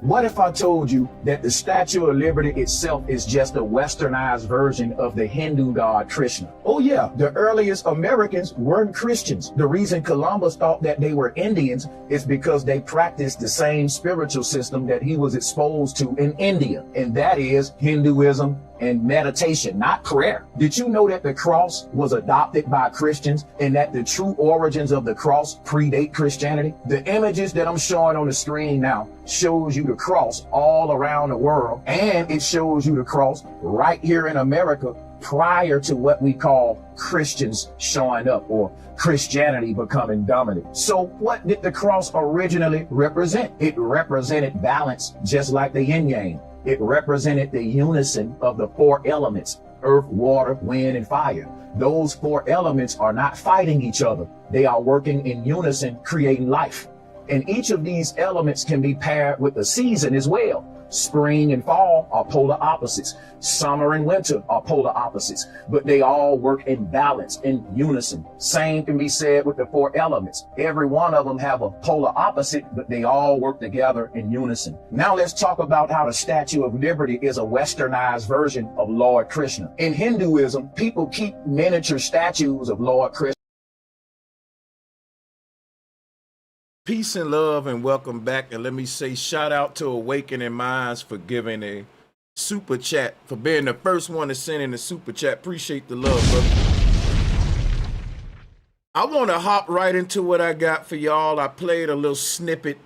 What if I told you that the Statue of Liberty itself is just a westernized version of the Hindu god Krishna? Oh yeah, the earliest Americans weren't Christians. The reason Columbus thought that they were Indians is because they practiced the same spiritual system that he was exposed to in India, and that is Hinduism and meditation, not prayer. Did you know that the cross was adopted by Christians and that the true origins of the cross predate Christianity? The images that I'm showing on the screen now shows you the cross all around the world, and it shows you the cross right here in America prior to what we call Christians showing up or Christianity becoming dominant. So what did the cross originally represent? It represented balance, just like the yin yang. It represented the unison of the four elements: earth, water, wind, and fire. Those four elements are not fighting each other. They are working in unison, creating life. And each of these elements can be paired with the season as well. Spring and fall are polar opposites. Summer and winter are polar opposites, but they all work in balance, in unison. Same can be said with the four elements. Every one of them have a polar opposite, but they all work together in unison. Now let's talk about how the Statue of Liberty is a westernized version of Lord Krishna. In Hinduism, people keep miniature statues of Lord Krishna. Peace and love and welcome back. And let me say shout out to Awakening Minds for giving a super chat, for being the first one to send in the super chat. Appreciate the love, brother. I want to hop right into what I got for y'all. I played a little snippet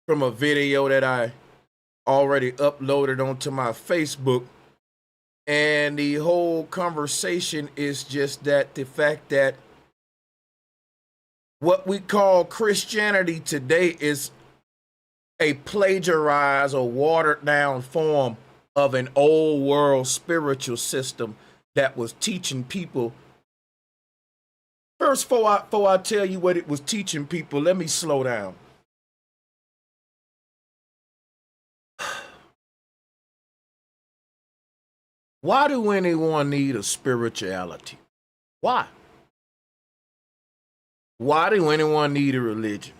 from a video that I already uploaded onto my Facebook. And the whole conversation is just that the fact that what we call Christianity today is a plagiarized or watered down form of an old world spiritual system that was teaching people. First, before I tell you what it was teaching people, let me slow down. Why do anyone need a spirituality? Why? Why do anyone need a religion?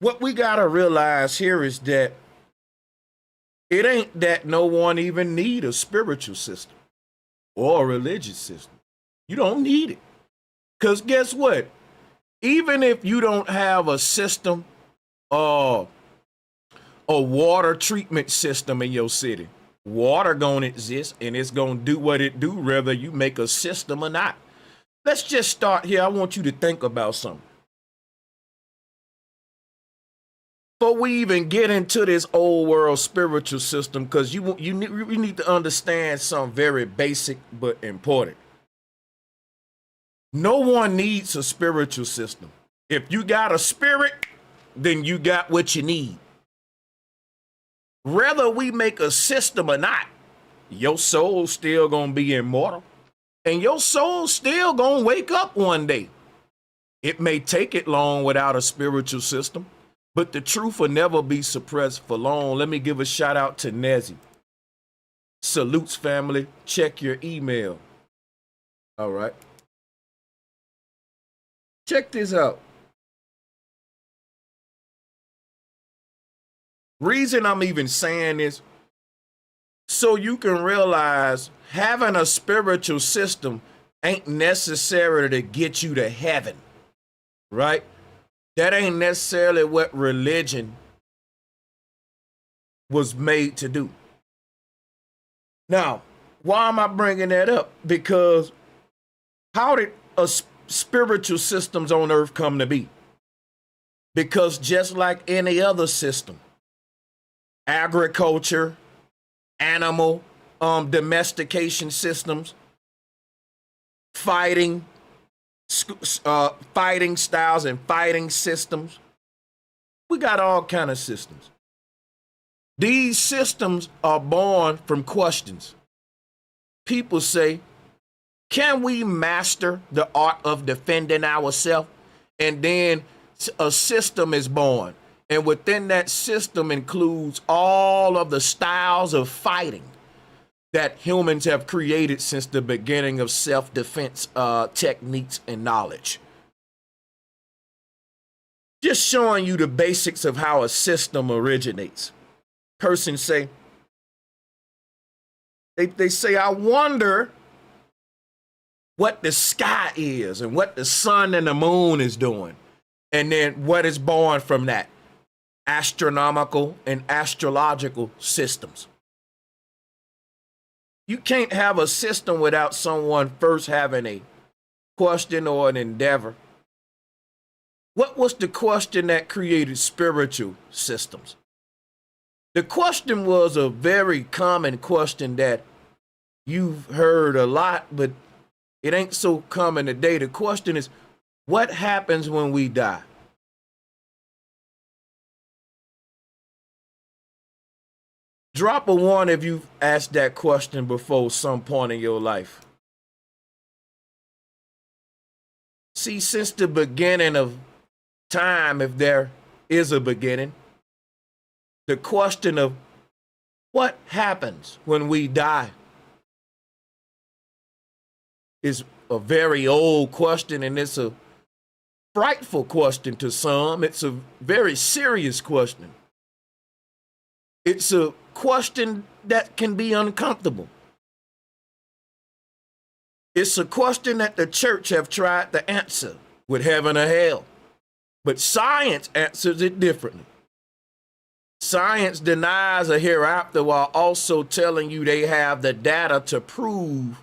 What we got to realize here is that it ain't that no one even need a spiritual system or a religious system. You don't need it. Because guess what? Even if you don't have a system or a water treatment system in your city, water gonna exist and it's gonna do what it do whether you make a system or not. Let's just start here. I want you to think about something. Before we even get into this old world spiritual system, because you need to understand something very basic but important. No one needs a spiritual system. If you got a spirit, then you got what you need. Whether we make a system or not, your soul's still gonna be immortal, and your soul's still gonna wake up one day. It may take it long without a spiritual system, but the truth will never be suppressed for long. Let me give a shout out to Nezzy. Salutes, family. Check your email. All right. Check this out. Reason I'm even saying this, so you can realize having a spiritual system ain't necessary to get you to heaven, right? That ain't necessarily what religion was made to do. Now, why am I bringing that up? Because how did spiritual systems on earth come to be? Because just like any other system, agriculture, animal domestication systems, fighting styles and fighting systems. We got all kind of systems. These systems are born from questions. People say, can we master the art of defending ourselves? And then a system is born. And within that system includes all of the styles of fighting that humans have created since the beginning of self-defense techniques and knowledge. Just showing you the basics of how a system originates. Persons say, they say, I wonder what the sky is and what the sun and the moon is doing. And then what is born from that? Astronomical and astrological systems. You can't have a system without someone first having a question or an endeavor. What was the question that created spiritual systems? The question was a very common question that you've heard a lot, but it ain't so common today. The question is, what happens when we die? Drop a one if you've asked that question before some point in your life. See, since the beginning of time, if there is a beginning, the question of what happens when we die is a very old question, and it's a frightful question to some. It's a very serious question. It's a question that can be uncomfortable. It's a question that the church have tried to answer with heaven or hell, but science answers it differently. Science denies a hereafter while also telling you they have the data to prove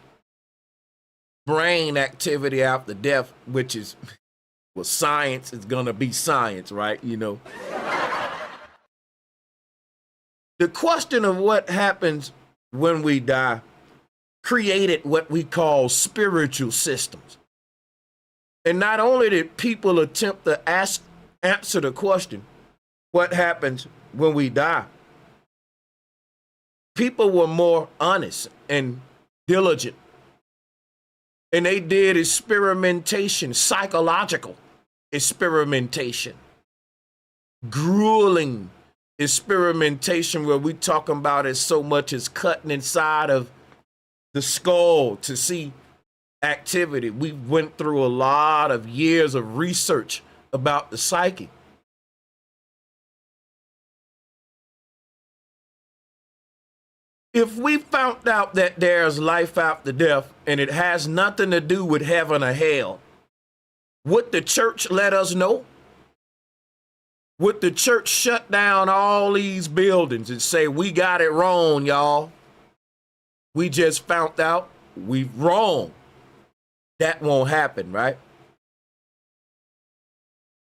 brain activity after death, which is, well, science is gonna be science, right? You know. The question of what happens when we die created what we call spiritual systems. And not only did people attempt to answer the question, what happens when we die, people were more honest and diligent. And they did experimentation, psychological experimentation, grueling experimentation, where we talking about it so much as cutting inside of the skull to see activity. We went through a lot of years of research about the psyche. If we found out that there's life after death and it has nothing to do with heaven or hell, would the church let us know? Would the church shut down all these buildings and say, we got it wrong, y'all? We just found out we wrong. That won't happen, right?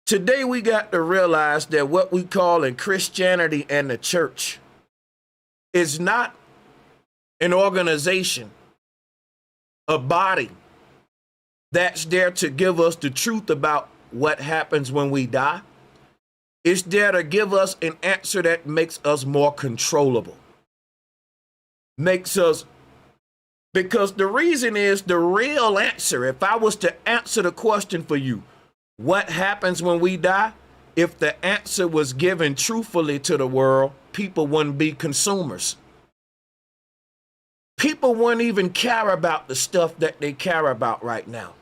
Today we got to realize that what we call in Christianity and the church is not an organization, a body that's there to give us the truth about what happens when we die. It's there to give us an answer that makes us more controllable. Makes us, because the reason is the real answer. If I was to answer the question for you, what happens when we die? If the answer was given truthfully to the world, people wouldn't be consumers. People wouldn't even care about the stuff that they care about right now.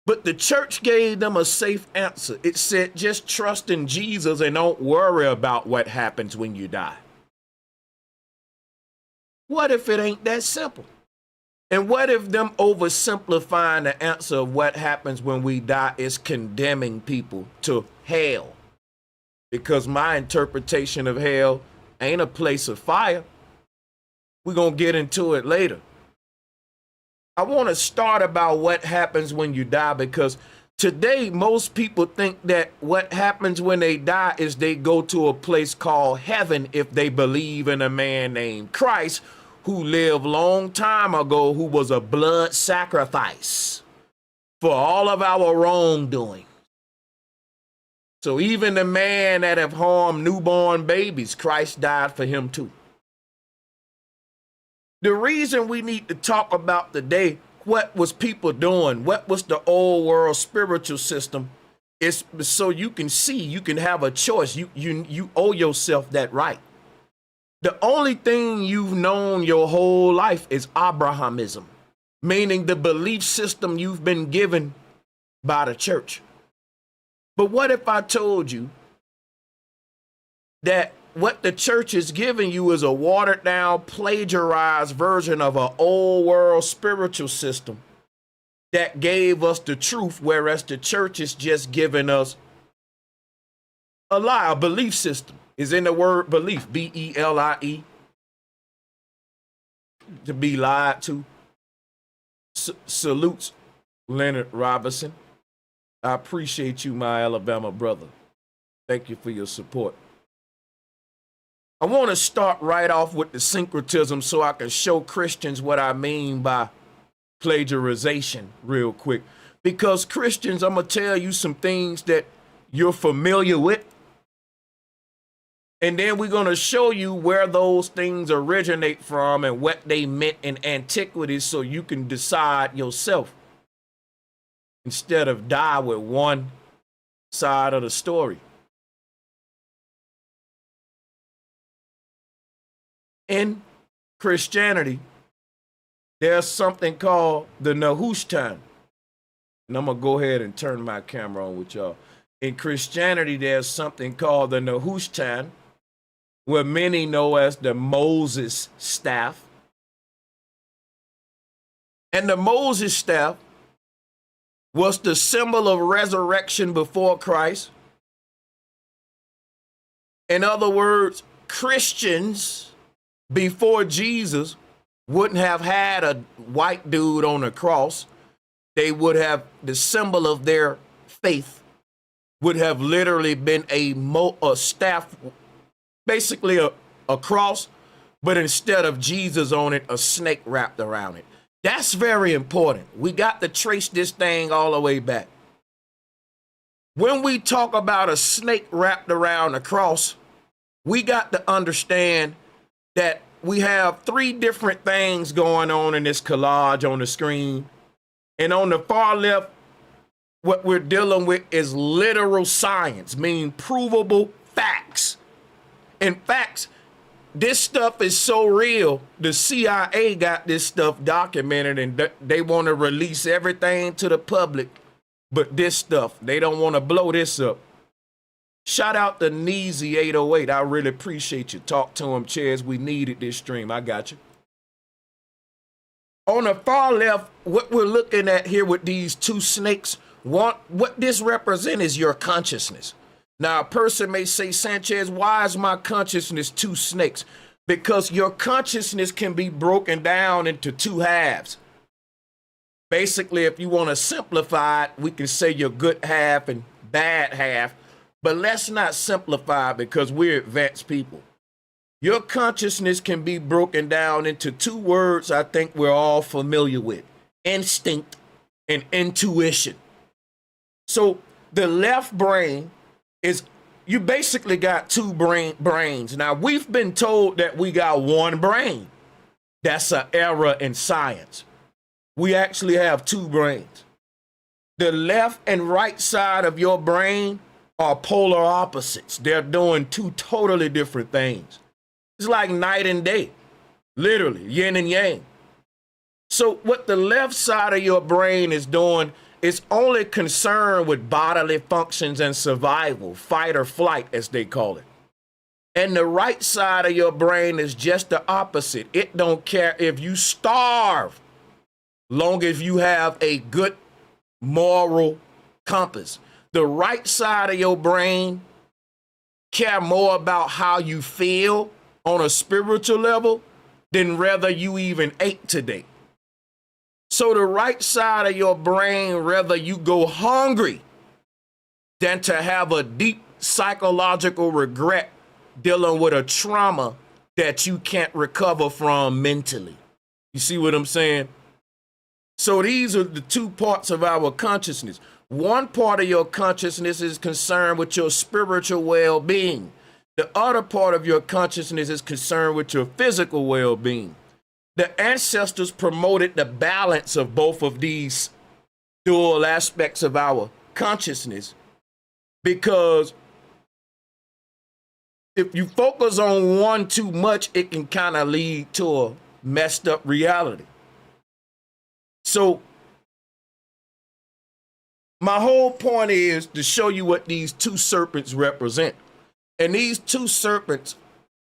But the church gave them a safe answer. It said, just trust in Jesus and don't worry about what happens when you die. What if it ain't that simple? And what if them oversimplifying the answer of what happens when we die is condemning people to hell? Because my interpretation of hell ain't a place of fire. We're going to get into it later. I want to start about what happens when you die, because today most people think that what happens when they die is they go to a place called heaven if they believe in a man named Christ who lived long time ago, who was a blood sacrifice for all of our wrongdoing. So even the man that have harmed newborn babies, Christ died for him too. The reason we need to talk about today, what was people doing, what was the old world spiritual system, is so you can see, you can have a choice. You owe yourself that right. The only thing you've known your whole life is Abrahamism, meaning the belief system you've been given by the church. But what if I told you that what the church is giving you is a watered down, plagiarized version of an old world spiritual system that gave us the truth, whereas the church is just giving us a lie? A belief system is in the word belief, B-E-L-I-E, to be lied to. Salutes, Leonard Robinson. I appreciate you, my Alabama brother. Thank you for your support. I want to start right off with the syncretism so I can show Christians what I mean by plagiarization real quick. Because Christians, I'm going to tell you some things that you're familiar with. And then we're going to show you where those things originate from and what they meant in antiquity so you can decide yourself instead of die with one side of the story. In Christianity, there's something called the Nehushtan. And I'm going to go ahead and turn my camera on with y'all. In Christianity, there's something called the Nehushtan, what many know as the Moses staff. And the Moses staff was the symbol of resurrection before Christ. In other words, Christians before Jesus wouldn't have had a white dude on a cross. They would have, the symbol of their faith would have literally been a staff, basically a cross, but instead of Jesus on it, a snake wrapped around it. That's very important. We got to trace this thing all the way back. When we talk about a snake wrapped around a cross, we got to understand that we have three different things going on in this collage on the screen. And on the far left, what we're dealing with is literal science, meaning provable facts. In fact, this stuff is so real, the CIA got this stuff documented and they want to release everything to the public, but this stuff, they don't want to blow this up. Shout out to Neezy 808. I really appreciate you. Talk to him, Chaz. We needed this stream. I got you. On the far left, what we're looking at here with these two snakes, what this represents is your consciousness. Now, a person may say, Sanchez, why is my consciousness two snakes? Because your consciousness can be broken down into two halves. Basically, if you want to simplify it, we can say your good half and bad half. But let's not simplify because we're advanced people. Your consciousness can be broken down into two words I think we're all familiar with: instinct and intuition. So the left brain is, you basically got two brains. Now, we've been told that we got one brain. That's an error in science. We actually have two brains. The left and right side of your brain are polar opposites. They're doing two totally different things. It's like night and day, literally, yin and yang. So what the left side of your brain is doing, it's only concerned with bodily functions and survival, fight or flight, as they call it. And the right side of your brain is just the opposite. It don't care if you starve, long as you have a good moral compass. The right side of your brain care more about how you feel on a spiritual level than whether you even ate today. So the right side of your brain, rather you go hungry than to have a deep psychological regret dealing with a trauma that you can't recover from mentally. You see what I'm saying? So these are the two parts of our consciousness. One part of your consciousness is concerned with your spiritual well-being. The other part of your consciousness is concerned with your physical well-being. The ancestors promoted the balance of both of these dual aspects of our consciousness, because if you focus on one too much, it can kind of lead to a messed up reality. So My whole point is to show you what these two serpents represent. And these two serpents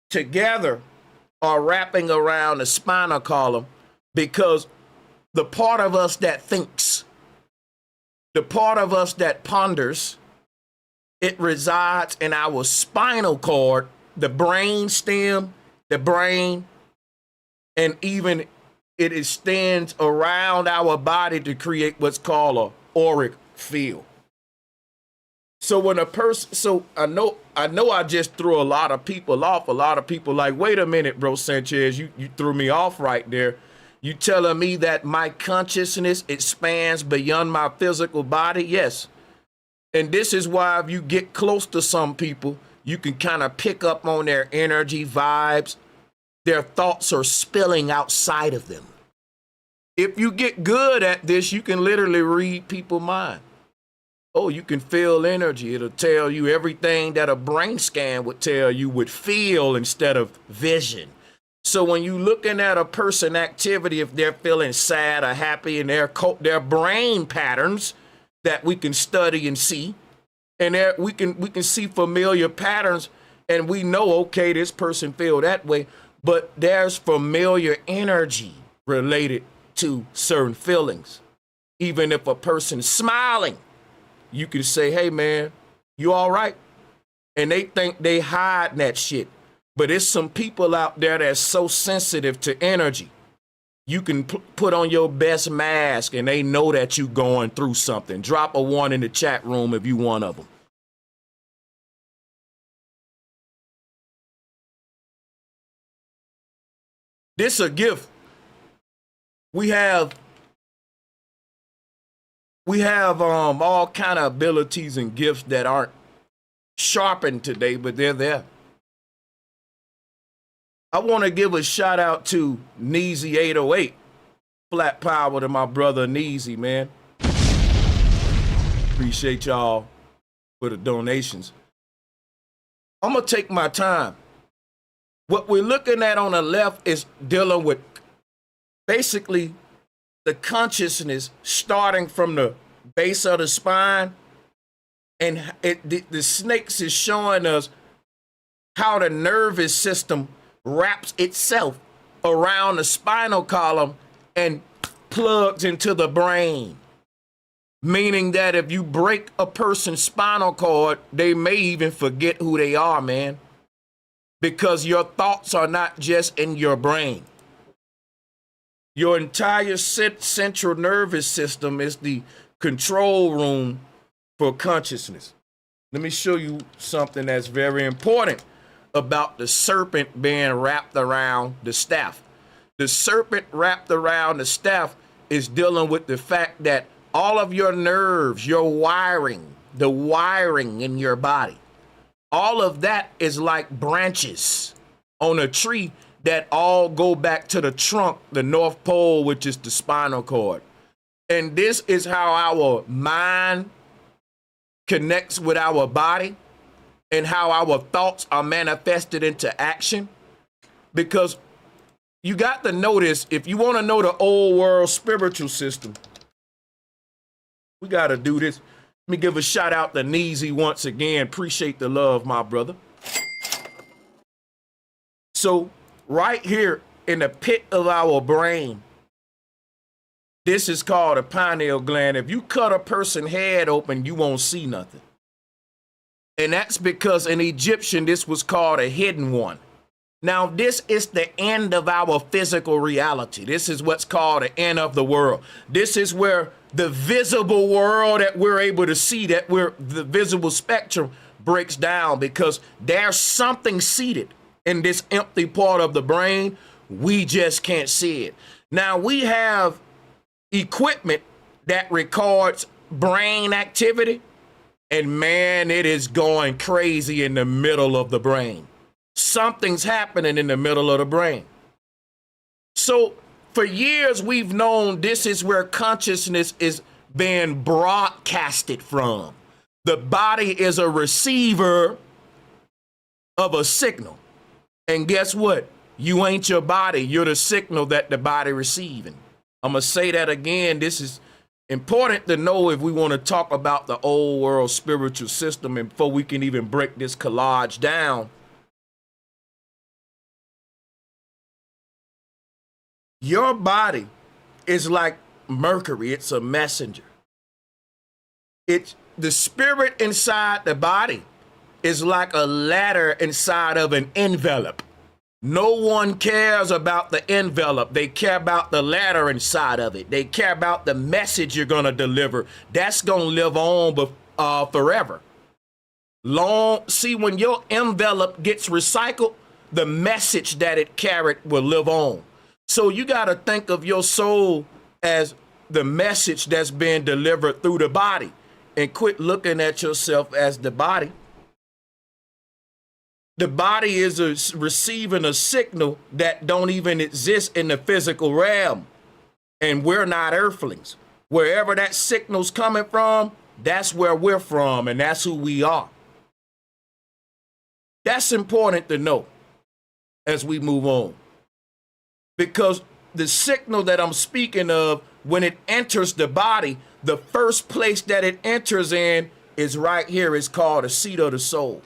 together are wrapping around the spinal column, because the part of us that thinks, the part of us that ponders, it resides in our spinal cord, the brain stem, the brain, and even it extends around our body to create what's called a auric field. So when a person, so I know I just threw a lot of people off. A lot of people like, wait a minute, bro Sanchez, you threw me off right there. You telling me that my consciousness expands beyond my physical body? Yes. And this is why if you get close to some people, you can kind of pick up on their energy, vibes. Their thoughts are spilling outside of them. If you get good at this, you can literally read people's mind. Oh, you can feel energy. It'll tell you everything that a brain scan would tell you with feel instead of vision. So when you looking at a person activity, if they're feeling sad or happy, and their brain patterns that we can study and see, and we can see familiar patterns, and we know, okay, this person feel that way, but there's familiar energy related to certain feelings. Even if a person's smiling, you can say, hey man, you all right? And they think they hide that shit. But it's some people out there that's so sensitive to energy. You can put on your best mask and they know that you going through something. Drop a one in the chat room if you one of them. This a gift. We have all kind of abilities and gifts that aren't sharpened today, but they're there. I want to give a shout out to Neezy 808. Flat power to my brother Neezy, man. Appreciate y'all for the donations. I'm going to take my time. What we're looking at on the left is dealing with basically the consciousness starting from the base of the spine, and the snakes is showing us how the nervous system wraps itself around the spinal column and plugs into the brain. Meaning that if you break a person's spinal cord, they may even forget who they are, man. Because your thoughts are not just in your brain. Your entire central nervous system is the control room for consciousness. Let me show you something that's very important about the serpent being wrapped around the staff. The serpent wrapped around the staff is dealing with the fact that all of your nerves, your wiring, the wiring in your body, all of that is like branches on a tree that all go back to the trunk, the North Pole, which is the spinal cord. And this is how our mind connects with our body and how our thoughts are manifested into action. Because you got to notice, if you want to know the old world spiritual system, we got to do this. Let me give a shout out to Neezy once again. Appreciate the love, my brother. So right here in the pit of our brain, this is called a pineal gland. If you cut a person's head open, you won't see nothing. And that's because in Egyptian, this was called a hidden one. Now, this is the end of our physical reality. This is what's called the end of the world. This is where the visible world that we're able to see, the visible spectrum breaks down, because there's something seated in this empty part of the brain. We just can't see it. Now, we have equipment that records brain activity, and man, it is going crazy in the middle of the brain. Something's happening in the middle of the brain. So for years, we've known this is where consciousness is being broadcasted from. The body is a receiver of a signal. And guess what? You ain't your body. You're the signal that the body receiving. I'm going to say that again. This is Important to know if we want to talk about the old world spiritual system, and before we can even break this collage down, your body is like Mercury. It's a messenger. It's the spirit inside the body is like a ladder inside of an envelope. No one cares about the envelope. They care about the ladder inside of it. They care about the message you're going to deliver. That's going to live on forever. See, when your envelope gets recycled, the message that it carried will live on. So you got to think of your soul as the message that's being delivered through the body, and quit looking at yourself as the body. The body is receiving a signal that don't even exist in the physical realm. And we're not earthlings. Wherever that signal's coming from, that's where we're from, and that's who we are. That's important to know as we move on. Because the signal that I'm speaking of, when it enters the body, the first place that it enters in is right here. It's called the seat of the soul.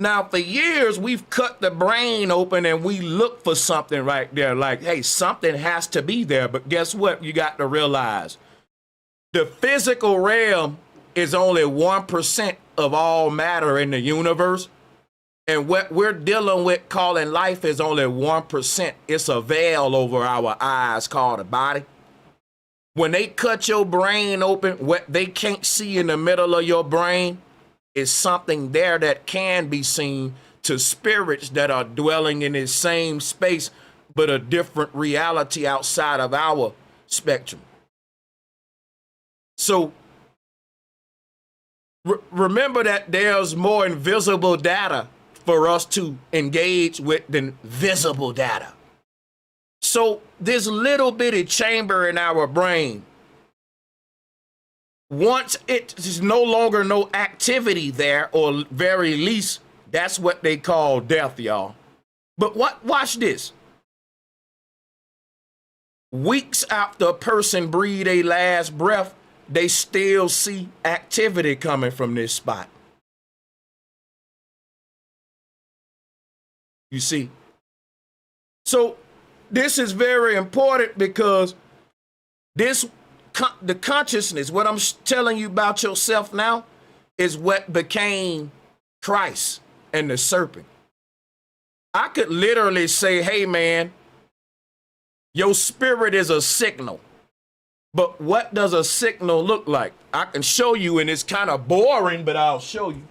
Now, for years, we've cut the brain open and we look for something right there. Like, hey, something has to be there. But guess what? You got to realize the physical realm is only 1% of all matter in the universe. And what we're dealing with calling life is only 1%. It's a veil over our eyes called a body. When they cut your brain open, what they can't see in the middle of your brain is something there that can be seen to spirits that are dwelling in the same space, but a different reality outside of our spectrum. So remember that there's more invisible data for us to engage with than visible data. So this little bitty chamber in our brain, once it is no longer no activity there, or very least, that's what they call death, y'all. But watch this. Weeks after a person breathe their last breath, they still see activity coming from this spot. You see? So this is very important because the consciousness, what I'm telling you about yourself now, is what became Christ and the serpent. I could literally say, hey, man, your spirit is a signal. But what does a signal look like? I can show you, and it's kind of boring, but I'll show you.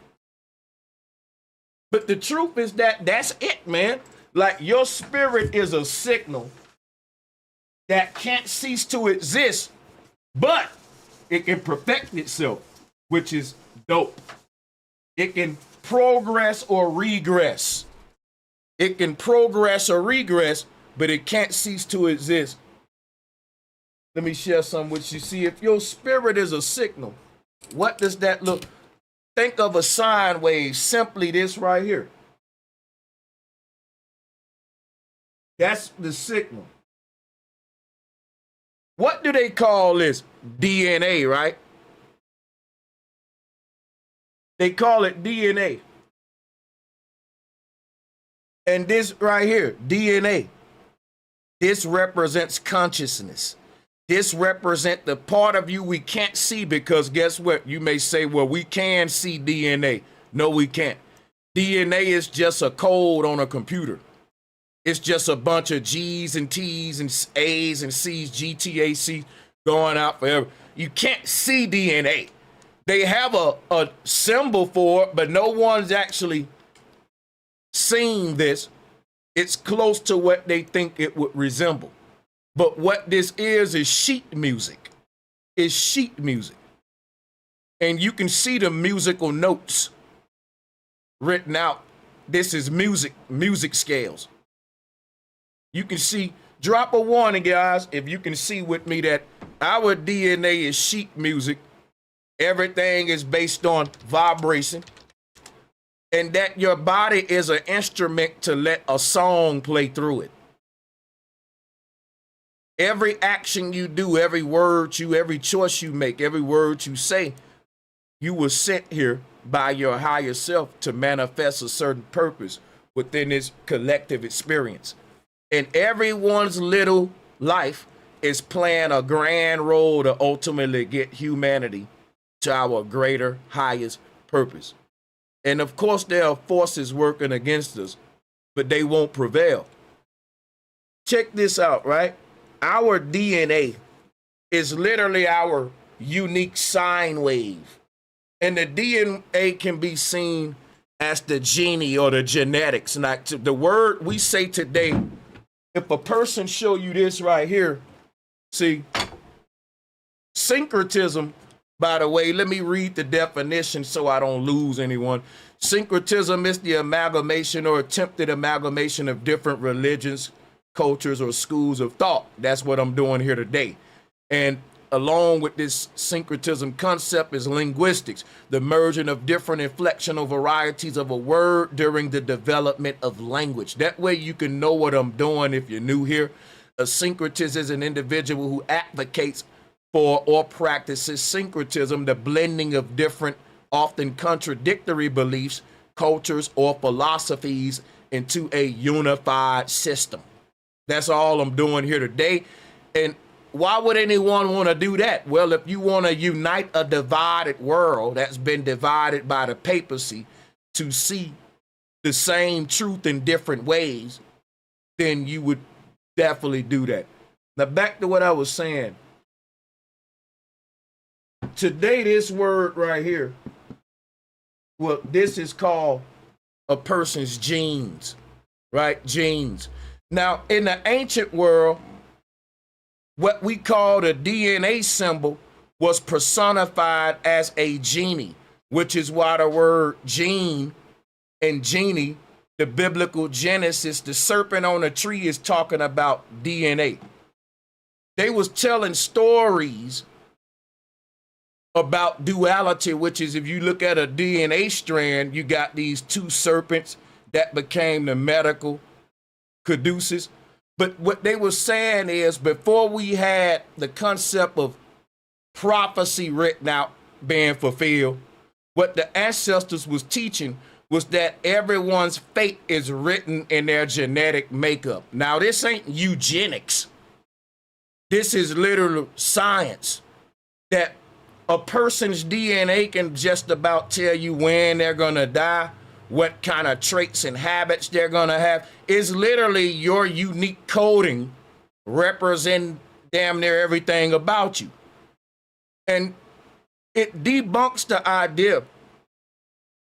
But the truth is that that's it, man. Like, your spirit is a signal that can't cease to exist, but it can perfect itself, which is dope. It can progress or regress. It can progress or regress, but it can't cease to exist. Let me share some with you. See, if your spirit is a signal, what does that look? Think of a sine wave, simply this right here. That's the signal. What do they call this? DNA, right? They call it DNA. And this right here, DNA, this represents consciousness. This represents the part of you we can't see, because guess what? You may say, well, we can see DNA. No, we can't. DNA is just a code on a computer. It's just a bunch of G's and T's and A's and C's, GTAC going out forever. You can't see DNA. They have a symbol for it, but no one's actually seen this. It's close to what they think it would resemble. But what this is sheet music. It's sheet music. And you can see the musical notes written out. This is music scales. You can see, drop a warning, guys, if you can see with me that our DNA is sheet music. Everything is based on vibration. And that your body is an instrument to let a song play through it. every action you do, every choice you make, every word you say, you were sent here by your higher self to manifest a certain purpose within this collective experience. And everyone's little life is playing a grand role to ultimately get humanity to our greater, highest purpose. And of course, there are forces working against us, but they won't prevail. Check this out, right? Our DNA is literally our unique sine wave. And the DNA can be seen as the genie or the genetics. Like the word we say today, if a person show you this right here, see, syncretism, by the way, let me read the definition so I don't lose anyone. Syncretism is the amalgamation or attempted amalgamation of different religions, cultures, or schools of thought. That's what I'm doing here today. And along with this syncretism concept is linguistics, the merging of different inflectional varieties of a word during the development of language. That way you can know what I'm doing if you're new here. A syncretist is an individual who advocates for or practices syncretism, the blending of different, often contradictory beliefs, cultures, or philosophies into a unified system. That's all I'm doing here today. And why would anyone want to do that? Well, if you want to unite a divided world that's been divided by the papacy to see the same truth in different ways, then you would definitely do that. Now, back to what I was saying. Today, this word right here, well, this is called a person's genes, right? Genes. Now, in the ancient world, what we call the DNA symbol was personified as a genie, which is why the word gene and genie, the biblical Genesis, the serpent on the tree is talking about DNA. They was telling stories about duality, which is if you look at a DNA strand, you got these two serpents that became the medical caduceus. But what they were saying is before we had the concept of prophecy written out being fulfilled, what the ancestors was teaching was that everyone's fate is written in their genetic makeup. Now, this ain't eugenics. This is literal science, that a person's DNA can just about tell you when they're going to die, what kind of traits and habits they're going to have. Is literally your unique coding representing damn near everything about you. And it debunks the idea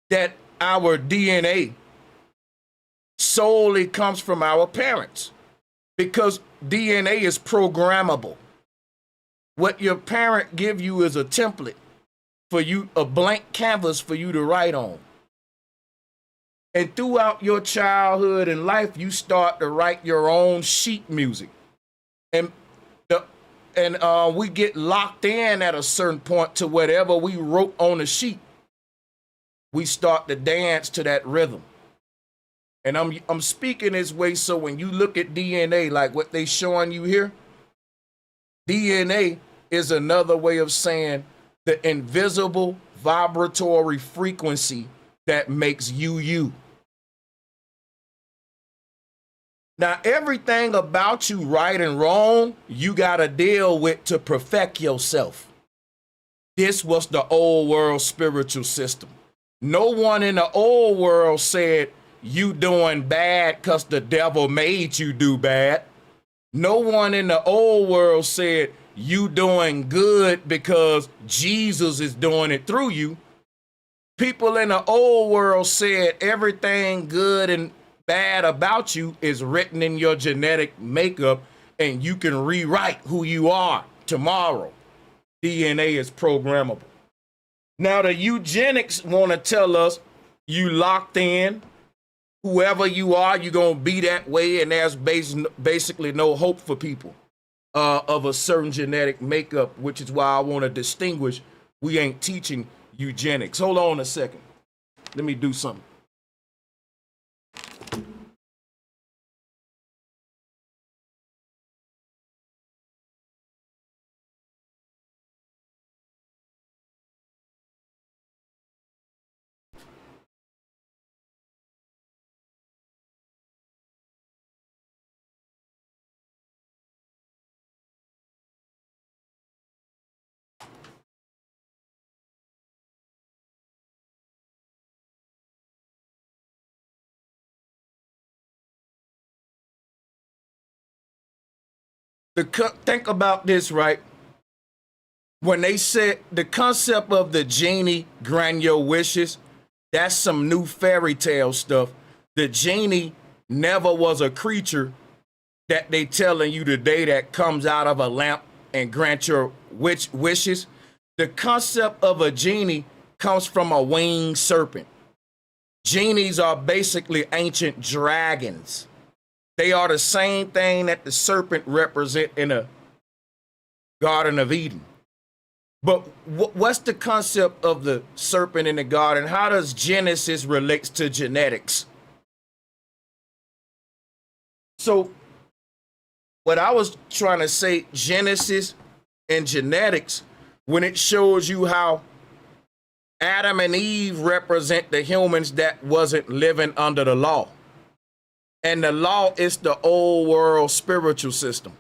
that our DNA solely comes from our parents, because DNA is programmable. What your parent give you is a template for you, a blank canvas for you to write on. And throughout your childhood and life, you start to write your own sheet music. And we get locked in at a certain point to whatever we wrote on the sheet. We start to dance to that rhythm. And I'm speaking this way so when you look at DNA, like what they showing you here, DNA is another way of saying the invisible vibratory frequency that makes you you. Now, everything about you, right and wrong, you got to deal with to perfect yourself. This was the old world spiritual system. No one in the old world said you doing bad because the devil made you do bad. No one in the old world said you doing good because Jesus is doing it through you. People in the old world said everything good and bad about you is written in your genetic makeup and you can rewrite who you are tomorrow. DNA is programmable. Now the eugenics want to tell us you locked in. Whoever you are, you're going to be that way, and there's basically no hope for people of a certain genetic makeup, which is why I want to distinguish. We ain't teaching eugenics. Hold on a second. Let me do something. Think about this, right? When they said the concept of the genie grant your wishes, that's some new fairy tale stuff. The genie never was a creature that they telling you today that comes out of a lamp and grant your wishes. The concept of a genie comes from a winged serpent. Genies are basically ancient dragons. They are the same thing that the serpent represent in a Garden of Eden. But what's the concept of the serpent in the garden? How does Genesis relates to genetics? So what I was trying to say, Genesis and genetics, when it shows you how Adam and Eve represent the humans that wasn't living under the law. And the law is the old world spiritual system.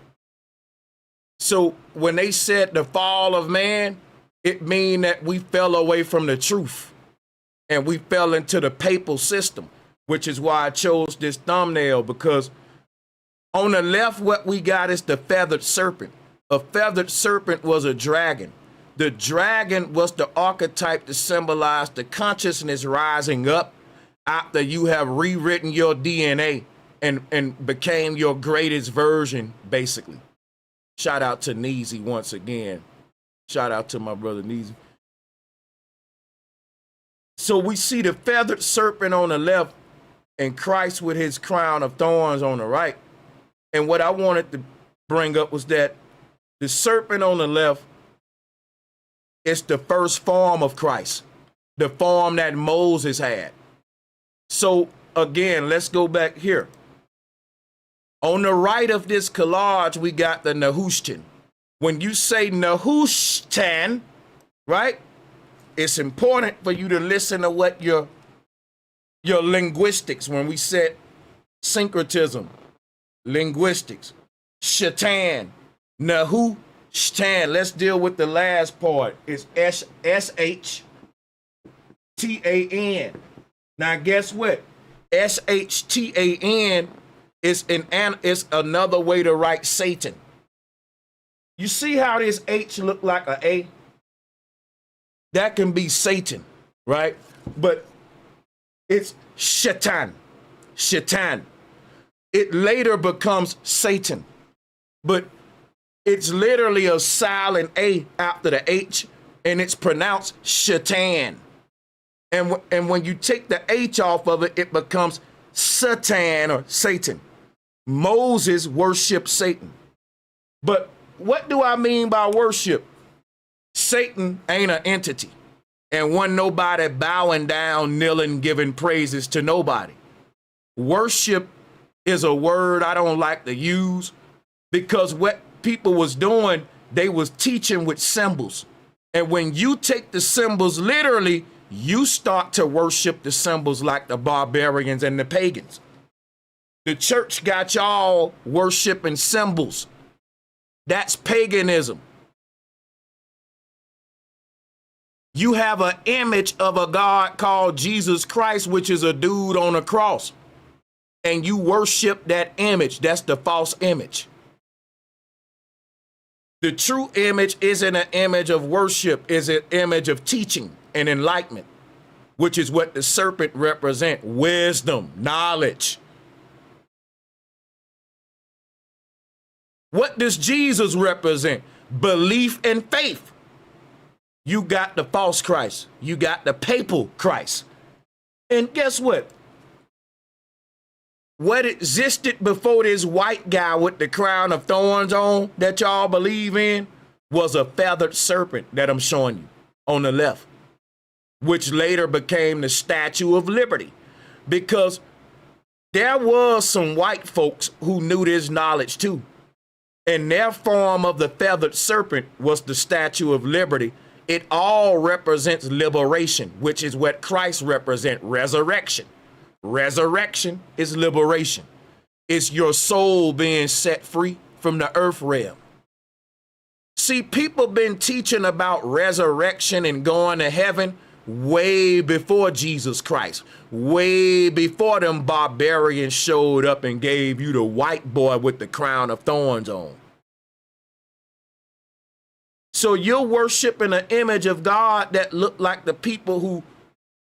So when they said the fall of man, it mean that we fell away from the truth and we fell into the papal system, which is why I chose this thumbnail, because on the left, what we got is the feathered serpent. A feathered serpent was a dragon. The dragon was the archetype to symbolize the consciousness rising up after you have rewritten your DNA and became your greatest version, basically. Shout out to Neezy once again. Shout out to my brother Neezy. So we see the feathered serpent on the left and Christ with his crown of thorns on the right. And what I wanted to bring up was that the serpent on the left is the first form of Christ, the form that Moses had. So again, let's go back here. On the right of this collage, we got the Nehushtan. When you say Nehushtan, right, it's important for you to listen to what your linguistics, when we said syncretism, linguistics, Shatan, Nehushtan. Let's deal with the last part. It's S-H-T-A-N. Now guess what? S-H-T-A-N is another way to write Satan. You see how this H look like an A? That can be Satan, right? But it's Shaitan. Shaitan. It later becomes Satan. But it's literally a silent A after the H, and it's pronounced Shaitan. And when you take the H off of it, it becomes Satan or Satan. Moses worshiped Satan. But what do I mean by worship? Satan ain't an entity. And wasn't nobody bowing down, kneeling, giving praises to nobody. Worship is a word I don't like to use, because what people was doing, they was teaching with symbols. And when you take the symbols literally, you start to worship the symbols like the barbarians and the pagans. The church got y'all worshiping symbols. That's paganism. You have an image of a God called Jesus Christ, which is a dude on a cross. And you worship that image. That's the false image. The true image isn't an image of worship, it's an image of teaching and enlightenment, which is what the serpent represents: wisdom, knowledge. What does Jesus represent? Belief and faith. You got the false Christ. You got the papal Christ. And guess what? What existed before this white guy with the crown of thorns on that y'all believe in was a feathered serpent that I'm showing you on the left, which later became the Statue of Liberty, because there was some white folks who knew this knowledge too. And their form of the feathered serpent was the Statue of Liberty. It all represents liberation, which is what Christ represents: resurrection. Resurrection is liberation. It's your soul being set free from the earth realm. See, people been teaching about resurrection and going to heaven way before Jesus Christ, way before them barbarians showed up and gave you the white boy with the crown of thorns on. So you're worshiping an image of God that look like the people who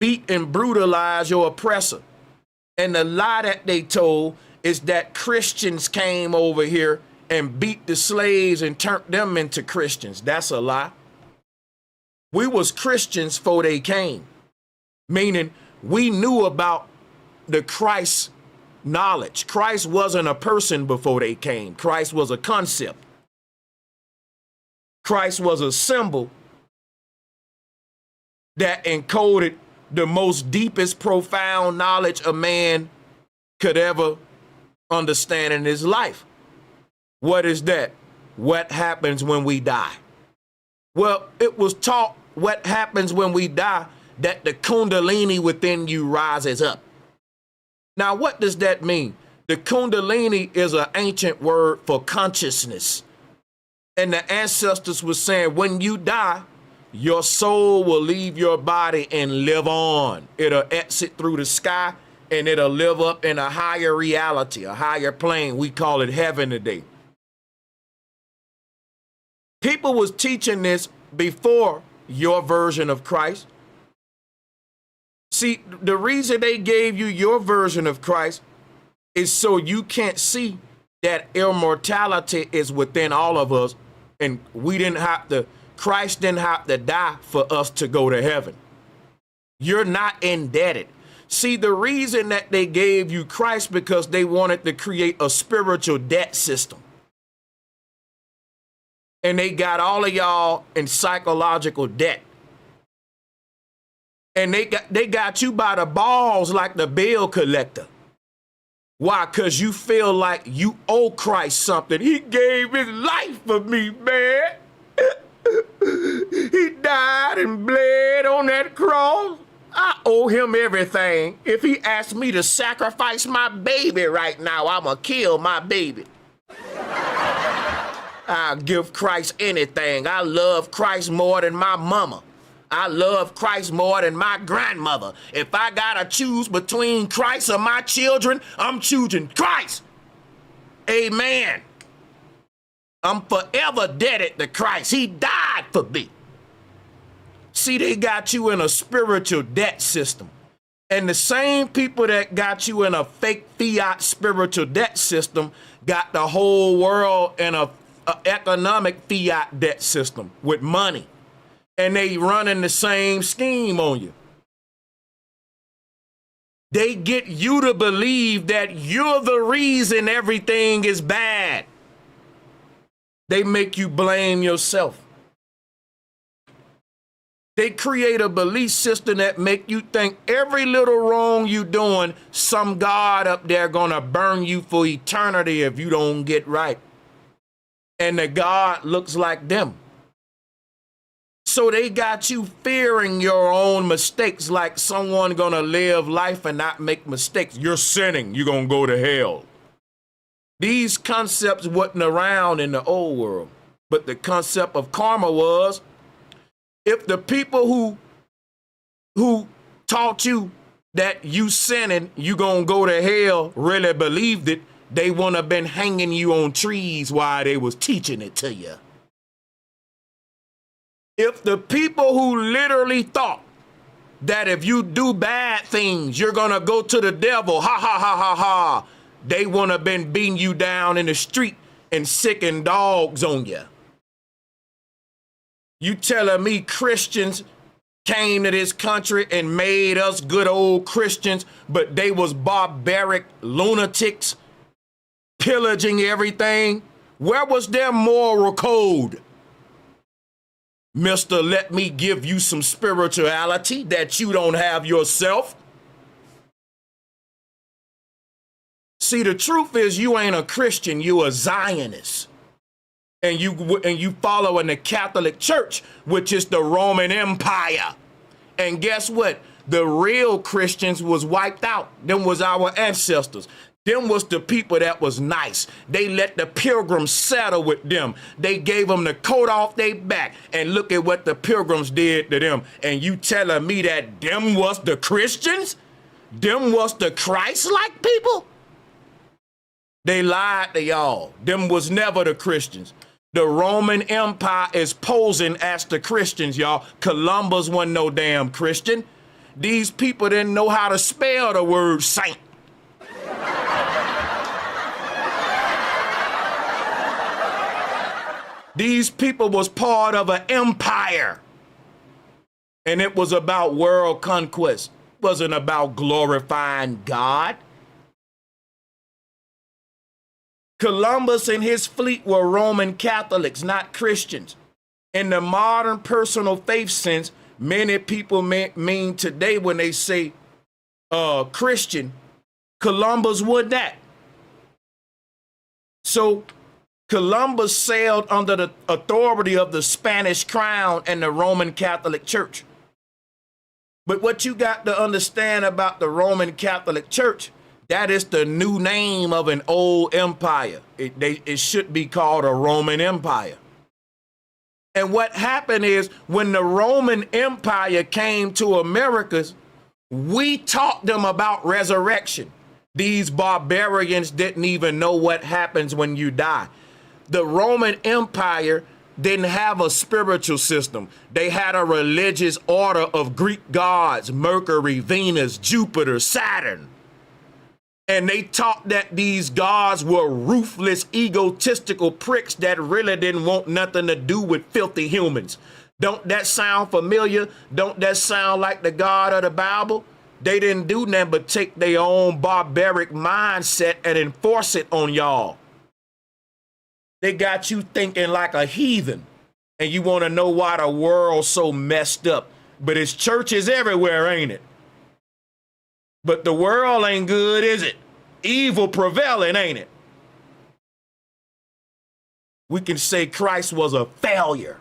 beat and brutalize your oppressor. And the lie that they told is that Christians came over here and beat the slaves and turned them into Christians. That's a lie. We was Christians before they came, meaning we knew about the Christ knowledge. Christ wasn't a person before they came. Christ was a concept. Christ was a symbol that encoded the most deepest, profound knowledge a man could ever understand in his life. What is that? What happens when we die? Well, it was taught what happens when we die, that the Kundalini within you rises up. Now, what does that mean? The Kundalini is an ancient word for consciousness. And the ancestors were saying, when you die, your soul will leave your body and live on. It'll exit through the sky and it'll live up in a higher reality, a higher plane. We call it heaven today. People was teaching this before your version of Christ. See, the reason they gave you your version of Christ is so you can't see that immortality is within all of us, and Christ didn't have to die for us to go to heaven. You're not indebted. See, the reason that they gave you Christ because they wanted to create a spiritual debt system. And they got all of y'all in psychological debt. And they got you by the balls like the bill collector. Why? Because you feel like you owe Christ something. He gave his life for me, man. He died and bled on that cross. I owe him everything. If he asked me to sacrifice my baby right now, I'ma kill my baby. I'll give Christ anything. I love Christ more than my mama. I love Christ more than my grandmother. If I gotta choose between Christ or my children, I'm choosing Christ. Amen. I'm forever indebted to Christ. He died for me. See, they got you in a spiritual debt system. And the same people that got you in a fake fiat spiritual debt system got the whole world in a economic fiat debt system with money. And they running the same scheme on you. They get you to believe that you're the reason everything is bad. They make you blame yourself. They create a belief system that make you think every little wrong you doing, some God up there gonna burn you for eternity if you don't get right. And the God looks like them. So they got you fearing your own mistakes, like someone gonna live life and not make mistakes. You're sinning, you're gonna go to hell. These concepts wasn't around in the old world, but the concept of karma was, if the people who taught you that you sinning, you gonna go to hell, really believed it, they wouldn't have been hanging you on trees while they was teaching it to you. If the people who literally thought that if you do bad things, you're gonna go to the devil, ha ha ha ha ha, they wouldn't have been beating you down in the street and sicking dogs on you. You telling me Christians came to this country and made us good old Christians, but they was barbaric lunatics pillaging everything? Where was their moral code? Mister, let me give you some spirituality that you don't have yourself. See, the truth is you ain't a Christian, you a Zionist. And you follow in the Catholic Church, which is the Roman Empire. And guess what? The real Christians was wiped out. Them was our ancestors. Them was the people that was nice. They let the pilgrims settle with them. They gave them the coat off their back. And look at what the pilgrims did to them. And you telling me that them was the Christians? Them was the Christ-like people? They lied to y'all. Them was never the Christians. The Roman Empire is posing as the Christians, y'all. Columbus wasn't no damn Christian. These people didn't know how to spell the word saint. These people was part of an empire. And it was about world conquest. It wasn't about glorifying God. Columbus and his fleet were Roman Catholics, not Christians. In the modern personal faith sense, many people mean today when they say Christian, Columbus would that. So Columbus sailed under the authority of the Spanish crown and the Roman Catholic Church. But what you got to understand about the Roman Catholic Church, that is the new name of an old empire. It should be called a Roman Empire. And what happened is when the Roman Empire came to Americas, we taught them about resurrection. These barbarians didn't even know what happens when you die. The Roman Empire didn't have a spiritual system. They had a religious order of Greek gods, Mercury, Venus, Jupiter, Saturn. And they taught that these gods were ruthless, egotistical pricks that really didn't want nothing to do with filthy humans. Don't that sound familiar? Don't that sound like the God of the Bible? They didn't do nothing but take their own barbaric mindset and enforce it on y'all. They got you thinking like a heathen. And you want to know why the world's so messed up. But it's churches everywhere, ain't it? But the world ain't good, is it? Evil prevailing, ain't it? We can say Christ was a failure.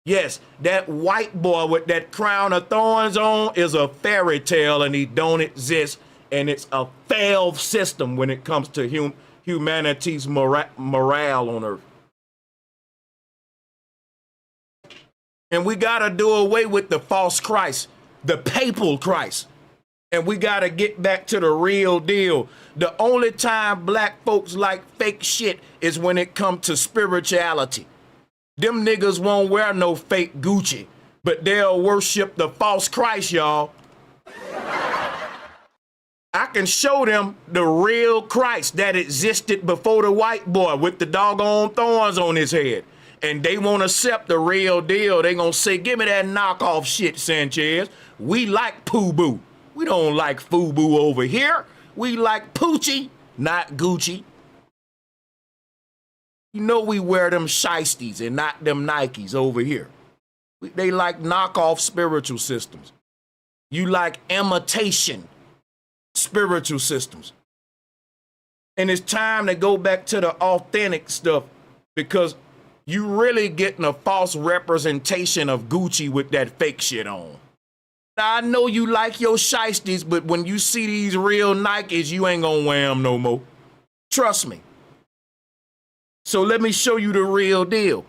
Yes, that white boy with that crown of thorns on is a fairy tale and he don't exist. And it's a failed system when it comes to humanity's morale on earth. And we got to do away with the false Christ, the papal Christ. And we got to get back to the real deal. The only time black folks like fake shit is when it comes to spirituality. Them niggas won't wear no fake Gucci, but they'll worship the false Christ, y'all. I can show them the real Christ that existed before the white boy with the doggone thorns on his head. And they won't accept the real deal. They gonna say, give me that knockoff shit, Sanchez. We like Poo-Boo. We don't like Fubu over here. We like Poochie, not Gucci. You know we wear them shiesties and not them Nikes over here. They like knockoff spiritual systems. You like imitation spiritual systems. And it's time to go back to the authentic stuff because you really getting a false representation of Gucci with that fake shit on. Now, I know you like your shiesties, but when you see these real Nikes, you ain't gonna wear them no more. Trust me. So let me show you the real deal.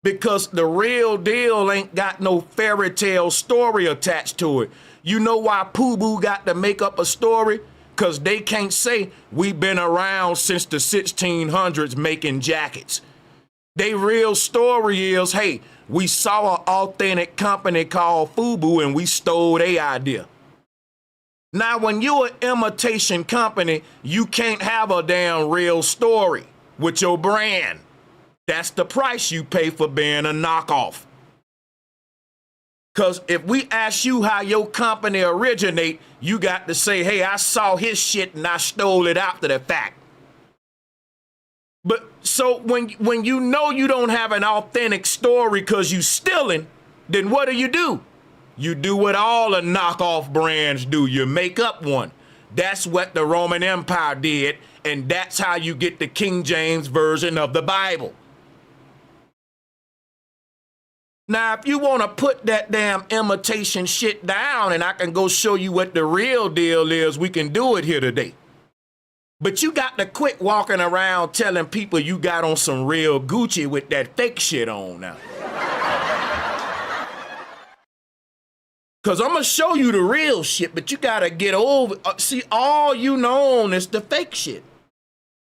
Because the real deal ain't got no fairy tale story attached to it. You know why Poo-Boo got to make up a story? Because they can't say we've been around since the 1600s making jackets. They real story is, hey, we saw an authentic company called Fubu and we stole their idea. Now, when you're an imitation company, you can't have a damn real story with your brand. That's the price you pay for being a knockoff. Because if we ask you how your company originate, you got to say, hey, I saw his shit and I stole it after the fact. But so when you know you don't have an authentic story because you stealing, then what do? You do what all the knockoff brands do. You make up one. That's what the Roman Empire did, and that's how you get the King James version of the Bible. Now, if you want to put that damn imitation shit down and I can go show you what the real deal is, we can do it here today. But you got to quit walking around telling people you got on some real Gucci with that fake shit on now. Because I'm going to show you the real shit, but you got to get over. See, all you know is the fake shit.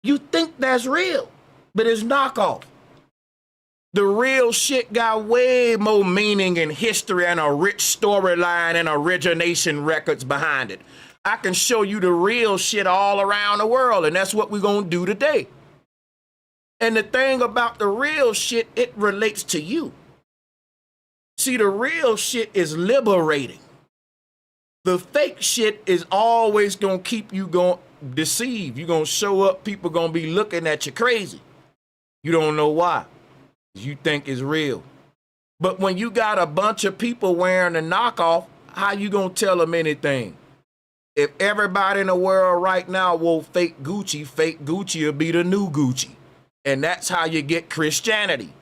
You think that's real. but it's knockoff. The real shit got way more meaning and history and a rich storyline and origination records behind it. I can show you the real shit all around the world, and that's what we're going to do today. And the thing about the real shit, it relates to you. See, the real shit is liberating. The fake shit is always going to keep you going deceive. You're going to show up, people going to be looking at you crazy. You don't know why. You think it's real. But when you got a bunch of people wearing a knockoff, how you going to tell them anything? If everybody in the world right now wore fake Gucci will be the new Gucci. And that's how you get Christianity.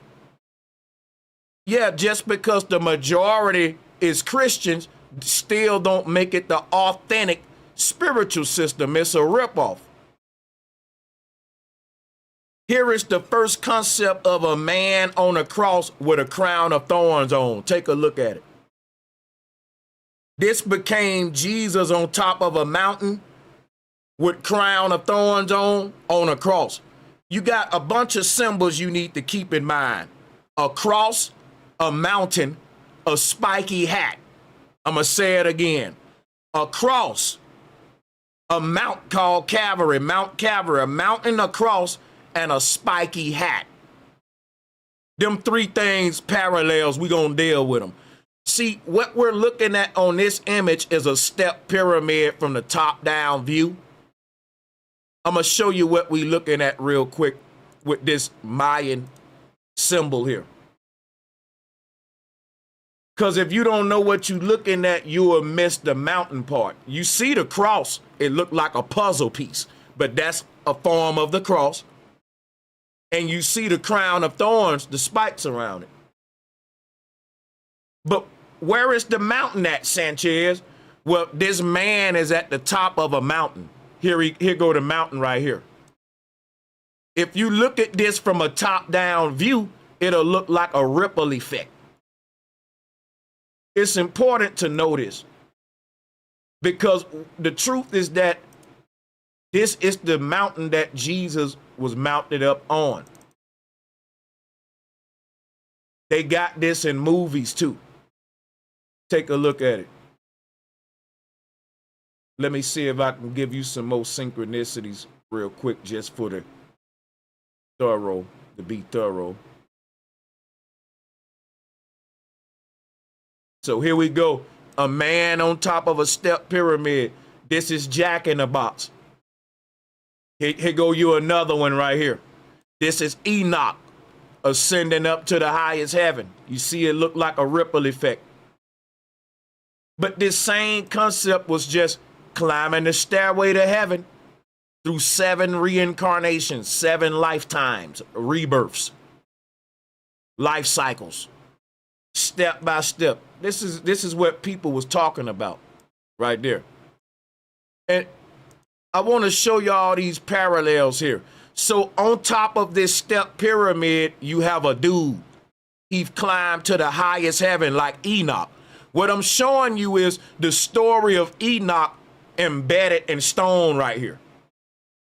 Yeah, just because the majority is Christians still don't make it the authentic spiritual system. It's a ripoff. Here is the first concept of a man on a cross with a crown of thorns on. Take a look at it. This became Jesus on top of a mountain with crown of thorns on a cross. You got a bunch of symbols you need to keep in mind. A cross, a mountain, a spiky hat. I'm going to say it again. A cross, a mount called Calvary, Mount Calvary, a mountain, a cross, and a spiky hat. Them three things parallels, we're going to deal with them. See, what we're looking at on this image is a step pyramid from the top down view. I'm going to show you what we're looking at real quick with this Mayan symbol here. Because if you don't know what you're looking at, you will miss the mountain part. You see the cross, it looked like a puzzle piece, but that's a form of the cross. And you see the crown of thorns, the spikes around it. But where is the mountain at, Sanchez? Well, this man is at the top of a mountain. Here go the mountain right here. If you look at this from a top-down view, it'll look like a ripple effect. It's important to know this because the truth is that this is the mountain that Jesus was mounted up on. They got this in movies too. Take a look at it. Let me see if I can give you some more synchronicities real quick just for the to be thorough. So here we go. A man on top of a step pyramid. This is Jack in the Box. Here go you another one right here. This is Enoch ascending up to the highest heaven. You see it look like a ripple effect. But this same concept was just climbing the stairway to heaven through 7 reincarnations, 7 lifetimes, rebirths, life cycles, step by step. This is what people was talking about right there. And I want to show y'all these parallels here. So on top of this step pyramid, you have a dude. He's climbed to the highest heaven like Enoch. What I'm showing you is the story of Enoch embedded in stone right here.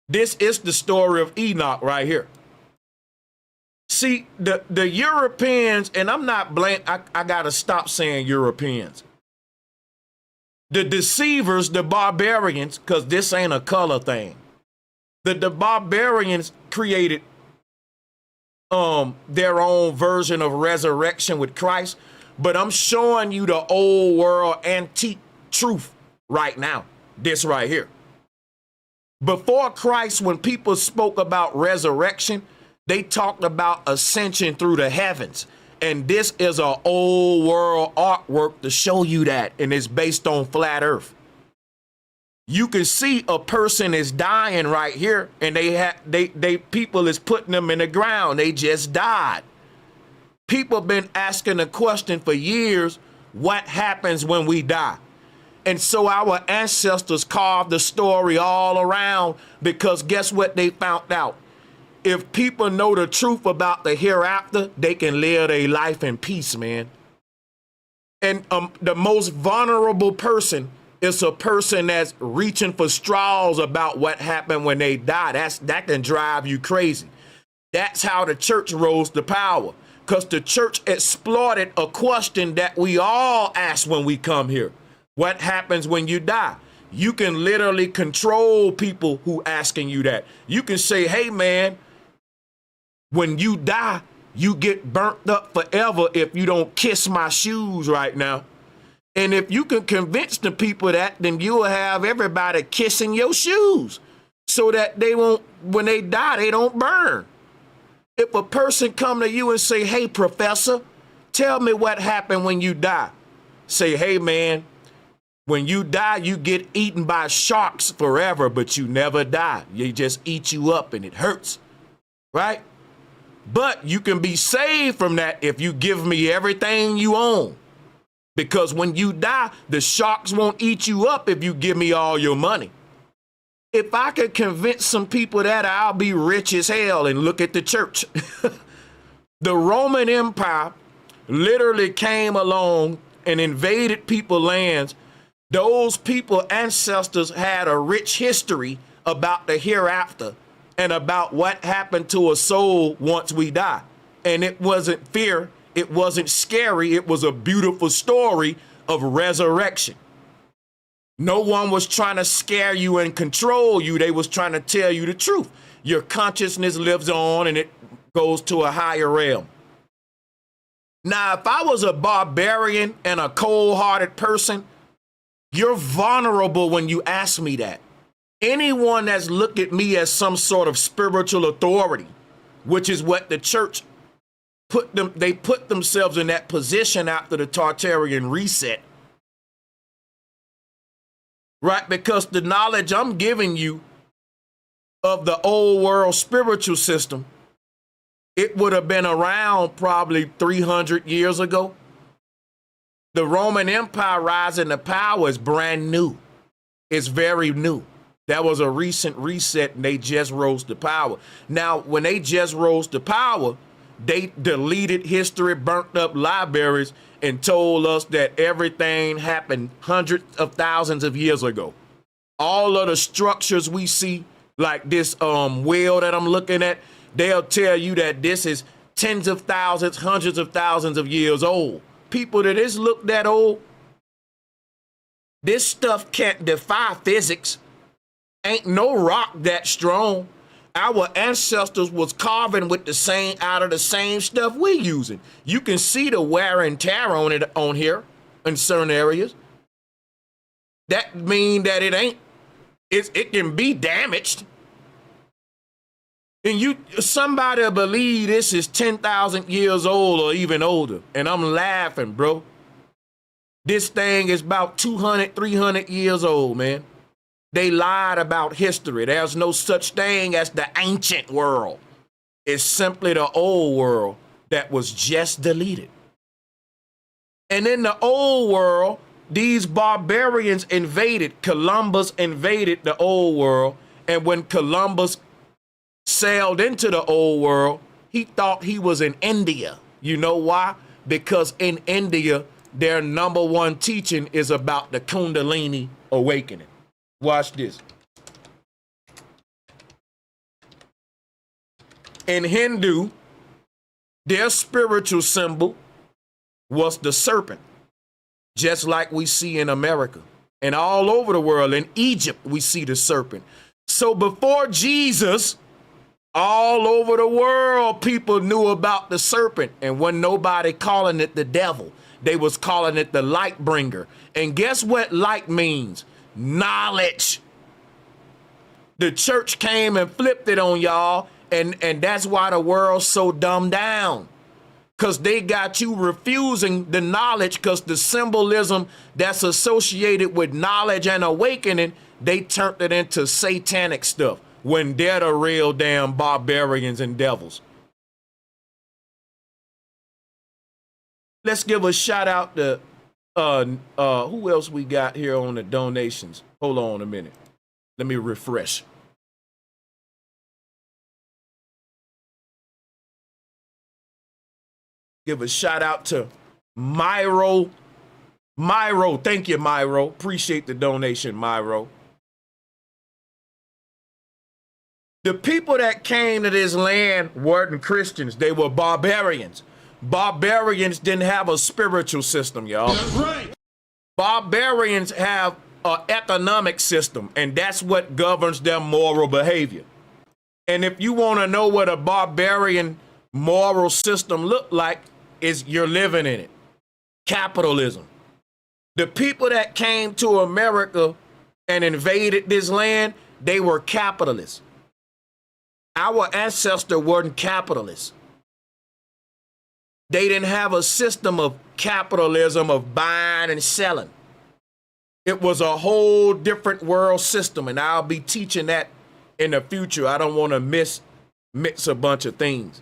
This is the story of Enoch right here. See, the Europeans, and I'm not I got to stop saying Europeans. The deceivers, the barbarians, because this ain't a color thing. The barbarians created their own version of resurrection with Christ, but I'm showing you the old world antique truth right now. This right here. Before Christ, when people spoke about resurrection, they talked about ascension through the heavens. And this is an old world artwork to show you that. And it's based on flat earth. You can see a person is dying right here. And people is putting them in the ground. They just died. People been asking the question for years, what happens when we die? And so our ancestors carved the story all around because guess what they found out? If people know the truth about the hereafter, they can live their life in peace, man. And the most vulnerable person is a person that's reaching for straws about what happened when they die. That can drive you crazy. That's how the church rose to power, because the church exploited a question that we all ask when we come here. What happens when you die? You can literally control people who asking you that. You can say, hey, man, when you die, you get burnt up forever if you don't kiss my shoes right now. And if you can convince the people that, then you'll have everybody kissing your shoes so that they won't, when they die, they don't burn. If a person come to you and say, hey, professor, tell me what happened when you die. Say, hey, man, when you die, you get eaten by sharks forever, but you never die. They just eat you up and it hurts, right? But you can be saved from that if you give me everything you own. Because when you die, the sharks won't eat you up if you give me all your money. If I could convince some people that, I'll be rich as hell. And look at the church. The Roman Empire literally came along and invaded people's lands. Those people, ancestors, had a rich history about the hereafter and about what happened to a soul once we die. And it wasn't fear. It wasn't scary. It was a beautiful story of resurrection. No one was trying to scare you and control you. They was trying to tell you the truth. Your consciousness lives on and it goes to a higher realm. Now, if I was a barbarian and a cold-hearted person, you're vulnerable when you ask me that. Anyone that's looked at me as some sort of spiritual authority, which is what the church they put themselves in that position after the Tartarian reset. Right? Because the knowledge I'm giving you of the old world spiritual system, it would have been around probably 300 years ago. The Roman Empire rising to power is brand new. It's very new. That was a recent reset and they just rose to power. Now, when they just rose to power, they deleted history, burnt up libraries, and told us that everything happened hundreds of thousands of years ago. All of the structures we see, like this wheel that I'm looking at, they'll tell you that this is tens of thousands, hundreds of thousands of years old. People that is look that old, this stuff can't defy physics. Ain't no rock that strong. Our ancestors was carving with the same, out of the same stuff we using. You can see the wear and tear on it on here in certain areas. That mean that it can be damaged. And somebody believe this is 10,000 years old or even older. And I'm laughing, bro. This thing is about 200, 300 years old, man. They lied about history. There's no such thing as the ancient world. It's simply the old world that was just deleted. And in the old world, these barbarians invaded. Columbus invaded the old world. And when Columbus sailed into the old world, he thought he was in India. You know why? Because in India, their number one teaching is about the Kundalini awakening. Watch this. In Hindu, their spiritual symbol was the serpent, just like we see in America and all over the world. In Egypt, we see the serpent. So before Jesus, all over the world, people knew about the serpent, and wasn't nobody calling it the devil. They was calling it the light bringer. And guess what light means? Knowledge. The church came and flipped it on y'all, and that's why the world's so dumbed down, because they got you refusing the knowledge, because the symbolism that's associated with knowledge and awakening, they turned it into satanic stuff when they're the real damn barbarians and devils. Let's give a shout out to who else we got here on the donations? Hold on a minute. Let me refresh. Give a shout out to Myro. Myro, thank you, Myro. Appreciate the donation, Myro. The people that came to this land weren't Christians. They were barbarians. Barbarians didn't have a spiritual system, y'all. That's right. Barbarians have an economic system, and that's what governs their moral behavior. And if you want to know what a barbarian moral system look like, is you're living in it. Capitalism. The people that came to America and invaded this land, they were capitalists. Our ancestors weren't capitalists. They didn't have a system of capitalism, of buying and selling. It was a whole different world system, and I'll be teaching that in the future. I don't want to mix a bunch of things.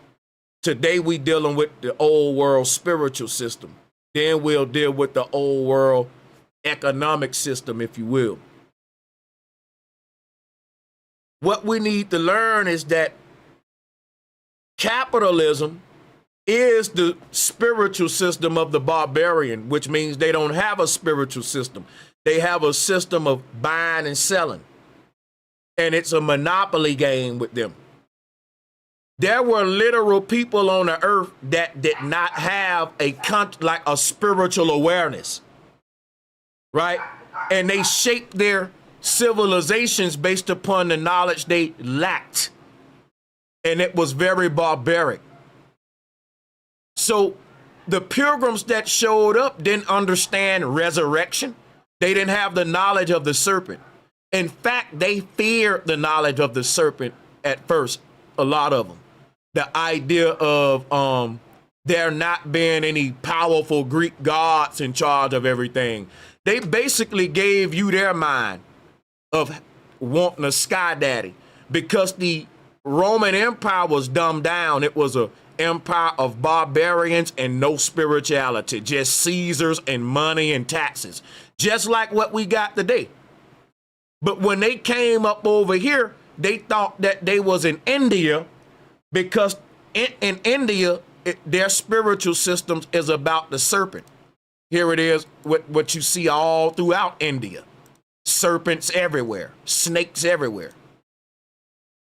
Today we dealing with the old world spiritual system. Then we'll deal with the old world economic system, if you will. What we need to learn is that capitalism is the spiritual system of the barbarian, which means they don't have a spiritual system. They have a system of buying and selling. And it's a monopoly game with them. There were literal people on the earth that did not have like a spiritual awareness, right? And they shaped their civilizations based upon the knowledge they lacked. And it was very barbaric. So the pilgrims that showed up didn't understand resurrection. They didn't have the knowledge of the serpent. In fact, they feared the knowledge of the serpent at first, a lot of them. The idea of there not being any powerful Greek gods in charge of everything. They basically gave you their mind of wanting a sky daddy, because the Roman Empire was dumbed down. It was an empire of barbarians and no spirituality, just Caesars and money and taxes, just like what we got today. But when they came up over here, they thought that they was in India, because in India, their spiritual systems is about the serpent. Here it is, what you see all throughout India. Serpents everywhere, snakes everywhere.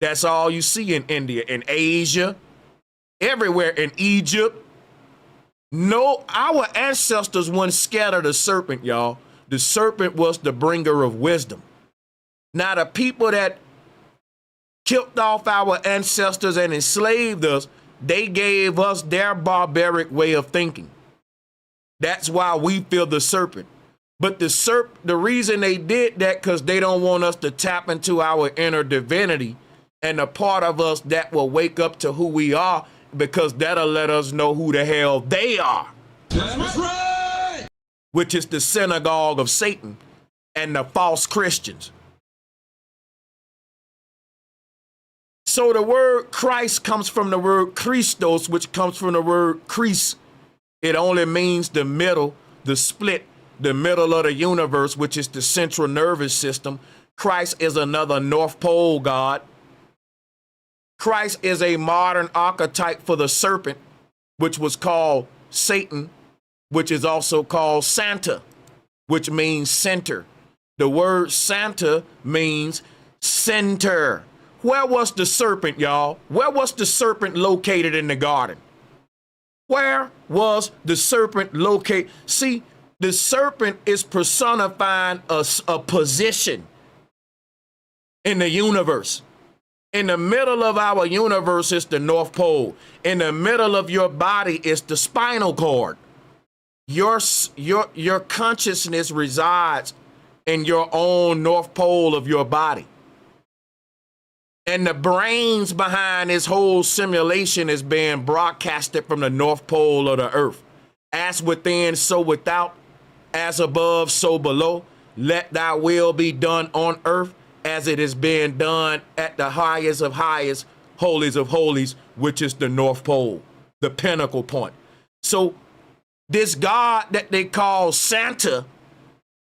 That's all you see in India, in Asia, everywhere, in Egypt. No, our ancestors weren't scared of the serpent, y'all. The serpent was the bringer of wisdom. Now, the people that killed off our ancestors and enslaved us, they gave us their barbaric way of thinking. That's why we fear the serpent. But the reason they did that, because they don't want us to tap into our inner divinity and the part of us that will wake up to who we are, because that'll let us know who the hell they are. That's right. Which is the synagogue of Satan and the false Christians. So the word Christ comes from the word Christos, which comes from the word Chris. It only means the middle, the split, the middle of the universe, which is the central nervous system. Christ is another North Pole god. Christ is a modern archetype for the serpent, which was called Satan, which is also called Santa, which means center. The word Santa means center. Where was the serpent, y'all? Where was the serpent located in the garden? Where was the serpent located? See, the serpent is personifying a position in the universe. In the middle of our universe is the North Pole. In the middle of your body is the spinal cord. Your consciousness resides in your own North Pole of your body. And the brains behind this whole simulation is being broadcasted from the North Pole of the earth. As within, so without, as above, so below. Let thy will be done on earth as it is being done at the highest of highest, holies of holies, which is the North Pole, the pinnacle point. So this God that they call Santa,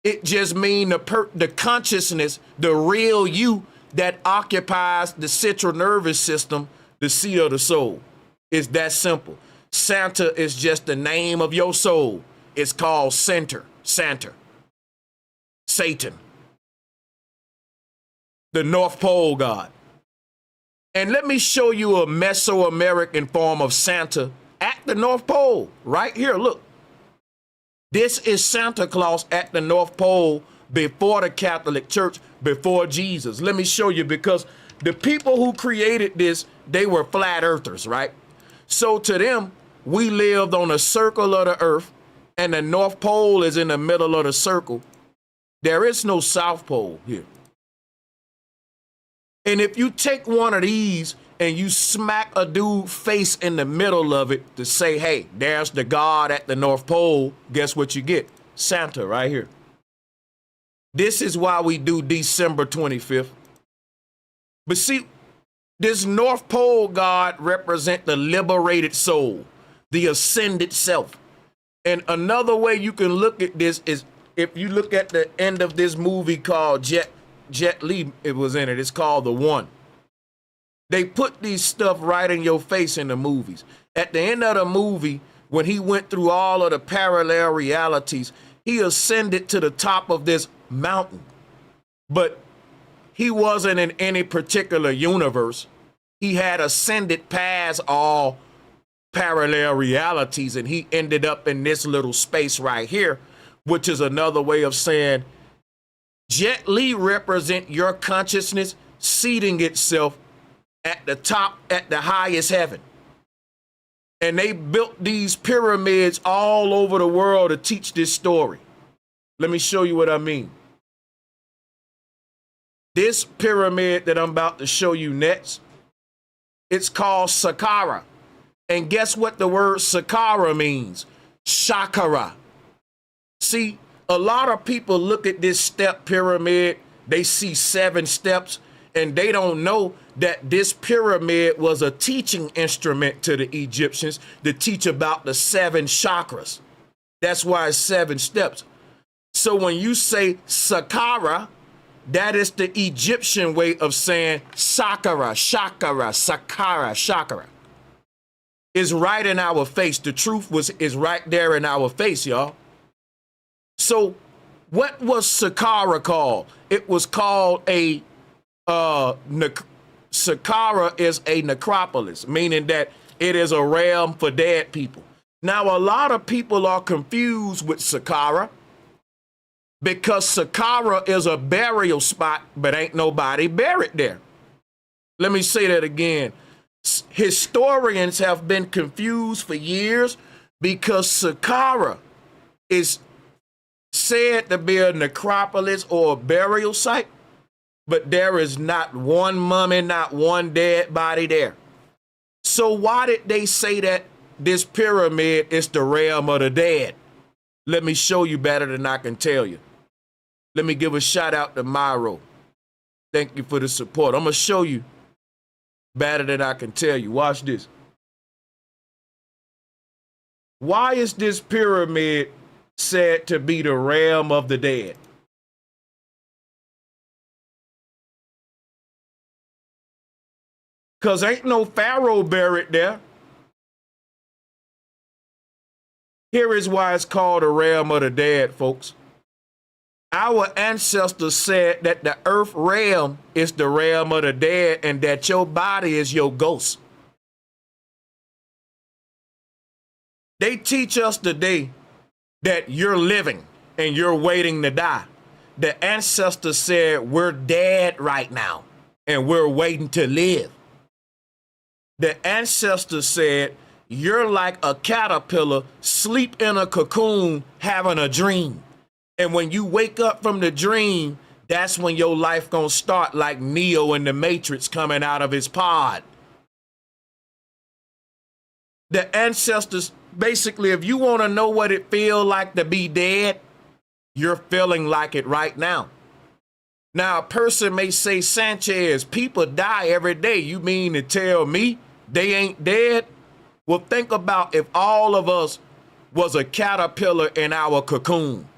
it just means the consciousness, the real you, that occupies the central nervous system, the seat of the soul. It's that simple. Santa is just the name of your soul. It's called Satan. The North Pole God. And let me show you a Mesoamerican form of Santa at the North Pole. Right here, look. This is Santa Claus at the North Pole before the Catholic Church, before Jesus. Let me show you, because the people who created this, they were flat earthers, right? So to them, we lived on a circle of the earth, and the North Pole is in the middle of the circle. There is no South Pole here. And if you take one of these and you smack a dude's face in the middle of it to say, hey, there's the God at the North Pole, guess what you get? Santa right here. This is why we do December 25th. But see, this North Pole God represents the liberated soul, the ascended self. And another way you can look at this is if you look at the end of this movie called Jet Li, it was in it. It's called The One. They put these stuff right in your face in the movies. At the end of the movie, when he went through all of the parallel realities, he ascended to the top of this mountain. But he wasn't in any particular universe. He had ascended past all parallel realities, and he ended up in this little space right here, which is another way of saying Jet Li represent your consciousness seating itself at the top, at the highest heaven. And they built these pyramids all over the world to teach this story. Let me show you what I mean. This pyramid that I'm about to show you next, it's called Saqqara. And guess what the word Saqqara means? Chakra. See, a lot of people look at this step pyramid, they see 7 steps, and they don't know that this pyramid was a teaching instrument to the Egyptians to teach about the 7 chakras. That's why it's 7 steps. So when you say Saqqara, that is the Egyptian way of saying Saqqara, Chakra, Saqqara, Chakra. It's right in our face. The truth is right there in our face, y'all. So what was Saqqara called? It was called a Saqqara is a necropolis, meaning that it is a realm for dead people. Now, a lot of people are confused with Saqqara because Saqqara is a burial spot, but ain't nobody buried there. Let me say that again. Historians have been confused for years because Saqqara is said to be a necropolis or a burial site, but there is not one mummy, not one dead body there. So why did they say that this pyramid is the realm of the dead? Let me show you better than I can tell you. Let me give a shout out to Myro. Thank you for the support. I'm going to show you better than I can tell you. Watch this. Why is this pyramid said to be the realm of the dead? Because ain't no pharaoh buried there. Here is why it's called the realm of the dead, folks. Our ancestors said that the earth realm is the realm of the dead and that your body is your ghost. They teach us today that you're living and you're waiting to die. The ancestors said we're dead right now and we're waiting to live. The ancestors said you're like a caterpillar sleep in a cocoon having a dream. And when you wake up from the dream, that's when your life gonna start, like Neo in the Matrix coming out of his pod. The ancestors, basically, if you want to know what it feels like to be dead, you're feeling like it right now. Now, a person may say, Sanchez, people die every day. You mean to tell me they ain't dead? Well, think about if all of us was a caterpillar in our cocoon.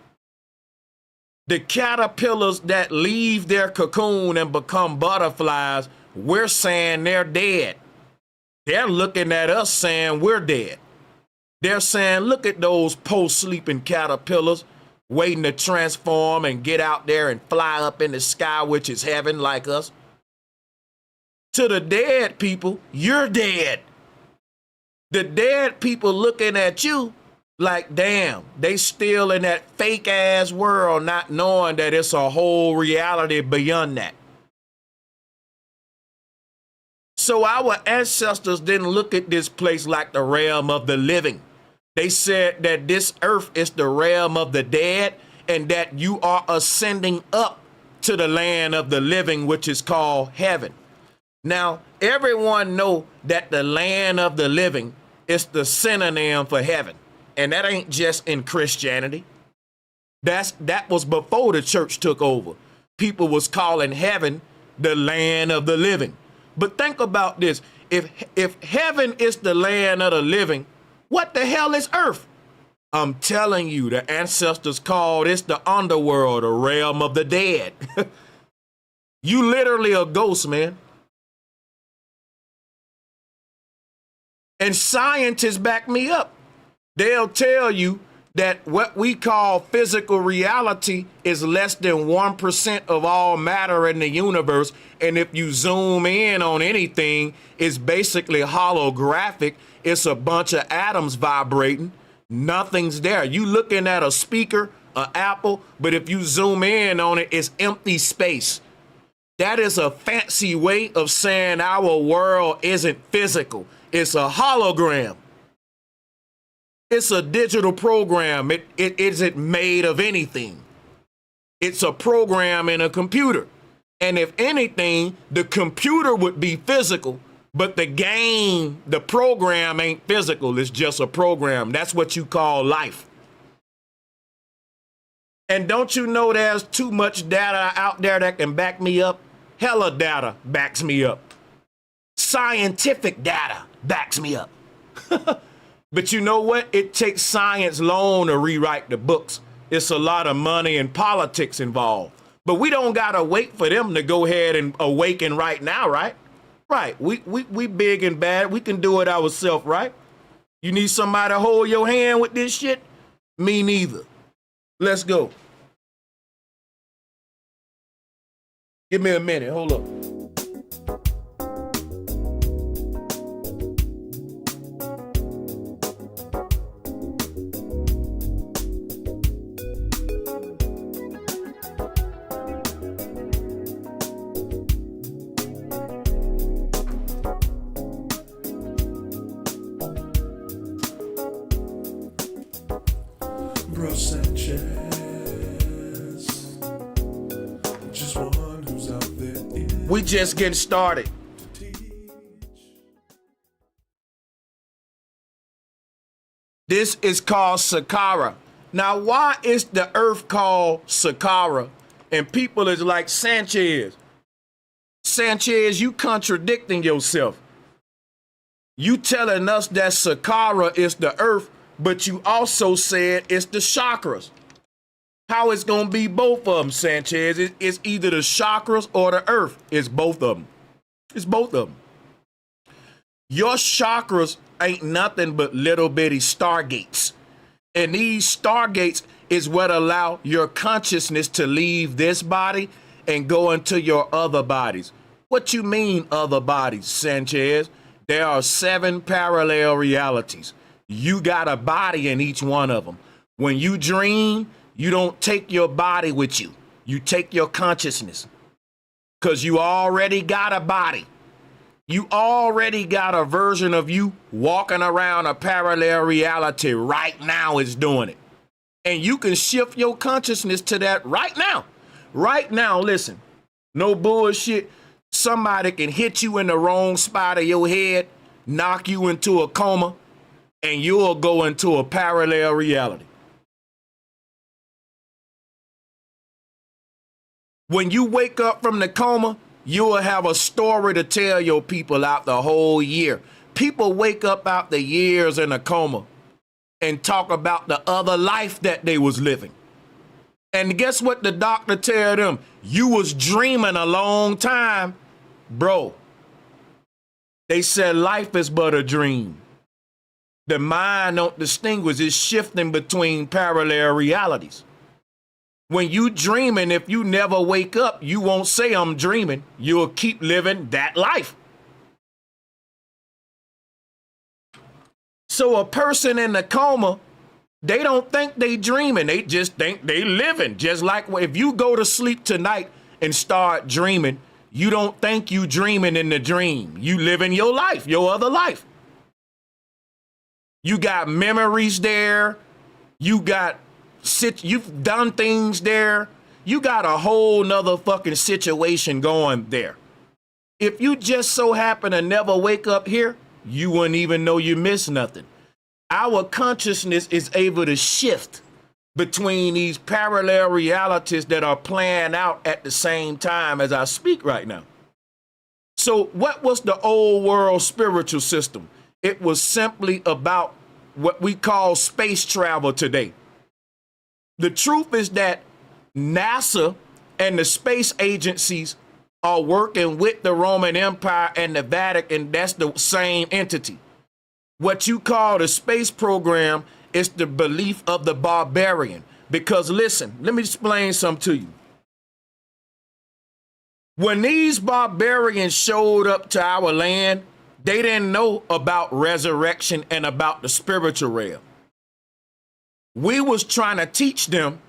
The caterpillars that leave their cocoon and become butterflies, we're saying they're dead. They're looking at us saying we're dead. They're saying, look at those post-sleeping caterpillars waiting to transform and get out there and fly up in the sky, which is heaven like us. To the dead people, you're dead. The dead people looking at you like, damn, they still in that fake ass world, not knowing that it's a whole reality beyond that. So our ancestors didn't look at this place like the realm of the living. They said that this earth is the realm of the dead and that you are ascending up to the land of the living, which is called heaven. Now, everyone know that the land of the living is the synonym for heaven. And that ain't just in Christianity. That was before the church took over. People was calling heaven the land of the living. But think about this. If heaven is the land of the living, what the hell is earth? I'm telling you, the ancestors called this the underworld, the realm of the dead. You literally a ghost, man. And scientists back me up. They'll tell you that what we call physical reality is less than 1% of all matter in the universe. And if you zoom in on anything, it's basically holographic. It's a bunch of atoms vibrating. Nothing's there. You looking at a speaker, an apple, but if you zoom in on it, it's empty space. That is a fancy way of saying our world isn't physical. It's a hologram. It's a digital program. It isn't made of anything. It's a program in a computer. And if anything, the computer would be physical, but the game, the program ain't physical. It's just a program. That's what you call life. And don't you know there's too much data out there that can back me up? Hella data backs me up. Scientific data backs me up. But you know what? It takes science long to rewrite the books. It's a lot of money and politics involved. But we don't gotta wait for them to go ahead and awaken right now, right? Right. We big and bad. We can do it ourselves, right? You need somebody to hold your hand with this shit? Me neither. Let's go. Give me a minute. Hold up. We just getting started. This is called Sakara. Now, why is the earth called Sakara? And people is like, Sanchez, you contradicting yourself. You telling us that Sakara is the earth, but you also said it's the chakras. How it's gonna be both of them, Sanchez? It's either the chakras or the earth. It's both of them. It's both of them. Your chakras ain't nothing but little bitty stargates. And these stargates is what allow your consciousness to leave this body and go into your other bodies. What you mean other bodies, Sanchez? There are 7 parallel realities. You got a body in each one of them. When you dream, you don't take your body with you. You take your consciousness. Because you already got a body. You already got a version of you walking around a parallel reality right now is doing it. And you can shift your consciousness to that right now. Right now, listen. No bullshit. Somebody can hit you in the wrong spot of your head, knock you into a coma, and you'll go into a parallel reality. When you wake up from the coma, you will have a story to tell your people out the whole year. People wake up out the years in a coma and talk about the other life that they was living. And guess what the doctor tell them? You was dreaming a long time, bro. They said life is but a dream. The mind don't distinguish. It's shifting between parallel realities. When you dreaming, if you never wake up, you won't say I'm dreaming. You'll keep living that life. So a person in a coma, they don't think they dreaming. They just think they living. Just like if you go to sleep tonight and start dreaming, you don't think you dreaming in the dream. You living your life, your other life. You got memories there. You've done things there. You got a whole nother fucking situation going there. If you just so happen to never wake up here, you wouldn't even know you missed nothing. Our consciousness is able to shift between these parallel realities that are playing out at the same time as I speak right now. So what was the old world spiritual system? It was simply about what we call space travel today. The truth is that NASA and the space agencies are working with the Roman Empire and the Vatican. That's the same entity. What you call the space program is the belief of the barbarian. Because listen, let me explain something to you. When these barbarians showed up to our land, they didn't know about resurrection and about the spiritual realm. We was trying to teach them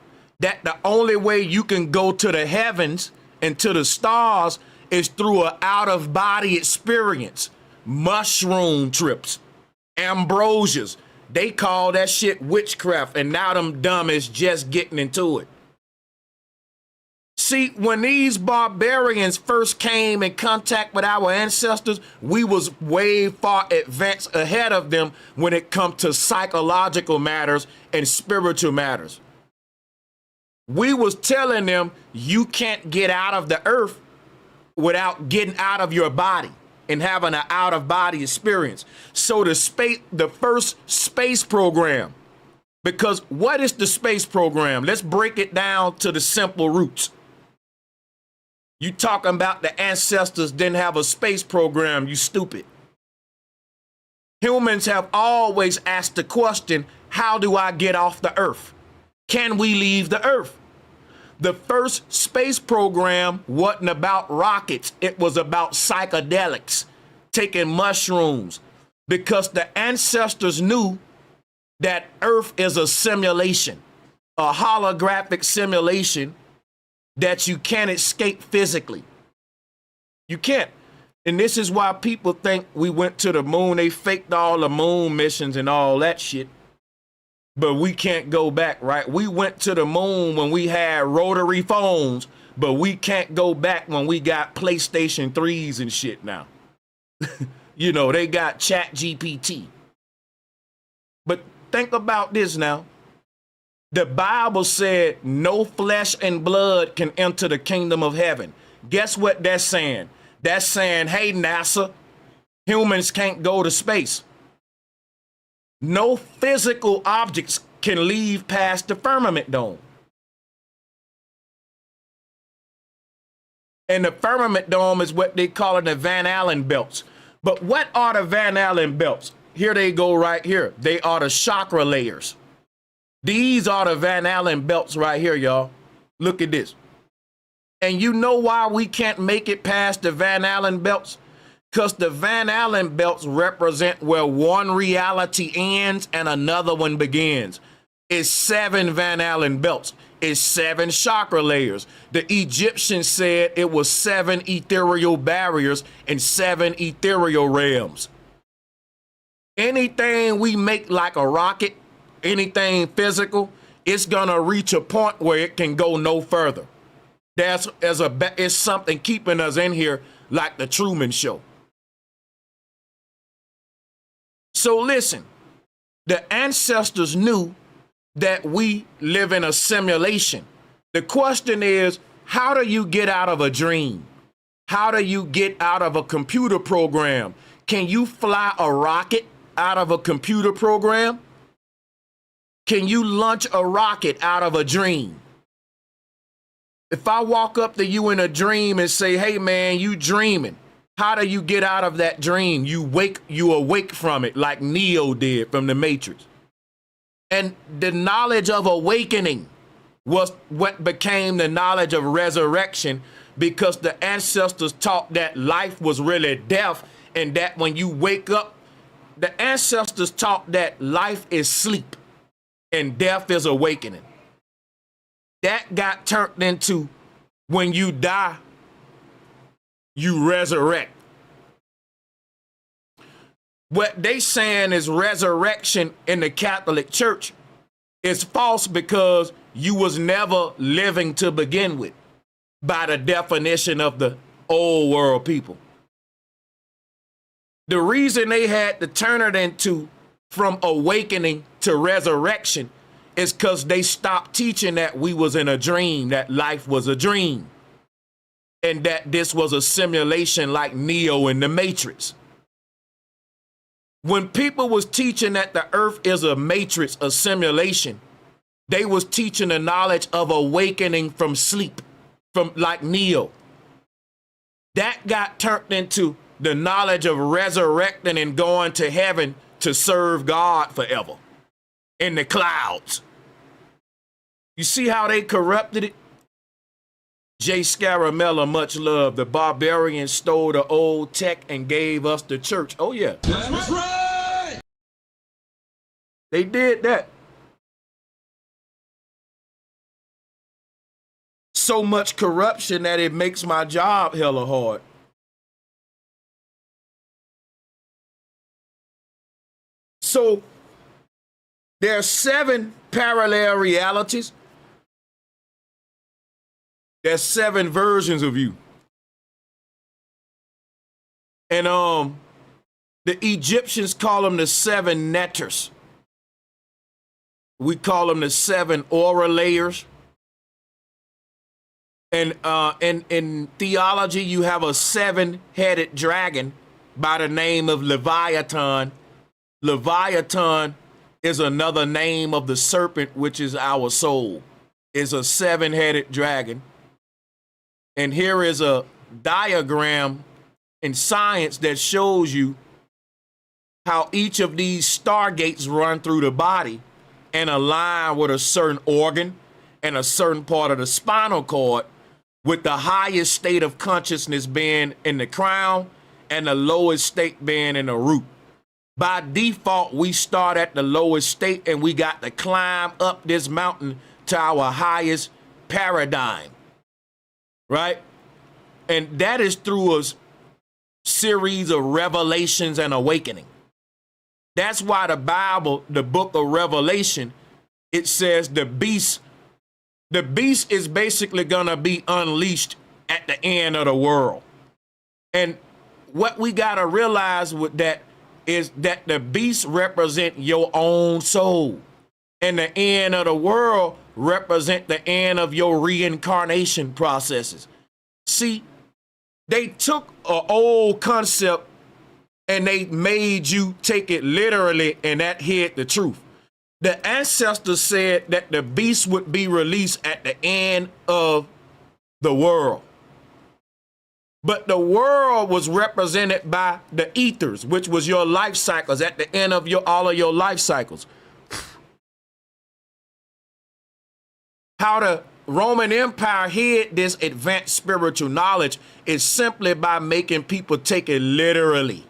that the only way you can go to the heavens and to the stars is through an out-of-body experience. Mushroom trips, ambrosias. They call that shit witchcraft, and now them dumb is just getting into it. See, when these barbarians first came in contact with our ancestors, we was way far advanced ahead of them when it comes to psychological matters and spiritual matters. We was telling them you can't get out of the earth without getting out of your body and having an out-of-body experience. So the first space program, because what is the space program? Let's break it down to the simple roots. You talking about the ancestors didn't have a space program, you stupid. Humans have always asked the question, how do I get off the earth? Can we leave the earth? The first space program wasn't about rockets. It was about psychedelics, taking mushrooms, because the ancestors knew that Earth is a simulation, a holographic simulation that you can't escape physically. You can't. And this is why people think we went to the moon. They faked all the moon missions and all that shit. But we can't go back, right? We went to the moon when we had rotary phones, but we can't go back when we got PlayStation 3s and shit now. You know, they got Chat GPT. But think about this now. The Bible said no flesh and blood can enter the kingdom of heaven. Guess what that's saying? That's saying, hey, NASA, humans can't go to space. No physical objects can leave past the firmament dome. And the firmament dome is what they call the Van Allen belts. But what are the Van Allen belts? Here they go right here. They are the chakra layers. These are the Van Allen belts right here, y'all. Look at this. And you know why we can't make it past the Van Allen belts? Because the Van Allen belts represent where one reality ends and another one begins. It's 7 Van Allen belts. It's 7 chakra layers. The Egyptians said it was 7 ethereal barriers and 7 ethereal realms. Anything we make like a rocket, anything physical, it's gonna reach a point where it can go no further. It's something keeping us in here like the Truman Show. So listen, the ancestors knew that we live in a simulation. The question is, how do you get out of a dream? How do you get out of a computer program? Can you fly a rocket out of a computer program? Can you launch a rocket out of a dream? If I walk up to you in a dream and say, hey man, you dreaming. How do you get out of that dream? You awake from it like Neo did from the Matrix. And the knowledge of awakening was what became the knowledge of resurrection, because the ancestors taught that life was really death, and that when you wake up, the ancestors taught that life is sleep and death is awakening. That got turned into when you die, you resurrect. What they saying is resurrection in the Catholic Church is false because you was never living to begin with by the definition of the old world people. The reason they had to turn it into from awakening to resurrection is because they stopped teaching that we was in a dream, that life was a dream, and that this was a simulation like Neo in the Matrix. When people was teaching that the earth is a matrix, a simulation, they was teaching the knowledge of awakening from sleep, from like Neo. That got turned into the knowledge of resurrecting and going to heaven to serve God forever in the clouds. You see how they corrupted it? J. Scaramella, much love. The barbarians stole the old tech and gave us the church. Oh, yeah. That's right. They did that. So much corruption that it makes my job hella hard. So there are 7 parallel realities. There's 7 versions of you. And the Egyptians call them the 7 netters. We call them the 7 aura layers. And in theology, you have a 7-headed dragon by the name of Leviathan. Leviathan is another name of the serpent, which is our soul. It's a 7-headed dragon. And here is a diagram in science that shows you how each of these stargates run through the body and align with a certain organ and a certain part of the spinal cord, with the highest state of consciousness being in the crown and the lowest state being in the root. By default, we start at the lowest state and we got to climb up this mountain to our highest paradigm, right? And that is through a series of revelations and awakening. That's why the Bible, the book of Revelation, it says the beast is basically gonna be unleashed at the end of the world. And what we gotta realize with that is that the beast represent your own soul, and the end of the world represent the end of your reincarnation processes. See, they took an old concept and they made you take it literally, and that hid the truth. The ancestors said that the beast would be released at the end of the world. But the world was represented by the ethers, which was your life cycles at the end of all of your life cycles. How the Roman Empire hid this advanced spiritual knowledge is simply by making people take it literally.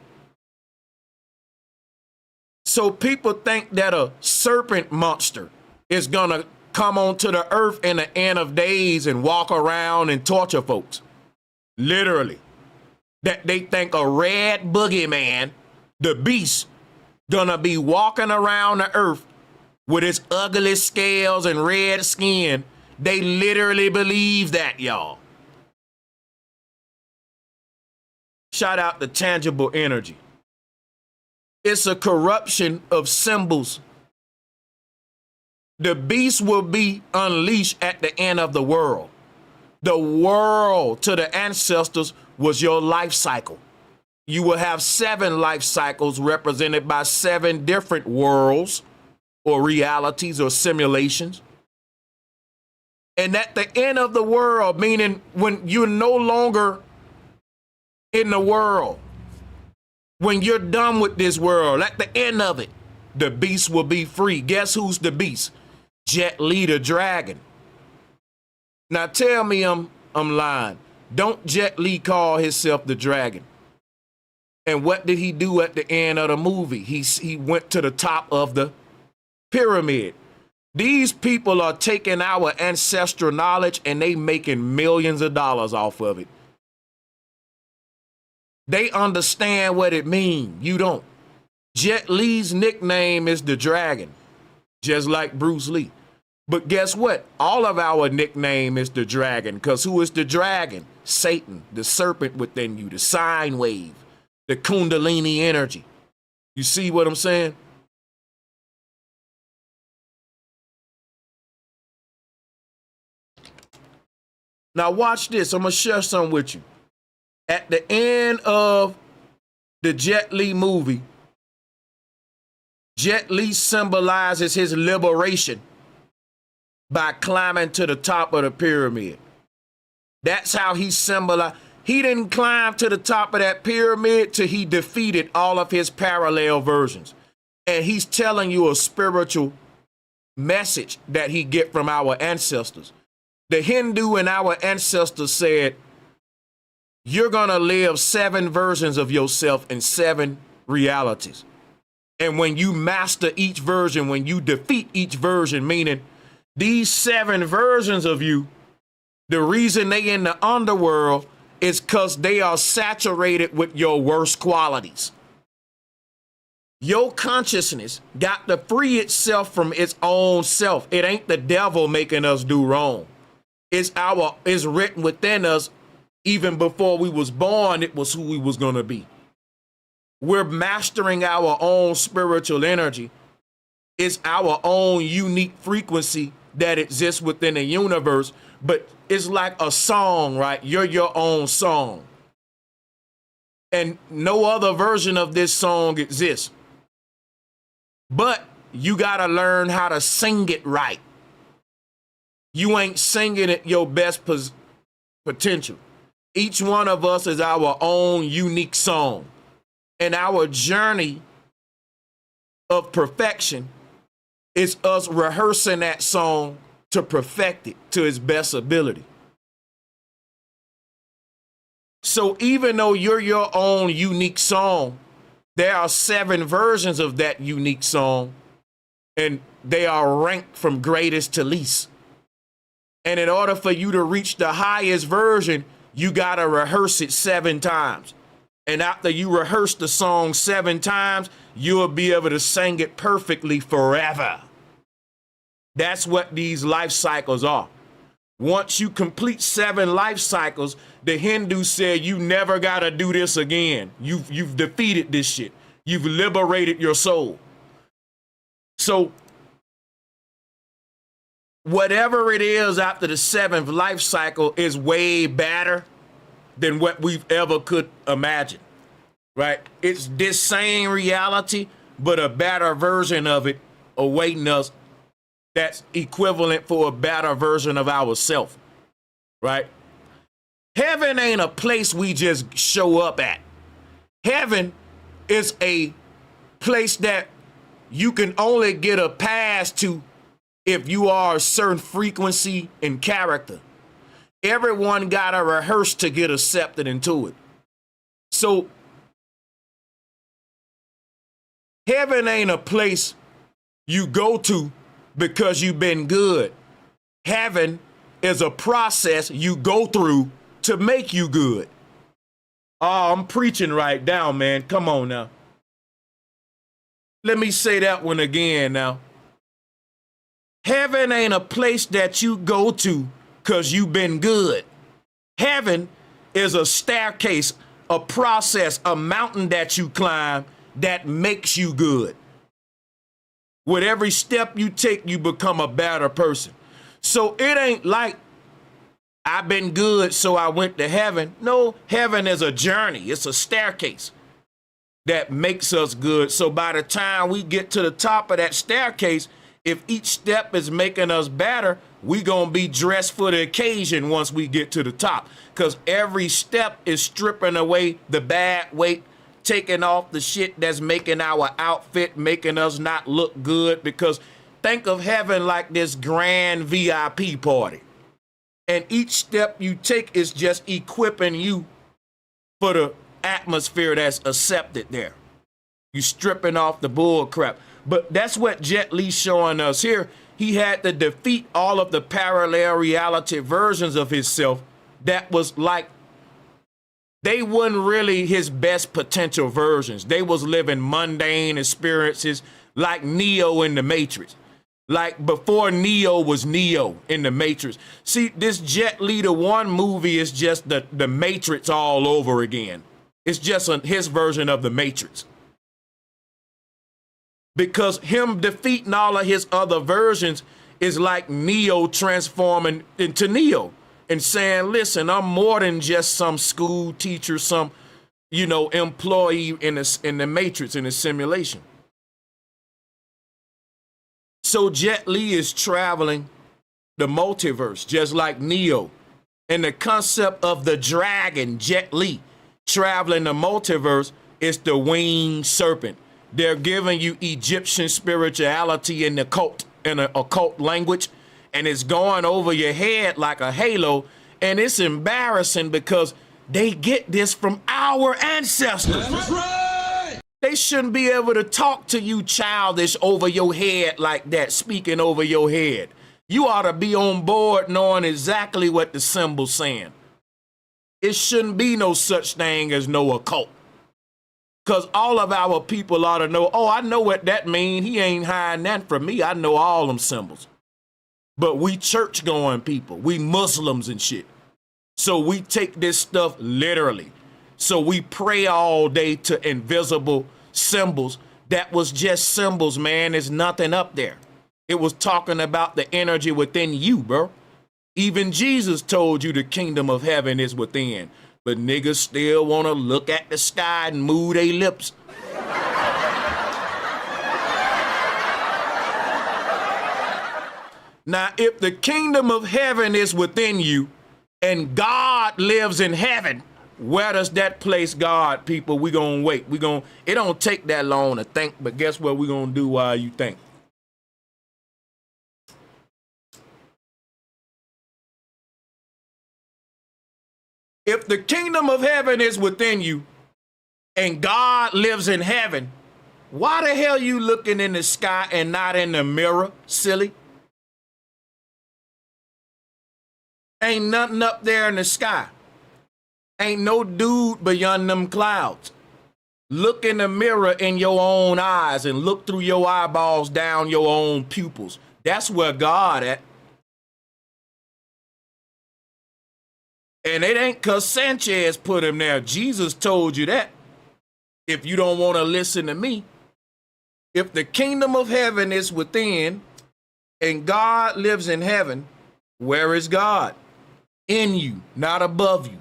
So people think that a serpent monster is gonna come onto the earth in the end of days and walk around and torture folks. Literally. That they think a red boogeyman, the beast, gonna be walking around the earth with its ugly scales and red skin. They literally believe that, y'all. Shout out to Tangible Energy. It's a corruption of symbols. The beast will be unleashed at the end of the world. The world to the ancestors was your life cycle. You will have 7 life cycles represented by 7 different worlds or realities or simulations. And at the end of the world, meaning when you're no longer in the world, when you're done with this world, at the end of it, the beast will be free. Guess who's the beast? Jet Li the dragon. Now tell me I'm lying. Don't Jet Li call himself the dragon? And what did he do at the end of the movie? He went to the top of the pyramid. These people are taking our ancestral knowledge and they making millions of dollars off of it. They understand what it means. You don't. Jet Li's nickname is the Dragon, just like Bruce Lee. But guess what? All of our nickname is the Dragon, because who is the dragon? Satan, the serpent within you, the sine wave, the Kundalini energy. You see what I'm saying? Now watch this. I'm going to share something with you. At the end of the Jet Li movie, Jet Li symbolizes his liberation by climbing to the top of the pyramid. That's how he symbolized. He didn't climb to the top of that pyramid till he defeated all of his parallel versions. And he's telling you a spiritual message that he get from our ancestors. The Hindu and our ancestors said, you're going to live 7 versions of yourself in 7 realities. And when you master each version, when you defeat each version, meaning these 7 versions of you, the reason they in the underworld is because they are saturated with your worst qualities. Your consciousness got to free itself from its own self. It ain't the devil making us do wrong. It's written within us. Even before we was born, it was who we was going to be. We're mastering our own spiritual energy. It's our own unique frequency that exists within the universe, but it's like a song, right? You're your own song. And no other version of this song exists. But you got to learn how to sing it right. You ain't singing at your best potential. Each one of us is our own unique song. And our journey of perfection is us rehearsing that song to perfect it to its best ability. So even though you're your own unique song, there are 7 versions of that unique song, and they are ranked from greatest to least. And in order for you to reach the highest version, you got to rehearse it 7 times. And after you rehearse the song 7 times, you'll be able to sing it perfectly forever. That's what these life cycles are. Once you complete 7 life cycles, the Hindu said you never got to do this again. You've defeated this shit. You've liberated your soul. So whatever it is after the 7th life cycle is way better than what we've ever could imagine, right? It's this same reality, but a better version of it awaiting us that's equivalent for a better version of ourselves, right? Heaven ain't a place we just show up at. Heaven is a place that you can only get a pass to if you are a certain frequency and character. Everyone got to rehearse to get accepted into it. So heaven ain't a place you go to because you've been good. Heaven is a process you go through to make you good. Oh, I'm preaching right now, man. Come on now. Let me say that one again now. Heaven ain't a place that you go to because you've been good. Heaven is a staircase, a process, a mountain that you climb that makes you good. With every step you take, you become a better person. So it ain't like I've been good, so I went to heaven. No, heaven is a journey. It's a staircase that makes us good. So by the time we get to the top of that staircase, if each step is making us better, we gonna be dressed for the occasion once we get to the top. Because every step is stripping away the bad weight, taking off the shit that's making our outfit, making us not look good. Because think of heaven like this grand VIP party. And each step you take is just equipping you for the atmosphere that's accepted there. You stripping off the bull crap. But that's what Jet Li's showing us here. He had to defeat all of the parallel reality versions of himself that was like, they weren't really his best potential versions. They was living mundane experiences like Neo in the Matrix. Like before Neo was Neo in the Matrix. See, this Jet Li, the one movie is just the Matrix all over again. It's just his version of the Matrix. Because him defeating all of his other versions is like Neo transforming into Neo and saying, listen, I'm more than just some school teacher, some, employee in the Matrix, in the simulation. So Jet Li is traveling the multiverse, just like Neo. And the concept of the dragon, Jet Li, traveling the multiverse is the winged serpent. They're giving you Egyptian spirituality in the occult, in an occult language, and it's going over your head like a halo. And it's embarrassing because they get this from our ancestors. That's right. They shouldn't be able to talk to you childish over your head like that, speaking over your head. You ought to be on board knowing exactly what the symbol's saying. It shouldn't be no such thing as no occult. Because all of our people ought to know, oh, I know what that means. He ain't hiding that from me. I know all them symbols. But we church-going people. We Muslims and shit. So we take this stuff literally. So we pray all day to invisible symbols. That was just symbols, man. There's nothing up there. It was talking about the energy within you, bro. Even Jesus told you the kingdom of heaven is within. But niggas still want to look at the sky and move their lips. Now, if the kingdom of heaven is within you and God lives in heaven, where does that place God, people? We gonna wait. It don't take that long to think, but guess what we gonna do while you think? If the kingdom of heaven is within you and God lives in heaven, why the hell you looking in the sky and not in the mirror, silly? Ain't nothing up there in the sky. Ain't no dude beyond them clouds. Look in the mirror in your own eyes and look through your eyeballs down your own pupils. That's where God at. And it ain't because Sanchez put him there. Jesus told you that. If you don't want to listen to me, if the kingdom of heaven is within and God lives in heaven, where is God? In you, not above you.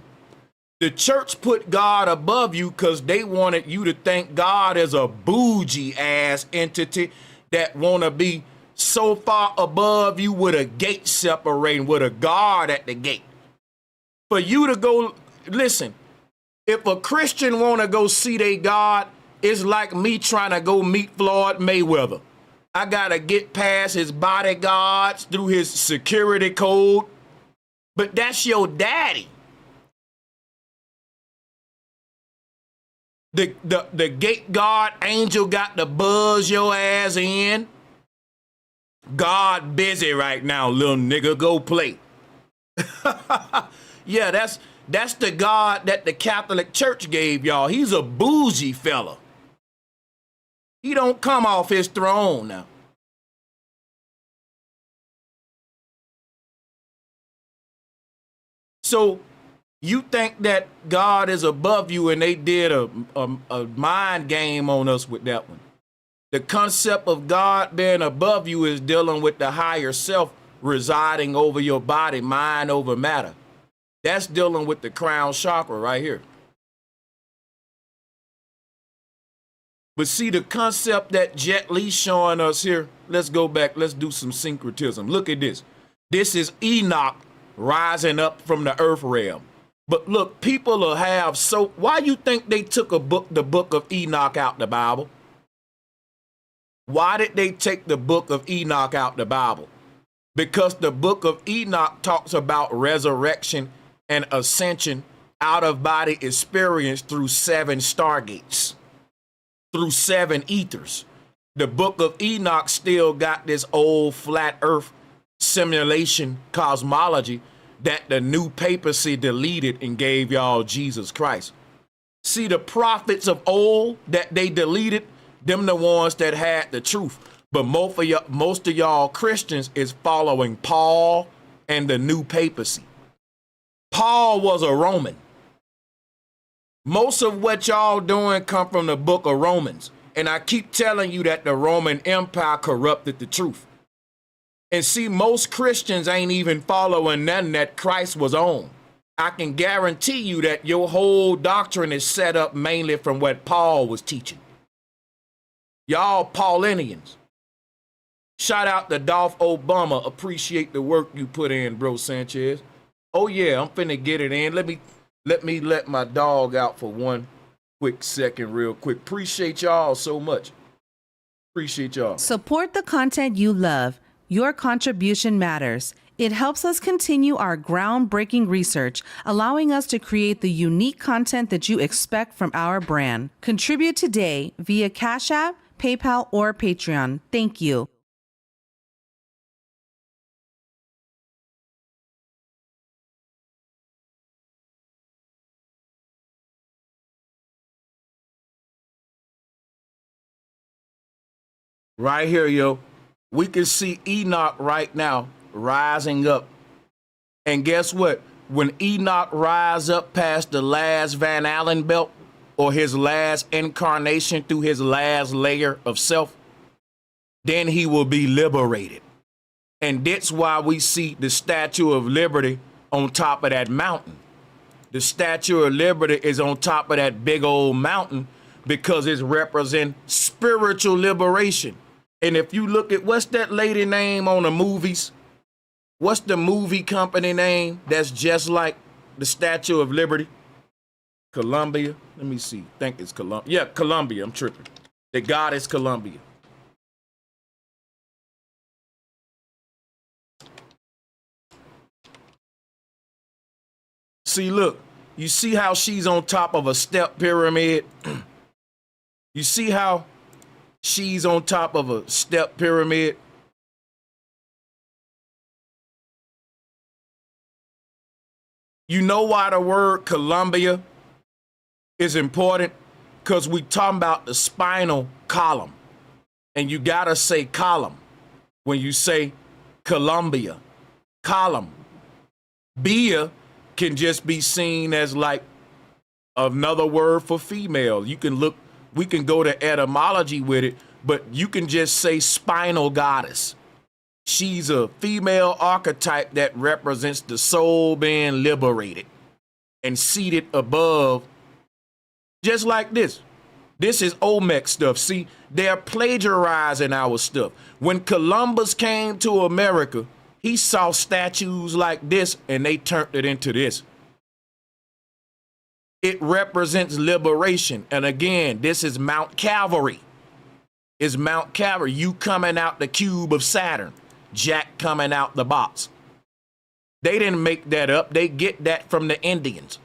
The church put God above you because they wanted you to think God is a bougie ass entity that want to be so far above you with a gate separating, with a guard at the gate. For you to go, listen, if a Christian want to go see their God, it's like me trying to go meet Floyd Mayweather. I got to get past his bodyguards through his security code. But that's your daddy. The gate guard angel got to buzz your ass in. God busy right now, little nigga, go play. Yeah, that's the God that the Catholic Church gave y'all. He's a bougie fella. He don't come off his throne now. So you think that God is above you and they did a mind game on us with that one. The concept of God being above you is dealing with the higher self residing over your body, mind over matter. That's dealing with the crown chakra right here. But see the concept that Jet Li's showing us here. Let's go back. Let's do some syncretism. Look at this. This is Enoch rising up from the earth realm. But look, people will have so. Why you think they took the book of Enoch out the Bible? Why did they take the book of Enoch out the Bible? Because the book of Enoch talks about resurrection and ascension out-of-body experience through 7 stargates, through 7 ethers. The book of Enoch still got this old flat earth simulation cosmology that the new papacy deleted and gave y'all Jesus Christ. See, the prophets of old that they deleted, them the ones that had the truth. But most of y'all Christians is following Paul and the new papacy. Paul was a Roman. Most of what y'all doing come from the book of Romans. And I keep telling you that the Roman Empire corrupted the truth. And see, most Christians ain't even following nothing that Christ was on. I can guarantee you that your whole doctrine is set up mainly from what Paul was teaching. Y'all Paulinians. Shout out to Dolph Obama. Appreciate the work you put in, bro Sanchez. Oh yeah, I'm finna get it in. Let my dog out for one quick second real quick. Appreciate y'all so much. Appreciate y'all. Support the content you love. Your contribution matters. It helps us continue our groundbreaking research, allowing us to create the unique content that you expect from our brand. Contribute today via Cash App, PayPal, or Patreon. Thank you. Right here, yo. We can see Enoch right now rising up. And guess what? When Enoch rise up past the last Van Allen belt or his last incarnation through his last layer of self, then he will be liberated. And that's why we see the Statue of Liberty on top of that mountain. The Statue of Liberty is on top of that big old mountain because it represents spiritual liberation. And if you look at, what's that lady name on the movies? What's the movie company name that's just like the Statue of Liberty? Columbia. Let me see. I think it's Columbia. Yeah, Columbia. I'm tripping. The goddess Columbia. See, look. You see how she's on top of a step pyramid? You see how she's on top of a step pyramid? You know why the word Columbia is important? Because we talking about the spinal column. And you gotta say column when you say Columbia. Column. Bia can just be seen as like another word for female. You can look, we can go to etymology with it, but you can just say spinal goddess. She's a female archetype that represents the soul being liberated and seated above, just like this. This is Olmec stuff. See, they're plagiarizing our stuff. When Columbus came to America, he saw statues like this and they turned it into this. It represents liberation. And again, this is Mount Calvary. It's Mount Calvary. You coming out the cube of Saturn. Jack coming out the box. They didn't make that up. They get that from the Indians.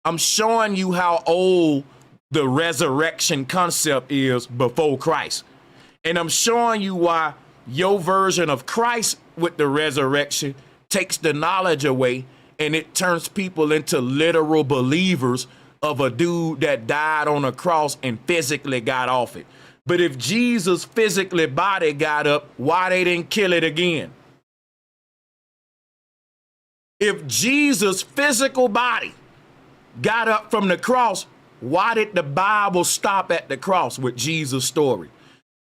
I'm showing you how old the resurrection concept is before Christ. And I'm showing you why your version of Christ with the resurrection takes the knowledge away and it turns people into literal believers of a dude that died on a cross and physically got off it. But if Jesus' physically body got up, why they didn't kill it again? If Jesus' physical body got up from the cross, why did the Bible stop at the cross with Jesus' story?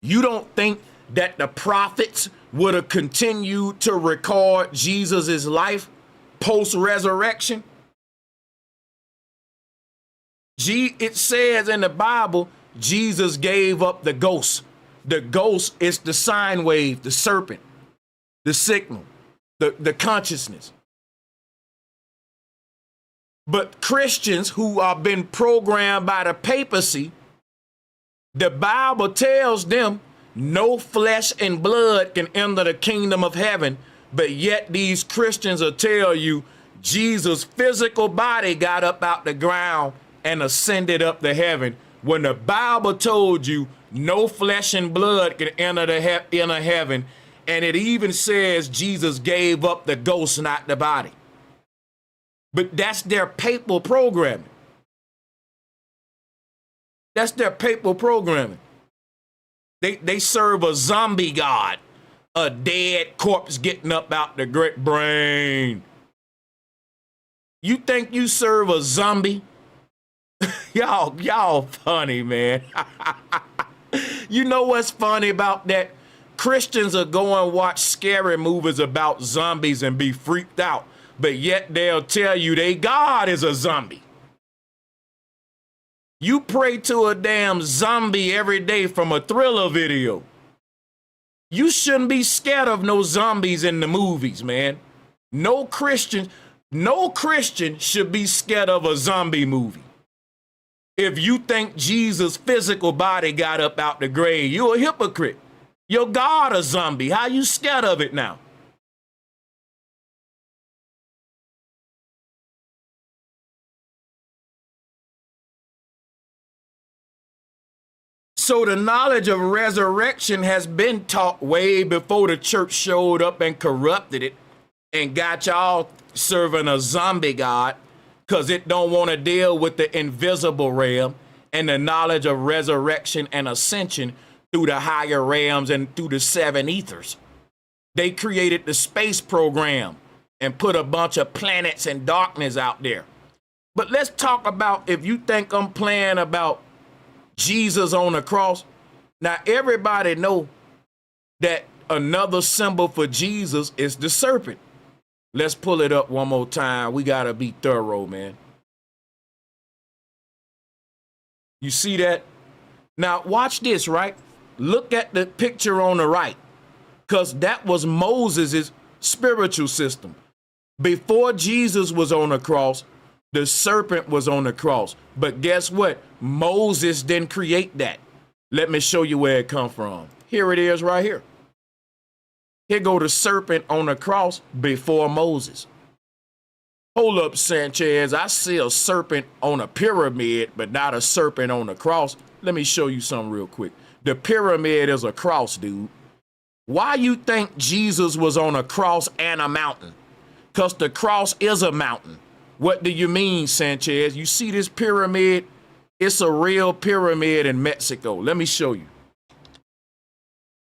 You don't think that the prophets would have continued to record Jesus' life post-resurrection? It says in the Bible, Jesus gave up the ghost. The ghost is the sine wave, the serpent, the signal, the consciousness. But Christians who are been programmed by the papacy, the Bible tells them no flesh and blood can enter the kingdom of heaven. But yet these Christians will tell you Jesus' physical body got up out the ground and ascended up to heaven, when the Bible told you no flesh and blood can enter the inner heaven, and it even says Jesus gave up the ghost, not the body. But that's their papal programming. That's their papal programming. They serve a zombie god, a dead corpse getting up out the great brain. You think you serve a zombie? y'all funny, man. You know what's funny about that? Christians will go and watch scary movies about zombies and be freaked out, but yet they'll tell you they God is a zombie. You pray to a damn zombie every day from a Thriller video. You shouldn't be scared of no zombies in the movies, man. No Christian should be scared of a zombie movie. If you think Jesus' physical body got up out the grave, you're a hypocrite. Your God a zombie. How you scared of it now? So the knowledge of resurrection has been taught way before the church showed up and corrupted it and got y'all serving a zombie god, because it don't want to deal with the invisible realm and the knowledge of resurrection and ascension through the higher realms and through the seven ethers. They created the space program and put a bunch of planets and darkness out there. But let's talk about, if you think I'm playing about Jesus on the cross. Now, everybody know that another symbol for Jesus is the serpent. Let's pull it up one more time. We got to be thorough, man. You see that? Now, watch this, right? Look at the picture on the right, because that was Moses' spiritual system. Before Jesus was on the cross, the serpent was on the cross. But guess what? Moses didn't create that. Let me show you where it come from. Here it is right here. Here go the serpent on the cross before Moses. Hold up, Sanchez. I see a serpent on a pyramid, but not a serpent on the cross. Let me show you something real quick. The pyramid is a cross, dude. Why you think Jesus was on a cross and a mountain? Because the cross is a mountain. What do you mean, Sanchez? You see this pyramid? It's a real pyramid in Mexico. Let me show you.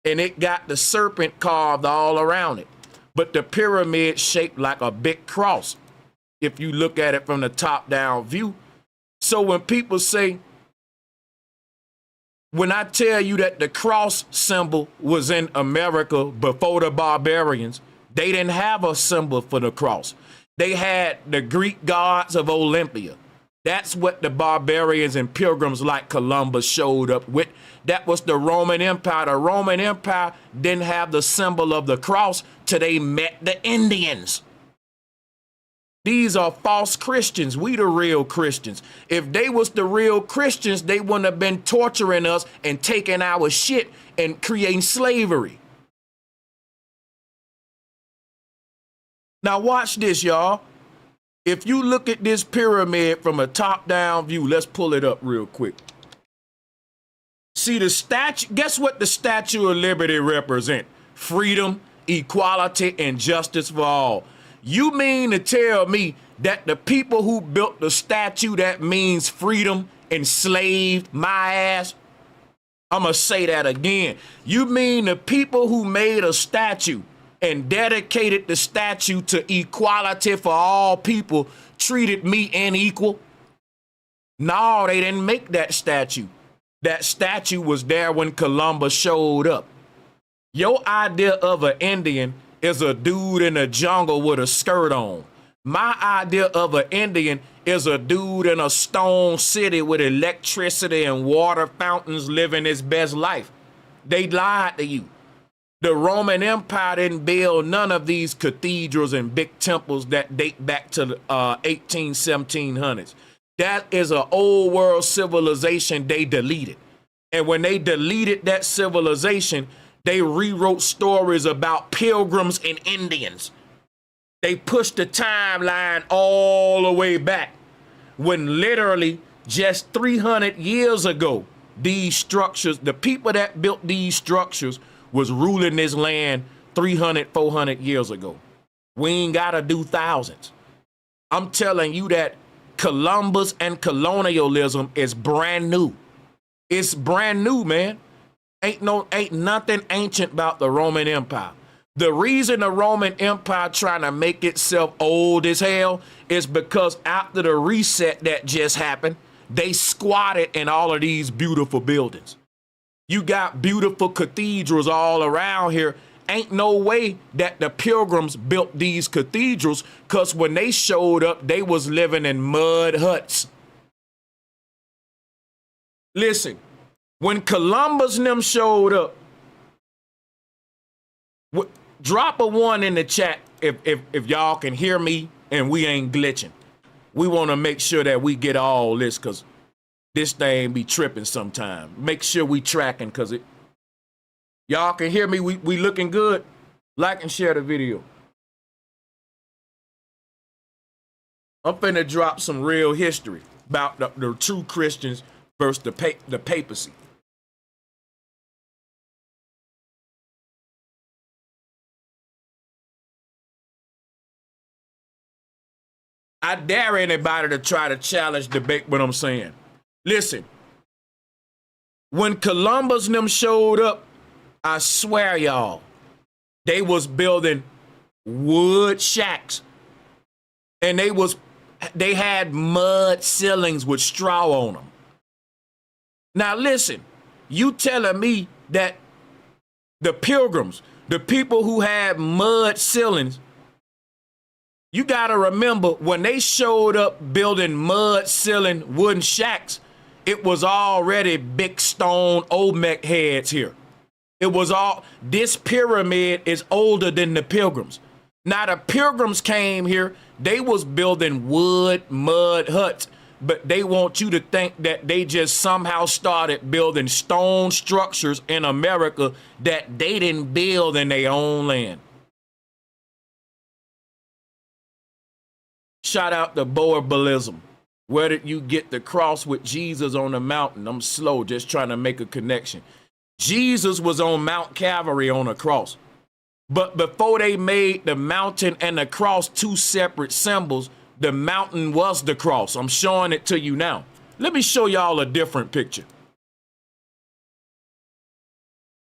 And it got the serpent carved all around it. But the pyramid shaped like a big cross, if you look at it from the top-down view. So when people say, when I tell you that the cross symbol was in America before the barbarians, they didn't have a symbol for the cross. They had the Greek gods of Olympia. That's what the barbarians and pilgrims like Columbus showed up with. That was the Roman Empire. The Roman Empire didn't have the symbol of the cross till they met the Indians. These are false Christians. We the real Christians. If they was the real Christians, they wouldn't have been torturing us and taking our shit and creating slavery. Now watch this, y'all. If you look at this pyramid from a top-down view, let's pull it up real quick. See the statue, guess what the Statue of Liberty represent? Freedom, equality, and justice for all. You mean to tell me that the people who built the statue that means freedom enslaved my ass? I'm gonna say that again. You mean the people who made a statue and dedicated the statue to equality for all people treated me unequal? No, they didn't make that statue. That statue was there when Columbus showed up. Your idea of an Indian is a dude in the jungle with a skirt on. My idea of an Indian is a dude in a stone city with electricity and water fountains living his best life. They lied to you. The Roman Empire didn't build none of these cathedrals and big temples that date back to the 1700s. That is an old world civilization they deleted. And when they deleted that civilization, they rewrote stories about pilgrims and Indians. They pushed the timeline all the way back when literally just 300 years ago, these structures, the people that built these structures was ruling this land 300, 400 years ago. We ain't got to do thousands. I'm telling you that Columbus and colonialism is brand new. It's brand new, man. Ain't nothing ancient about the Roman Empire. The reason the Roman Empire trying to make itself old as hell is because after the reset that just happened, they squatted in all of these beautiful buildings. You got beautiful cathedrals all around here. Ain't no way that the Pilgrims built these cathedrals, because when they showed up, they was living in mud huts. Listen, when Columbus and them showed up, drop a 1 in the chat if y'all can hear me and we ain't glitching. We want to make sure that we get all this, because this thing be tripping sometime. Make sure we tracking, because y'all can hear me. We looking good. Like and share the video. I'm finna drop some real history about the true Christians versus the papacy. I dare anybody to try to challenge, debate what I'm saying. Listen, when Columbus and them showed up, I swear y'all, they was building wood shacks, and they had mud ceilings with straw on them. Now listen, you telling me that the Pilgrims, the people who had mud ceilings, you gotta remember when they showed up building mud ceiling wooden shacks, it was already big stone Olmec heads here. It was all, this pyramid is older than the Pilgrims. Now the Pilgrims came here, they was building wood, mud huts, but they want you to think that they just somehow started building stone structures in America that they didn't build in their own land. Shout out to Symbolism. Where did you get the cross with Jesus on the mountain? I'm slow, just trying to make a connection. Jesus was on Mount Calvary on a cross. But before they made the mountain and the cross two separate symbols, the mountain was the cross. I'm showing it to you now. Let me show y'all a different picture.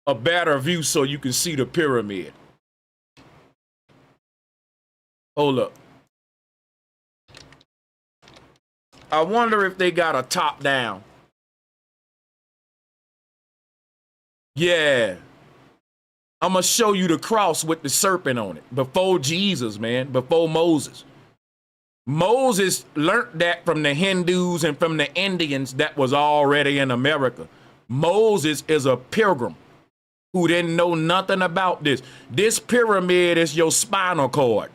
A better view so you can see the pyramid. Hold up. I wonder if they got a top down. Yeah. I'm going to show you the cross with the serpent on it. Before Jesus, man. Before Moses. Moses learned that from the Hindus and from the Indians that was already in America. Moses is a pilgrim who didn't know nothing about this. This pyramid is your spinal cord.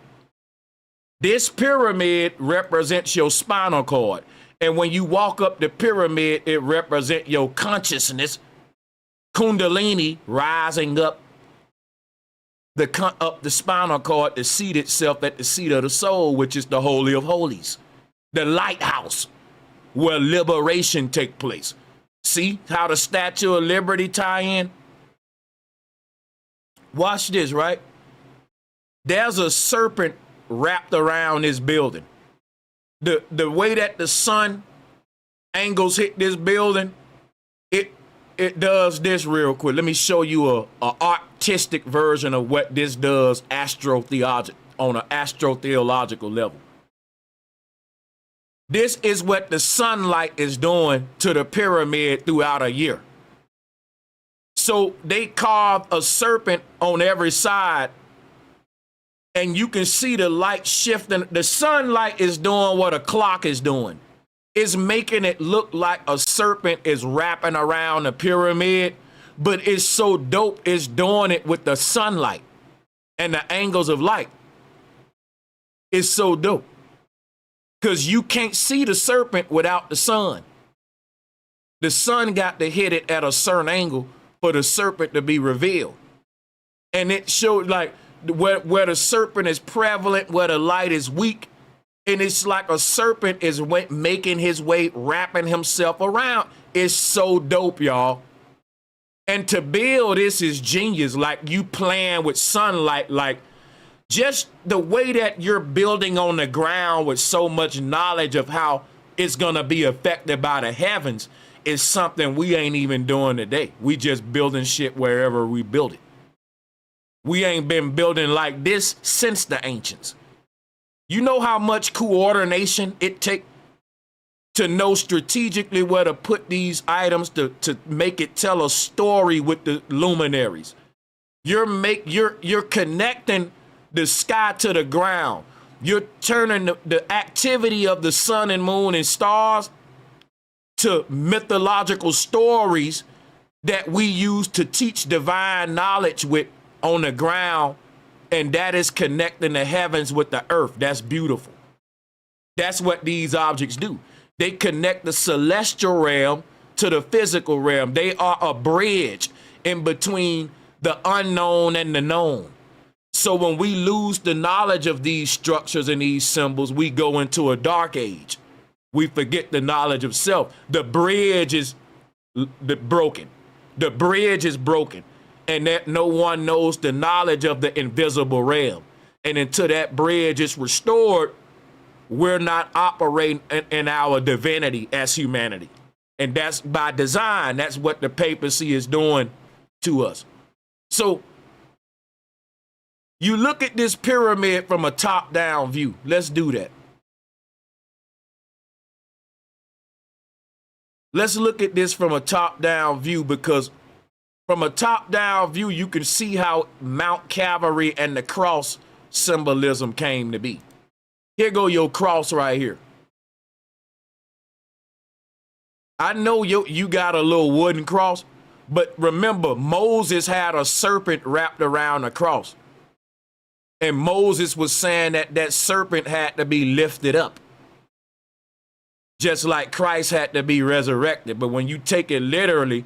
This pyramid represents your spinal cord. And when you walk up the pyramid, it represents your consciousness. Kundalini rising up the spinal cord to seat itself at the seat of the soul, which is the Holy of Holies. The lighthouse where liberation take place. See how the Statue of Liberty tie in? Watch this, right? There's a serpent wrapped around this building. The way that the sun angles hit this building, it does this real quick. Let me show you a artistic version of what this does on an astrotheological level. This is what the sunlight is doing to the pyramid throughout a year. So they carved a serpent on every side, and you can see the light shifting. The sunlight is doing what a clock is doing. It's making it look like a serpent is wrapping around the pyramid, but it's so dope, it's doing it with the sunlight and the angles of light. It's so dope. Because you can't see the serpent without the sun. The sun got to hit it at a certain angle for the serpent to be revealed. And it showed, like, where the serpent is prevalent, where the light is weak. And it's like a serpent is making his way, wrapping himself around. It's so dope, y'all. And to build this is genius. Like you playing with sunlight, like just the way that you're building on the ground with so much knowledge of how it's going to be affected by the heavens is something we ain't even doing today. We just building shit wherever we build it. We ain't been building like this since the ancients. You know how much coordination it take to know strategically where to put these items to make it tell a story with the luminaries. You're connecting the sky to the ground. You're turning the activity of the sun and moon and stars to mythological stories that we use to teach divine knowledge with on the ground. And that is connecting the heavens with the earth. That's beautiful. That's what these objects do. They connect the celestial realm to the physical realm. They are a bridge in between the unknown and the known. So when we lose the knowledge of these structures and these symbols, we go into a dark age. We forget the knowledge of self. The bridge is broken. The bridge is broken. And that no one knows the knowledge of the invisible realm. And until that bridge is restored, we're not operating in our divinity as humanity. And that's by design. That's what the papacy is doing to us. So you look at this pyramid from a top-down view. Let's do that. Let's look at this from a top-down view, because from a top-down view, you can see how Mount Calvary and the cross symbolism came to be. Here go your cross right here. I know you got a little wooden cross, but remember, Moses had a serpent wrapped around the cross. And Moses was saying that that serpent had to be lifted up, just like Christ had to be resurrected. But when you take it literally,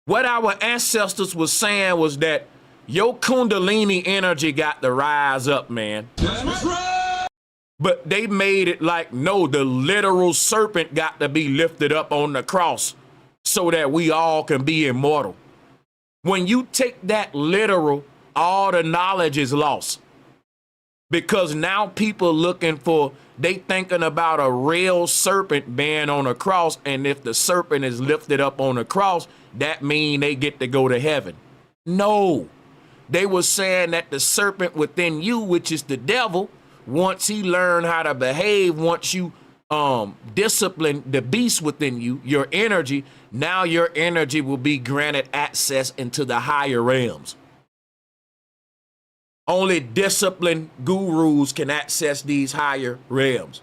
what our ancestors was saying was that your Kundalini energy got to rise up, man. That's right. But they made it like, no, the literal serpent got to be lifted up on the cross so that we all can be immortal. When you take that literal, all the knowledge is lost. Because now people they thinking about a real serpent being on a cross, and if the serpent is lifted up on a cross, that mean they get to go to heaven. No, they were saying that the serpent within you, which is the devil, once he learn how to behave, once you discipline the beast within you, your energy, now your energy will be granted access into the higher realms. Only disciplined gurus can access these higher realms.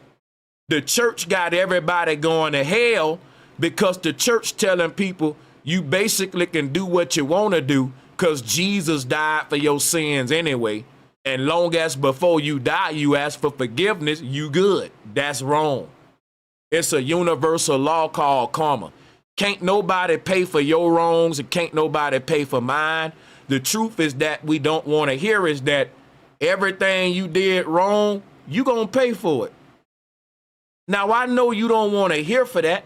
The church got everybody going to hell because the church telling people you basically can do what you want to do because Jesus died for your sins anyway. And long as before you die, you ask for forgiveness, you good. That's wrong. It's a universal law called karma. Can't nobody pay for your wrongs and can't nobody pay for mine. The truth is that we don't want to hear is that everything you did wrong, you gonna pay for it. Now, I know you don't want to hear for that.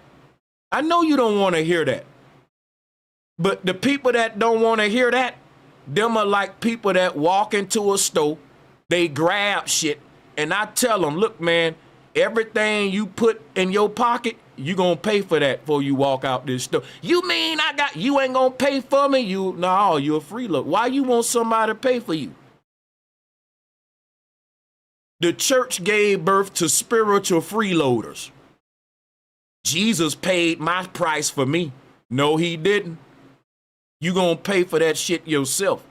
I know you don't want to hear that. But the people that don't want to hear that, them are like people that walk into a store, they grab shit, and I tell them, look, man, everything you put in your pocket, you gonna pay for that before you walk out this store. You mean you ain't gonna pay for me? No, you're a freeloader. Why you want somebody to pay for you? The church gave birth to spiritual freeloaders. Jesus paid my price for me. No, he didn't. You gonna pay for that shit yourself.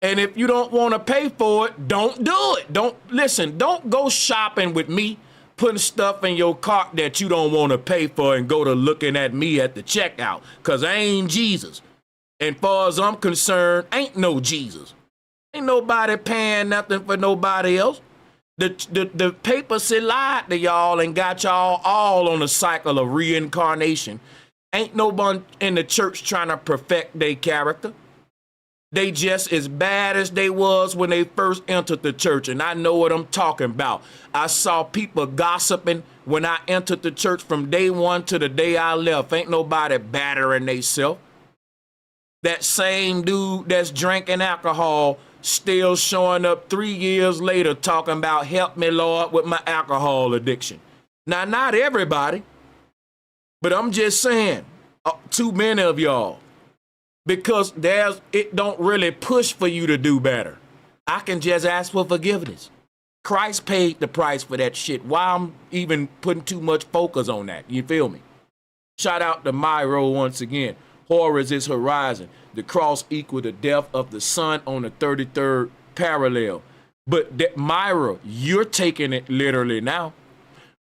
And if you don't want to pay for it, don't do it. Don't go shopping with me, putting stuff in your cart that you don't want to pay for and go to looking at me at the checkout, because I ain't Jesus. And far as I'm concerned, ain't no Jesus. Ain't nobody paying nothing for nobody else. The papacy lied to y'all and got y'all all on a cycle of reincarnation. Ain't no one in the church trying to perfect their character. They just as bad as they was when they first entered the church. And I know what I'm talking about. I saw people gossiping when I entered the church from day one to the day I left. Ain't nobody battering theyself. That same dude that's drinking alcohol still showing up 3 years later talking about help me, Lord, with my alcohol addiction. Now, not everybody, but I'm just saying, too many of y'all. Because it don't really push for you to do better. I can just ask for forgiveness. Christ paid the price for that shit. Why I'm even putting too much focus on that? You feel me? Shout out to Myro once again. Horror is his horizon. The cross equal the death of the sun on the 33rd parallel. But Myra, you're taking it literally now.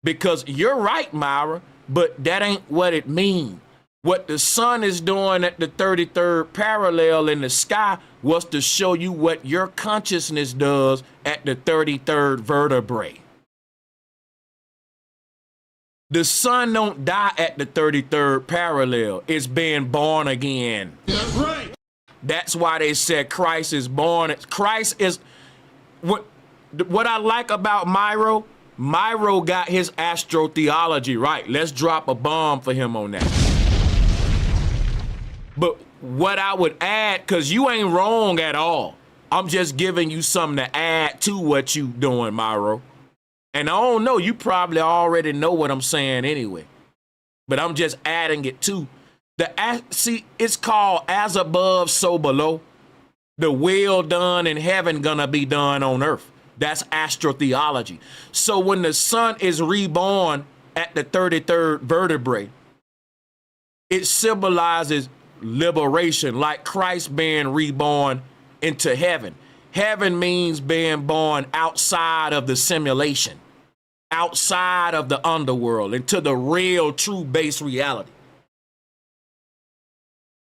Because you're right, Myra, but that ain't what it means. What the sun is doing at the 33rd parallel in the sky was to show you what your consciousness does at the 33rd vertebrae. The sun don't die at the 33rd parallel. It's being born again. That's right. That's why they said Christ is born. Christ is what I like about Myro. Myro got his astrotheology right. Let's drop a bomb for him on that. But what I would add, because you ain't wrong at all. I'm just giving you something to add to what you doing, Myro. And I don't know, you probably already know what I'm saying anyway. But I'm just adding it to. See, it's called as above, so below. The will done in heaven gonna be done on earth. That's astrotheology. So when the sun is reborn at the 33rd vertebrae, it symbolizes liberation, like Christ being reborn into heaven. Heaven means being born outside of the simulation, outside of the underworld, into the real, true base reality.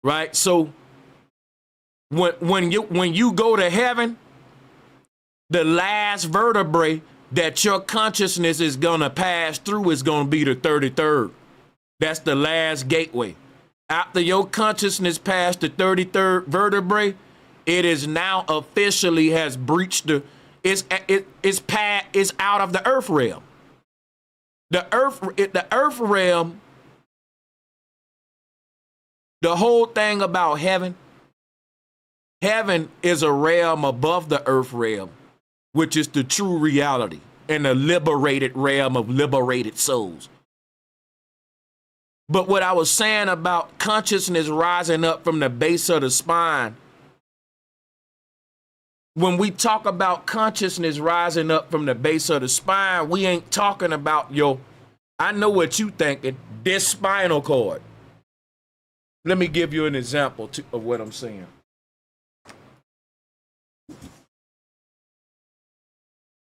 Right? So when you go to heaven, the last vertebrae that your consciousness is gonna pass through is gonna be the 33rd. That's the last gateway. After your consciousness passed the 33rd vertebrae, it is now officially has breached it's out of the earth realm. The earth realm, the whole thing about heaven is a realm above the earth realm, which is the true reality and the liberated realm of liberated souls. But what I was saying about consciousness rising up from the base of the spine, when we talk about consciousness rising up from the base of the spine, we ain't talking about I know what you thinking, this spinal cord. Let me give you an example of what I'm saying.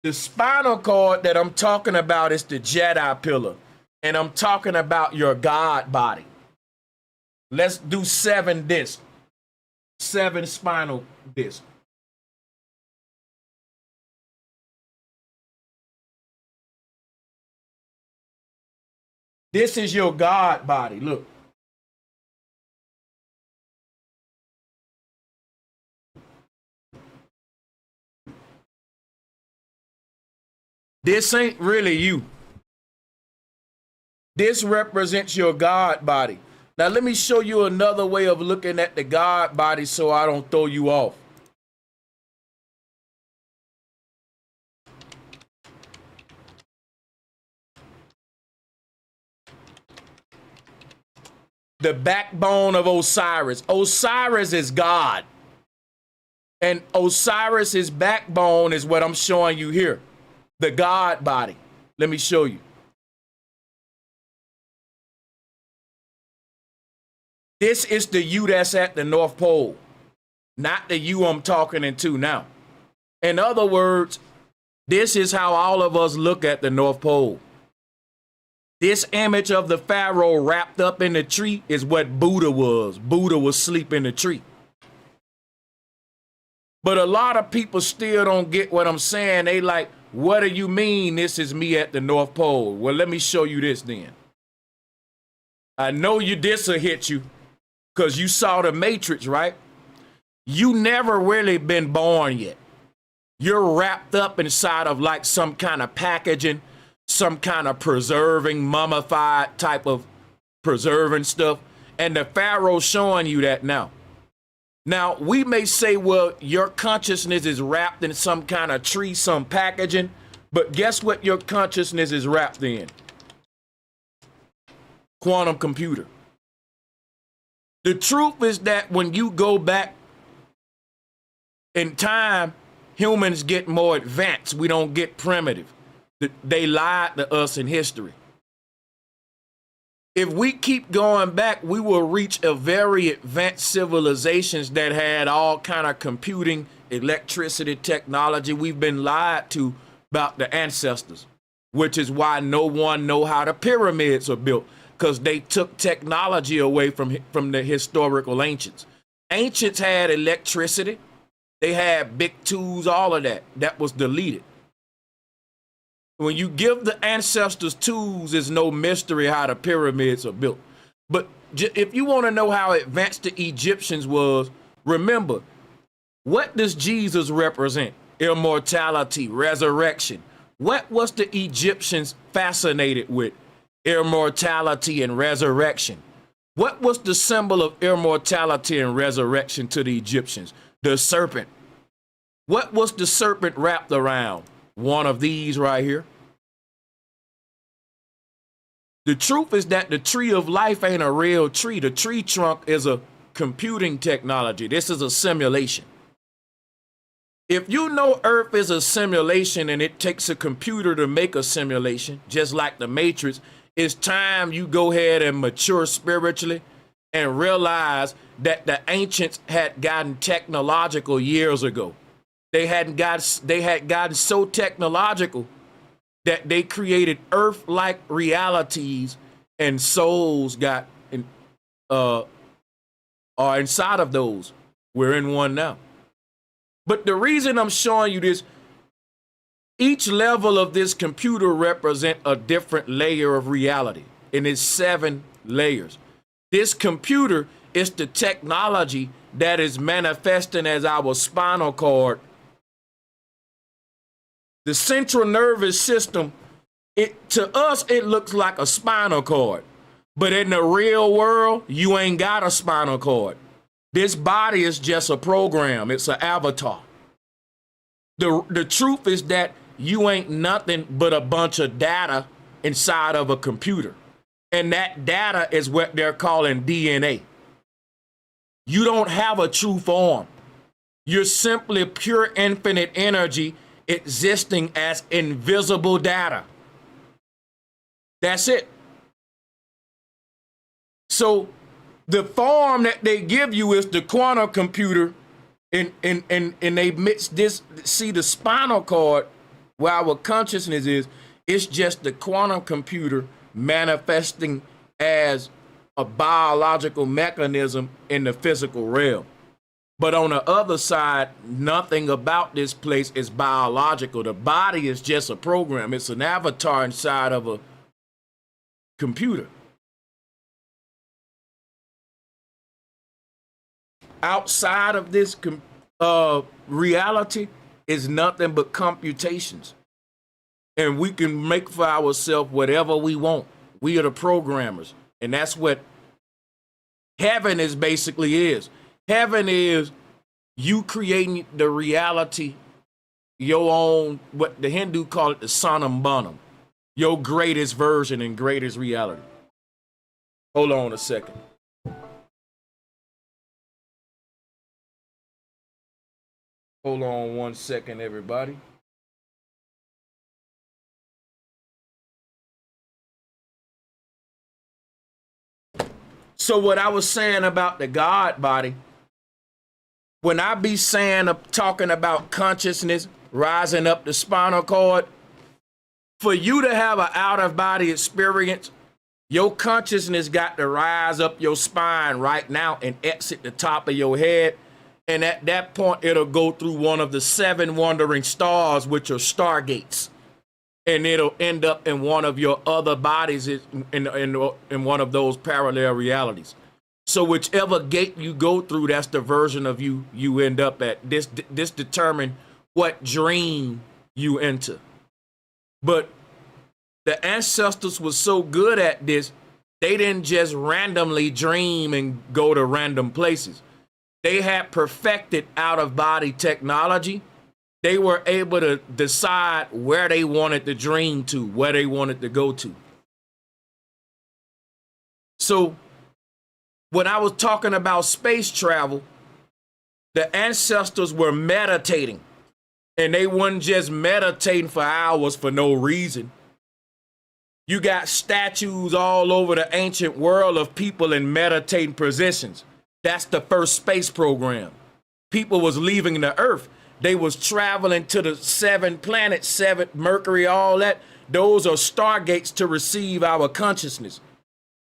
The spinal cord that I'm talking about is the Jedi pillar. And I'm talking about your God body. Let's do 7 discs. 7 spinal discs. This is your God body. Look. This ain't really you. This represents your God body. Now, let me show you another way of looking at the God body so I don't throw you off. The backbone of Osiris. Osiris is God. And Osiris's backbone is what I'm showing you here. The God body. Let me show you. This is the you that's at the North Pole, not the you I'm talking into now. In other words, this is how all of us look at the North Pole. This image of the pharaoh wrapped up in the tree is what Buddha was. Buddha was asleep in the tree. But a lot of people still don't get what I'm saying. They like, what do you mean this is me at the North Pole? Well, let me show you this then. I know this will hit you because you saw the Matrix, right? You never really been born yet. You're wrapped up inside of like some kind of packaging, some kind of preserving, mummified type of preserving stuff. And the Pharaoh's showing you that now. Now, we may say, well, your consciousness is wrapped in some kind of tree, some packaging, but guess what your consciousness is wrapped in? Quantum computer. The truth is that when you go back in time, humans get more advanced. We don't get primitive. They lied to us in history. If we keep going back, we will reach a very advanced civilizations that had all kind of computing, electricity, technology. We've been lied to about the ancestors, which is why no one know how the pyramids are built, because they took technology away from the historical ancients. Ancients had electricity. They had big tools, all of that. That was deleted. When you give the ancestors tools, there's no mystery how the pyramids are built. But if you want to know how advanced the Egyptians was, remember, what does Jesus represent? Immortality, resurrection. What was the Egyptians fascinated with? Immortality and resurrection. What was the symbol of immortality and resurrection to the Egyptians? The serpent. What was the serpent wrapped around? One of these right here. The truth is that the tree of life ain't a real tree. The tree trunk is a computing technology. This is a simulation. If you know Earth is a simulation and it takes a computer to make a simulation, just like the Matrix, it's time you go ahead and mature spiritually and realize that the ancients had gotten technological years ago. They had gotten so technological that they created Earth-like realities, and souls got are inside of those. We're in one now. But the reason I'm showing you this, each level of this computer represent a different layer of reality, and it's 7 layers. This computer is the technology that is manifesting as our spinal cord. The central nervous system, to us, it looks like a spinal cord. But in the real world, you ain't got a spinal cord. This body is just a program. It's an avatar. The truth is that you ain't nothing but a bunch of data inside of a computer. And that data is what they're calling DNA. You don't have a true form. You're simply pure infinite energy existing as invisible data. That's it. So the form that they give you is the quantum computer, and they mix this. See, the spinal cord, where our consciousness is, it's just the quantum computer manifesting as a biological mechanism in the physical realm. But on the other side, nothing about this place is biological. The body is just a program. It's an avatar inside of a computer. Outside of this reality is nothing but computations. And we can make for ourselves whatever we want. We are the programmers. And that's what heaven is basically is. Heaven is you creating the reality, your own, what the Hindu call it, the sanam banam, your greatest version and greatest reality. Hold on a second. Hold on 1 second, everybody. So what I was saying about the God body, when I be talking about consciousness rising up the spinal cord, for you to have an out-of-body experience, your consciousness got to rise up your spine right now and exit the top of your head. And at that point, it'll go through one of the 7 wandering stars, which are stargates. And it'll end up in one of your other bodies in one of those parallel realities. So whichever gate you go through, that's the version of you end up at. This determine what dream you enter. But the ancestors were so good at this, they didn't just randomly dream and go to random places. They had perfected out-of-body technology. They were able to decide where they wanted to dream to, where they wanted to go to. So when I was talking about space travel, the ancestors were meditating. And they weren't just meditating for hours for no reason. You got statues all over the ancient world of people in meditating positions. That's the first space program. People was leaving the earth. They was traveling to the 7 planets, 7 Mercury, all that. Those are stargates to receive our consciousness.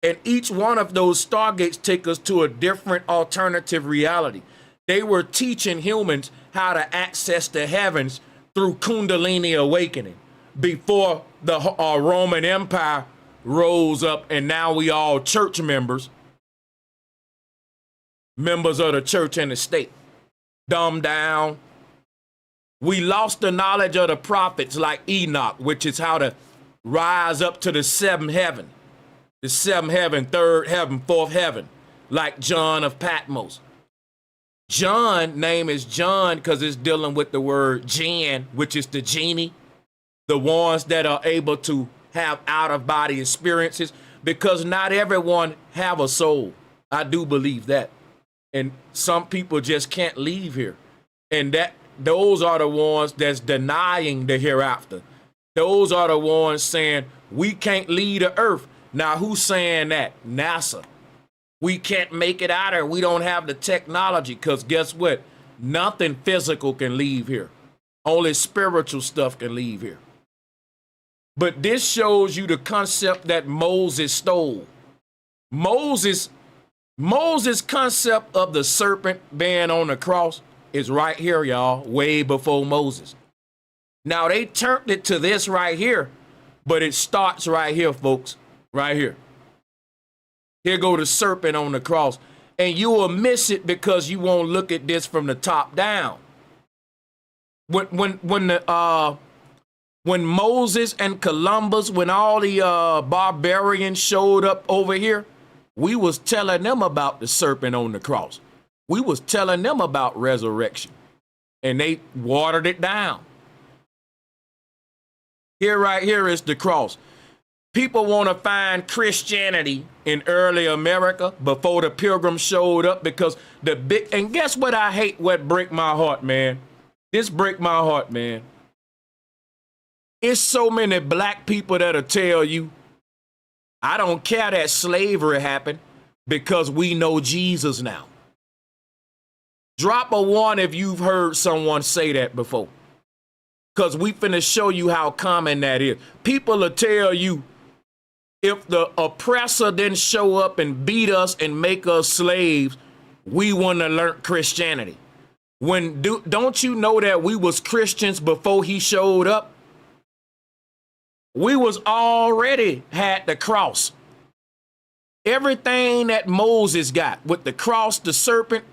And each one of those stargates take us to a different alternative reality. They were teaching humans how to access the heavens through Kundalini awakening before the Roman Empire rose up, and now we all church members of the church and the state. Dumbed down. We lost the knowledge of the prophets like Enoch, which is how to rise up to the 7th heaven. The 7th heaven, 3rd heaven, 4th heaven, like John of Patmos. John, name is John because it's dealing with the word jinn, which is the genie, the ones that are able to have out-of-body experiences, because not everyone have a soul. I do believe that. And some people just can't leave here. And those are the ones that's denying the hereafter. Those are the ones saying, we can't leave the earth. Now, who's saying that? NASA. We can't make it out here. We don't have the technology, because guess what? Nothing physical can leave here. Only spiritual stuff can leave here. But this shows you the concept that Moses stole. Moses' concept of the serpent being on the cross is right here, y'all, way before Moses. Now, they turned it to this right here, but it starts right here, folks, right here. Here go the serpent on the cross. And you will miss it because you won't look at this from the top down. When Moses and Columbus, when all the barbarians showed up over here, we was telling them about the serpent on the cross. We was telling them about resurrection. And they watered it down. Here, right here is the cross. People want to find Christianity in early America before the Pilgrims showed up, because and guess what I hate, what break my heart, man? This break my heart, man. It's so many black people that'll tell you, I don't care that slavery happened because we know Jesus now. Drop a 1 if you've heard someone say that before. Because we finna show you how common that is. People will tell you, if the oppressor didn't show up and beat us and make us slaves, we wouldn't have learned Christianity. Don't you know that we was Christians before he showed up? We was already had the cross. Everything that Moses got with the cross, the serpent,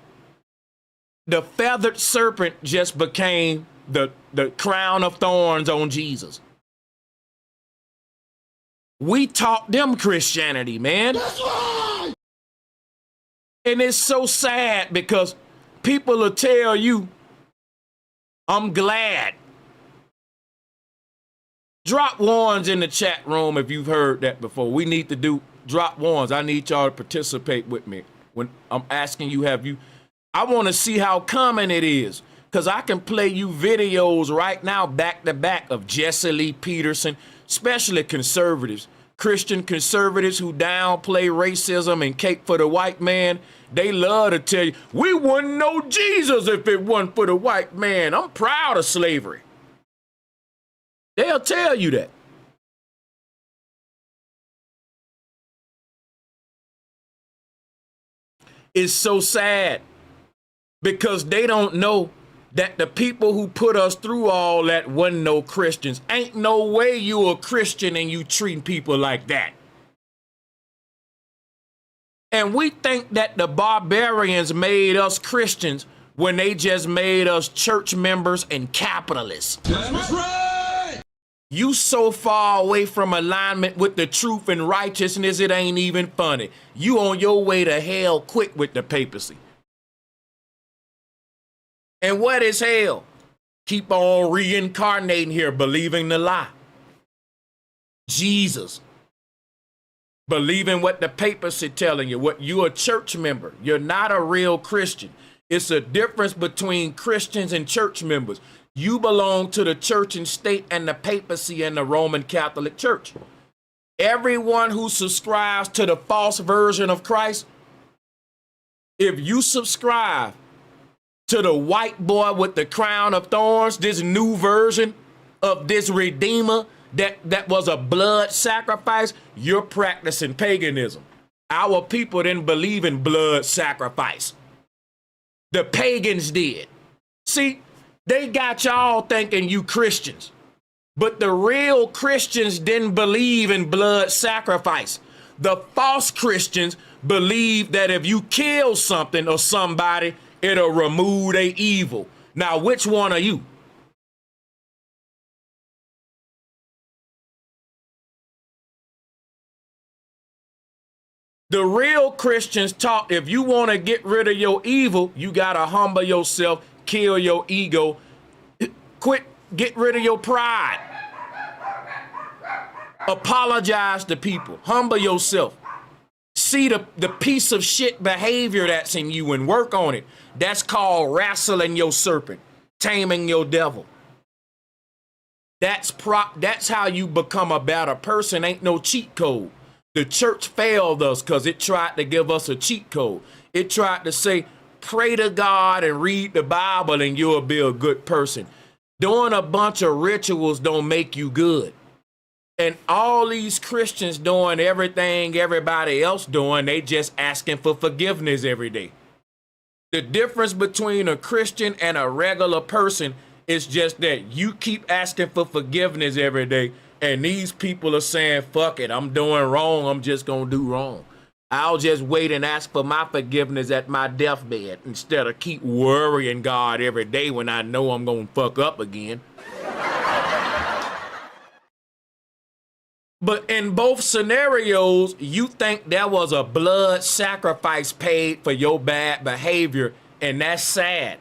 the feathered serpent just became the crown of thorns on Jesus. We taught them Christianity, man. That's right. And it's so sad because people will tell you, I'm glad. Drop 1s in the chat room if you've heard that before. We need to drop 1s. I need y'all to participate with me. When I'm asking you, I want to see how common it is. Because I can play you videos right now back to back of Jesse Lee Peterson, especially conservatives, Christian conservatives who downplay racism and cake for the white man. They love to tell you, we wouldn't know Jesus if it wasn't for the white man. I'm proud of slavery. They'll tell you that. It's so sad because they don't know that the people who put us through all that wasn't no Christians. Ain't no way you a Christian and you treating people like that. And we think that the barbarians made us Christians when they just made us church members and capitalists. That's right. You so far away from alignment with the truth and righteousness, it ain't even funny. You on your way to hell quick with the papacy. And what is hell? Keep on reincarnating here, believing the lie. Jesus. Believing what the papacy telling you, what you're a church member. You're not a real Christian. It's a difference between Christians and church members. You belong to the church and state and the papacy and the Roman Catholic Church. Everyone who subscribes to the false version of Christ, if you subscribe to the white boy with the crown of thorns, this new version of this redeemer that was a blood sacrifice, you're practicing paganism. Our people didn't believe in blood sacrifice. The pagans did. See, they got y'all thinking you Christians, but the real Christians didn't believe in blood sacrifice. The false Christians believe that if you kill something or somebody, it'll remove their evil. Now, which one are you? The real Christians taught if you want to get rid of your evil, you got to humble yourself, kill your ego, get rid of your pride. Apologize to people, humble yourself. See the piece of shit behavior that's in you and work on it. That's called wrestling your serpent, taming your devil. That's how you become a better person. Ain't no cheat code. The church failed us because it tried to give us a cheat code. It tried to say, pray to God and read the Bible and you'll be a good person. Doing a bunch of rituals don't make you good. And all these Christians doing everything everybody else doing, they just asking for forgiveness every day. The difference between a Christian and a regular person is just that you keep asking for forgiveness every day. And these people are saying, fuck it, I'm doing wrong, I'm just gonna do wrong. I'll just wait and ask for my forgiveness at my deathbed instead of keep worrying God every day when I know I'm gonna fuck up again. But in both scenarios, you think there was a blood sacrifice paid for your bad behavior, and that's sad.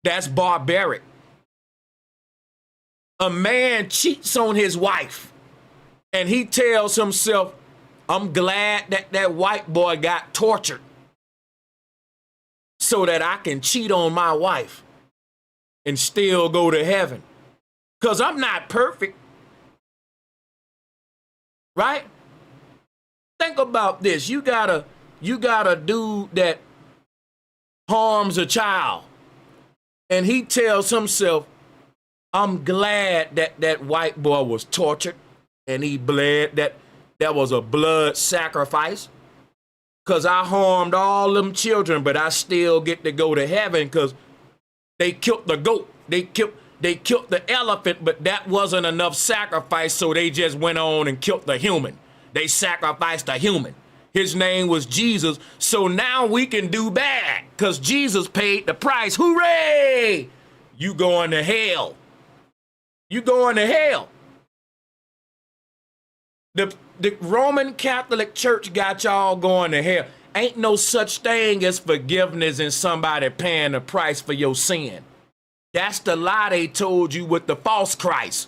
That's barbaric. A man cheats on his wife and he tells himself, I'm glad that white boy got tortured so that I can cheat on my wife and still go to heaven. Because I'm not perfect. Right? Think about this. You got a dude that harms a child and he tells himself, I'm glad that white boy was tortured and he bled, that was a blood sacrifice, because I harmed all them children, but I still get to go to heaven because they killed the goat. They killed the elephant, but that wasn't enough sacrifice, so they just went on and killed the human. They sacrificed a human. His name was Jesus, so now we can do bad because Jesus paid the price. Hooray! You going to hell. You going to hell. The Roman Catholic Church got y'all going to hell. Ain't no such thing as forgiveness and somebody paying the price for your sin. That's the lie they told you with the false Christ.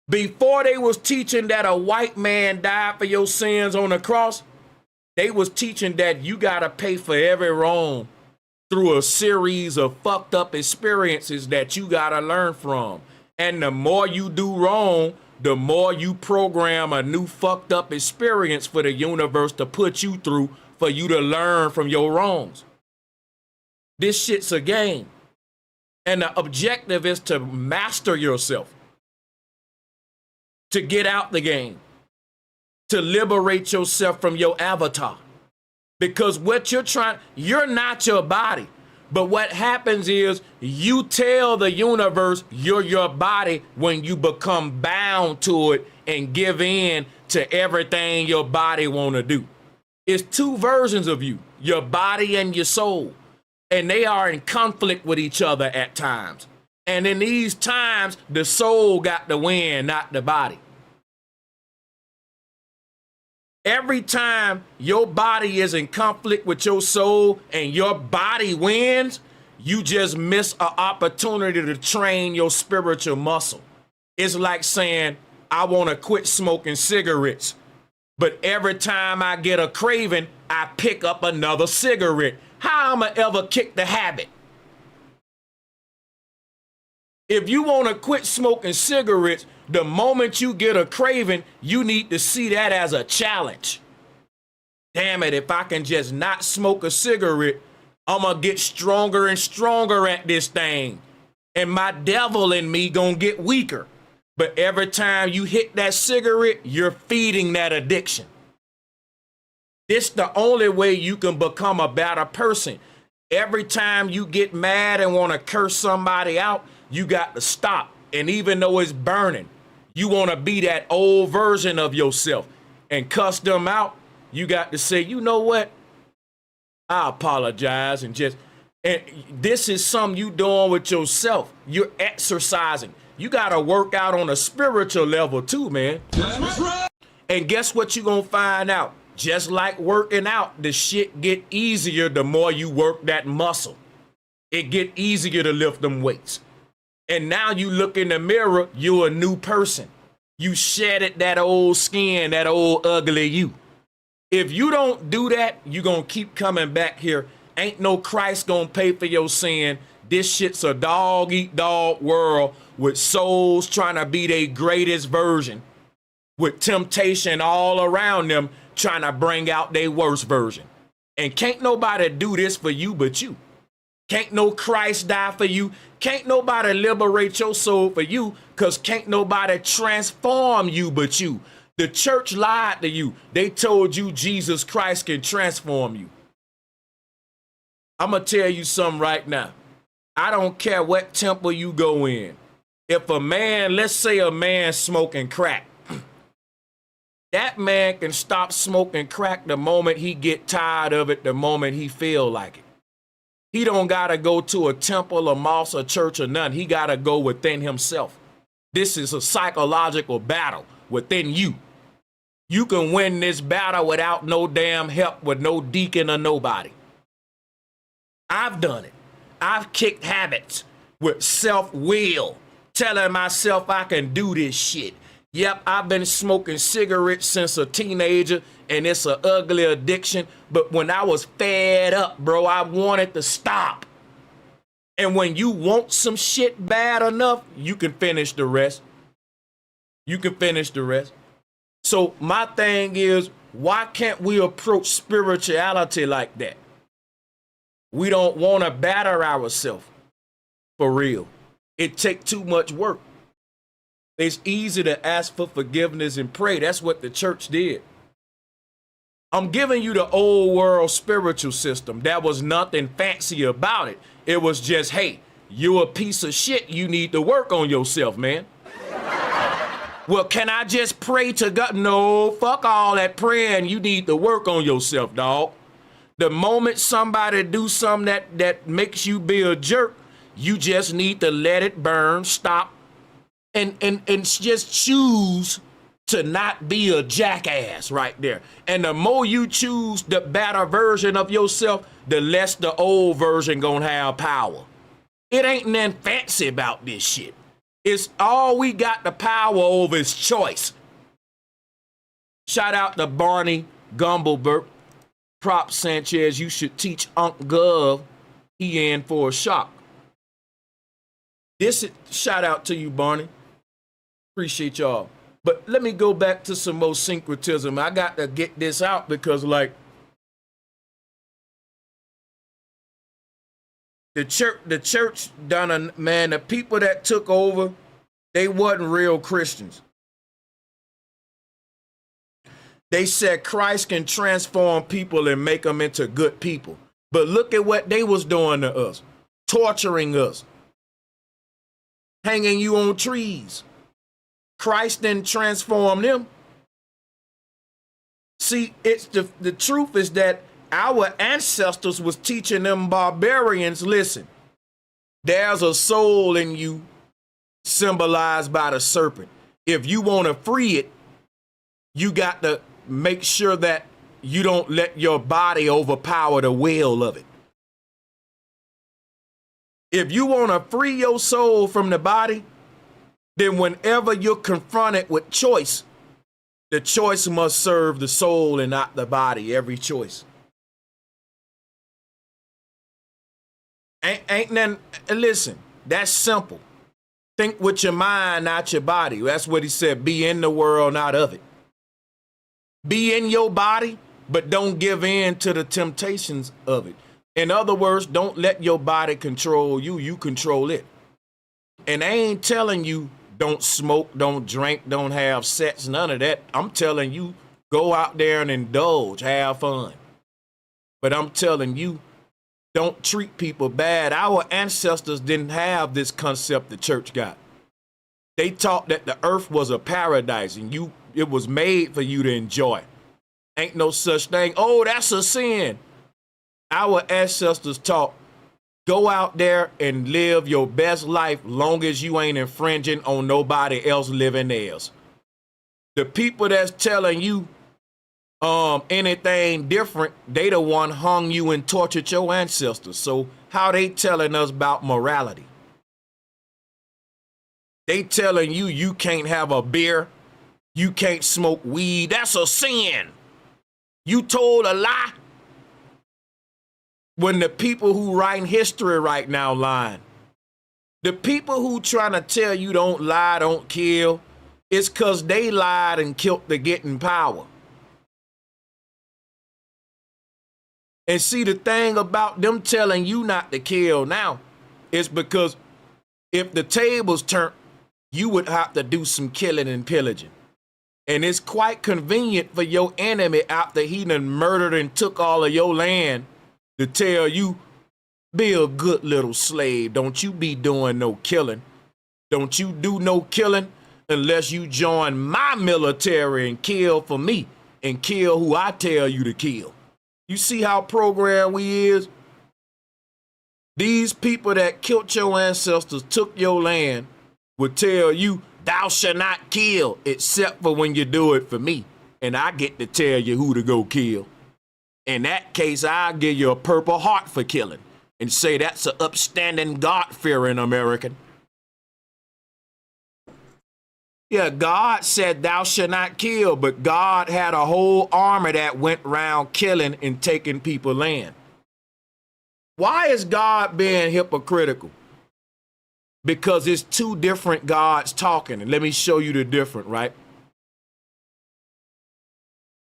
Before they was teaching that a white man died for your sins on the cross, they was teaching that you gotta pay for every wrong through a series of fucked up experiences that you gotta learn from. And the more you do wrong, the more you program a new fucked up experience for the universe to put you through for you to learn from your wrongs. This shit's a game. And the objective is to master yourself, to get out the game, to liberate yourself from your avatar. Because what you're not your body. But what happens is you tell the universe you're your body when you become bound to it and give in to everything your body want to do. It's two versions of you, your body and your soul. And they are in conflict with each other at times. And in these times, the soul got the win, not the body. Every time your body is in conflict with your soul and your body wins, you just miss an opportunity to train your spiritual muscle. It's like saying, I want to quit smoking cigarettes, but every time I get a craving, I pick up another cigarette. How am I ever kick the habit? If you want to quit smoking cigarettes, the moment you get a craving, you need to see that as a challenge. Damn it, if I can just not smoke a cigarette, I'm going to get stronger and stronger at this thing. And my devil in me going to get weaker. But every time you hit that cigarette, you're feeding that addiction. This the only way you can become a better person. Every time you get mad and want to curse somebody out, you got to stop. And even though it's burning, you want to be that old version of yourself and cuss them out. You got to say, you know what? I apologize and this is something you doing with yourself. You're exercising. You got to work out on a spiritual level too, man. That's right. And guess what you're going to find out? Just like working out, the shit get easier the more you work that muscle. It get easier to lift them weights. And now you look in the mirror, you're a new person. You shedded that old skin, that old ugly you. If you don't do that, you're going to keep coming back here. Ain't no Christ going to pay for your sin. This shit's a dog-eat-dog world with souls trying to be their greatest version, with temptation all around them trying to bring out their worst version. And can't nobody do this for you but you. Can't no Christ die for you. Can't nobody liberate your soul for you, because can't nobody transform you but you. The church lied to you. They told you Jesus Christ can transform you. I'm going to tell you something right now. I don't care what temple you go in. If a man, let's say a man smoking crack, that man can stop smoking crack the moment he get tired of it, the moment he feel like it. He don't got to go to a temple, a mosque, a church, or nothing. He got to go within himself. This is a psychological battle within you. You can win this battle without no damn help, with no deacon or nobody. I've done it. I've kicked habits with self-will, telling myself I can do this shit. Yep, I've been smoking cigarettes since a teenager, and it's an ugly addiction. But when I was fed up, bro, I wanted to stop. And when you want some shit bad enough, you can finish the rest. You can finish the rest. So my thing is, why can't we approach spirituality like that? We don't want to batter ourselves for real. It takes too much work. It's easy to ask for forgiveness and pray. That's what the church did. I'm giving you the old world spiritual system. There was nothing fancy about it. It was just, hey, you're a piece of shit. You need to work on yourself, man. Well, can I just pray to God? No, fuck all that praying. You need to work on yourself, dog. The moment somebody do something that makes you be a jerk, you just need to let it burn, stop, and just choose to not be a jackass right there. And the more you choose the better version of yourself, the less the old version gonna have power. It ain't nothing fancy about this shit. It's all we got the power over is choice. Shout out to Barney Gumblebert. Prop Sanchez, you should teach Unc Gov. He in for a shock. This is, shout out to you, Barney. Appreciate y'all. But let me go back to some more syncretism. I got to get this out because, like, the church done man, the people that took over, they wasn't real Christians. They said Christ can transform people and make them into good people. But look at what they was doing to us. Torturing us. Hanging you on trees. Christ didn't transform them. See, it's the truth is that our ancestors was teaching them barbarians, listen, there's a soul in you symbolized by the serpent. If you want to free it, you got to make sure that you don't let your body overpower the will of it. If you want to free your soul from the body, then whenever you're confronted with choice, the choice must serve the soul and not the body, every choice. Ain't nothing, listen, that's simple. Think with your mind, not your body. That's what he said, be in the world, not of it. Be in your body, but don't give in to the temptations of it. In other words, don't let your body control you, you control it. And I ain't telling you don't smoke, don't drink, don't have sex, none of that. I'm telling you, go out there and indulge, have fun. But I'm telling you, don't treat people bad. Our ancestors didn't have this concept the church got. They taught that the earth was a paradise and it was made for you to enjoy. Ain't no such thing. Oh, that's a sin. Our ancestors taught, go out there and live your best life long as you ain't infringing on nobody else living theirs. The people that's telling you anything different, they the one hung you and tortured your ancestors. So how they telling us about morality? They telling you you can't have a beer, you can't smoke weed, that's a sin. You told a lie. When the people who writing history right now lying, the people who trying to tell you don't lie, don't kill, it's because they lied and killed to get in power. And see, the thing about them telling you not to kill now is because if the tables turned, you would have to do some killing and pillaging. And it's quite convenient for your enemy after he done murdered and took all of your land to tell you, be a good little slave. Don't you be doing no killing. Don't you do no killing unless you join my military and kill for me and kill who I tell you to kill. You see how programmed we is? These people that killed your ancestors, took your land, would tell you, thou shalt not kill, except for when you do it for me. And I get to tell you who to go kill. In that case, I'll give you a Purple Heart for killing and say that's an upstanding, God-fearing American. Yeah, God said thou shalt not kill, but God had a whole army that went around killing and taking people's land. Why is God being hypocritical? Because it's two different gods talking. And let me show you the difference, right?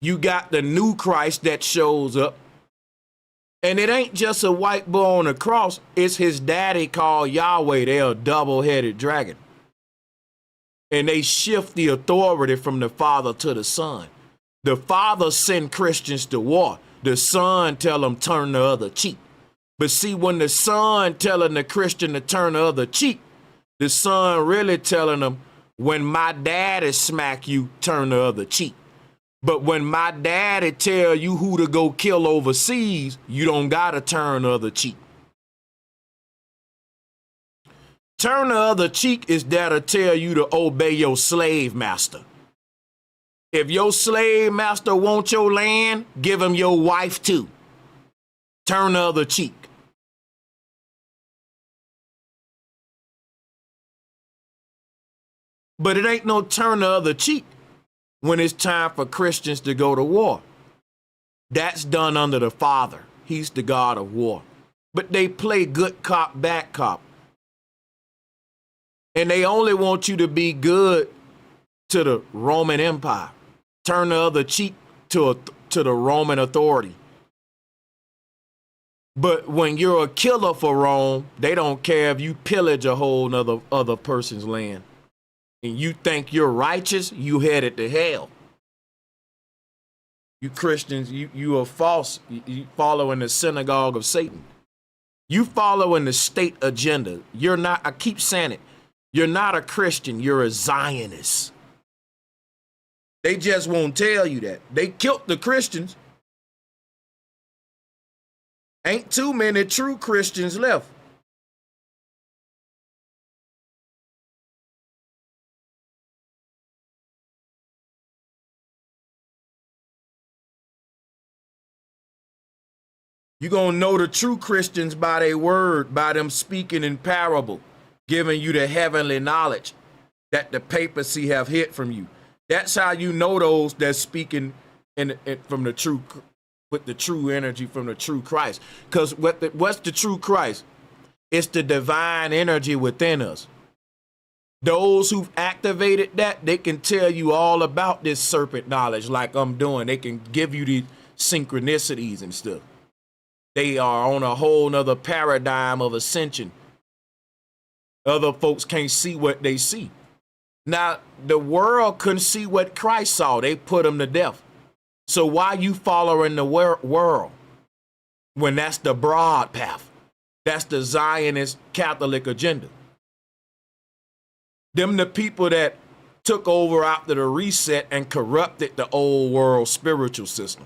You got the new Christ that shows up. And it ain't just a white boy on the cross. It's his daddy called Yahweh. They're a double-headed dragon. And they shift the authority from the Father to the Son. The Father send Christians to war. The Son tell them turn the other cheek. But see, when the Son telling the Christian to turn the other cheek, the Son really telling them, when my daddy smack you, turn the other cheek. But when my daddy tell you who to go kill overseas, you don't gotta turn the other cheek. Turn the other cheek is there to tell you to obey your slave master. If your slave master wants your land, give him your wife too. Turn the other cheek. But it ain't no turn the other cheek when it's time for Christians to go to war. That's done under the Father. He's the God of war. But they play good cop, bad cop. And they only want you to be good to the Roman Empire. Turn the other cheek to the Roman authority. But when you're a killer for Rome, they don't care if you pillage a whole other person's land. And you think you're righteous, you headed to hell. You Christians, you are false. You following the synagogue of Satan. You following the state agenda. You're not, I keep saying it, you're not a Christian, you're a Zionist. They just won't tell you that. They killed the Christians. Ain't too many true Christians left. You're going to know the true Christians by their word, by them speaking in parable, giving you the heavenly knowledge that the papacy have hid from you. That's how you know those that's speaking from the true, with the true energy from the true Christ. Because what's the true Christ? It's the divine energy within us. Those who've activated that, they can tell you all about this serpent knowledge like I'm doing. They can give you the synchronicities and stuff. They are on a whole nother paradigm of ascension. Other folks can't see what they see. Now, the world couldn't see what Christ saw. They put him to death. So why you following the world when that's the broad path? That's the Zionist Catholic agenda. Them the people that took over after the reset and corrupted the old world spiritual system.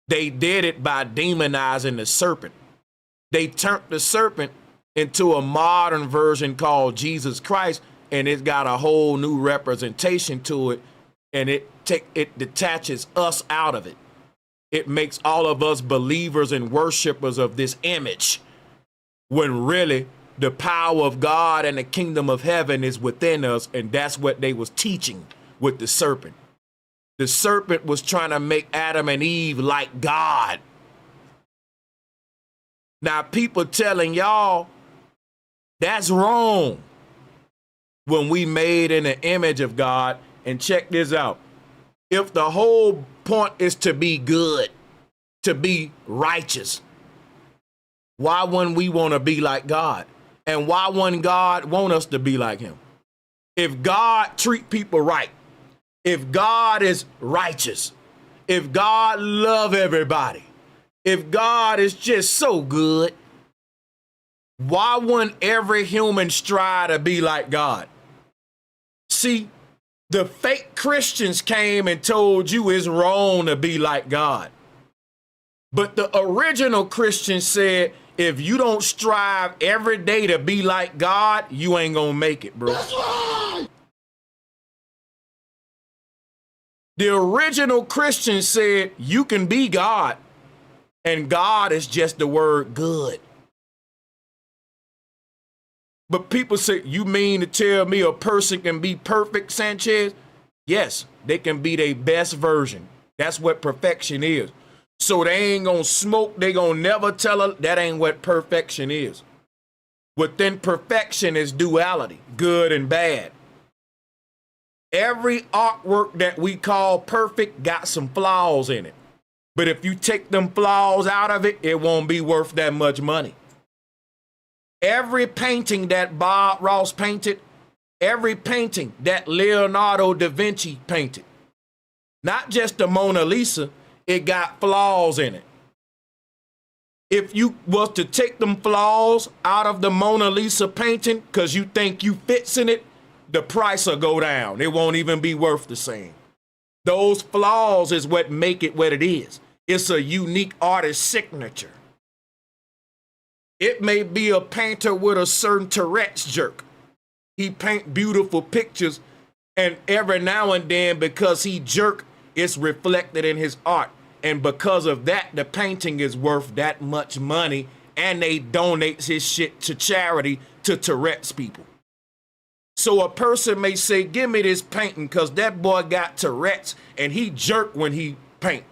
They did it by demonizing the serpent. They turned the serpent into a modern version called Jesus Christ, and it's got a whole new representation to it, and it detaches us out of it. It makes all of us believers and worshipers of this image, when really the power of God and the kingdom of heaven is within us, and that's what they was teaching with the serpent. The serpent was trying to make Adam and Eve like God. Now, people telling y'all that's wrong. When we made in the image of God, and check this out. If the whole point is to be good, to be righteous, why wouldn't we want to be like God? And why wouldn't God want us to be like him? If God treat people right, if God is righteous, if God love everybody, if God is just so good, why wouldn't every human strive to be like God? See, the fake Christians came and told you it's wrong to be like God. But the original Christians said, if you don't strive every day to be like God, you ain't gonna make it, bro. That's right. The original Christians said you can be God, and God is just the word good. But people say, you mean to tell me a person can be perfect, Sanchez? Yes, they can be their best version. That's what perfection is. So they ain't gonna smoke, they gonna never tell her that ain't what perfection is. Within perfection is duality, good and bad. Every artwork that we call perfect got some flaws in it. But if you take them flaws out of it, it won't be worth that much money. Every painting that Bob Ross painted, every painting that Leonardo da Vinci painted, not just the Mona Lisa, it got flaws in it. If you was to take them flaws out of the Mona Lisa painting because you think you fits in it, the price will go down. It won't even be worth the same. Those flaws is what make it what it is. It's a unique artist signature. It may be a painter with a certain Tourette's jerk. He paint beautiful pictures, and every now and then, because he jerk, it's reflected in his art. And because of that, the painting is worth that much money, and they donate his shit to charity to Tourette's people. So a person may say, give me this painting because that boy got Tourette's and he jerk when he paint.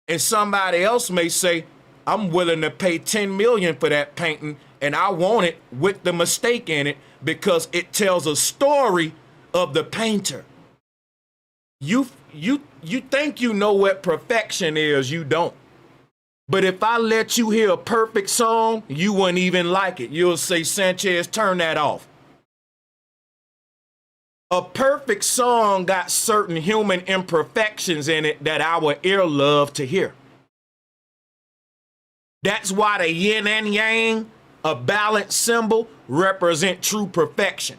And somebody else may say, I'm willing to pay $10 million for that painting, and I want it with the mistake in it because it tells a story of the painter. You think you know what perfection is, you don't. But if I let you hear a perfect song, you wouldn't even like it. You'll say, Sanchez, turn that off. A perfect song got certain human imperfections in it that our ear love to hear. That's why the yin and yang, a balanced symbol, represent true perfection.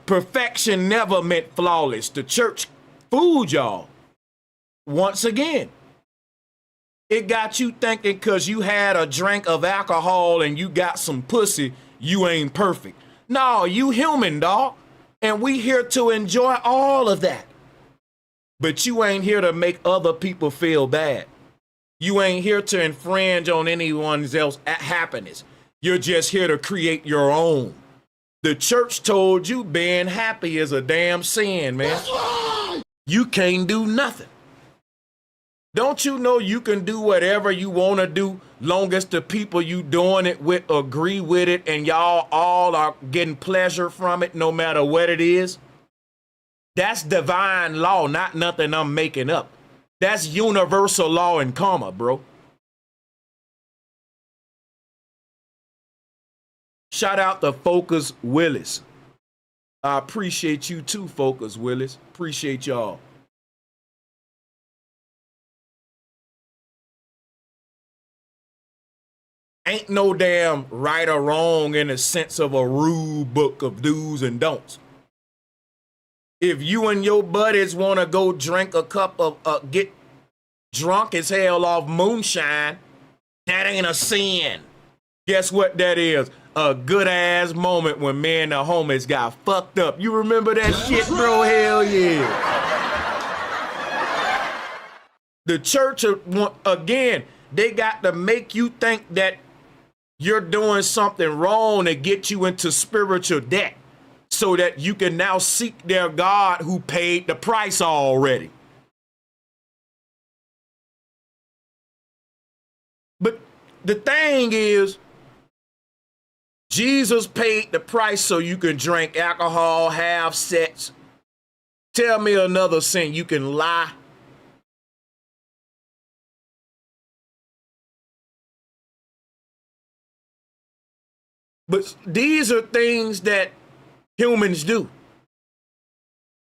Perfection never meant flawless. The church fooled y'all. Once again, it got you thinking because you had a drink of alcohol and you got some pussy, you ain't perfect. No, you human, dog. And we here to enjoy all of that. But you ain't here to make other people feel bad. You ain't here to infringe on anyone else's happiness. You're just here to create your own. The church told you being happy is a damn sin, man. You can't do nothing. Don't you know you can do whatever you want to do long as the people you doing it with agree with it and y'all all are getting pleasure from it no matter what it is? That's divine law, not nothing I'm making up. That's universal law and karma, bro. Shout out to Focus Willis. I appreciate you too, Focus Willis. Appreciate y'all. Ain't no damn right or wrong in the sense of a rule book of do's and don'ts. If you and your buddies want to go drink a cup of, get drunk as hell off moonshine, that ain't a sin. Guess what that is? A good ass moment when me and the homies got fucked up. You remember that shit, bro? Hell yeah. The church, again, they got to make you think that you're doing something wrong to get you into spiritual debt so that you can now seek their God who paid the price already. But the thing is, Jesus paid the price so you can drink alcohol, have sex. Tell me another sin. You can lie. But these are things that humans do.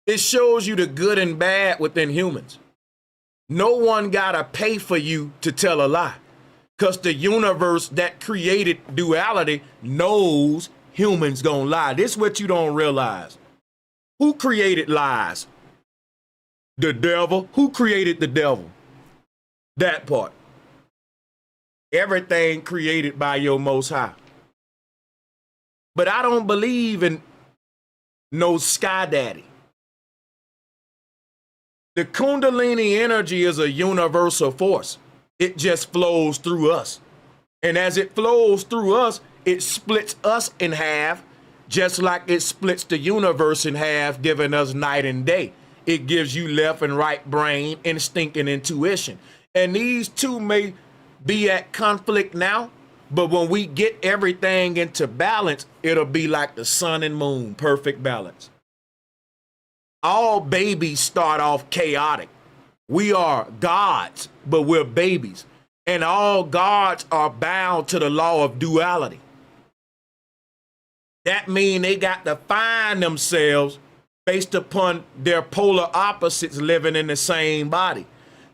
It shows you the good and bad within humans. No one gotta pay for you to tell a lie. Because the universe that created duality knows humans gonna lie. This is what you don't realize. Who created lies? The devil. Who created the devil? That part. Everything created by your Most High. But I don't believe in no sky daddy. The Kundalini energy is a universal force. It just flows through us. And as it flows through us, it splits us in half, just like it splits the universe in half, giving us night and day. It gives you left and right brain, instinct, and intuition. And these two may be at conflict now, but when we get everything into balance, it'll be like the sun and moon, perfect balance. All babies start off chaotic. We are gods, but we're babies. And all gods are bound to the law of duality. That means they got to find themselves based upon their polar opposites living in the same body.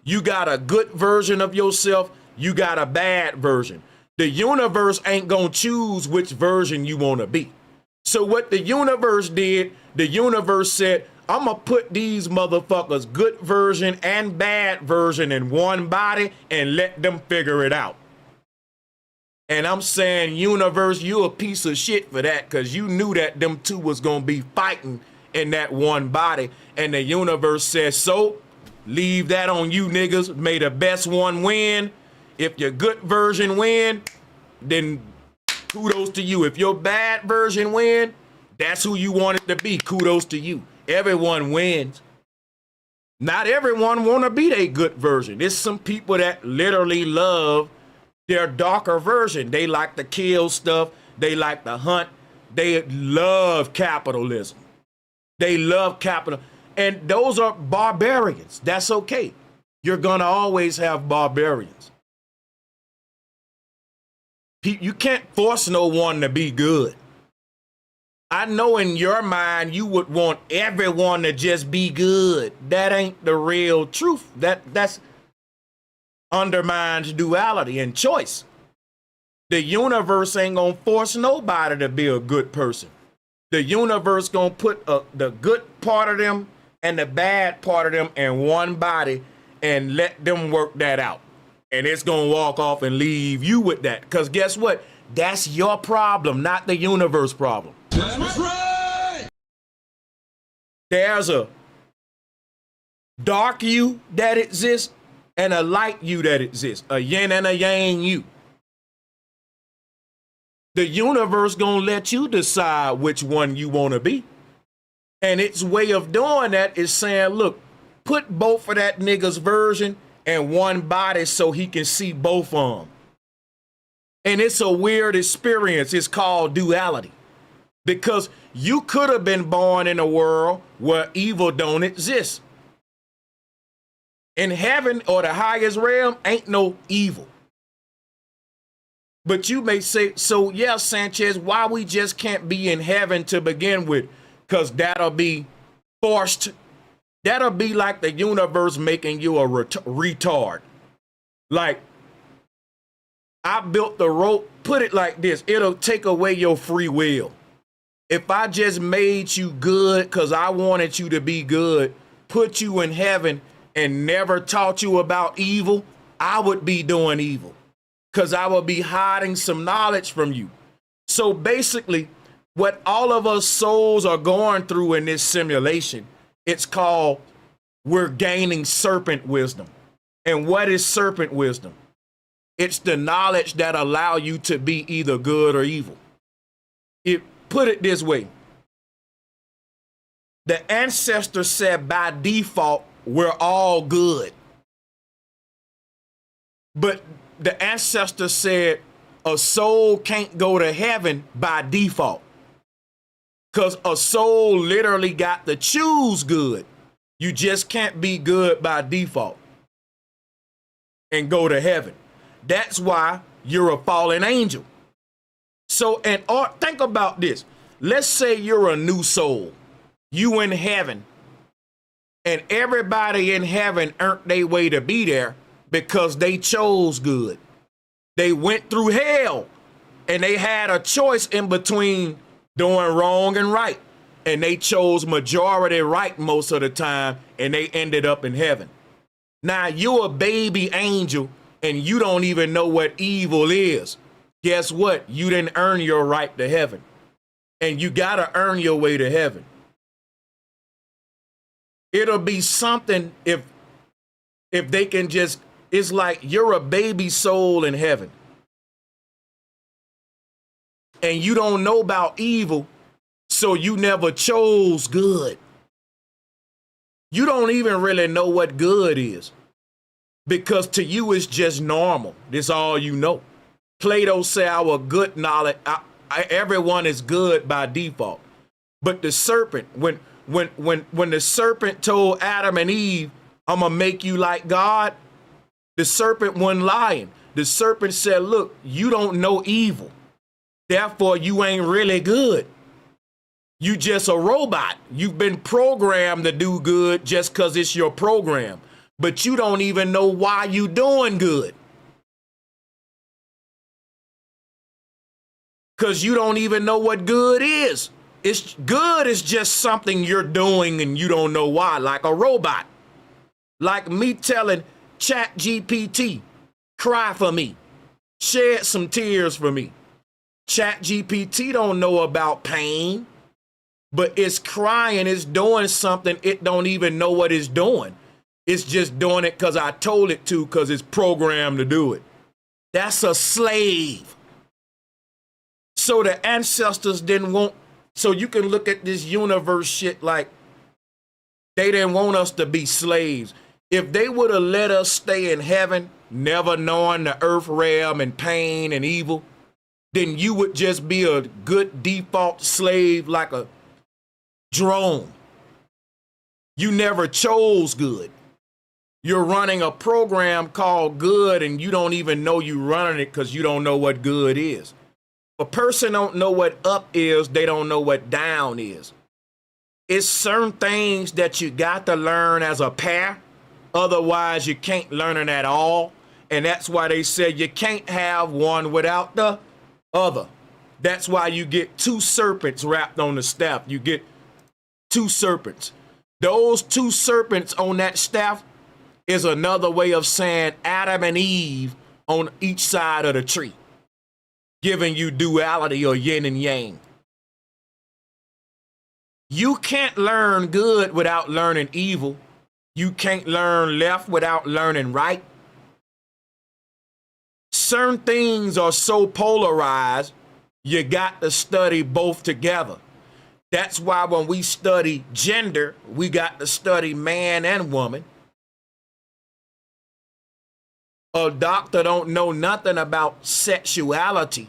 You got a good version of yourself, you got a bad version. The universe ain't gonna choose which version you wanna be. So what the universe did, the universe said, I'm gonna put these motherfuckers good version and bad version in one body and let them figure it out. And I'm saying, universe, you a piece of shit for that, because you knew that them two was gonna be fighting in that one body. And the universe says, so leave that on you niggas. May the best one win. If your good version win, then kudos to you. If your bad version win, that's who you want it to be. Kudos to you. Everyone wins. Not everyone want to be their good version. There's some people that literally love their darker version. They like to kill stuff. They like to hunt. They love capitalism. They love capital. And those are barbarians. That's okay. You're going to always have barbarians. You can't force no one to be good. I know in your mind you would want everyone to just be good. That ain't the real truth. That's undermines duality and choice. The universe ain't gonna force nobody to be a good person. The universe gonna put the good part of them and the bad part of them in one body and let them work that out. And it's gonna walk off and leave you with that. Because guess what? That's your problem, not the universe problem. That's right. There's a dark you that exists and a light you that exists, a yin and a yang you. The universe gonna let you decide which one you want to be. And its way of doing that is saying, look, put both of that nigga's version in one body so he can see both of them. And it's a weird experience. It's called duality. Because you could have been born in a world where evil don't exist. In heaven or the highest realm ain't no evil. But you may say, so yeah, Sanchez, why we just can't be in heaven to begin with? Because that'll be forced. That'll be like the universe making you a retard. Like, I built the rope, put it like this, it'll take away your free will. If I just made you good because I wanted you to be good, put you in heaven and never taught you about evil, I would be doing evil because I would be hiding some knowledge from you. So basically, what all of us souls are going through in this simulation, it's called we're gaining serpent wisdom. And what is serpent wisdom? It's the knowledge that allow you to be either good or evil. Put it this way. The ancestors said by default, we're all good. But the ancestors said a soul can't go to heaven by default. Because a soul literally got to choose good. You just can't be good by default and go to heaven. That's why you're a fallen angel. So, think about this. Let's say you're a new soul. You in heaven. And everybody in heaven earned their way to be there because they chose good. They went through hell and they had a choice in between doing wrong and right. And they chose majority right most of the time and they ended up in heaven. Now you're a baby angel and you don't even know what evil is. Guess what? You didn't earn your right to heaven. And you got to earn your way to heaven. It'll be something if they can just, it's like you're a baby soul in heaven. And you don't know about evil, so you never chose good. You don't even really know what good is. Because to you, it's just normal. This all you know. Plato said our good knowledge, everyone is good by default. But the serpent, when the serpent told Adam and Eve, I'm going to make you like God, the serpent wasn't lying. The serpent said, look, you don't know evil. Therefore, you ain't really good. You just a robot. You've been programmed to do good just because it's your program. But you don't even know why you doing good. Because you don't even know what good is. It's good is just something you're doing and you don't know why, like a robot. Like me telling ChatGPT, cry for me, shed some tears for me. ChatGPT don't know about pain, but it's crying, it's doing something it don't even know what it's doing. It's just doing it because I told it to, because it's programmed to do it. That's a slave. So the ancestors didn't want, so you can look at this universe shit like they didn't want us to be slaves. If they would have let us stay in heaven, never knowing the earth realm and pain and evil, then you would just be a good default slave like a drone. You never chose good. You're running a program called good and you don't even know you're running it because you don't know what good is. If a person don't know what up is, they don't know what down is. It's certain things that you got to learn as a pair. Otherwise, you can't learn it at all. And that's why they say you can't have one without the other. That's why you get two serpents wrapped on the staff. You get two serpents. Those two serpents on that staff is another way of saying Adam and Eve on each side of the tree, giving you duality or yin and yang. You can't learn good without learning evil. You can't learn left without learning right. Certain things are so polarized, you got to study both together. That's why when we study gender, we got to study man and woman. A doctor don't know nothing about sexuality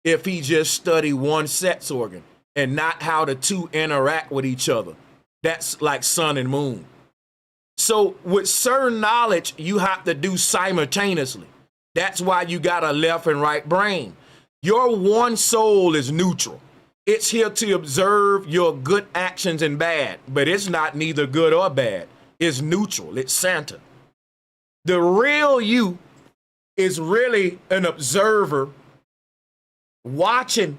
if he just study one sex organ and not how the two interact with each other. That's like sun and moon. So with certain knowledge, you have to do simultaneously. That's why you got a left and right brain. Your one soul is neutral. It's here to observe your good actions and bad, but it's not neither good or bad. It's neutral. It's Santa. The real you is really an observer watching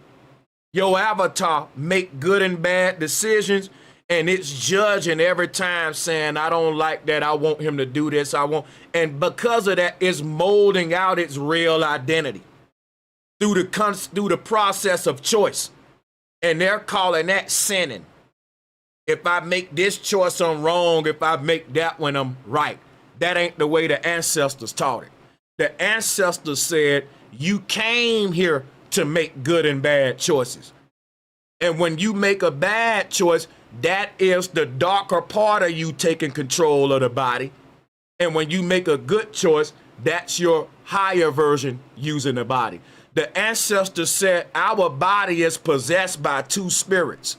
your avatar make good and bad decisions, and it's judging every time saying, I don't like that, I want him to do this, I want, and because of that, it's molding out its real identity through the process of choice. And they're calling that sinning. If I make this choice, I'm wrong. If I make that one, I'm right. That ain't the way the ancestors taught it. The ancestors said, you came here to make good and bad choices. And when you make a bad choice, that is the darker part of you taking control of the body. And when you make a good choice, that's your higher version using the body. The ancestors said our body is possessed by two spirits,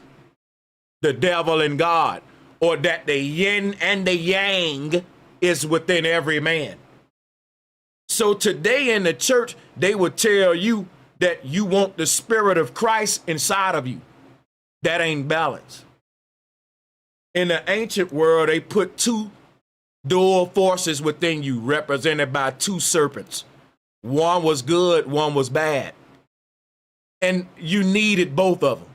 the devil and God, or that the yin and the yang is within every man. So today in the church, they would tell you that you want the spirit of Christ inside of you. That ain't balance. In the ancient world, they put two dual forces within you, represented by two serpents. One was good, one was bad. And you needed both of them.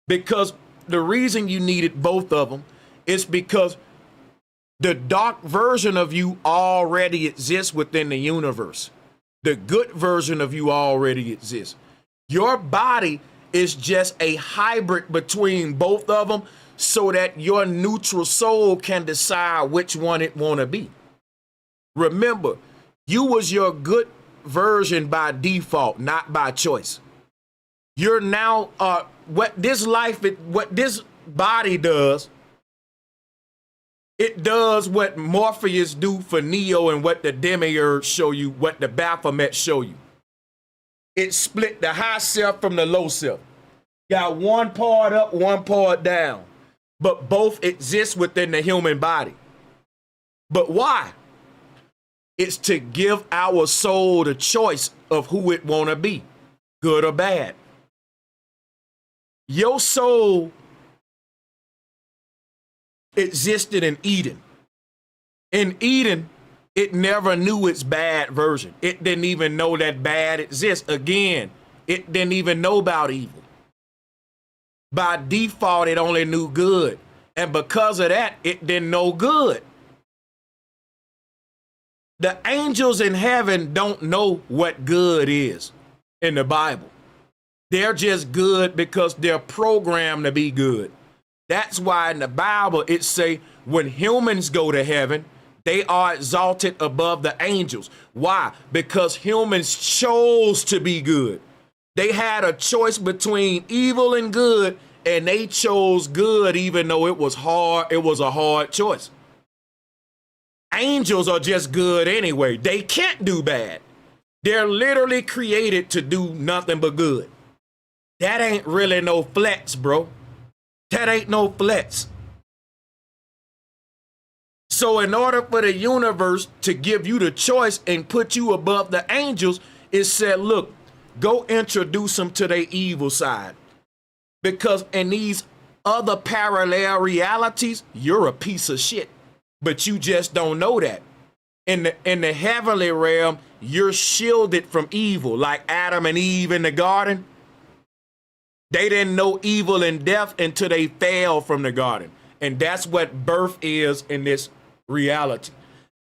Because the reason you needed both of them is because the dark version of you already exists within the universe. The good version of you already exists. Your body is just a hybrid between both of them so that your neutral soul can decide which one it want to be. Remember, you was your good version by default, not by choice. You're now what this body does, it does what Morpheus do for Neo and what the Demiurge show you, what the Baphomet show you. It split the high self from the low self. Got one part up, one part down, but both exist within the human body. But why? It's to give our soul the choice of who it want to be, good or bad. Your soul existed in Eden. In Eden, it never knew its bad version. It didn't even know that bad exists. Again, it didn't even know about evil. By default, it only knew good. And because of that, it didn't know good. The angels in heaven don't know what good is in the Bible. They're just good because they're programmed to be good. That's why in the Bible it say when humans go to heaven, they are exalted above the angels. Why? Because humans chose to be good. They had a choice between evil and good, and they chose good even though it was hard. It was a hard choice. Angels are just good anyway. They can't do bad. They're literally created to do nothing but good. That ain't really no flex, bro. That ain't no flex. So in order for the universe to give you the choice and put you above the angels, it said, look, go introduce them to their evil side. Because in these other parallel realities, you're a piece of shit. But you just don't know that. In the heavenly realm, you're shielded from evil, like Adam and Eve in the garden. They didn't know evil and death until they fell from the garden. And that's what birth is in this reality.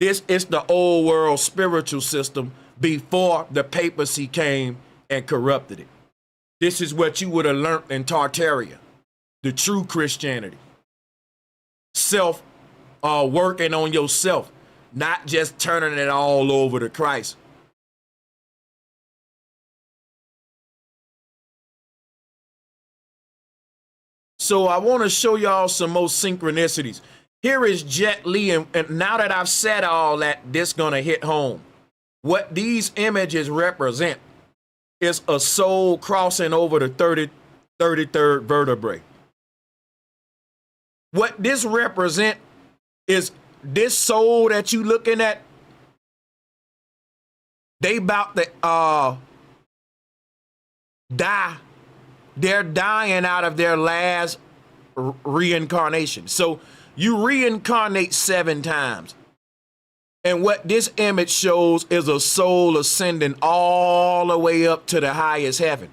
This is the old world spiritual system before the papacy came and corrupted it. This is what you would have learned in Tartaria, the true Christianity. Self, working on yourself, not just turning it all over to Christ. So I want to show y'all some more synchronicities. Here is Jet Li, and now that I've said all that, this gonna hit home. What these images represent is a soul crossing over the 33rd vertebrae. What this represent is this soul that you looking at, they about to die. They're dying out of their last reincarnation. So you reincarnate 7 times. And what this image shows is a soul ascending all the way up to the highest heaven.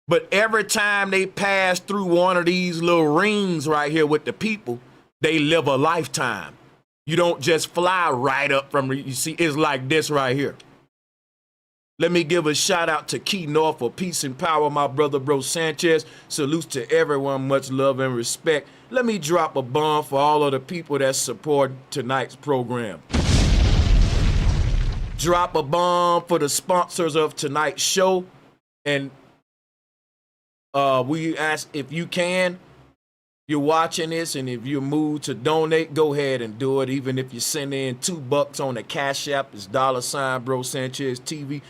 But every time they pass through one of these little rings right here with the people, they live a lifetime. You don't just fly right up from, you see, it's like this right here. Let me give a shout out to Key North for peace and power, my brother, Bro Sanchez. Salutes to everyone, much love and respect. Let me drop a bomb for all of the people that support tonight's program. Drop a bomb for the sponsors of tonight's show. And we ask if you can, you're watching this, and if you're moved to donate, go ahead and do it. Even if you send in $2 on the Cash App, it's $ Bro Sanchez TV.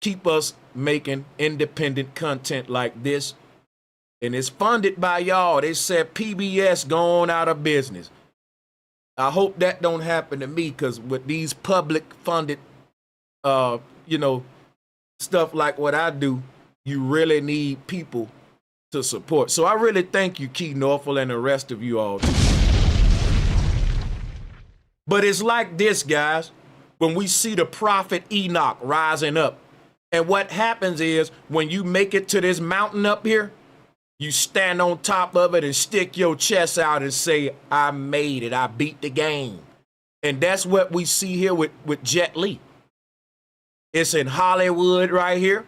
Keep us making independent content like this. And it's funded by y'all. They said PBS going out of business. I hope that don't happen to me, because with these public funded, stuff like what I do, you really need people to support. So I really thank you, Key Norfolk, and the rest of you all too. But it's like this, guys, when we see the prophet Enoch rising up. And what happens is when you make it to this mountain up here, you stand on top of it and stick your chest out and say, I made it. I beat the game. And that's what we see here with Jet Li. It's in Hollywood right here.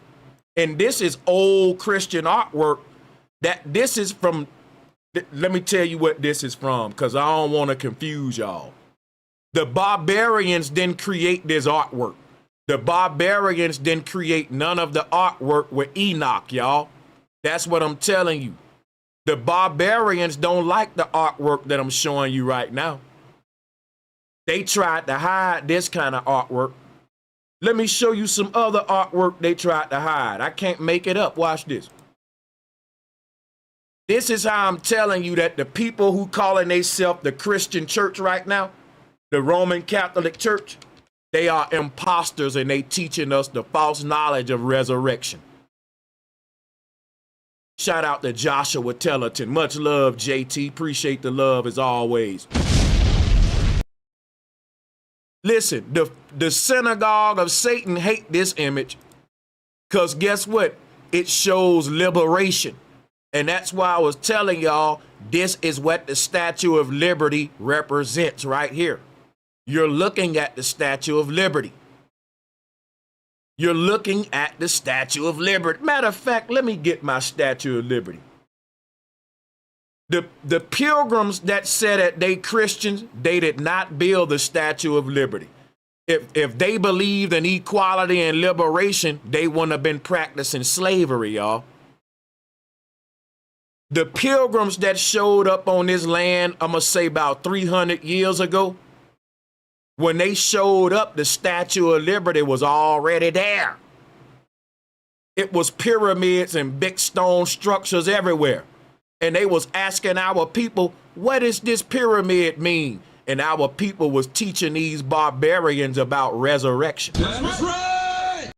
And this is old Christian artwork. This is from, let me tell you what this is from, because I don't want to confuse y'all. The barbarians didn't create this artwork. The barbarians didn't create none of the artwork with Enoch, y'all. That's what I'm telling you. The barbarians don't like the artwork that I'm showing you right now. They tried to hide this kind of artwork. Let me show you some other artwork they tried to hide. I can't make it up. Watch this. This is how I'm telling you that the people who calling themselves the Christian church right now, the Roman Catholic Church, they are imposters, and they teaching us the false knowledge of resurrection. Shout out to Joshua Tellerton. Much love, JT. Appreciate the love as always. Listen, the synagogue of Satan hate this image, because guess what? It shows liberation. And that's why I was telling y'all, this is what the Statue of Liberty represents right here. You're looking at the Statue of Liberty. You're looking at the Statue of Liberty. Matter of fact, let me get my Statue of Liberty. The pilgrims that said that they Christians, they did not build the Statue of Liberty. If they believed in equality and liberation, they wouldn't have been practicing slavery, y'all. The pilgrims that showed up on this land, I'm going to say about 300 years ago, when they showed up, the Statue of Liberty was already there. It was pyramids and big stone structures everywhere. And they was asking our people, what does this pyramid mean? And our people was teaching these barbarians about resurrection. That's right.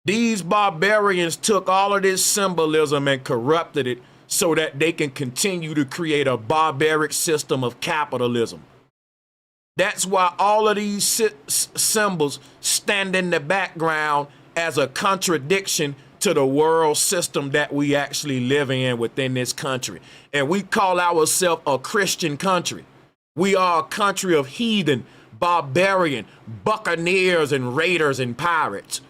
These barbarians took all of this symbolism and corrupted it so that they can continue to create a barbaric system of capitalism. That's why all of these symbols stand in the background as a contradiction to the world system that we actually live in within this country. And we call ourselves a Christian country. We are a country of heathen, barbarian, buccaneers and raiders and pirates.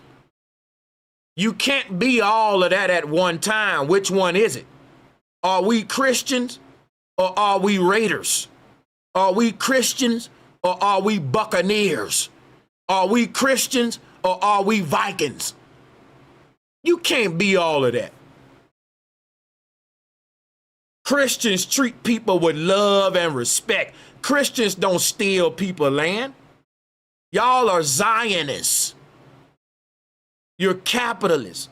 You can't be all of that at one time. Which one is it? Are we Christians or are we raiders? Are we Christians or are we buccaneers? Are we Christians or are we Vikings? You can't be all of that. Christians treat people with love and respect. Christians don't steal people's land. Y'all are Zionists. You're capitalists.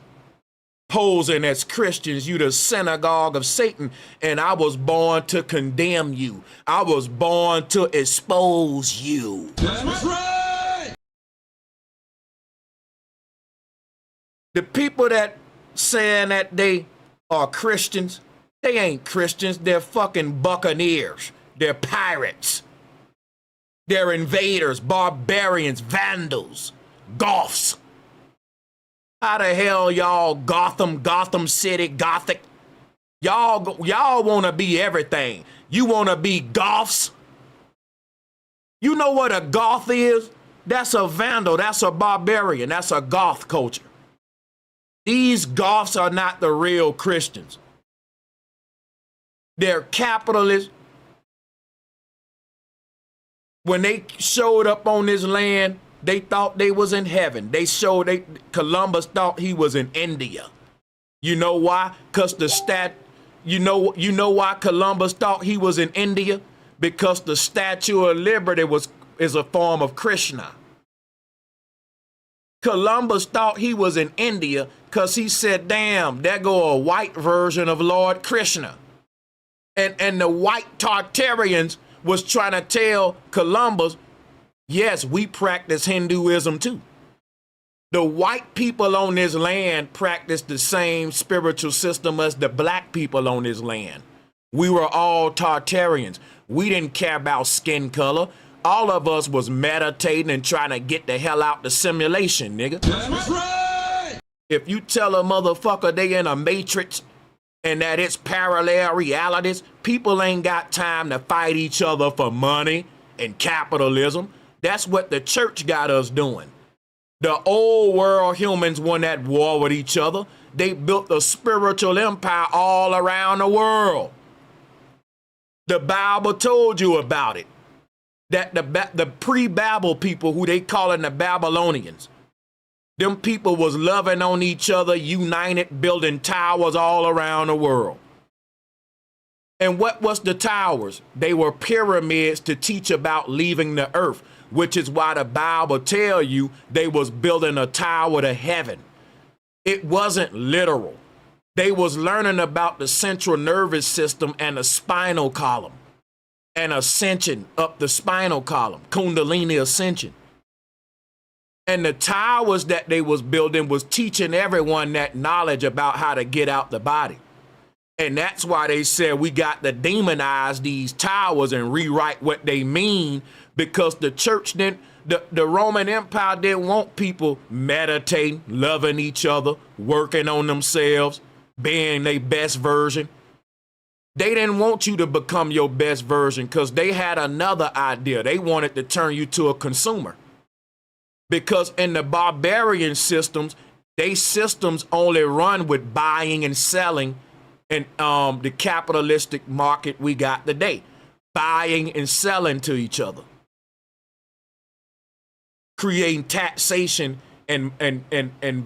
Posing as Christians, you the synagogue of Satan, and I was born to condemn you. I was born to expose you. That's right. The people that saying that they are Christians, they ain't Christians. They're fucking buccaneers. They're pirates. They're invaders, barbarians, vandals, Goths. How the hell y'all Gotham City, Gothic? Y'all want to be everything. You want to be Goths? You know what a Goth is? That's a vandal. That's a barbarian. That's a Goth culture. These Goths are not the real Christians. They're capitalists. When they showed up on this land, they thought they was in heaven. Columbus thought he was in India. You know why? Because you know why Columbus thought he was in India? Because the Statue of Liberty is a form of Krishna. Columbus thought he was in India because he said, damn, there go a white version of Lord Krishna. And the white Tartarians was trying to tell Columbus, yes, we practice Hinduism too. The white people on this land practice the same spiritual system as the black people on this land. We were all Tartarians. We didn't care about skin color. All of us was meditating and trying to get the hell out the simulation, nigga. That's right. If you tell a motherfucker they in a matrix and that it's parallel realities, people ain't got time to fight each other for money and capitalism. That's what the church got us doing. The old world humans won at war with each other. They built a spiritual empire all around the world. The Bible told you about it. That the pre-Babel people, who they calling the Babylonians, them people was loving on each other, united, building towers all around the world. And what was the towers? They were pyramids to teach about leaving the earth, which is why the Bible tell you they was building a tower to heaven. It wasn't literal. They was learning about the central nervous system and the spinal column and ascension up the spinal column, Kundalini ascension. And the towers that they was building was teaching everyone that knowledge about how to get out the body. And that's why they said we got to demonize these towers and rewrite what they mean, because the church didn't, the Roman Empire didn't want people meditating, loving each other, working on themselves, being their best version. They didn't want you to become your best version because they had another idea. They wanted to turn you to a consumer. Because in the barbarian systems, they systems only run with buying and selling in the capitalistic market we got today. Buying and selling to each other. Creating taxation and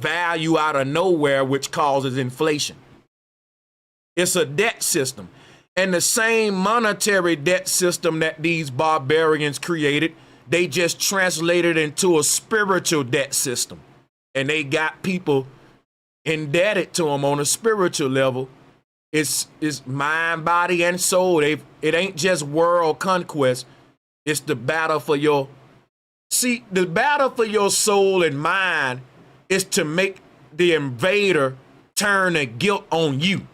value out of nowhere, which causes inflation. It's a debt system. And the same monetary debt system that these barbarians created, they just translated into a spiritual debt system. And they got people indebted to them on a spiritual level. It's mind, body, and soul. It ain't just world conquest. It's the battle for your... See, the battle for your soul and mind is to make the invader turn the guilt on you.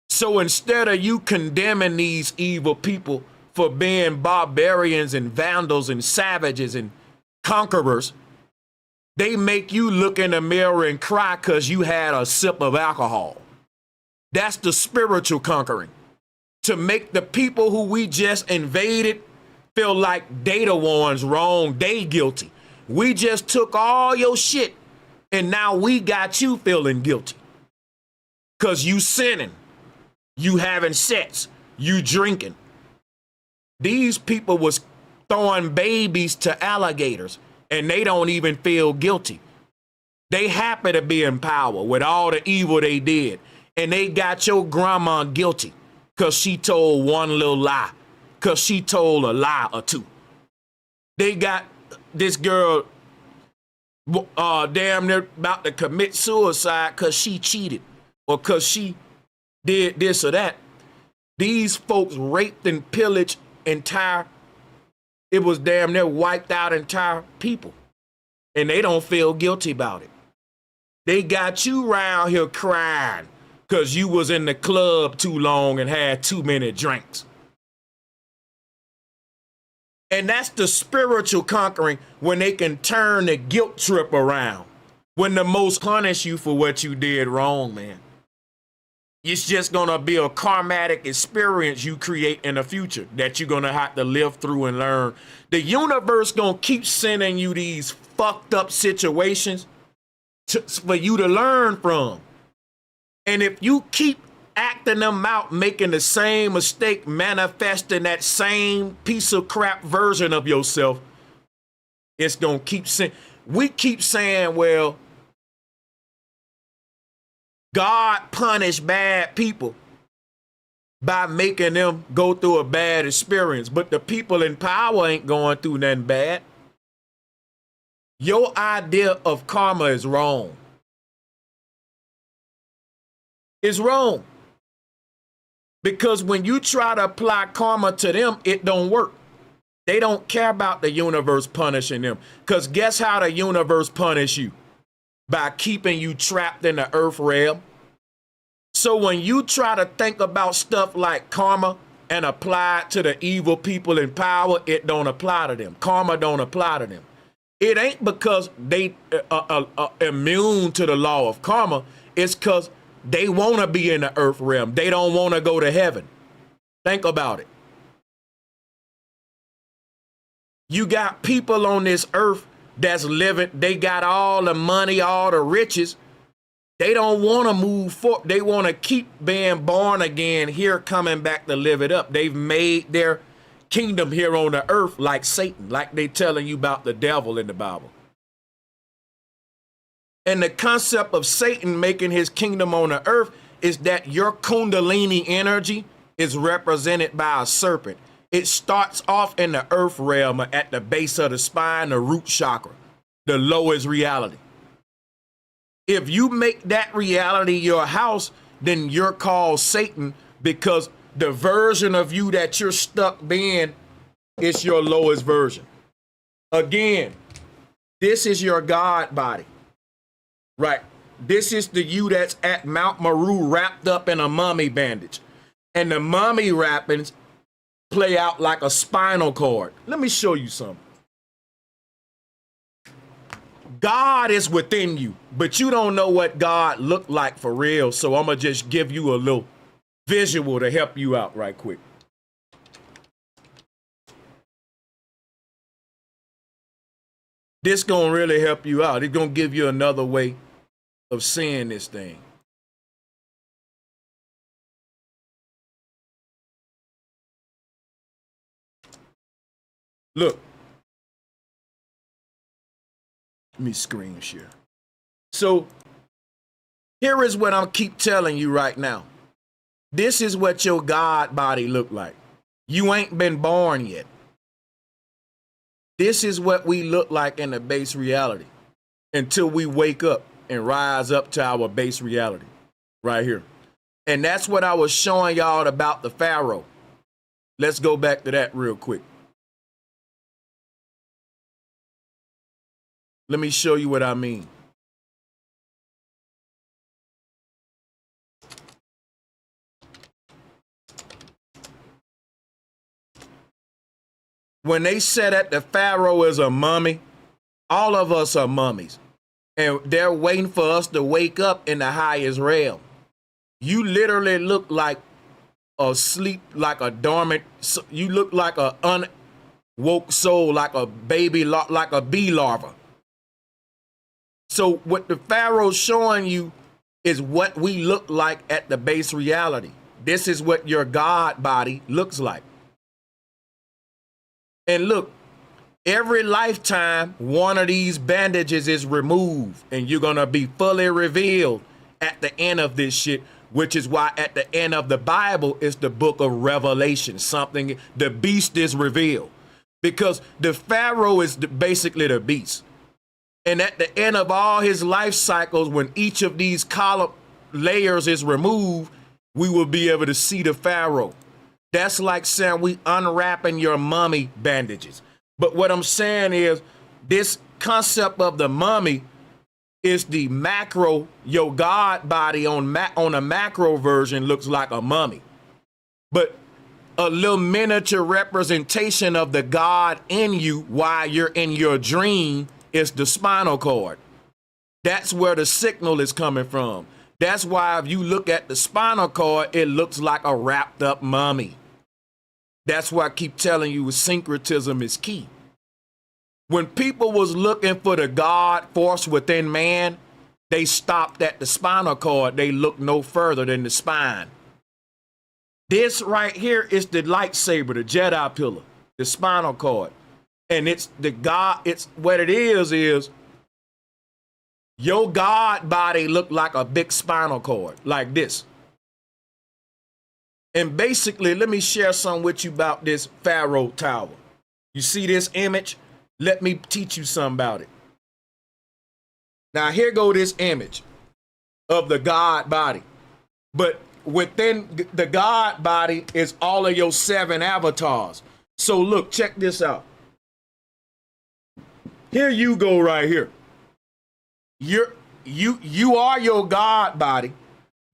So instead of you condemning these evil people for being barbarians and vandals and savages and conquerors, They make you look in the mirror and cry because you had a sip of alcohol. That's the spiritual conquering. To make the people who we just invaded feel like they the ones wrong, they guilty. We just took all your shit and now we got you feeling guilty. Because you sinning, you having sex, you drinking. These people was throwing babies to alligators and they don't even feel guilty. They happy to be in power with all the evil they did. And they got your grandma guilty because she told one little lie, because she told a lie or two. They got this girl damn near about to commit suicide because she cheated or because she did this or that. These folks raped and pillaged it was damn near wiped out entire people. And they don't feel guilty about it. They got you around here crying because you was in the club too long and had too many drinks. And that's the spiritual conquering, when they can turn the guilt trip around. When the most punish you for what you did wrong, man. It's just gonna be a karmatic experience you create in the future that you're gonna have to live through and learn. The universe gonna keep sending you these fucked up situations for you to learn from. And if you keep acting them out, making the same mistake, manifesting that same piece of crap version of yourself, it's gonna keep saying, we keep saying, well, God punished bad people by making them go through a bad experience, but the people in power ain't going through nothing bad. Your idea of karma is wrong. It's wrong. Because when you try to apply karma to them, it don't work. They don't care about the universe punishing them. Because guess how the universe punish you? By keeping you trapped in the earth realm. So when you try to think about stuff like karma and apply it to the evil people in power, it don't apply to them. Karma don't apply to them. It ain't because they immune to the law of karma. It's because they want to be in the earth realm. They don't want to go to heaven. Think about it. You got people on this earth that's living, they got all the money, all the riches. They don't want to move forward. They want to keep being born again here, coming back to live it up. They've made their kingdom here on the earth like Satan, like they telling you about the devil in the Bible. And the concept of Satan making his kingdom on the earth is that your Kundalini energy is represented by a serpent. It starts off in the earth realm at the base of the spine, the root chakra, the lowest reality. If you make that reality your house, then you're called Satan, because the version of you that you're stuck being is your lowest version. Again, this is your God body, right? This is the you that's at Mount Meru wrapped up in a mummy bandage. And the mummy wrappings play out like a spinal cord. Let me show you something. God is within you, but you don't know what God looked like for real. So I'm going to just give you a little visual to help you out right quick. This going to really help you out. It's going to give you another way of seeing this thing. Look. Let me screen share. So here is what I'll keep telling you right now. This is what your God body look like. You ain't been born yet. This is what we look like in the base reality until we wake up and rise up to our base reality right here. And that's what I was showing y'all about the Pharaoh. Let's go back to that real quick. Let me show you what I mean. When they said that the Pharaoh is a mummy, all of us are mummies. And they're waiting for us to wake up in the highest realm. You literally look like a sleep, like a dormant, you look like a unwoke soul, like a baby, like a bee larva. So what the Pharaoh's showing you is what we look like at the base reality. This is what your God body looks like. And look, every lifetime, one of these bandages is removed and you're going to be fully revealed at the end of this shit, which is why at the end of the Bible is the book of Revelation. Something, the beast is revealed because the Pharaoh is basically the beast. And at the end of all his life cycles, when each of these column layers is removed, we will be able to see the Pharaoh. That's like saying we unwrapping your mummy bandages. But what I'm saying is this concept of the mummy is the macro, your God body on a macro version looks like a mummy. But a little miniature representation of the God in you while you're in your dream is the spinal cord. That's where the signal is coming from. That's why if you look at the spinal cord, it looks like a wrapped up mummy. That's why I keep telling you syncretism is key. When people was looking for the God force within man, they stopped at the spinal cord. They looked no further than the spine. This right here is the lightsaber, the Jedi pillar, the spinal cord. And it's the God, it's what it is your God body look like a big spinal cord, like this. And basically, let me share something with you about this Pharaoh tower. You see this image? Let me teach you something about it. Now, here go this image of the God body. But within the God body is all of your 7 avatars. So look, check this out. Here you go right here. You are your God body,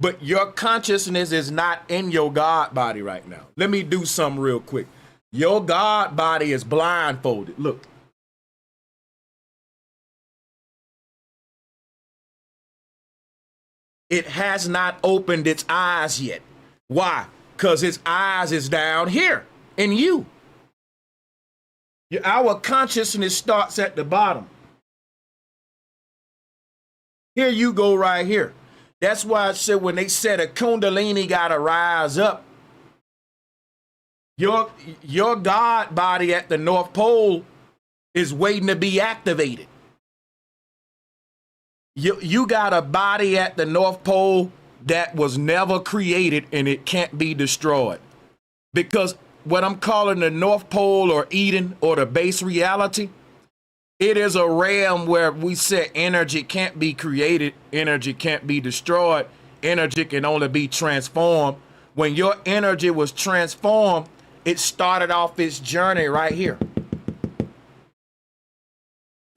but your consciousness is not in your God body right now. Let me do something real quick. Your God body is blindfolded. Look. It has not opened its eyes yet. Why? Because its eyes is down here in you. Our consciousness starts at the bottom. Here you go right here. That's why I said when they said a Kundalini got to rise up, your God body at the North Pole is waiting to be activated. You got a body at the North Pole that was never created and it can't be destroyed. Because what I'm calling the North Pole or Eden or the base reality, it is a realm where we said energy can't be created, energy can't be destroyed, energy can only be transformed. When your energy was transformed, it started off its journey right here.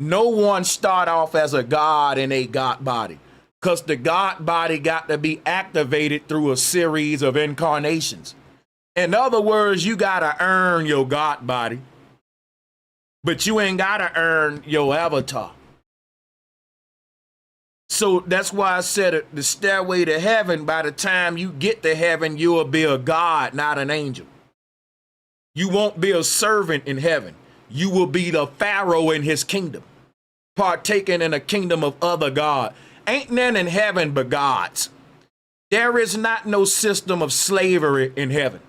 No one start off as a God in a God body because the God body got to be activated through a series of incarnations. In other words, you got to earn your God body, but you ain't got to earn your avatar. So that's why I said the stairway to heaven, by the time you get to heaven, you will be a God, not an angel. You won't be a servant in heaven. You will be the Pharaoh in his kingdom, partaking in a kingdom of other God. Ain't none in heaven but gods. There is not no system of slavery in heaven.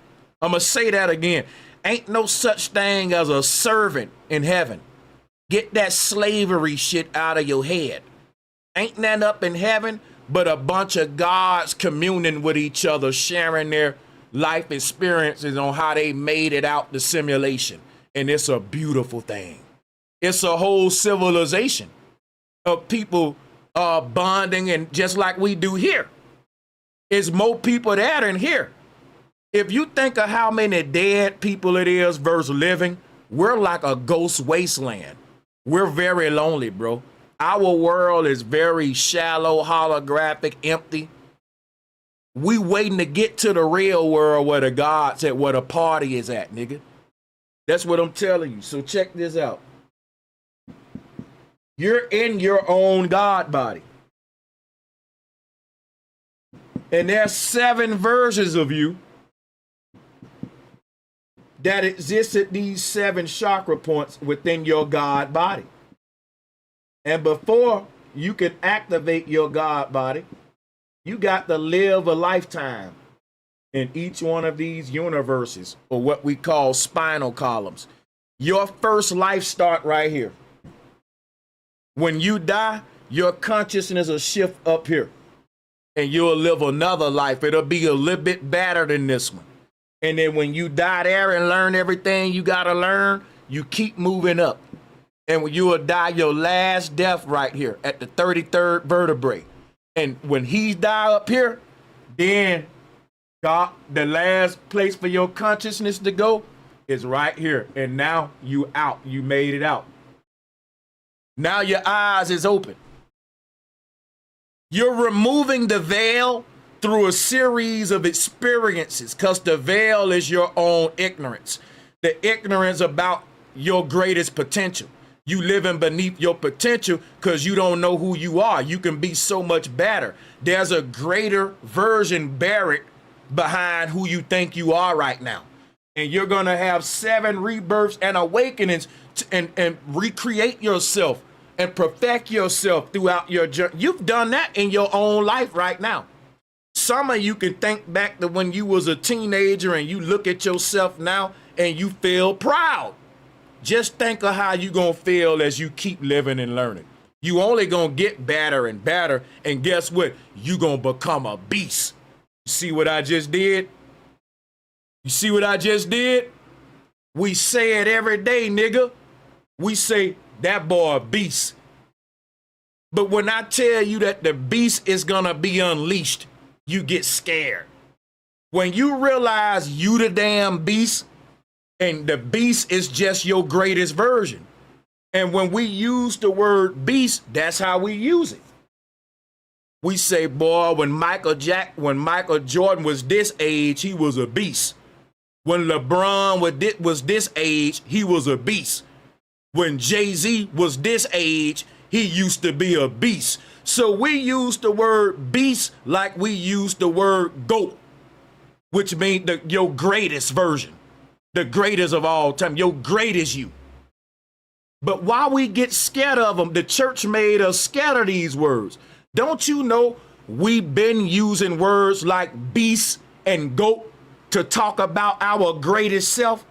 I'm going to say that again. Ain't no such thing as a servant in heaven. Get that slavery shit out of your head. Ain't none up in heaven but a bunch of gods communing with each other, sharing their life experiences on how they made it out the simulation. And it's a beautiful thing. It's a whole civilization of people bonding, and just like we do here. It's more people there than here. If you think of how many dead people it is versus living, we're like a ghost wasteland. We're very lonely, bro. Our world is very shallow, holographic, empty. We waiting to get to the real world where the gods at, where the party is at, nigga. That's what I'm telling you. So check this out. You're in your own God body. And there's 7 versions of you that exist at these 7 chakra points within your God body. And before you can activate your God body, you got to live a lifetime in each one of these universes, or what we call spinal columns. Your first life start right here. When you die, your consciousness will shift up here, and you'll live another life. It'll be a little bit better than this one. And then when you die there and learn everything you got to learn, you keep moving up. And when you will die your last death right here at the 33rd vertebrae. And when he die up here, then God, the last place for your consciousness to go is right here. And now you out. You made it out. Now your eyes is open. You're removing the veil through a series of experiences, because the veil is your own ignorance. The ignorance about your greatest potential. You living beneath your potential because you don't know who you are. You can be so much better. There's a greater version buried behind who you think you are right now. And you're going to have 7 rebirths and awakenings and recreate yourself and perfect yourself throughout your journey. You've done that in your own life right now. Some of you can think back to when you was a teenager and you look at yourself now and you feel proud. Just think of how you going to feel as you keep living and learning. You only going to get better and better. And guess what? You going to become a beast. See what I just did? You see what I just did? We say it every day, nigga. We say that boy a beast. But when I tell you that the beast is going to be unleashed, you get scared. When you realize you the damn beast, and the beast is just your greatest version. And when we use the word beast, that's how we use it. We say, boy, when Michael Jordan was this age, he was a beast. When LeBron was this age, he was a beast. When Jay-Z was this age, he used to be a beast. So we use the word beast like we use the word GOAT, which means your greatest version, the greatest of all time, your greatest you. But why we get scared of them, the church made us scared of these words. Don't you know we've been using words like beast and goat to talk about our greatest self?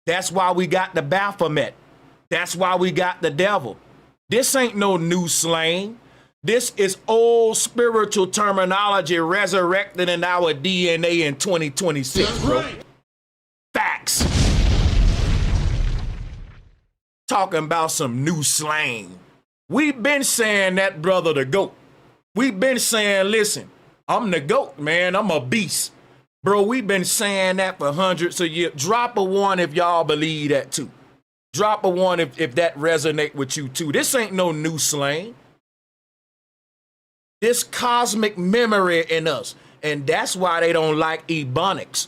That's why we got the Baphomet. That's why we got the devil. This ain't no new slang. This is old spiritual terminology resurrected in our DNA in 2026, That's bro. right. Facts. Talking about some new slang. We've been saying that, brother, the GOAT. We've been saying, listen, I'm the GOAT, man. I'm a beast. Bro, we've been saying that for hundreds of years. Drop a 1 if y'all believe that too. Drop a 1 if that resonate with you too. This ain't no new slang. This cosmic memory in us. And that's why they don't like ebonics.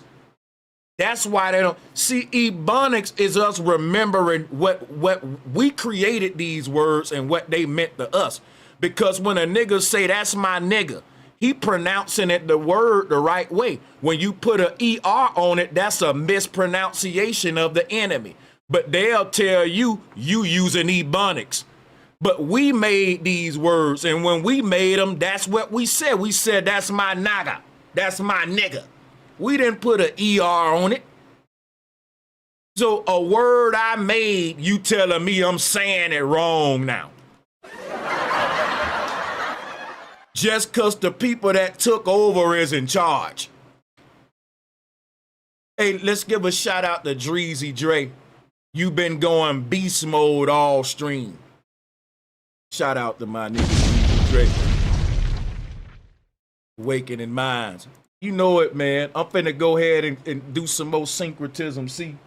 That's why they don't. See, ebonics is us remembering what we created these words and what they meant to us. Because when a nigga say, that's my nigga, he pronouncing it the word the right way. When you put an ER on it, that's a mispronunciation of the enemy. But they'll tell you using ebonics. But we made these words, and when we made them, that's what we said. We said, that's my naga. That's my nigga. We didn't put an ER on it. So a word I made, you telling me I'm saying it wrong now. Just because the people that took over is in charge. Hey, let's give a shout out to Dreezy Dre. You've been going beast mode all stream. Shout out to my nigga Dreezy Dre. Awakening minds. You know it, man. I'm finna go ahead and do some more syncretism. See,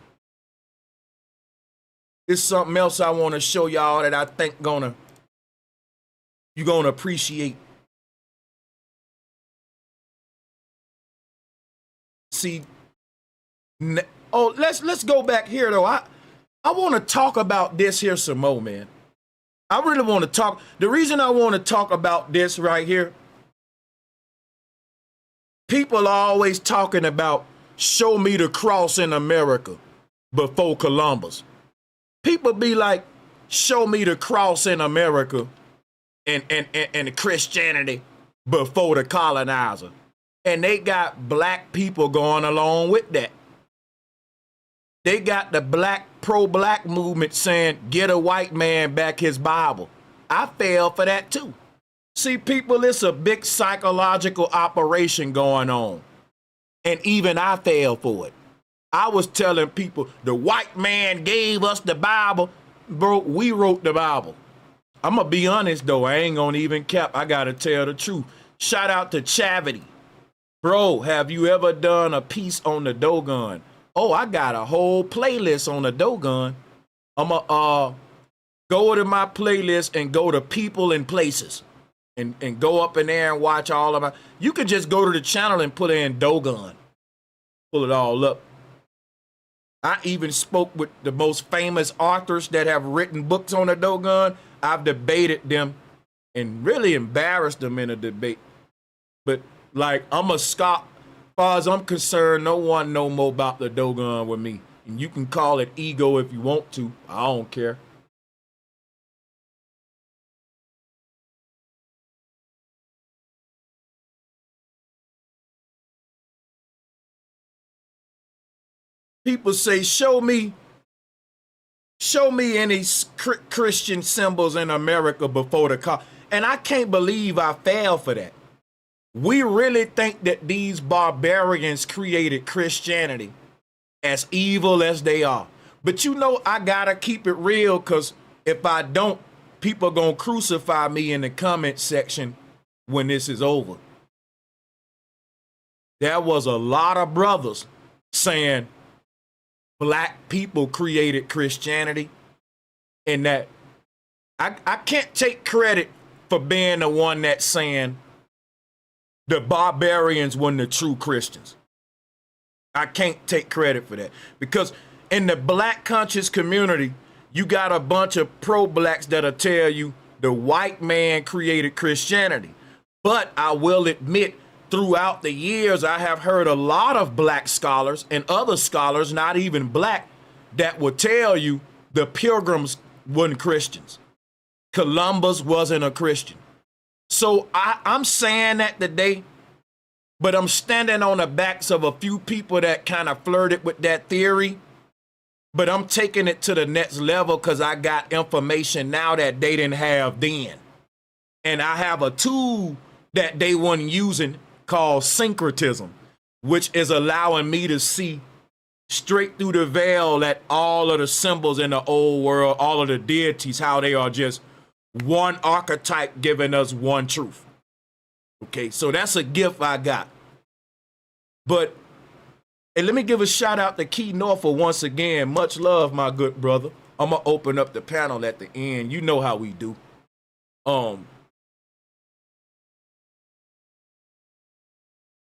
it's something else I want to show y'all that I think you're gonna appreciate. See, let's go back here though. I want to talk about this here some more, man. I really want to talk. The reason I want to talk about this right here, people are always talking about show me the cross in America before Columbus. People be like, show me the cross in America and Christianity before the colonizer. And they got black people going along with that. They got the pro-black movement saying, get a white man back his Bible. I fell for that too. See, people, it's a big psychological operation going on. And even I fell for it. I was telling people, the white man gave us the Bible. Bro, we wrote the Bible. I'm going to be honest, though. I ain't going to even cap. I got to tell the truth. Shout out to Chavity. Bro, have you ever done a piece on the Dogon? Oh, I got a whole playlist on the Dogon. I'm going to go to my playlist and go to people and places. And go up in there and watch all of my... You can just go to the channel and put in Dogon. Pull it all up. I even spoke with the most famous authors that have written books on the Dogon. I've debated them and really embarrassed them in a debate. But like, I'm a Scot. As far as I'm concerned, no one know more about the Dogon with me. And you can call it ego if you want to. I don't care. People say, show me any Christian symbols in America before the call. And I can't believe I fell for that. We really think that these barbarians created Christianity, as evil as they are. But you know, I gotta keep it real, because if I don't, people gonna crucify me in the comment section when this is over. There was a lot of brothers saying black people created Christianity, and that I can't take credit for being the one that's saying the barbarians weren't the true Christians. I can't take credit for that, because in the black conscious community, you got a bunch of pro-blacks that'll tell you the white man created Christianity. But I will admit, throughout the years, I have heard a lot of black scholars and other scholars, not even black, that will tell you the Pilgrims weren't Christians. Columbus wasn't a Christian. So I'm saying that today, but I'm standing on the backs of a few people that kind of flirted with that theory. But I'm taking it to the next level because I got information now that they didn't have then. And I have a tool that they weren't using called syncretism, which is allowing me to see straight through the veil at all of the symbols in the old world, all of the deities, how they are just one archetype giving us one truth. Okay, so that's a gift I got. But, and let me give a shout out to Key Norfolk once again. Much love, my good brother. I'm gonna open up the panel at the end. You know how we do.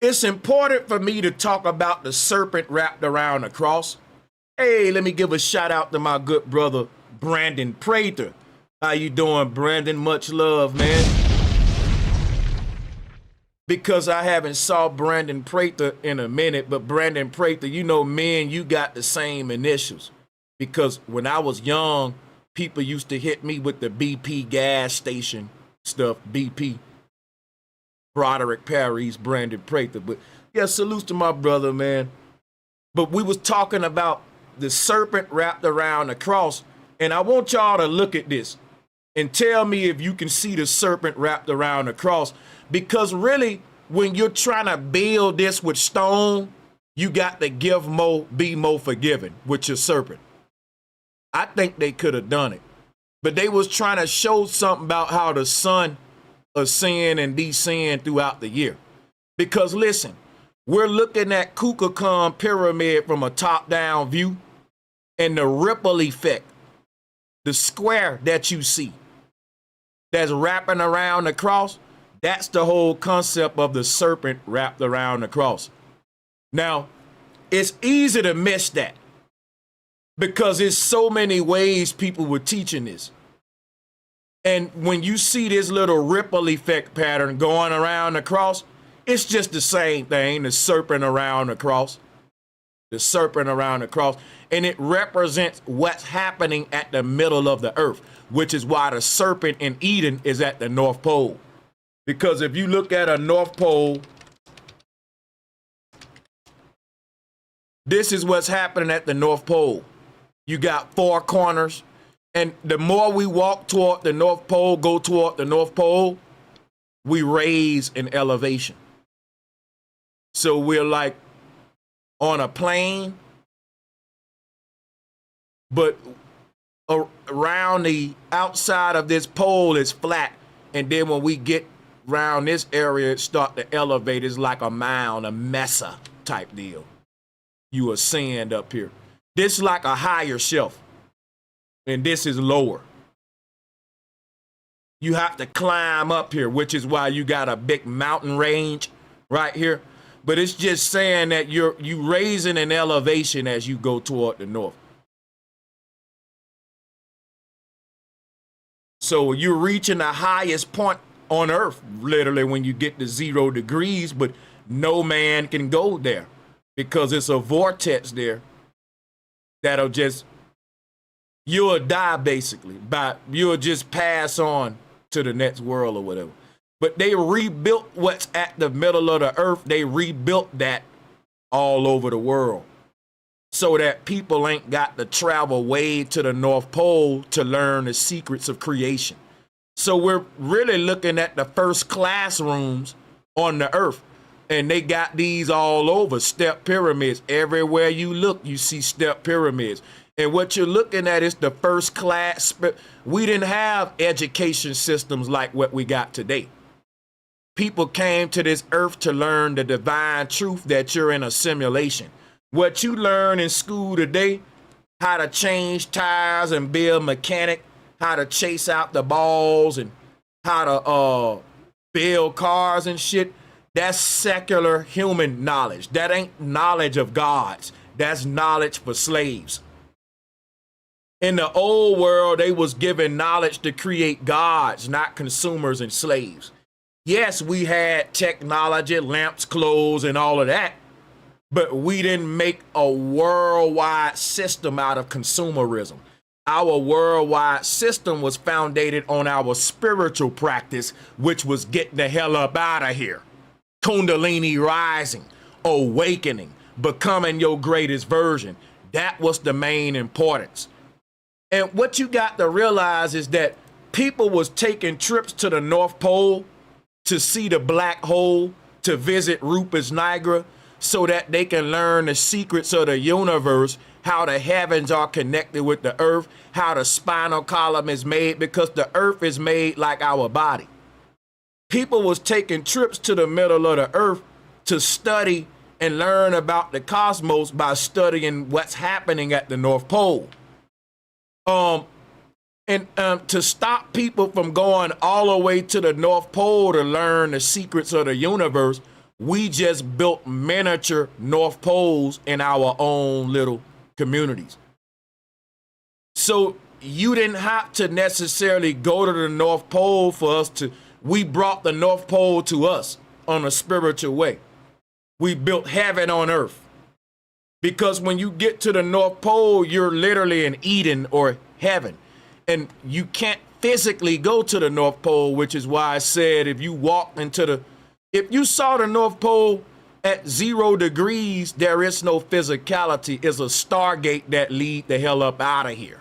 It's important for me to talk about the serpent wrapped around the cross. Hey, let me give a shout out to my good brother, Brandon Prather. How you doing, Brandon? Much love, man. Because I haven't saw Brandon Prather in a minute, but Brandon Prather, you know, me and you got the same initials. Because when I was young, people used to hit me with the BP gas station stuff, BP. Broderick Parry's Brandon Prather. But yeah, salutes to my brother, man. But we was talking about the serpent wrapped around the cross, and I want y'all to look at this and tell me if you can see the serpent wrapped around the cross. Because really, when you're trying to build this with stone, you got to give more, be more forgiving with your serpent. I think they could have done it. But they was trying to show something about how the sun ascend and descend throughout the year. Because listen, we're looking at Kukulkan pyramid from a top-down view, and the ripple effect, the square that you see that's wrapping around the cross, that's the whole concept of the serpent wrapped around the cross. Now, it's easy to miss that because there's so many ways people were teaching this. And when you see this little ripple effect pattern going around the cross, it's just the same thing, the serpent around the cross. The serpent around the cross. And it represents what's happening at the middle of the earth, which is why the serpent in Eden is at the North Pole. Because if you look at a North Pole, this is what's happening at the North Pole. You got 4 corners. And the more we walk toward the North Pole, go toward the North Pole, we raise in elevation. So we're like on a plane, but around the outside of this pole is flat. And then when we get around this area, it start to elevate. It's like a mound, a mesa type deal. You ascend up here. This is like a higher shelf. And this is lower. You have to climb up here, which is why you got a big mountain range right here. But it's just saying that you raising an elevation as you go toward the north. So you're reaching the highest point on earth, literally, when you get to 0 degrees, but no man can go there because it's a vortex there that'll just, you'll die basically, but you'll just pass on to the next world or whatever. But they rebuilt what's at the middle of the earth. They rebuilt that all over the world so that people ain't got to travel way to the North Pole to learn the secrets of creation. So we're really looking at the first classrooms on the earth, and they got these all over, step pyramids. Everywhere you look, you see step pyramids. And what you're looking at is the first class. We didn't have education systems like what we got today. People came to this earth to learn the divine truth that you're in a simulation. What you learn in school today, how to change tires and be a mechanic, how to chase out the balls and how to build cars and shit, that's secular human knowledge. That ain't knowledge of gods. That's knowledge for slaves. In the old world, they was given knowledge to create gods, not consumers and slaves. Yes, we had technology, lamps, clothes, and all of that, but we didn't make a worldwide system out of consumerism. Our worldwide system was founded on our spiritual practice, which was getting the hell up out of here. Kundalini rising, awakening, becoming your greatest version. That was the main importance. And what you got to realize is that people was taking trips to the North Pole to see the black hole, to visit Rupert's Niagara, so that they can learn the secrets of the universe, how the heavens are connected with the earth, how the spinal column is made, because the earth is made like our body. People was taking trips to the middle of the earth to study and learn about the cosmos by studying what's happening at the North Pole. To stop people from going all the way to the North Pole to learn the secrets of the universe, we just built miniature North Poles in our own little communities. So you didn't have to necessarily go to the North Pole for us to, we brought the North Pole to us on a spiritual way. We built heaven on earth. Because when you get to the North Pole, you're literally in Eden or heaven. And you can't physically go to the North Pole, which is why I said if you saw the North Pole at 0 degrees, there is no physicality. It's a stargate that lead the hell up out of here.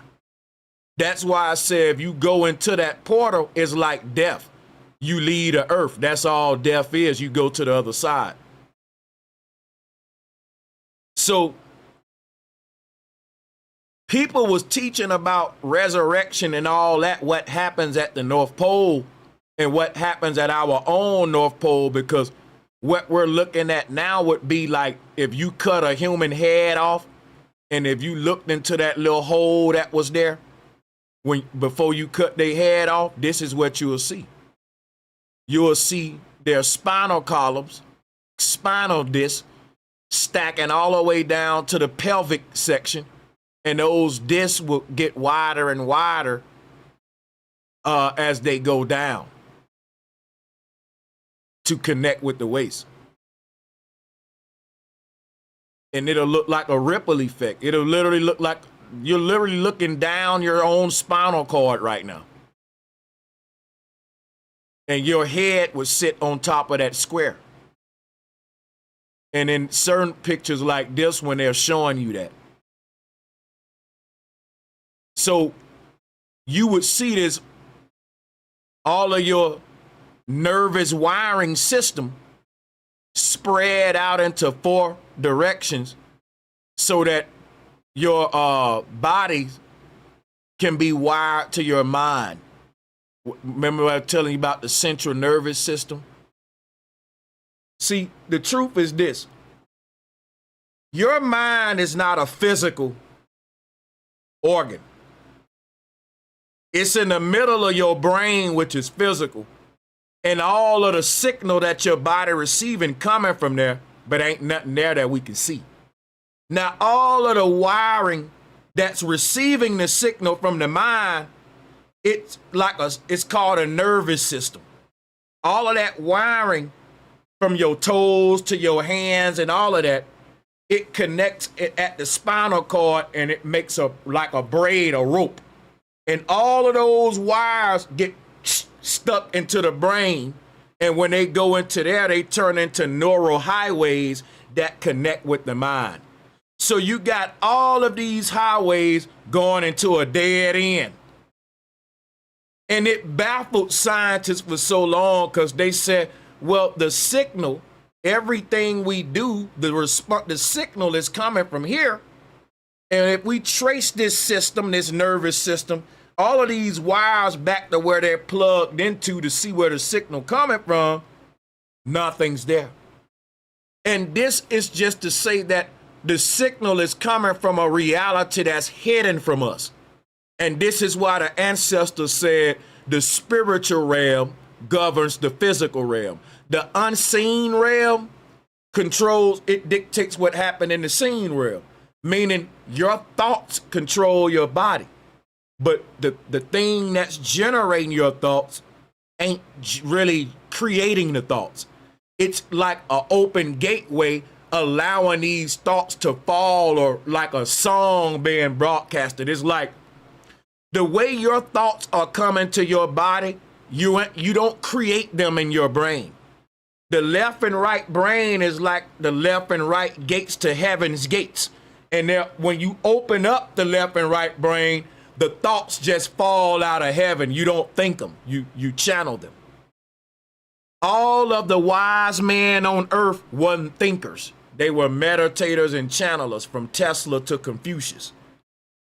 That's why I said if you go into that portal, it's like death. You leave the earth. That's all death is. You go to the other side. So people was teaching about resurrection and all that, what happens at the North Pole and what happens at our own North Pole, because what we're looking at now would be like if you cut a human head off and if you looked into that little hole that was there before you cut their head off, this is what you will see. You will see their spinal columns, spinal discs, stacking all the way down to the pelvic section. And those discs will get wider and wider as they go down to connect with the waist. And it'll look like a ripple effect. It'll literally look like you're literally looking down your own spinal cord right now. And your head would sit on top of that square. And in certain pictures like this, when they're showing you that. So you would see this, all of your nervous wiring system spread out into 4 directions so that your body can be wired to your mind. Remember I was telling you about the central nervous system? See, the truth is this. Your mind is not a physical organ. It's in the middle of your brain, which is physical. And all of the signal that your body receiving coming from there, but ain't nothing there that we can see. Now, all of the wiring that's receiving the signal from the mind, it's called a nervous system. All of that wiring from your toes to your hands and all of that, it connects at the spinal cord and it makes like a braid, a rope. And all of those wires get stuck into the brain. And when they go into there, they turn into neural highways that connect with the mind. So you got all of these highways going into a dead end. And it baffled scientists for so long because they said, well, the signal, everything we do, the signal is coming from here. And if we trace this system, this nervous system, all of these wires back to where they're plugged into to see where the signal coming from, nothing's there. And this is just to say that the signal is coming from a reality that's hidden from us. And this is why the ancestors said the spiritual realm governs the physical realm. The unseen realm controls, it dictates what happened in the seen realm, meaning your thoughts control your body. But the thing that's generating your thoughts ain't really creating the thoughts. It's like an open gateway allowing these thoughts to fall, or like a song being broadcasted. It's like the way your thoughts are coming to your body, you don't create them in your brain. The left and right brain is like the left and right gates to heaven's gates. And when you open up the left and right brain, the thoughts just fall out of heaven. You don't think them, you channel them. All of the wise men on earth weren't thinkers. They were meditators and channelers, from Tesla to Confucius.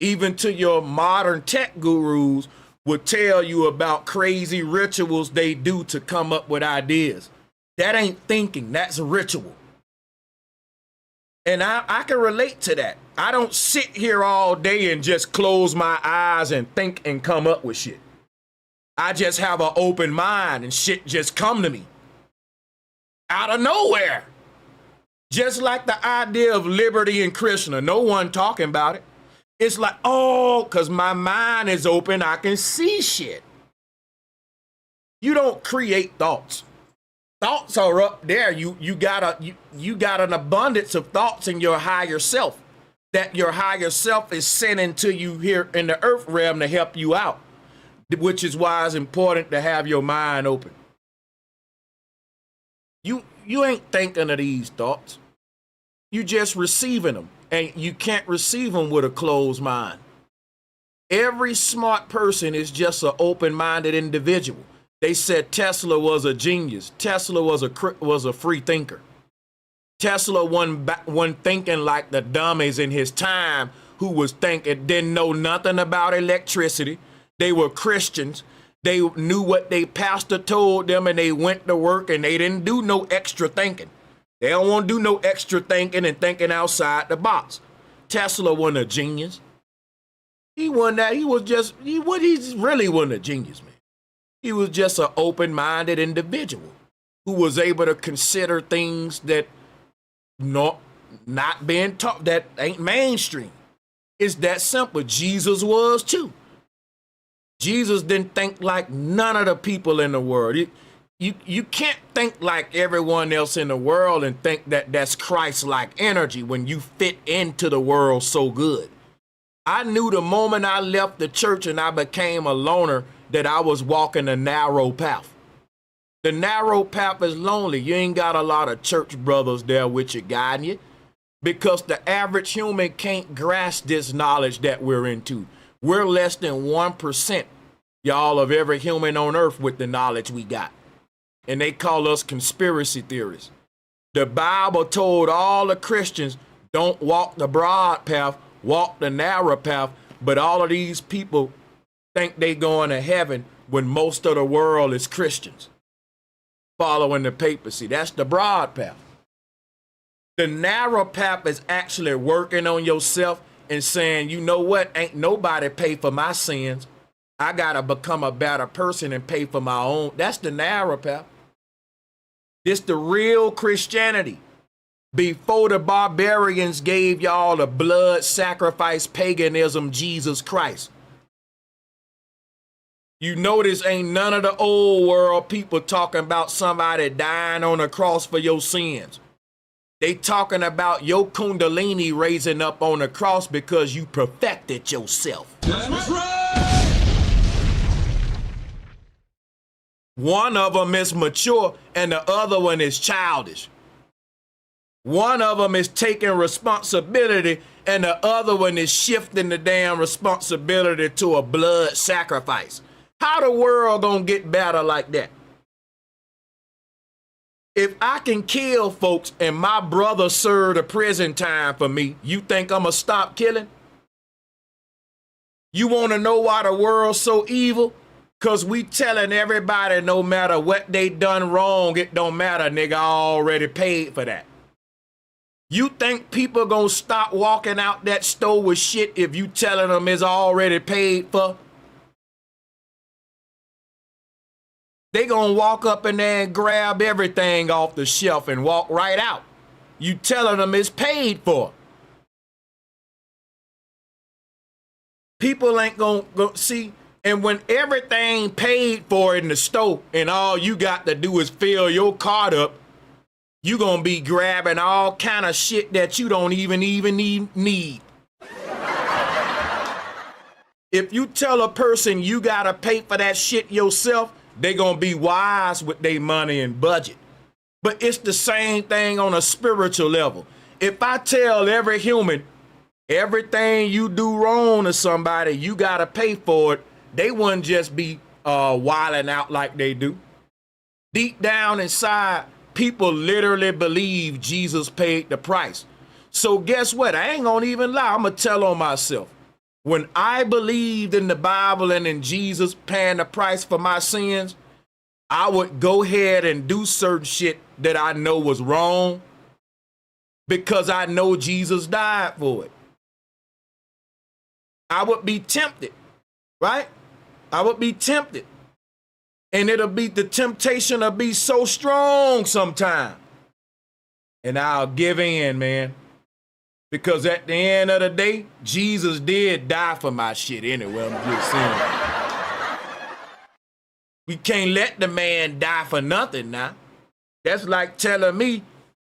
Even to your modern tech gurus would tell you about crazy rituals they do to come up with ideas. That ain't thinking, that's ritual. And I can relate to that. I don't sit here all day and just close my eyes and think and come up with shit. I just have an open mind and shit just come to me out of nowhere. Just like the idea of liberty and Krishna, no one talking about it. It's like, oh, because my mind is open, I can see shit. You don't create thoughts. Thoughts are up there. You got an abundance of thoughts in your higher self that your higher self is sending to you here in the earth realm to help you out, which is why it's important to have your mind open. You ain't thinking of these thoughts. You just receiving them, and you can't receive them with a closed mind. Every smart person is just an open-minded individual. They said Tesla was a genius. Tesla was a free thinker. Tesla wasn't thinking like the dummies in his time who was thinking, didn't know nothing about electricity. They were Christians. They knew what their pastor told them, and they went to work, and they didn't do no extra thinking. They don't want to do no extra thinking and thinking outside the box. Tesla wasn't a genius. He wasn't that. He really wasn't a genius, man. He was just an open-minded individual who was able to consider things that not being taught, that ain't mainstream. It's that simple. Jesus was too. Jesus didn't think like none of the people in the world. You can't think like everyone else in the world and think that that's Christ-like energy when you fit into the world so good. I knew the moment I left the church and I became a loner that I was walking a narrow path. The narrow path is lonely. You ain't got a lot of church brothers there with you guiding you, because the average human can't grasp this knowledge that we're into. We're less than 1%, y'all, of every human on earth with the knowledge we got. And they call us conspiracy theorists. The Bible told all the Christians, don't walk the broad path, walk the narrow path. But all of these people think they going to heaven when most of the world is Christians, following the papacy. That's the broad path. The narrow path is actually working on yourself and saying, you know what, ain't nobody pay for my sins. I got to become a better person and pay for my own. That's the narrow path. This the real Christianity. Before the barbarians gave y'all the blood sacrifice paganism Jesus Christ. You notice ain't none of the old world people talking about somebody dying on a cross for your sins. They talking about your Kundalini raising up on the cross because you perfected yourself. That's right. One of them is mature and the other one is childish. One of them is taking responsibility and the other one is shifting the damn responsibility to a blood sacrifice. How the world gonna get better like that? If I can kill folks and my brother served a prison time for me, you think I'm gonna stop killing? You wanna know why the world's so evil? Cause we telling everybody no matter what they done wrong, it don't matter, nigga, I already paid for that. You think people gonna stop walking out that store with shit if you telling them it's already paid for? They gonna walk up in there and grab everything off the shelf and walk right out. You telling them it's paid for. People ain't gonna go see. And when everything paid for in the store and all you got to do is fill your cart up, you gonna be grabbing all kind of shit that you don't even need. If you tell a person you gotta pay for that shit yourself, they gonna be wise with their money and budget. But it's the same thing on a spiritual level. If I tell every human, everything you do wrong to somebody, you gotta pay for it, they wouldn't just be wilding out like they do. Deep down inside, people literally believe Jesus paid the price. So guess what? I ain't gonna even lie. I'm gonna tell on myself. When I believed in the Bible and in Jesus paying the price for my sins, I would go ahead and do certain shit that I know was wrong because I know Jesus died for it. I would be tempted, right? I would be tempted. And it'll be, the temptation will be so strong sometime. And I'll give in, man. Because at the end of the day, Jesus did die for my shit anyway. I'm just saying. We can't let the man die for nothing now. That's like telling me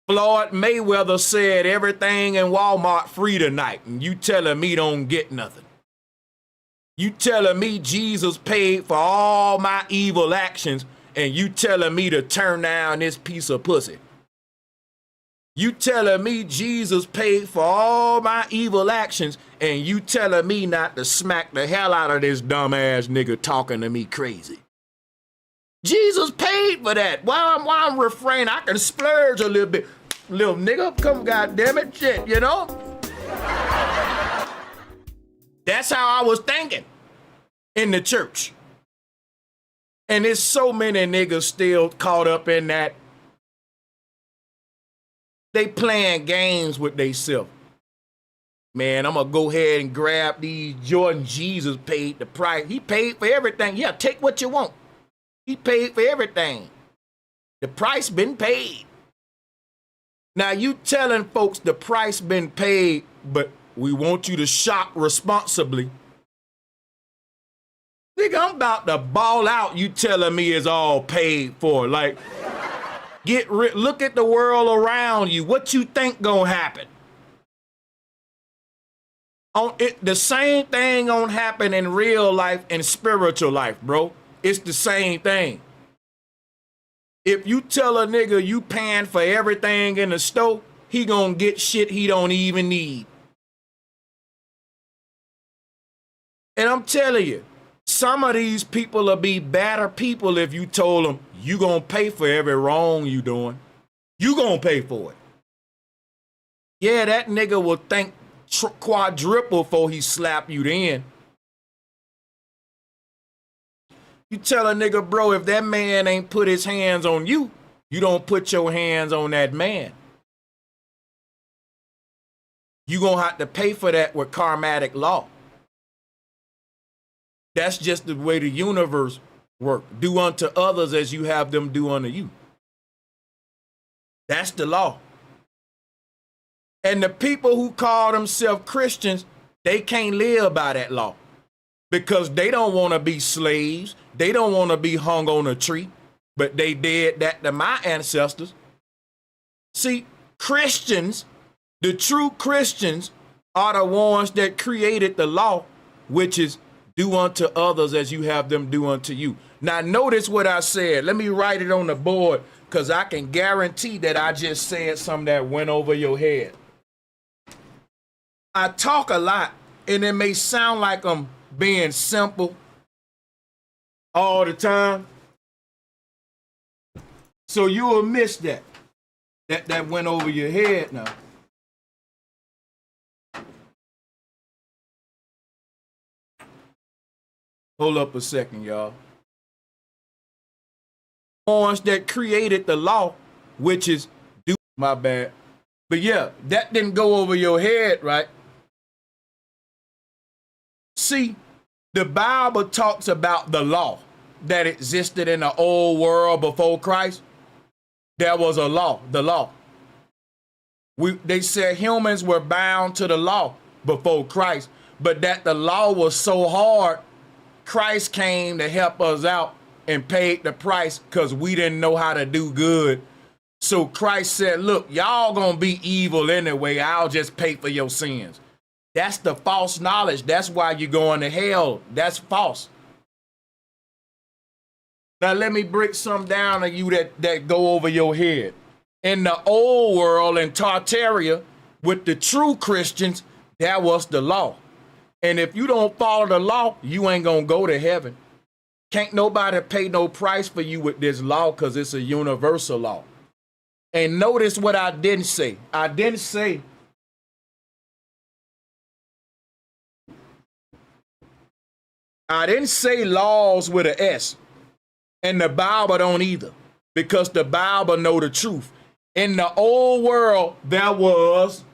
Floyd Mayweather said everything in Walmart free tonight, and you telling me don't get nothing. You telling me Jesus paid for all my evil actions, and you telling me to turn down this piece of pussy. You telling me Jesus paid for all my evil actions, and you telling me not to smack the hell out of this dumbass nigga talking to me crazy. Jesus paid for that. While I'm refraining, I can splurge a little bit. Little nigga, come goddammit, shit, you know? That's how I was thinking in the church. And there's so many niggas still caught up in that. They playing games with theyself. Man, I'm gonna go ahead and grab these Jordan. Jesus paid the price. He paid for everything. Yeah, take what you want. He paid for everything. The price been paid. Now you telling folks the price been paid, but we want you to shop responsibly. Nigga, I'm about to ball out. You telling me it's all paid for. Like, look at the world around you. What you think gonna happen? The same thing gonna happen in real life and spiritual life, bro. It's the same thing. If you tell a nigga you paying for everything in the store, he gonna get shit he don't even need. And I'm telling you, some of these people will be better people if you told them you gonna pay for every wrong you doing. You gonna pay for it. Yeah, that nigga will think quadruple before he slap you then. You tell a nigga, bro, if that man ain't put his hands on you, you don't put your hands on that man. You gonna have to pay for that with karmatic law. That's just the way the universe works. Do unto others as you have them do unto you. That's the law. And the people who call themselves Christians, they can't live by that law because they don't want to be slaves. They don't want to be hung on a tree, but they did that to my ancestors. See, Christians, the true Christians, are the ones that created the law, which is do unto others as you have them do unto you. Now, notice what I said. Let me write it on the board because I can guarantee that I just said something that went over your head. I talk a lot, and it may sound like I'm being simple all the time. So you will miss that. That went over your head now. Hold up a second, y'all. Ones that created the law, which is my bad. But yeah, that didn't go over your head, right? See, the Bible talks about the law that existed in the old world before Christ. There was a law, the law. They said humans were bound to the law before Christ, but that the law was so hard, Christ came to help us out and paid the price because we didn't know how to do good. So Christ said, look, y'all gonna be evil anyway. I'll just pay for your sins. That's the false knowledge. That's why you're going to hell. That's false. Now let me break some down to you that go over your head. In the old world in Tartaria, with the true Christians, that was the law. And if you don't follow the law, you ain't gonna go to heaven. Can't nobody pay no price for you with this law because it's a universal law. And notice what I didn't say. I didn't say laws with an S. And the Bible don't either. Because the Bible know the truth. In the old world, there was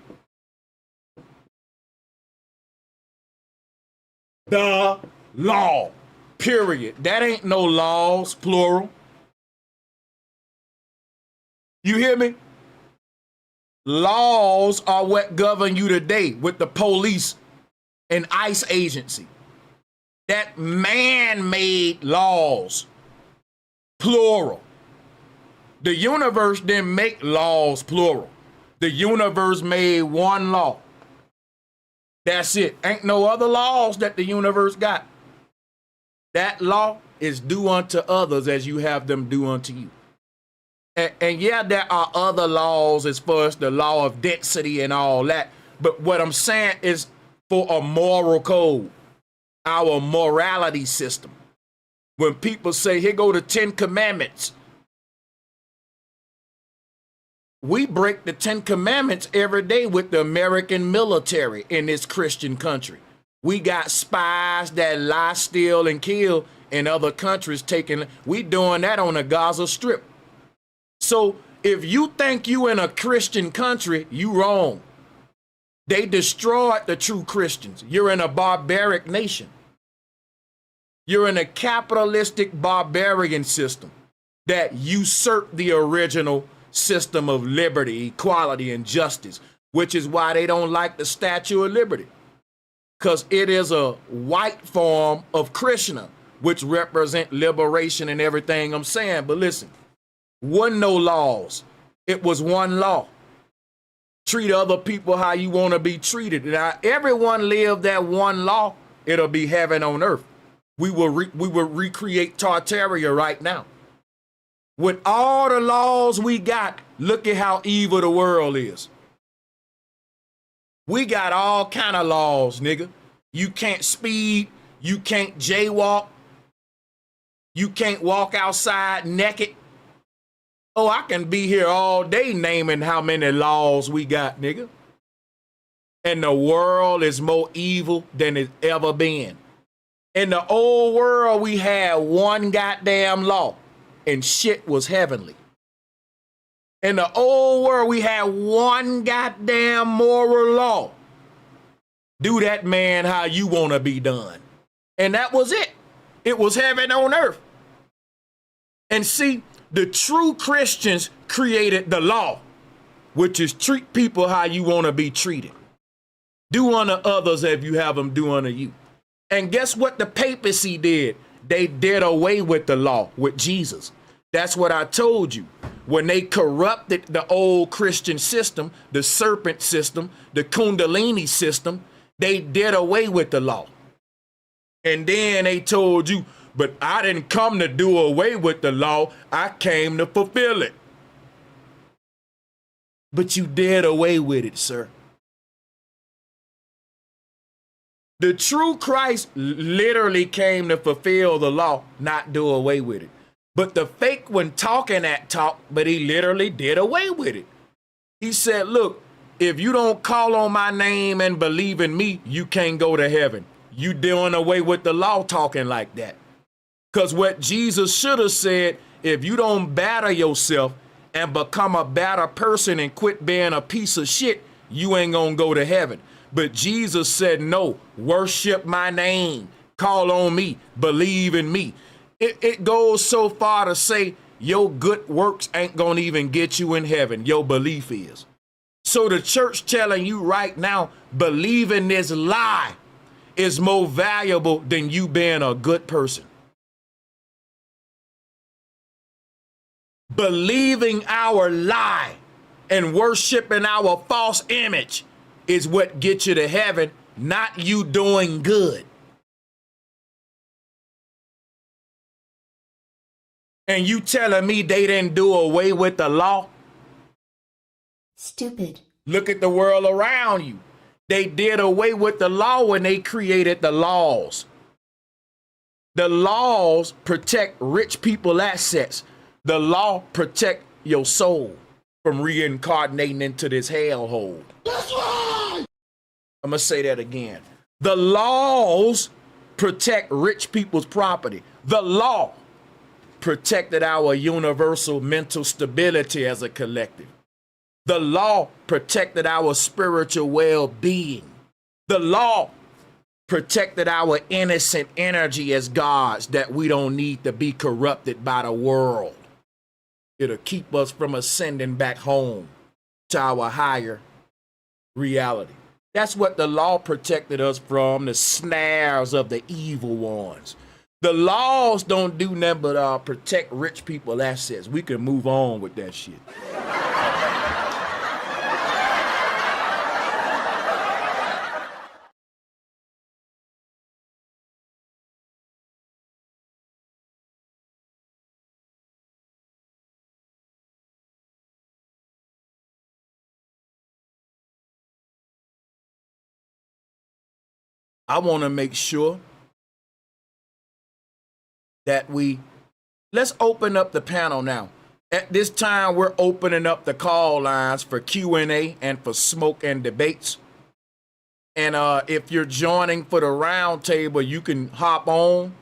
the law. Period. That ain't no laws, plural. You hear me? Laws are what govern you today with the police and ICE agency. That man-made laws, plural. The universe didn't make laws, plural. The universe made one law. That's it. Ain't no other laws that the universe got. That law is do unto others as you have them do unto you. And yeah, there are other laws as far as the law of density and all that. But what I'm saying is for a moral code, our morality system. When people say, here go the 10 Commandments. We break the 10 Commandments every day with the American military in this Christian country. We got spies that lie, steal, and kill in other countries we doing that on the Gaza Strip. So if you think you in a Christian country, you wrong. They destroyed the true Christians. You're in a barbaric nation. You're in a capitalistic barbarian system that usurped the original system of liberty, equality, and justice, which is why they don't like the Statue of Liberty. Because it is a white form of Krishna, which represent liberation and everything I'm saying. But listen, wasn't no laws. It was one law. Treat other people how you want to be treated. Now, everyone live that one law, it'll be heaven on earth. We will recreate Tartaria right now. With all the laws we got, look at how evil the world is. We got all kind of laws, nigga. You can't speed. You can't jaywalk. You can't walk outside naked. Oh, I can be here all day naming how many laws we got, nigga. And the world is more evil than it's ever been. In the old world, we had one goddamn law, and shit was heavenly. In the old world, we had one goddamn moral law. Do that man how you want to be done. And that was it. It was heaven on earth. And see, the true Christians created the law, which is treat people how you want to be treated. Do unto others if you have them do unto you. And guess what the papacy did? They did away with the law with Jesus. That's what I told you. When they corrupted the old Christian system, the serpent system, the Kundalini system, they did away with the law. And then they told you, but I didn't come to do away with the law. I came to fulfill it. But you did away with it, sir. The true Christ literally came to fulfill the law, not do away with it. But the fake one talking that talk, but he literally did away with it. He said, look, if you don't call on my name and believe in me, you can't go to heaven. You doing away with the law talking like that. Because what Jesus should have said, if you don't batter yourself and become a better person and quit being a piece of shit, you ain't gonna go to heaven. But Jesus said, no, worship my name, call on me, believe in me. It goes so far to say your good works ain't gonna even get you in heaven. Your belief is. So the church telling you right now, believing this lie is more valuable than you being a good person. Believing our lie and worshiping our false image is what gets you to heaven, not you doing good. And you telling me they didn't do away with the law? Stupid. Look at the world around you. They did away with the law when they created the laws. The laws protect rich people assets. The law protect your soul from reincarnating into this hellhole. That's right! I'm going to say that again. The laws protect rich people's property. The law protected our universal mental stability as a collective. The law protected our spiritual well-being. The law protected our innocent energy as gods that we don't need to be corrupted by the world. It'll keep us from ascending back home to our higher reality. That's what the law protected us from, the snares of the evil ones. The laws don't do nothing but protect rich people assets. We can move on with that shit. I want to make sure that let's open up the panel now. At this time, we're opening up the call lines for Q&A and for smoke and debates. And if you're joining for the round table, you can hop on.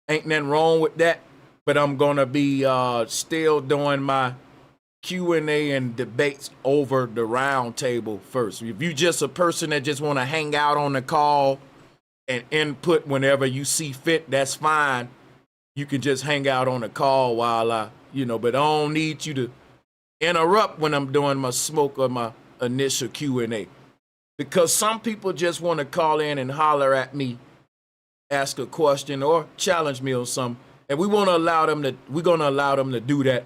Ain't nothing wrong with that. But I'm going to be still doing my Q&A and debates over the round table first. If you're just a person that just want to hang out on the call and input whenever you see fit, that's fine. You can just hang out on the call while but I don't need you to interrupt when I'm doing my smoke or my initial Q&A. Because some people just want to call in and holler at me ask a question or challenge me on something. And we're gonna allow them to do that.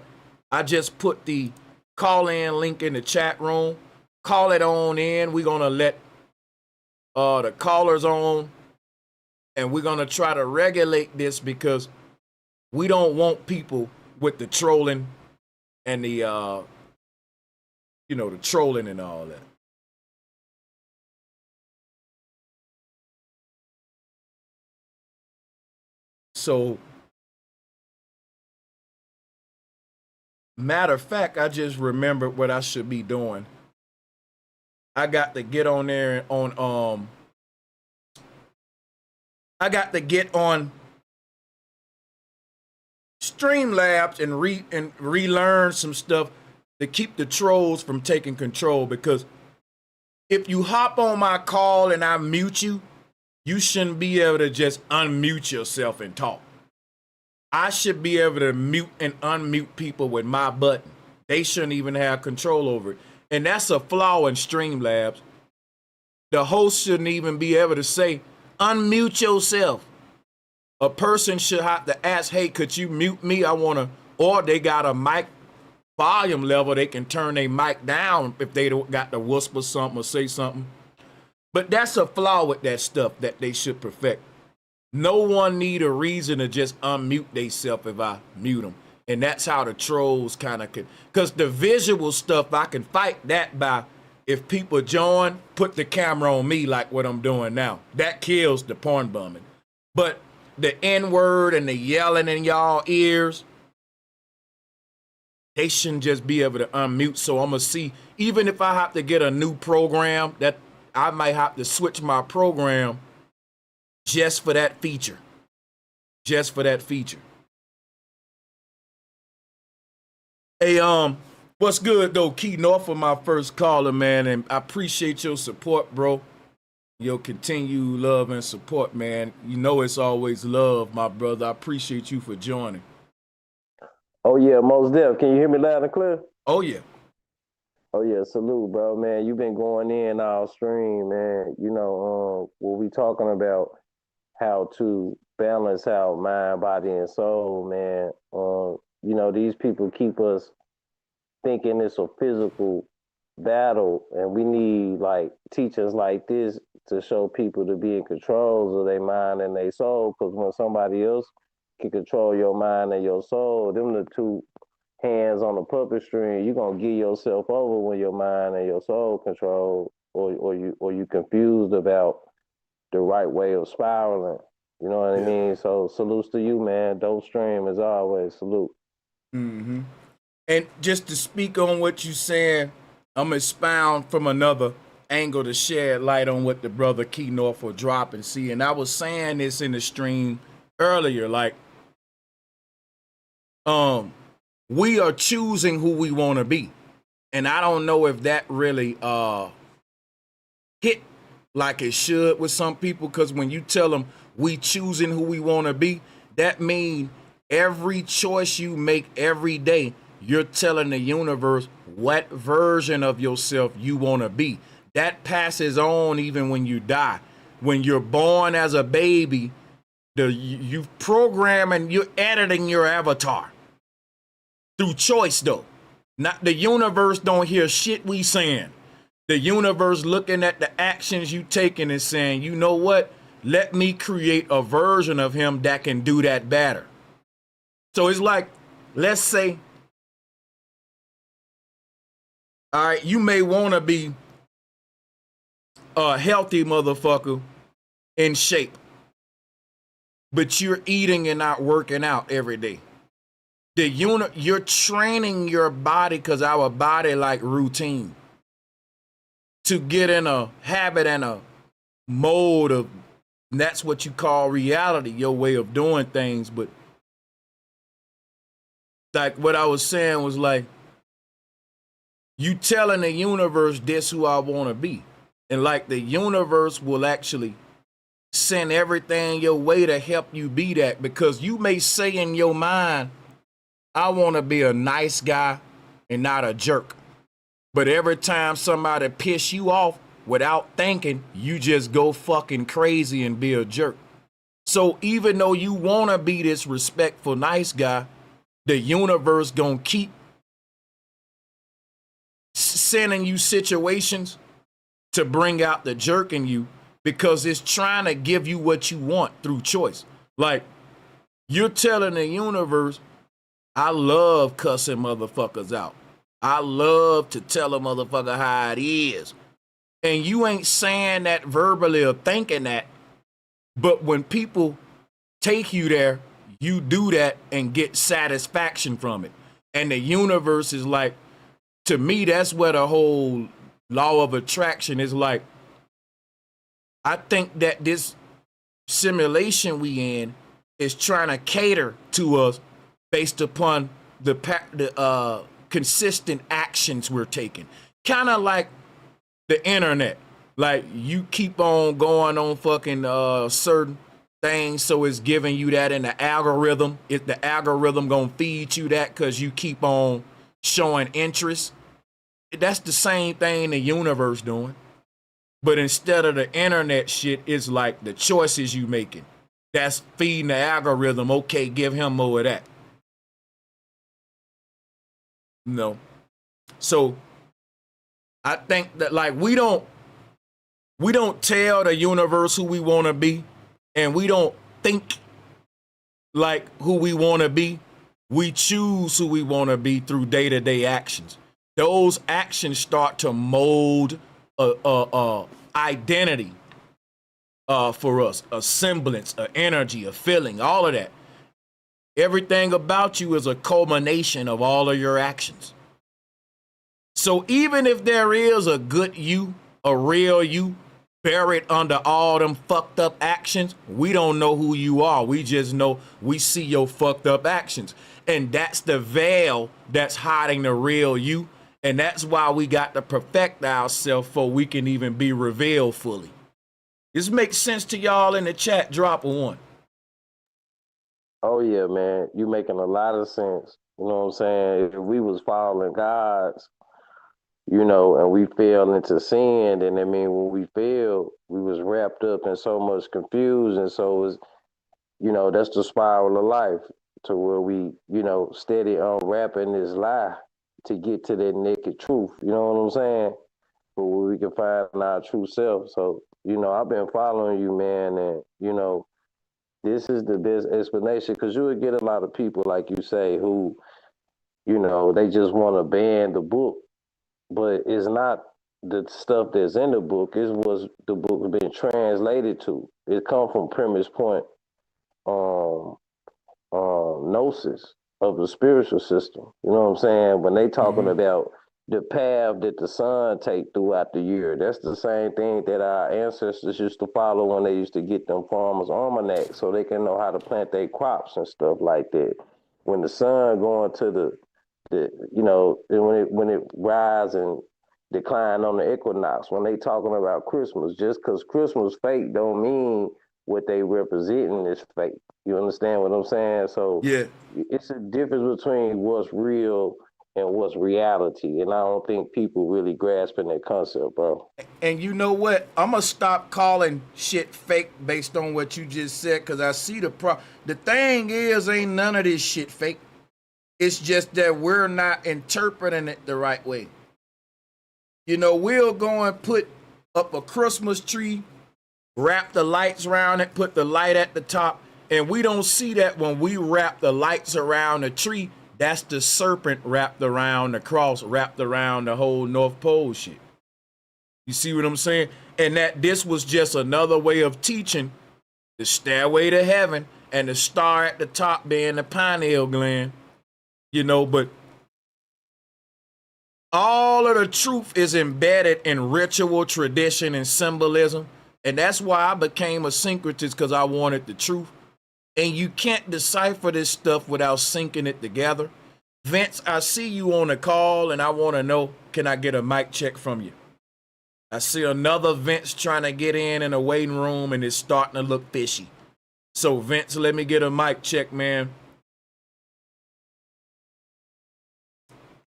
I just put the call-in link in the chat room. Call it on in. We're gonna let the callers on, and we're gonna try to regulate this because we don't want people with the trolling and the the trolling and all that. So, matter of fact, I just remembered what I should be doing. I got to get on there on I got to get on Streamlabs and relearn some stuff to keep the trolls from taking control, because if you hop on my call and I mute you, you shouldn't be able to just unmute yourself and talk. I should be able to mute and unmute people with my button. They shouldn't even have control over it. And that's a flaw in Streamlabs. The host shouldn't even be able to say, unmute yourself. A person should have to ask, hey, could you mute me? Or they got a mic volume level. They can turn their mic down if they don't got to whisper something or say something. But that's a flaw with that stuff that they should perfect. No one need a reason to just unmute themselves if I mute them. And that's how the trolls kind of could. Because the visual stuff, I can fight that by, if people join, put the camera on me like what I'm doing now. That kills the porn bumming. But the N-word and the yelling in y'all ears, they shouldn't just be able to unmute. So I'm going to see, even if I have to get a new program, that I might have to switch my program just for that feature. Just for that feature. Hey, what's good though, Key North, for my first caller, man, and I appreciate your support, bro. Your continued love and support, man. You know it's always love, my brother. I appreciate you for joining. Oh yeah, most definitely. Can you hear me loud and clear? Oh yeah. Oh yeah, salute, bro, man. You've been going in all stream, man. You know, what we talking about, how to balance out mind, body, and soul, man. You know, these people keep us thinking it's a physical battle, and we need like teachers like this to show people to be in control of their mind and their soul. Because when somebody else can control your mind and your soul, them the two hands on the puppet string. You're gonna give yourself over when your mind and your soul control, or you confused about the right way of spiraling. You know what I mean? So salutes to you, man. Dope stream as always. Salute. Mm-hmm. And just to speak on what you saying, I'm gonna expound from another angle to shed light on what the brother Key North will drop and see. And I was saying this in the stream earlier, like, we are choosing who we want to be. And I don't know if that really hit like it should with some people, because when you tell them we choosing who we want to be, that means every choice you make every day, you're telling the universe what version of yourself you want to be. That passes on even when you die. When you're born as a baby, you program and you're editing your avatar through choice, though. Not the universe don't hear shit we saying. The universe looking at the actions you taking and saying, you know what? Let me create a version of him that can do that better. So it's like, let's say, all right, you may want to be a healthy motherfucker in shape, but you're eating and not working out every day. You're training your body, because our body like routine, to get in a habit and a mode of, that's what you call reality, your way of doing things. But like what I was saying was like, you telling the universe this who I want to be. And like the universe will actually send everything your way to help you be that, because you may say in your mind, I want to be a nice guy and not a jerk. But every time somebody piss you off without thinking, you just go fucking crazy and be a jerk. So even though you want to be this respectful, nice guy, the universe gonna keep sending you situations to bring out the jerk in you because it's trying to give you what you want through choice. Like, you're telling the universe, I love cussing motherfuckers out. I love to tell a motherfucker how it is. And you ain't saying that verbally or thinking that. But when people take you there, you do that and get satisfaction from it. And the universe is like, to me, that's where the whole law of attraction is like. I think that this simulation we in is trying to cater to us based upon the consistent actions we're taking. Kind of like the internet. Like, you keep on going on fucking certain things, so it's giving you that in the algorithm. If the algorithm gonna feed you that because you keep on showing interest, that's the same thing the universe doing. But instead of the internet shit, it's like the choices you making. That's feeding the algorithm. Okay, give him more of that. No. So I think that, like, we don't tell the universe who we want to be, and we don't think like who we want to be. We choose who we want to be through day-to-day actions. Those actions start to mold a identity for us, a semblance, an energy, a feeling, all of that. Everything about you is a culmination of all of your actions. So even if there is a good you, a real you, buried under all them fucked up actions, we don't know who you are. We just know we see your fucked up actions. And that's the veil that's hiding the real you. And that's why we got to perfect ourselves so we can even be revealed fully. This makes sense to y'all in the chat? Drop a one. Oh yeah, man, you making a lot of sense. You know what I'm saying? If we was following God's, you know, and we fell into sin, then I mean, when we fell, we was wrapped up in so much confusion. So it was, you know, that's the spiral of life, to where we, you know, steady unwrapping this lie to get to that naked truth. You know what I'm saying? But where we can find our true self. So, you know, I've been following you, man, and, you know, this is the best explanation, because you would get a lot of people, like you say, who, you know, they just want to ban the book, but it's not the stuff that's in the book, it's what the book has been translated to. It comes from premise point gnosis of the spiritual system. You know what I'm saying? When they talking about the path that the sun take throughout the year, that's the same thing that our ancestors used to follow when they used to get them farmers' almanacs, so they can know how to plant their crops and stuff like that. When the sun going to the you know, when it rise and decline on the equinox, when they talking about Christmas, just because Christmas fake don't mean what they representing is fake. You understand what I'm saying? So Yeah. it's a difference between what's real and what's reality, and I don't think people really grasping that concept, bro. And you know what? I'm gonna stop calling shit fake based on what you just said, because I see the thing is, ain't none of this shit fake. It's just that we're not interpreting it the right way. You know, we'll go and put up a Christmas tree, wrap the lights around it, put the light at the top, and we don't see that when we wrap the lights around the tree. That's the serpent wrapped around the cross, wrapped around the whole North Pole shit. You see what I'm saying? And that this was just another way of teaching the stairway to heaven, and the star at the top being the pineal gland. You know, but all of the truth is embedded in ritual, tradition, and symbolism. And that's why I became a syncretist, because I wanted the truth. And you can't decipher this stuff without syncing it together. Vince, I see you on the call, and I want to know, can I get a mic check from you? I see another Vince trying to get in a waiting room, and it's starting to look fishy. So, Vince, let me get a mic check, man.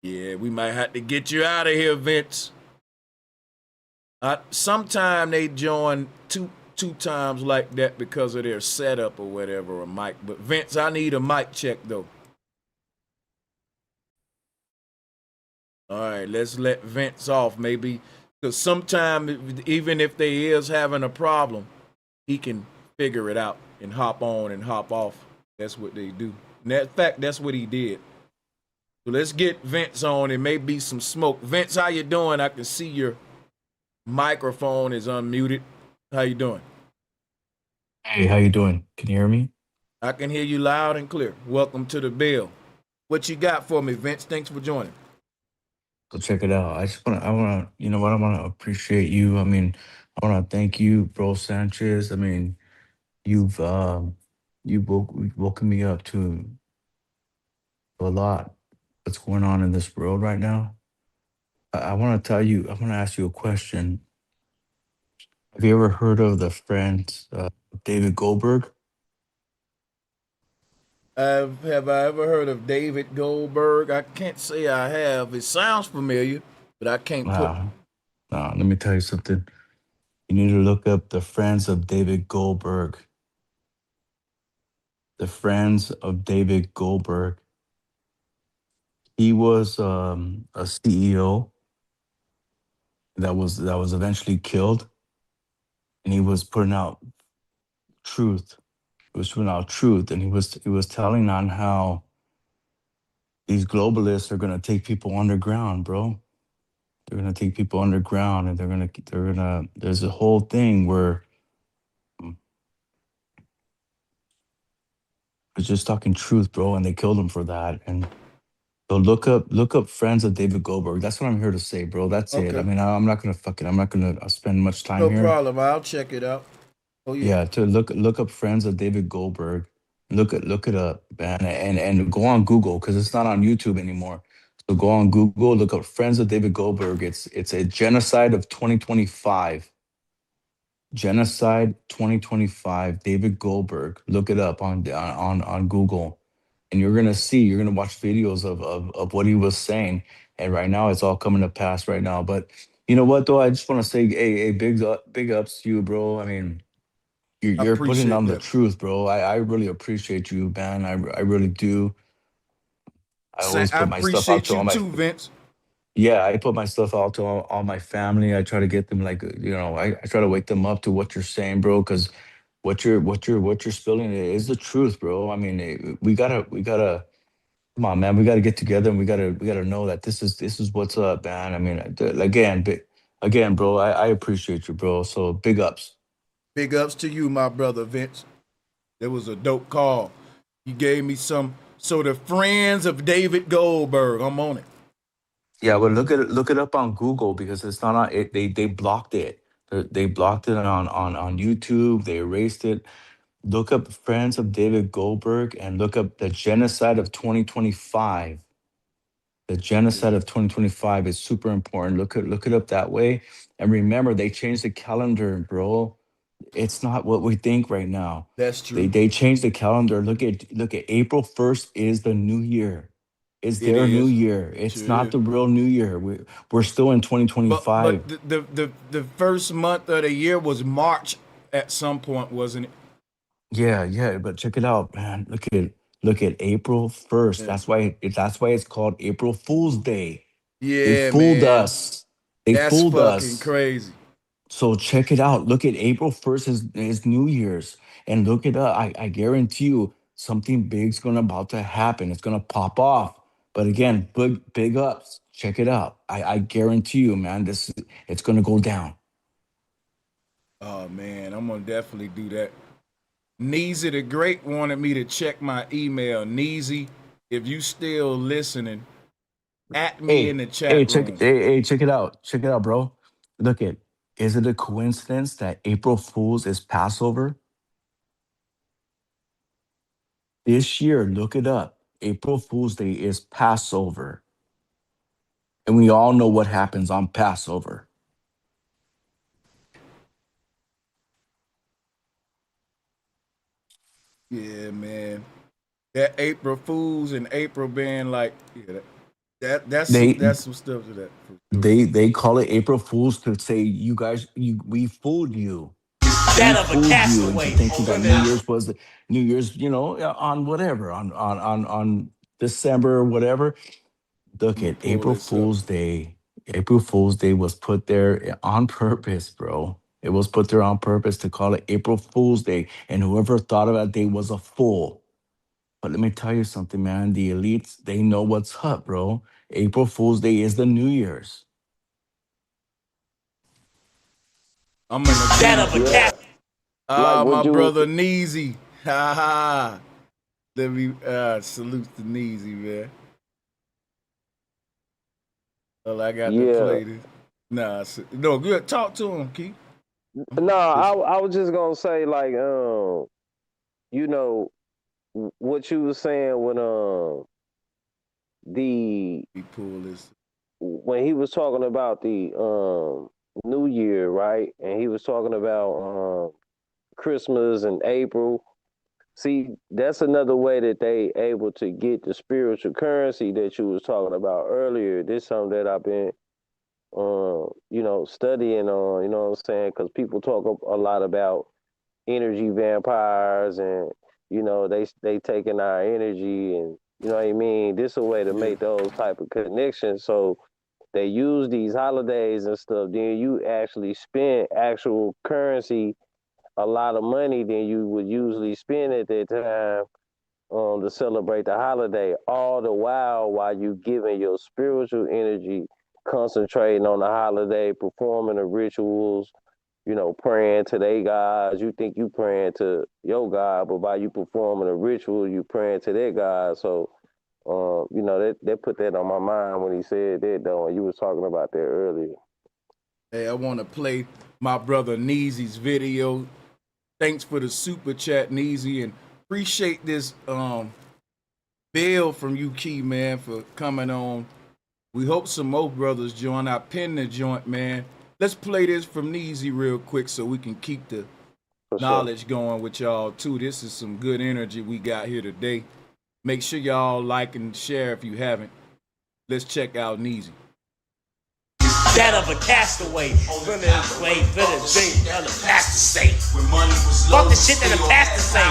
Yeah, we might have to get you out of here, Vince. Sometime they join too 2 times like that because of their setup or whatever, a mic. But Vince, I need a mic check though. All right, let's let Vince off maybe, because sometimes even if they is having a problem, he can figure it out and hop on and hop off. That's what they do. In fact, that's what he did. So let's get Vince on. It may be some smoke. Vince, how you doing? I can see your microphone is unmuted. How you doing? Hey, how you doing? Can you hear me? I can hear you loud and clear. Welcome to the bill. What you got for me, Vince? Thanks for joining. So check it out. I wanna, you know what? I wanna appreciate you. I mean, I wanna thank you, bro Sanchez. I mean, you've woken me up to a lot. What's going on in this world right now? I want to tell you. I want to ask you a question. Have you ever heard of the friend David Goldberg? Have I ever heard of David Goldberg? I can't say I have. It sounds familiar, but I can't put. Let me tell you something. You need to look up the Friends of David Goldberg. The Friends of David Goldberg. He was a CEO that was eventually killed, and he was putting out truth. He was putting out truth, and he was telling on how these globalists are gonna take people underground, bro. They're gonna take people underground, and they're gonna. There's a whole thing where it's just talking truth, bro, and they killed him for that. And so look up Friends of David Goldberg. That's what I'm here to say, bro. That's it. I Okay. mean, I'm not gonna spend much time No here. problem. I'll check it out. Oh yeah. Yeah, to look up Friends of David Goldberg. Look it up, man, and go on Google because it's not on YouTube anymore. So go on Google, look up Friends of David Goldberg. It's a genocide of 2025. Genocide 2025, David Goldberg. Look it up on Google, and you're gonna watch videos of what he was saying. And right now, it's all coming to pass right now. But you know what, though, I just want to say, a big ups to you, bro. I mean, I you're putting appreciate on the that. truth, bro. I really appreciate you, man. I really do. I always I put my stuff out appreciate to you all my too, Vince. yeah, I put my stuff out to all my family. I try to get them like I try to wake them up to what you're saying, bro, because what you're spilling is the truth, bro. I mean, we gotta come on, man. We gotta get together and we gotta know that this is what's up, man. I mean, again, bro. I appreciate you, bro. So big ups. Big ups to you, my brother Vince. That was a dope call. You gave me some. So the Friends of David Goldberg. I'm on it. Yeah, but look it up on Google because it's not on it. They blocked it. They blocked it on YouTube. They erased it. Look up Friends of David Goldberg and look up the genocide of 2025. The genocide Yeah, of 2025 is super important. Look it up that way. And remember, they changed the calendar, bro. It's not what we think right now. that's They true. they changed the calendar. Look at April 1st is the new year. It's It their new is. year. Sure It's not is. the real new year. We're still in But 2025. the first month of the year was March at some point, wasn't it? Yeah, but check it out, man. Look at April 1st. Yeah. That's why it's called April Fool's Day. They Yeah, fooled man. us. They That's fooled fucking us. crazy. So check it out. Look at April 1st is New Year's. And look it up. I guarantee you something big's gonna about to happen. It's gonna pop off. But again, big ups. Check it out. I guarantee you, man, it's gonna go down. Oh man, I'm gonna definitely do that. Neezy the Great wanted me to check my email. Neezy, if you still listening, at me in Hey, the chat room. check it out. Check it out, bro. Look it. Is it a coincidence that April Fools is Passover? This year, look it up. April Fool's Day is Passover. And we all know what happens on Passover. Yeah, man. That April Fools and April being like, yeah, They that's some stuff to that for sure. they call it April Fools to say you guys we fooled you. That we of a fooled you castaway. into thinking that New Year's was the New Year's, you know, on whatever, on December or whatever. Look I'm gonna at pull April this up. Fool's Day. April Fool's Day was put there on purpose, bro. It was put there on purpose to call it April Fool's Day. And whoever thought of that day was a fool. But let me tell you something, man. The elites, they know what's up, bro. April Fool's Day is the New Year's. I'm in That of a agreement. Yeah. cast. Like My would you brother Neezy. Ha ha. Let me salute to Neezy, man. Well, I got to yeah. play this. Nah, no, good. Talk to him, Keith. No, I was just gonna say like you know what you was saying the We pull this. when he was talking about the New Year, right? And he was talking about Christmas and April. See, that's another way that they able to get the spiritual currency that you was talking about earlier. This is something that I've been you know, studying on, you know what I'm saying? Because people talk a lot about energy vampires and, you know, they taking our energy and, you know what I mean? This is a way to Yeah. make those type of connections. So they use these holidays and stuff. Then you actually spend actual currency, a lot of money than you would usually spend at that time to celebrate the holiday. All the while you giving your spiritual energy, concentrating on the holiday, performing the rituals, you know, praying to their gods. You think you praying to your God, but by you performing a ritual, you praying to their God. So, you know, they put that on my mind when he said that, though, and you was talking about that earlier. Hey, I want to play my brother Neezy's video. Thanks for the super chat, Neezy, and appreciate this bill from you, Key, man, for coming on. We hope some more brothers join. I pinned the joint, man. Let's play this from Neezy real quick so we can keep the For sure. knowledge going with y'all too. This is some good energy we got here today. Make sure y'all like and share if you haven't. Let's check out Neezy. That of a castaway. Finna play, finna drink, finna pastor say. Fuck the shit that the pastor say.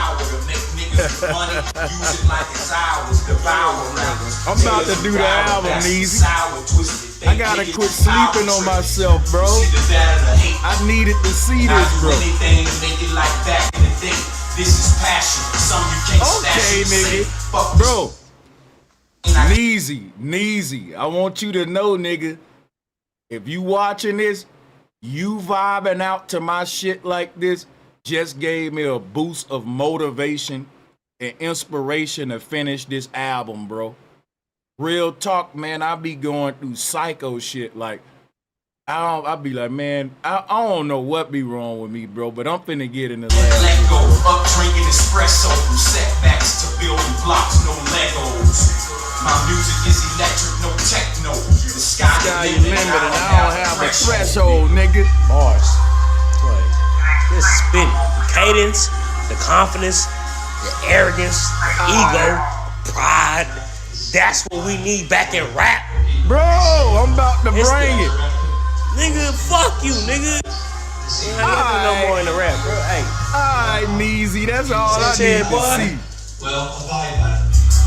I'm about to do the album, Neezy. I gotta quit sleeping on myself, bro. I needed to see this, bro. Okay, nigga. Bro. Neezy. I want you to know, nigga. If you watching this, you vibing out to my shit like this just gave me a boost of motivation and inspiration to finish this album, bro. Real talk, man. I be going through psycho shit. Like, I be like, man, I don't know what be wrong with me, bro, but I'm finna get in the lab. Let go, up drinking espresso from setbacks to building blocks, no Legos. My music is electric, no techno. The sky is limit, and I don't have a threshold, nigga. Bars. Like, this spinning. The cadence, the confidence, the arrogance, the ego, pride. That's what we need back in rap. Bro, I'm about to It's bring the- it. Nigga, fuck you, nigga. Ain't nothing no more in the rap, bro. Hey. Alright, Neezy, that's all I See need what I'm saying, to see. Well,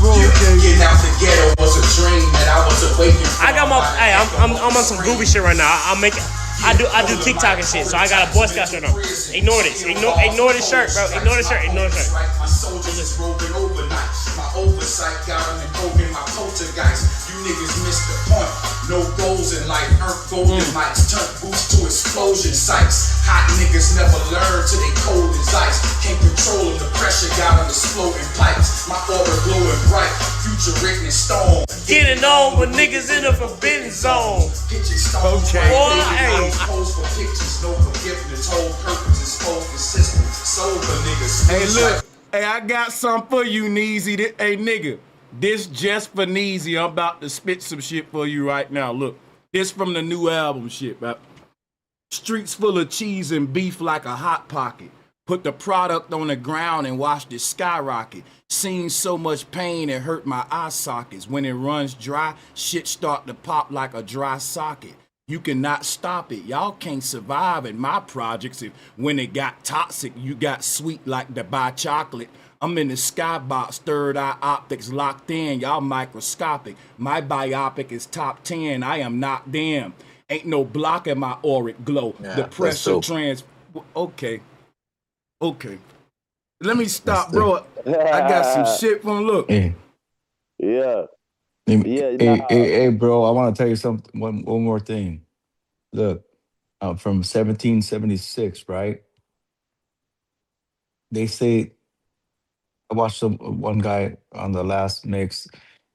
Bro, getting out the ghetto was a dream that I was awakened from. I got my. Hey, I'm on some groovy shit right now. I do TikTok and shit. So I got a Boy Scout shirt on. Ignore this. Ignore this shirt, bro. Ignore the shirt. Ignore the shirt. My soldiers is roving overnight. My oversight got them invoking my poltergeist. You niggas missed the point. No goals in life. Earth golden lights turn boost to explosion sites. Hot niggas never learn till they cold as ice. Can't control them. The pressure got them exploding pipes. My aura glowing bright. Future written in stone. Getting on with niggas in the forbidden zone. Pitching stones. Okay. Boy, hey. Pose for pictures. No forgiveness. Whole purpose is full consistent. Sober niggas. Hey, look. Hey, I got something for you, Neezy. Hey, nigga. This just for Neezy. I'm about to spit some shit for you right now. Look. This from the new album shit, man. Streets full of cheese and beef like a hot pocket. Put the product on the ground and watched it skyrocket. Seen so much pain it hurt my eye sockets. When it runs dry, shit start to pop like a dry socket. You cannot stop it. Y'all can't survive in my projects if when it got toxic, you got sweet like the buy chocolate. I'm in the skybox, third eye optics locked in. Y'all microscopic. My biopic is top 10. I am not them. Ain't no block in my auric glow. Yeah, The that's pressure dope. Okay. Let me That's stop, the bro. I got some shit from look. hey. Yeah. Hey, Yeah. hey, Nah. hey, bro, I want to tell you something. One more thing. Look, from 1776, right? They say I watched one guy on the last mix.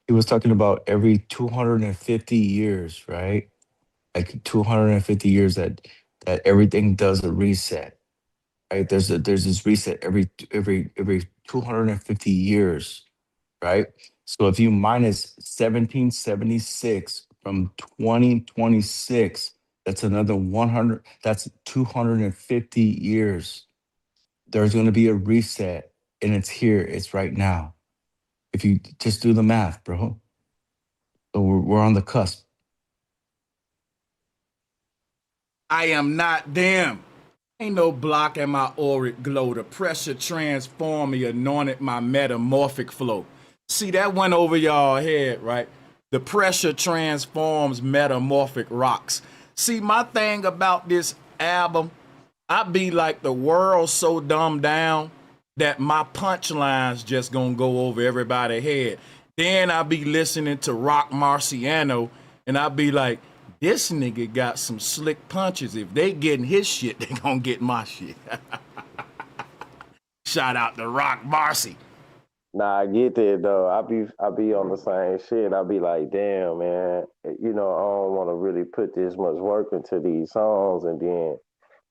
He was talking about every 250 years, right? Like 250 years that everything does a reset, right? There's this reset every 250 years, right? So if you minus 1776 from 2026, that's another 100, that's 250 years. There's going to be a reset, and it's here, it's right now. If you just do the math, bro. So we're on the cusp. I am not them. Ain't no block in my auric glow. The pressure transformed me, anointed my metamorphic flow. See, that went over y'all head, right? The pressure transforms metamorphic rocks. See, my thing about this album, I be like the world so dumbed down that my punchlines just gonna go over everybody's head. Then I be listening to Rock Marciano and I be like, this nigga got some slick punches. If they getting his shit, they gonna get my shit. Shout out to Rock Marcy. Nah, I get that though. I be on the same shit. I be like, damn, man. You know, I don't want to really put this much work into these songs, and then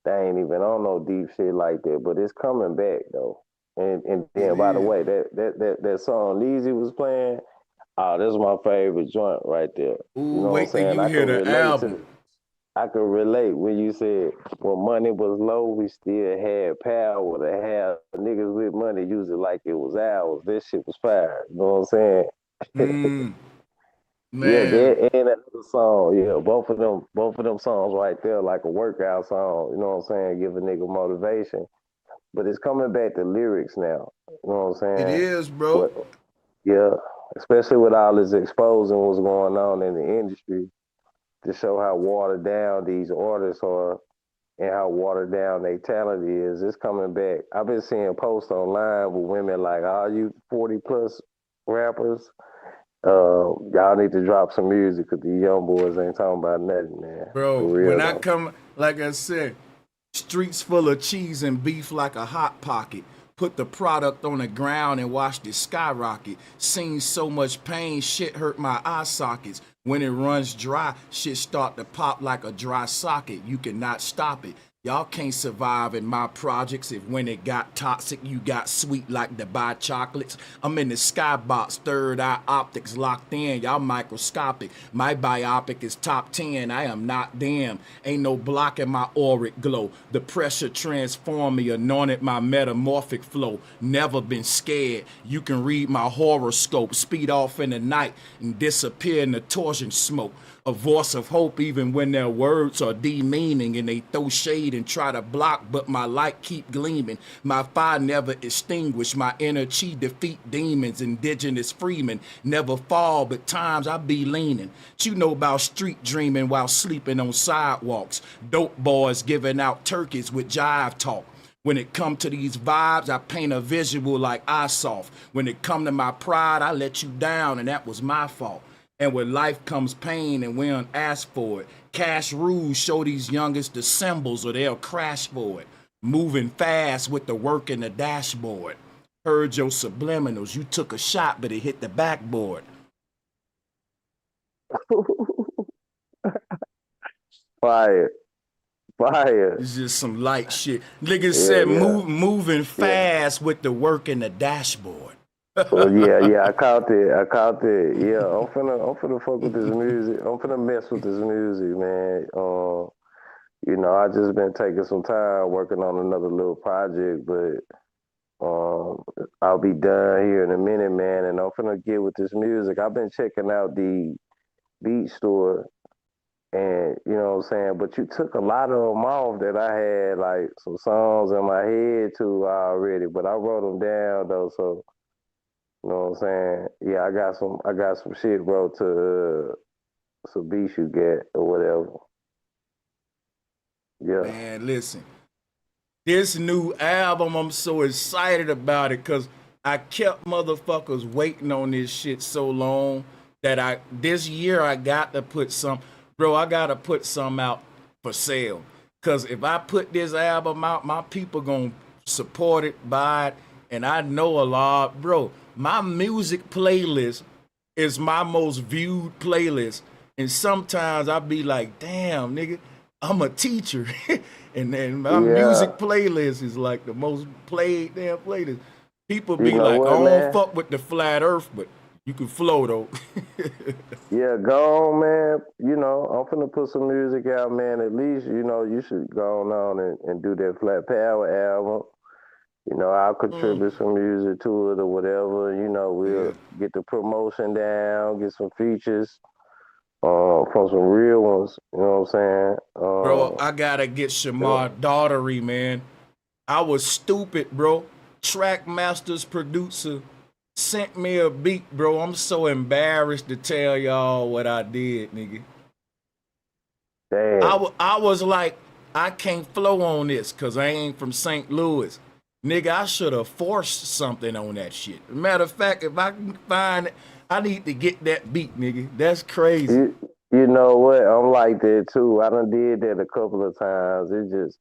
they ain't even on no deep shit like that. But it's coming back though. And It then by the is. way, that song Leezy was playing, oh, this is my favorite joint right there. You Ooh, know what I'm wait till saying? you hear the album. I could relate when you said when money was low, we still had power to have niggas with money use it like it was ours. This shit was fire. You know what I'm saying? Yeah, Man, that and another song. Yeah, both of them songs right there, like a workout song. You know what I'm saying? Give a nigga motivation. But it's coming back to lyrics now. You know what I'm it saying? is, bro. What? Yeah, especially with all this exposing what's going on in the industry to show how watered down these artists are and how watered down their talent is. It's coming back. I've been seeing posts online with women like, "All you 40 plus rappers, y'all need to drop some music because the young boys ain't talking about nothing, man." For Bro, real when I though. come, like I said, streets full of cheese and beef like a hot pocket. Put the product on the ground and watched it skyrocket. Seen so much pain, shit hurt my eye sockets. When it runs dry, shit start to pop like a dry socket. You cannot stop it. Y'all can't survive in my projects if when it got toxic, you got sweet like the buy chocolates. I'm in the skybox, third eye optics locked in. Y'all microscopic. My biopic is top 10. I am not them. Ain't no block in my auric glow. The pressure transformed me, anointed my metamorphic flow. Never been scared. You can read my horoscope, speed off in the night and disappear in the torsion smoke. A voice of hope even when their words are demeaning and they throw shade and try to block, but my light keep gleaming. My fire never extinguished. My inner chi defeat demons. Indigenous freemen never fall, but times I be leaning. You know about street dreaming while sleeping on sidewalks. Dope boys giving out turkeys with jive talk. When it come to these vibes, I paint a visual like Isoft. When it come to my pride, I let you down, and that was my fault. And with life comes pain, and we don't ask for it. Cash rules show these youngest the symbols, or they'll crash for it. Moving fast with the work in the dashboard. Heard your subliminals. You took a shot, but it hit the backboard. Fire, fire. It's just some light shit. Niggas Yeah, said yeah, moving yeah. fast with the work in the dashboard. Well, yeah. I caught it. I caught it. Yeah, I'm finna fuck with this music. I'm finna mess with this music, man. You know, I just been taking some time working on another little project, but I'll be done here in a minute, man. And I'm finna get with this music. I've been checking out the beat store And you know what I'm saying? But you took a lot of them off that I had like some songs in my head too already, but I wrote them down though, so you know what I'm saying? Yeah, I got some shit wrote to some beats you get or whatever. Yeah. Man, listen. This new album, I'm so excited about it because I kept motherfuckers waiting on this shit so long that this year I got to put some, bro, I got to put some out for sale. Because if I put this album out, my people going to support it, buy it, and I know a lot. Bro, my music playlist is my most viewed playlist. And sometimes I be like, damn, nigga, I'm a teacher. And then my music playlist is like the most played damn playlist. People be like, I don't fuck with the flat earth, but you can flow though. Yeah, go on, man. You know, I'm finna put some music out, man. At least, you know, you should go on and do that Flat Power album. You know, I'll contribute some music to it or whatever. You know, we'll get the promotion down, get some features from some real ones. You know what I'm saying? Bro, I gotta get Shamar Daughtery, man. I was stupid, bro. Trackmaster's producer sent me a beat, bro. I'm so embarrassed to tell y'all what I did, nigga. Damn. I was like, I can't flow on this because I ain't from St. Louis. Nigga, I should have forced something on that shit. Matter of fact, if I can find it, I need to get that beat, nigga. That's crazy. You know what? I'm like that too. I done did that a couple of times. It's just,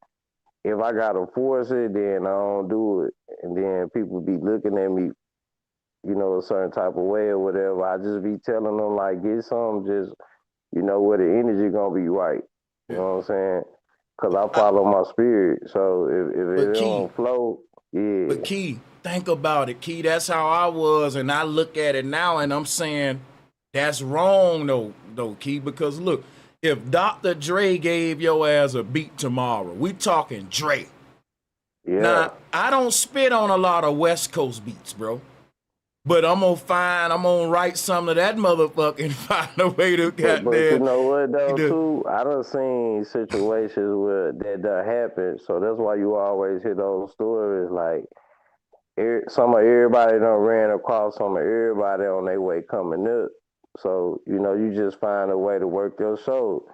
if I gotta force it, then I don't do it. And then people be looking at me, you know, a certain type of way or whatever. I just be telling them, like, get something just, you know, where the energy gonna be right. You know what I'm saying? Because I follow my spirit. So if it don't flow, yeah. But Key, think about it, Key. That's how I was, and I look at it now, and I'm saying that's wrong, though, Key. Because look, if Dr. Dre gave your ass a beat tomorrow, we talking Dre. Yeah. Now, I don't spit on a lot of West Coast beats, bro. But I'm gonna write some of that motherfucker and find a way to get but there. You know what though, too? I done seen situations where that happened. So that's why you always hear those stories like some of everybody done ran across some of everybody on their way coming up. So, you know, you just find a way to work your show.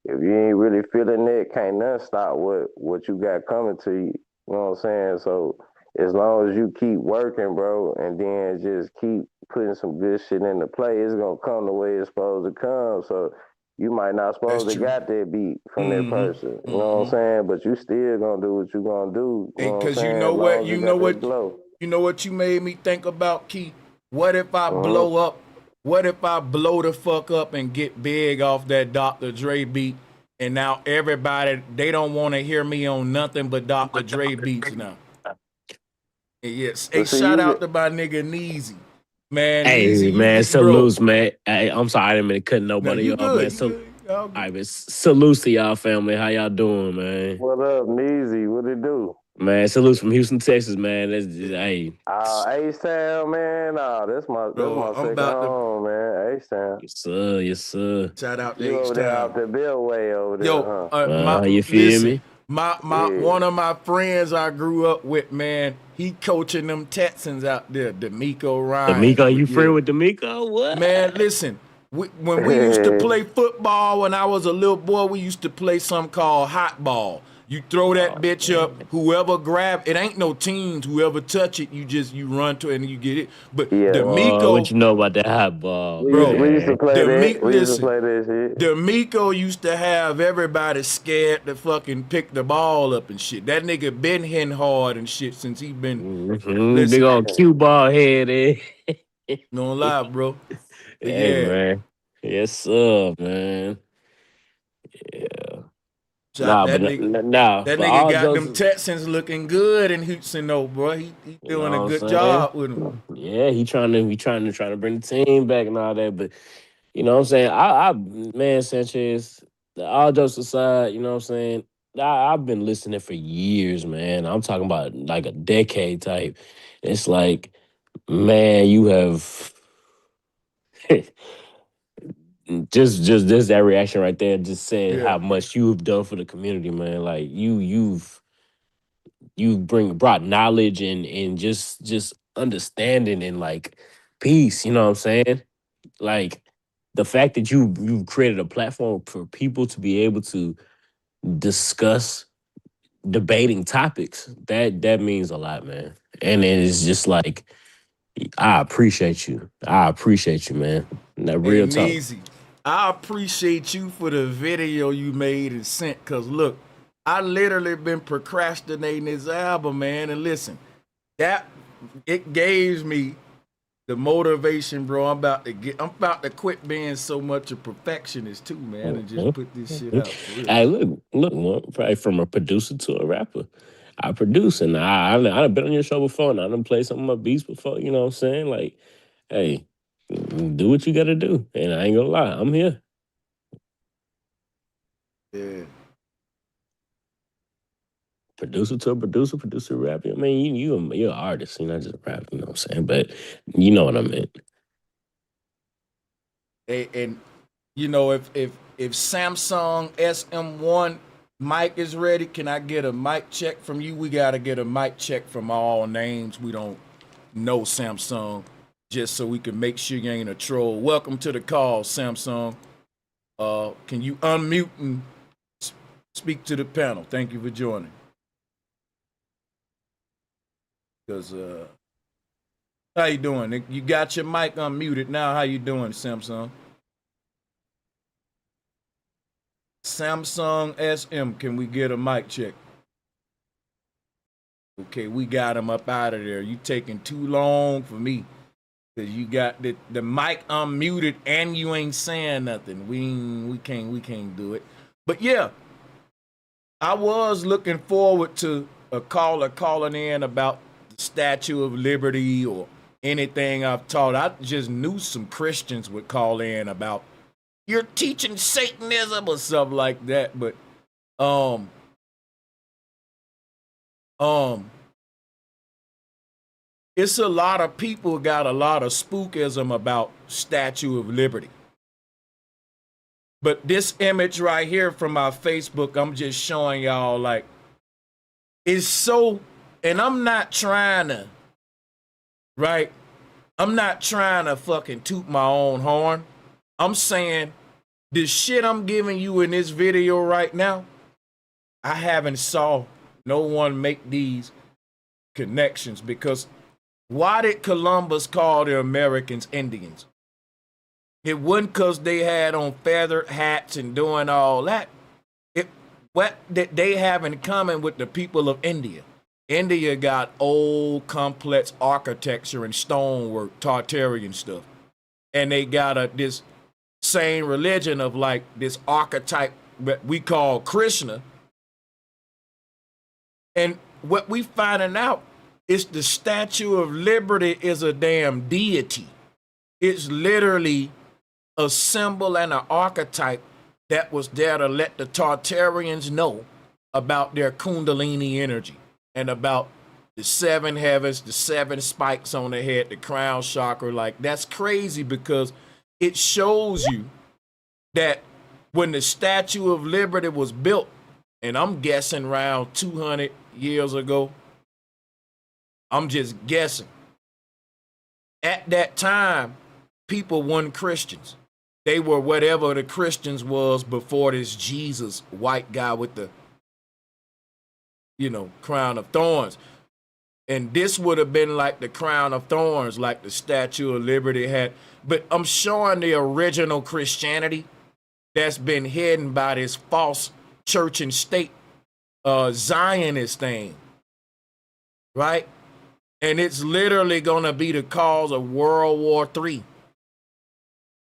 If you ain't really feeling it, can't nothing stop what you got coming to you. You know what I'm saying? So as long as you keep working, bro, and then just keep putting some good shit into play, it's gonna come the way it's supposed to come. So you might not supposed to got that beat from that person. You know what I'm saying? But you still gonna do what you gonna do. You know what I'm saying? You know what you made me think about, Key? What if I blow up? What if I blow the fuck up and get big off that Dr. Dre beat? And now everybody, they don't want to hear me on nothing but Dr. Dre beats now. Yes. Hey, shout out to my nigga Neezy. Man, hey, Neezy, man, salutes, man. Hey, I'm sorry, I didn't mean to cut nobody off, man. All right, man. Salutes to y'all family. How y'all doing, man? What up, Neezy? What it do? Man, salutes from Houston, Texas, man. That's just, hey. H-Town, man. That's my second home, man. H-Town. Yes, sir. Shout out to you H-Town. over there out the Beltway over there, Yo, you feel me? One of my friends I grew up with, man, he coaching them Texans out there, D'Amico Ryan. D'Amico, you friend with D'Amico? What? Man, listen, when we used to play football when I was a little boy, we used to play something called hot ball. You throw that bitch up, whoever grab it, ain't no teams. Whoever touch it, you run to it and you get it. But D'Amico, what you know about that hot ball, bro? We used to play that. We used to play that shit. D'Amico used to have everybody scared to fucking pick the ball up and shit. That nigga been hitting hard and shit since he been big old cue ball head. No lie, bro. Hey, man. Yes, sir, man. Yeah. That nigga got them Texans looking good in Houston, though, bro. He doing a good job with them. Yeah, he trying to bring the team back and all that. But you know what I'm saying? I man, Sanchez, all jokes aside, you know what I'm saying? I've been listening for years, man. I'm talking about like a decade type. It's like, man, you have just that reaction right there just said Yeah. how much you've done for the community, man. Like you've brought knowledge and just understanding and like peace, you know what I'm saying? Like the fact that you've created a platform for people to be able to discuss debating topics, that means a lot, man. And it's just like I appreciate you. I appreciate you, man. That Hey, real talk. Neezy, I appreciate you for the video you made and sent. Cause look, I literally been procrastinating this album, man. And listen, that it gave me the motivation, bro. I'm about to quit being so much a perfectionist too, man, and just put this shit out for real. Hey, look, man, probably from a producer to a rapper. I produce, and I've been on your show before, and I done played some of my beats before. You know what I'm saying? Like, hey, do what you got to do, and I ain't gonna lie, I'm here. Yeah. Producer to a producer, producer rapper. I mean, you're an artist, you're not just a rapper. You know what I'm saying? But you know what I meant. And you know, if Samsung SM1 mic is ready, can I get a mic check from you? We gotta get a mic check from all names we don't know, Samsung, just so we can make sure you ain't a troll. Welcome to the call, Samsung. Can you unmute and speak to the panel? Thank you for joining. Because how you doing? You got your mic unmuted now. How you doing, Samsung? Samsung SM, can we get a mic check? Okay, we got him up out of there. You taking too long for me. Cause you got the mic unmuted and you ain't saying nothing. We can't do it. But yeah, I was looking forward to a caller calling in about the Statue of Liberty or anything I've taught. I just knew some Christians would call in about you're teaching Satanism or something like that. But it's a lot of people got a lot of spookism about Statue of Liberty. But this image right here from my Facebook, I'm just showing y'all, like, it's so, and I'm not trying to, right? I'm not trying to fucking toot my own horn. I'm saying the shit I'm giving you in this video right now, I haven't saw no one make these connections. Because why did Columbus call the Americans Indians? It wasn't because they had on feathered hats and doing all that. What did they have in common with the people of India? India got old, complex architecture and stonework, Tartarian stuff. And they got this same religion of like this archetype that we call Krishna. And what we finding out is the Statue of Liberty is a damn deity. It's literally a symbol and an archetype that was there to let the Tartarians know about their Kundalini energy and about the seven heavens, the seven spikes on the head, the crown chakra. Like, that's crazy because it shows you that when the Statue of Liberty was built, and I'm guessing around 200 years ago, I'm just guessing. At that time, people weren't Christians. They were whatever the Christians was before this Jesus white guy with the, crown of thorns. And this would have been like the crown of thorns, like the Statue of Liberty had. But I'm showing the original Christianity that's been hidden by this false church and state Zionist thing, right? And it's literally going to be the cause of World War III.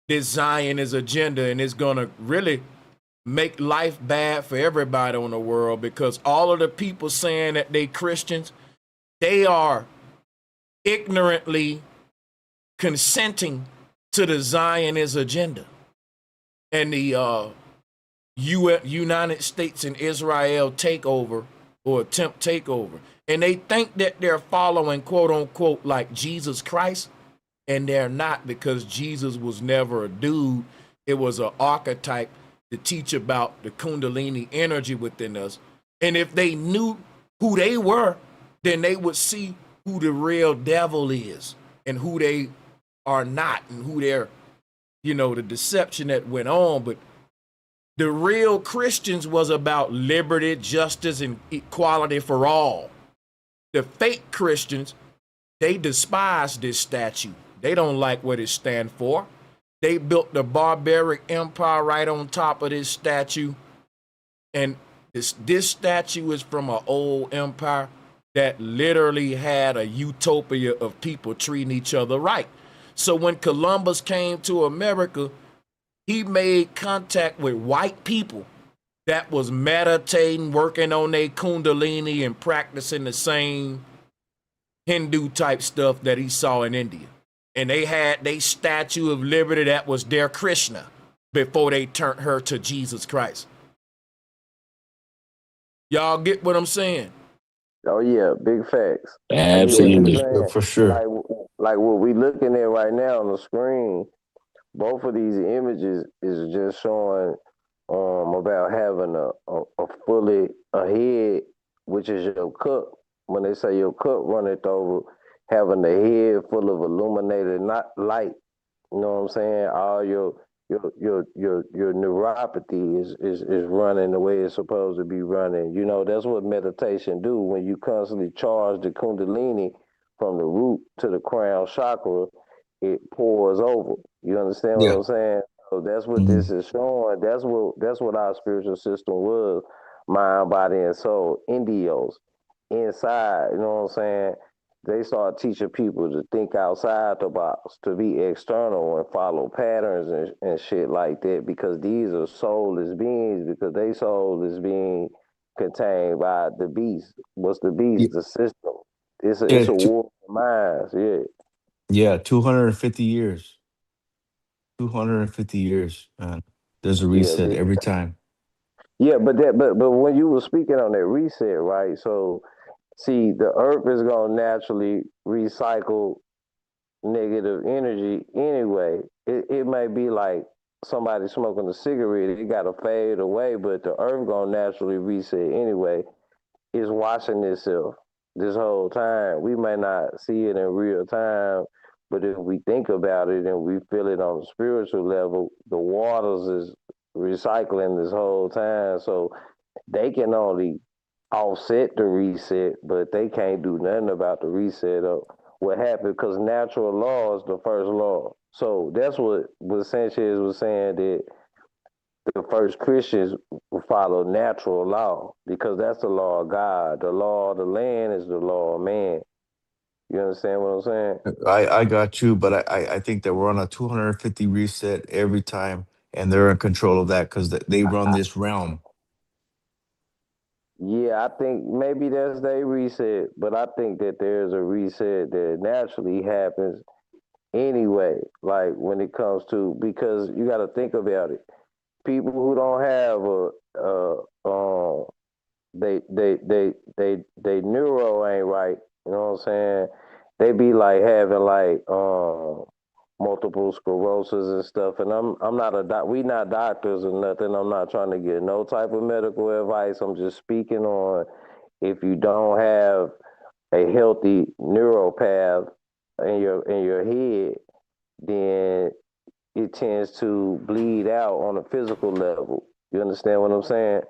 This Zionist agenda, and it's going to really make life bad for everybody on the world, because all of the people saying that they Christians, they are ignorantly consenting to the Zionist agenda and the United States and Israel takeover or attempt takeover. And they think that they're following, quote unquote, like Jesus Christ. And they're not, because Jesus was never a dude. It was an archetype to teach about the Kundalini energy within us. And if they knew who they were, then they would see who the real devil is and who they are not, and who they're, the deception that went on. But the real Christians was about liberty, justice, and equality for all. The fake Christians, they despise this statue. They don't like what it stands for. They built the barbaric empire right on top of this statue. And this statue is from an old empire that literally had a utopia of people treating each other right. So when Columbus came to America, he made contact with white people that was meditating, working on their Kundalini and practicing the same Hindu type stuff that he saw in India. And they had their Statue of Liberty that was their Krishna before they turned her to Jesus Christ. Y'all get what I'm saying? Oh yeah, big facts. Absolutely. For sure. Like what we looking at right now on the screen, both of these images is just showing about having a fully a head, which is your cup. When they say your cup runneth over, having the head full of illuminated light. You know what I'm saying? All your neuropathy is running the way it's supposed to be running. You know, that's what meditation do. When you constantly charge the Kundalini from the root to the crown chakra, it pours over. You understand what I'm saying? So that's what this is showing. That's what our spiritual system was: mind, body, and soul. Indios inside. You know what I'm saying? They start teaching people to think outside the box, to be external and follow patterns and shit like that, because these are soulless beings, because they soul is being contained by the beast. What's the beast? The system. It's a war of minds. Yeah, 250 years. 250 years, man. There's a reset every time. Yeah, but when you were speaking on that reset, right? So see, the earth is gonna naturally recycle negative energy anyway. It may be like somebody smoking a cigarette, it gotta fade away, but the earth gonna naturally reset anyway. It's washing itself this whole time. We may not see it in real time, but if we think about it and we feel it on a spiritual level, the waters is recycling this whole time. So they can only offset the reset, but they can't do nothing about the reset of what happened, because natural law is the first law. So that's what Sanchez was saying, that the first Christians will follow natural law, because that's the law of God. The law of the land is the law of man. You understand what I'm saying? I got you, but I think that we're on a 250 reset every time, and they're in control of that because they run this realm. Yeah, I think maybe that's their reset, but I think that there's a reset that naturally happens anyway. Like when it comes to, because you got to think about it. People who don't have they neuro ain't right. You know what I'm saying? They be like having like multiple sclerosis and stuff. And I'm not we not doctors or nothing. I'm not trying to get no type of medical advice. I'm just speaking on, if you don't have a healthy neural path in your head, then it tends to bleed out on a physical level. You understand what I'm saying?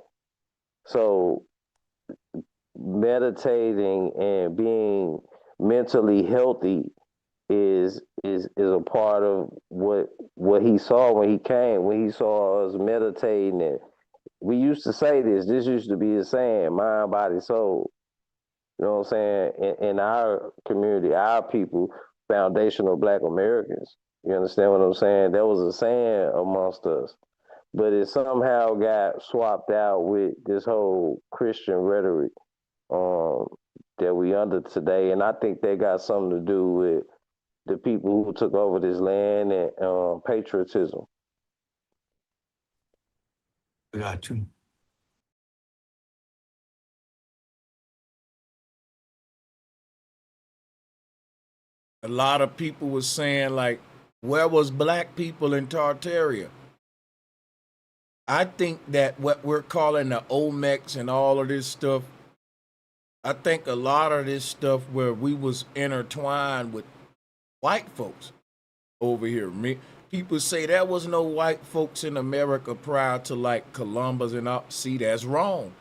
So meditating and being mentally healthy is a part of what he saw when he came, when he saw us meditating. And we used to say this used to be a saying: mind, body, soul. You know what I'm saying? In our community, our people, foundational Black Americans. You understand what I'm saying? That was a saying amongst us. But it somehow got swapped out with this whole Christian rhetoric that we under today. And I think that got something to do with the people who took over this land and patriotism. I got you. A lot of people was saying, like, where was black people in Tartaria? I think that what we're calling the Olmecs and all of this stuff, I think a lot of this stuff where we was intertwined with white folks over here. People say there was no white folks in America prior to like Columbus and all. See, that's wrong.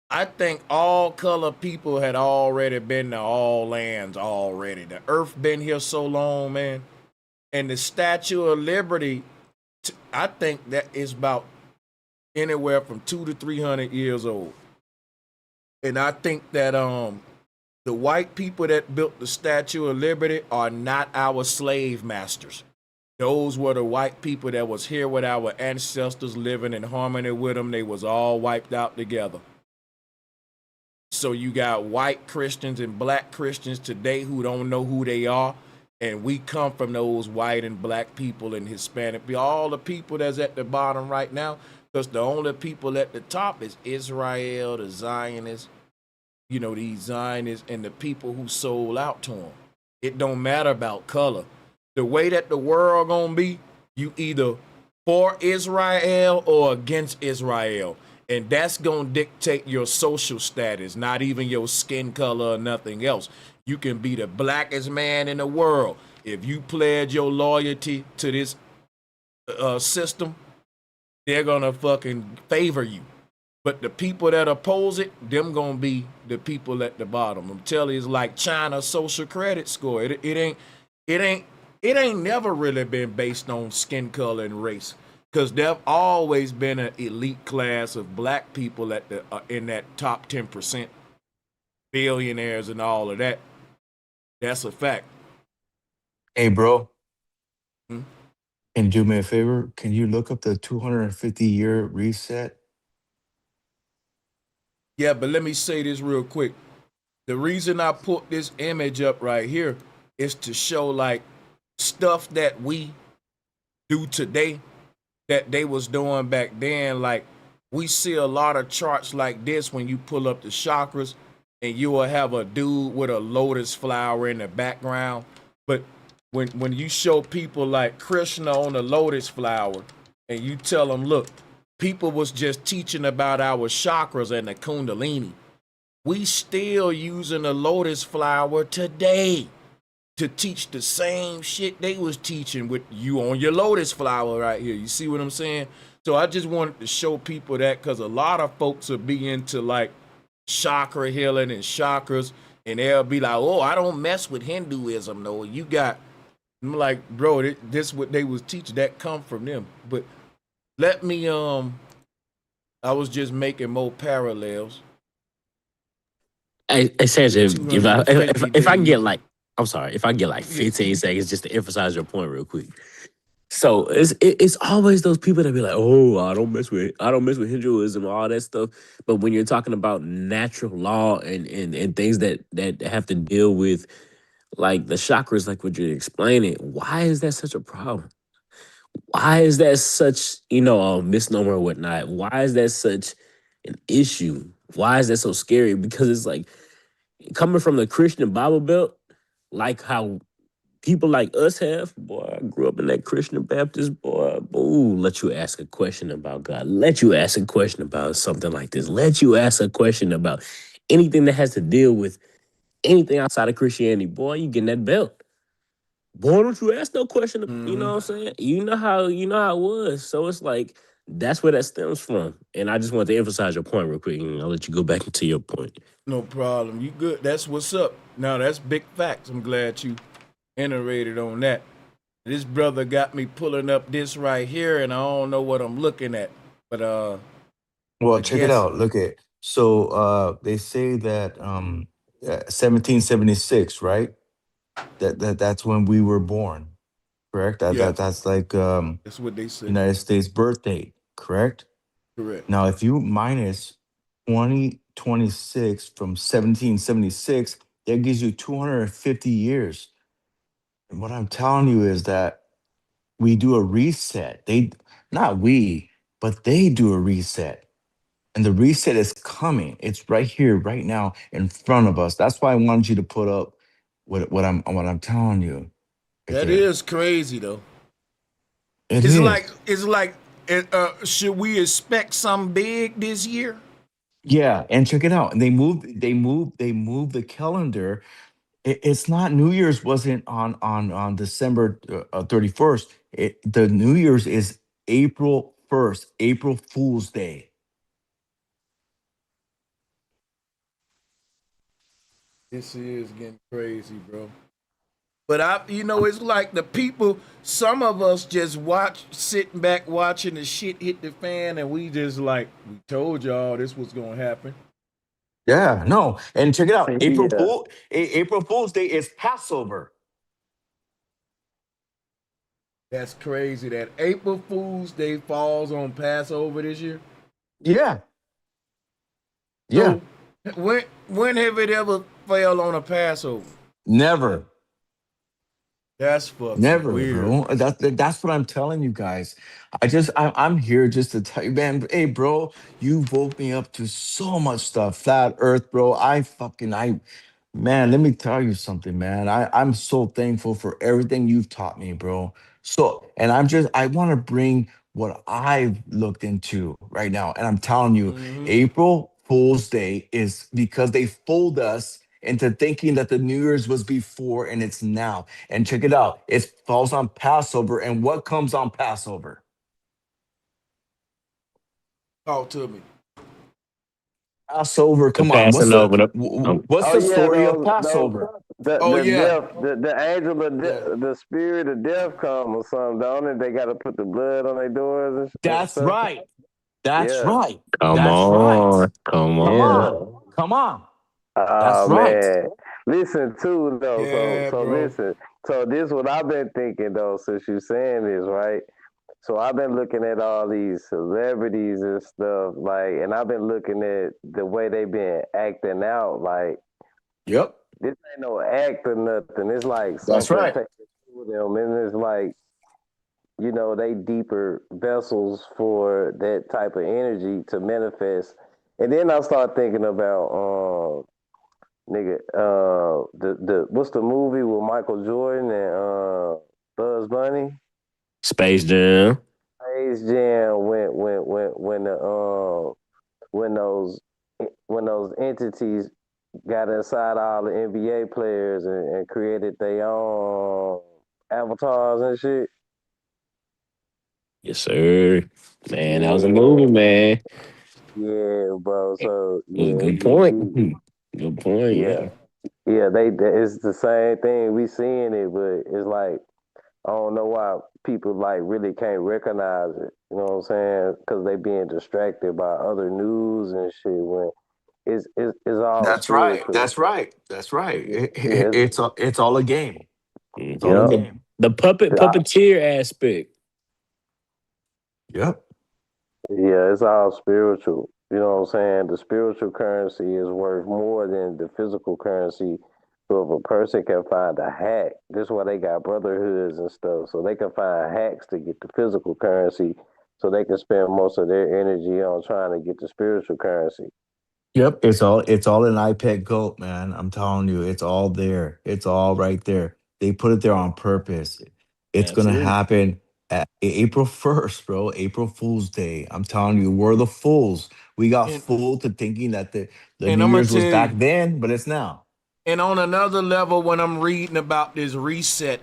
I think all color people had already been to all lands already. The earth been here so long, man. And the Statue of Liberty, I think that is about anywhere from 200 to 300 years old. And I think that the white people that built the Statue of Liberty are not our slave masters. Those were the white people that was here with our ancestors, living in harmony with them. They was all wiped out together. So you got white Christians and black Christians today who don't know who they are. And we come from those white and black people and Hispanic, all the people that's at the bottom right now, because the only people at the top is Israel, the Zionists, you know, these Zionists and the people who sold out to them. It don't matter about color. The way that the world gonna be, you either for Israel or against Israel. And that's gonna dictate your social status, not even your skin color or nothing else. You can be the blackest man in the world. If you pledge your loyalty to this system, they're gonna fucking favor you. But the people that oppose it, them gonna be the people at the bottom. I'm telling you, it's like China's social credit score. It ain't never really been based on skin color and race, because there've always been an elite class of black people at the in that top 10%, billionaires and all of that. That's a fact. Hey, bro, Hmm? can you do me a favor? Can you look up the 250-year reset? Yeah, but let me say this real quick. The reason I put this image up right here is to show like stuff that we do today that they was doing back then. Like we see a lot of charts like this when you pull up the chakras, and you will have a dude with a lotus flower in the background. But when you show people like Krishna on the lotus flower, and you tell them, look, people was just teaching about our chakras and the Kundalini. We still using the lotus flower today to teach the same shit they was teaching with you on your lotus flower right here. You see what I'm saying? So I just wanted to show people that, because a lot of folks will be into like chakra healing and chakras, and they'll be like, oh, I don't mess with Hinduism. No, you got, I'm like, bro, this what they was teaching. That come from them. But let me, I was just making more parallels. Hey, Sanchez, if I can get like, I'm sorry, if I can get like 15 seconds just to emphasize your point real quick. So it's always those people that be like, oh, I don't mess with Hinduism and all that stuff. But when you're talking about natural law and things that have to deal with like the chakras, like what you're explaining, why is that such a problem? Why is that such, a misnomer or whatnot? Why is that such an issue? Why is that so scary? Because it's like coming from the Christian Bible Belt, like how people like us have, boy, I grew up in that Christian Baptist, boy, let you ask a question about God. Let you ask a question about something like this. Let you ask a question about anything that has to deal with anything outside of Christianity. Boy, you getting that belt. Boy, don't you ask no question, you know what I'm saying? You know how it was. So it's like, that's where that stems from. And I just want to emphasize your point real quick, and I'll let you go back into your point. No problem. You good. That's what's up. Now, that's big facts. I'm glad you iterated on that. This brother got me pulling up this right here, and I don't know what I'm looking at. But Well, check it out. Look at, so they say that 1776, right? That's when we were born, correct? That's like that's what they say. United States birth date, correct? Correct. Now, if you minus 2026 from 1776, that gives you 250 years. And what I'm telling you is that we do a reset. Not we, but they do a reset. And the reset is coming. It's right here, right now, in front of us. That's why I wanted you to put up what I'm telling you. That is crazy though. It It's is. like should we expect something big this year? Yeah, and check it out. And they moved the calendar. It's not New Year's wasn't on December 31st. The New Year's is April 1st, April Fool's Day. This is getting crazy, bro. But it's like the people, some of us just sitting back watching the shit hit the fan, and we just like, we told y'all this was gonna happen. Yeah, no. And check it out. Yeah. April Fool's Day is Passover. That's crazy that April Fool's Day falls on Passover this year. Yeah. Yeah. So when have it ever fell on a Passover? Never. That's fucking Never, weird. bro. That's what I'm telling you guys. I'm here just to tell you, man. Hey, bro, you woke me up to so much stuff. Flat Earth, bro. Man, let me tell you something, man. I'm so thankful for everything you've taught me, bro. So, and I want to bring what I've looked into right now. And I'm telling you, April Fool's Day is because they fooled us into thinking that the New Year's was before and it's now. And check it out. It falls on Passover. And what comes on Passover? Talk to me. Passover. Come on. Passing over the. What's the story of Passover? The death, the angel of death, the spirit of death come or something, don't it? They got to put the blood on their doors and That's stuff. right. That's right. Come That's on. right. Come on. Come on. Come on. That's right. Man. Listen too though. Yeah, so bro. listen. So this what I've been thinking though, since you saying this, right? So I've been looking at all these celebrities and stuff, like, and I've been looking at the way they been acting out, like, Yep. this ain't no act or nothing. It's like That's something right. taken to them, and it's like, you know, they deeper vessels for that type of energy to manifest. And then I start thinking about the what's the movie with Michael Jordan and Buzz Bunny? Space Jam. Space Jam when those entities got inside all the NBA players and created their own avatars and shit. Yes, sir. Man, that was a movie, man. Yeah, bro. So yeah, Good point. Good point. Yeah. yeah. It's the same thing. We seeing it, but it's like, I don't know why people like really can't recognize it. You know what I'm saying? Because they being distracted by other news and shit. When it's all That's right. spiritual. That's right. That's right. Yeah, It's all a game. It's all yeah. a game. The puppeteer aspect. Yep. Yeah, it's all spiritual. You know what I'm saying? The spiritual currency is worth more than the physical currency. So if a person can find a hack, this is why they got brotherhoods and stuff. So they can find hacks to get the physical currency, so they can spend most of their energy on trying to get the spiritual currency. Yep. It's all an iPad goat, man. I'm telling you, it's all there. It's all right there. They put it there on purpose. It's gonna Absolutely. happen at April 1st, bro. April Fool's Day. I'm telling you, we're the fools. We got fooled to thinking that the And New I'm gonna Year's was tell back you- then, but it's now. And on another level, when I'm reading about this reset,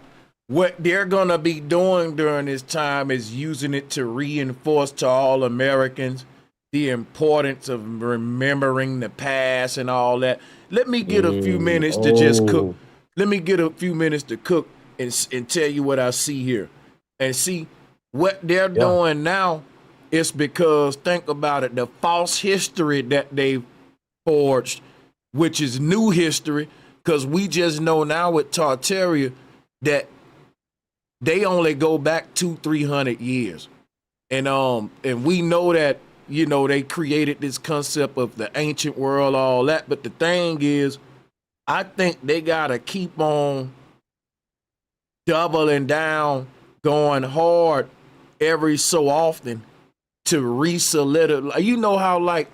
what they're gonna be doing during this time is using it to reinforce to all Americans the importance of remembering the past and all that. Let me get a few minutes to just cook. Let me get a few minutes to cook and tell you what I see here. And see what they're doing now is because, think about it, the false history that they've forged, which is new history, because we just know now with Tartaria that they only go back 200-300 years. And we know that, you know, they created this concept of the ancient world, all that. But the thing is, I think they gotta keep on doubling down, going hard every so often to re-solidify. You know how, like,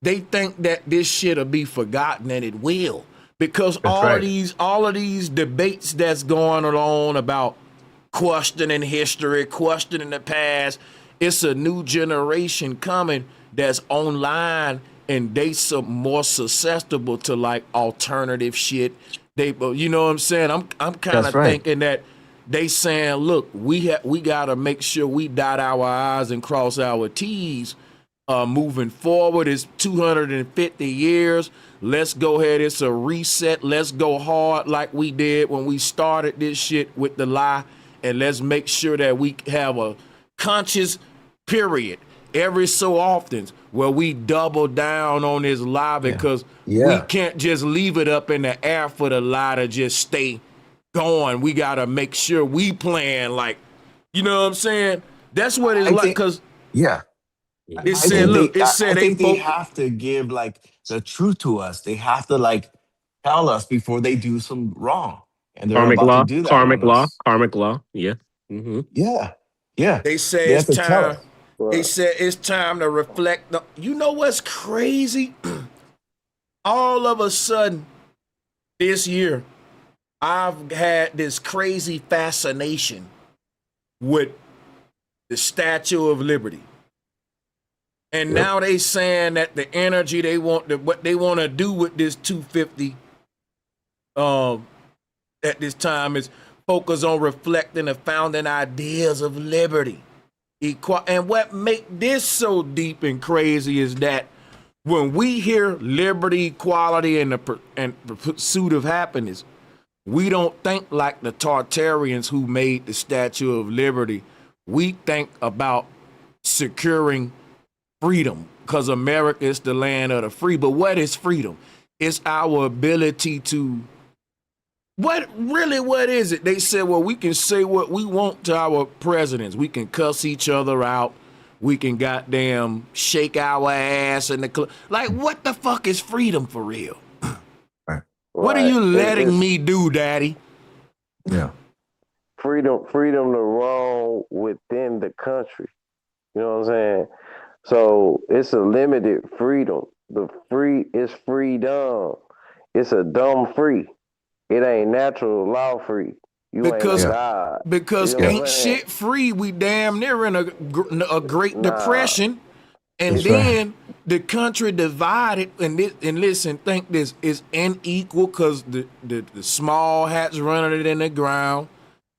they think that this shit'll be forgotten, and it will, because all of these debates that's going on about questioning history, questioning the past. It's a new generation coming that's online, and they some more susceptible to like alternative shit. They, you know what I'm saying? I'm kind That's of right. thinking that they saying, look, we gotta make sure we dot our I's and cross our T's. Moving forward, it's 250 years. Let's go ahead. It's a reset. Let's go hard like we did when we started this shit with the lie. And let's make sure that we have a conscious period every so often where we double down on this lie, because we can't just leave it up in the air for the lie to just stay going. We got to make sure we plan like, you know what I'm saying? That's what it's like, because Yeah. it said, look, it said I think they they have to give like the truth to us. They have to like tell us before they do some wrong, and they're Karmic about to law, do that karmic on law, us. karmic law. Yeah. Mm-hmm. Yeah, yeah. They say They it's have to tell time. us. They said it's time to reflect. You know what's crazy? All of a sudden, this year, I've had this crazy fascination with the Statue of Liberty. And now they saying that the energy they want, what they want to do with this 250 at this time is focus on reflecting the founding ideas of liberty. And what make this so deep and crazy is that when we hear liberty, equality, and the pursuit of happiness, we don't think like the Tartarians who made the Statue of Liberty. We think about securing freedom, because America is the land of the free. But what is freedom? It's our ability to, what is it? They said, well, we can say what we want to our presidents. We can cuss each other out. We can goddamn shake our ass in the club. Like, what the fuck is freedom for real? Right. What are you letting me do, Daddy? Yeah. Freedom to roam within the country. You know what I'm saying? So it's a limited freedom. The free is freedom. It's a dumb free. It ain't natural law free. You Because ain't a god. because You know what ain't I'm saying? shit free. We damn near in a Great Nah. Depression, and That's then the country divided. And listen, think this is unequal, because the small hats running it in the ground,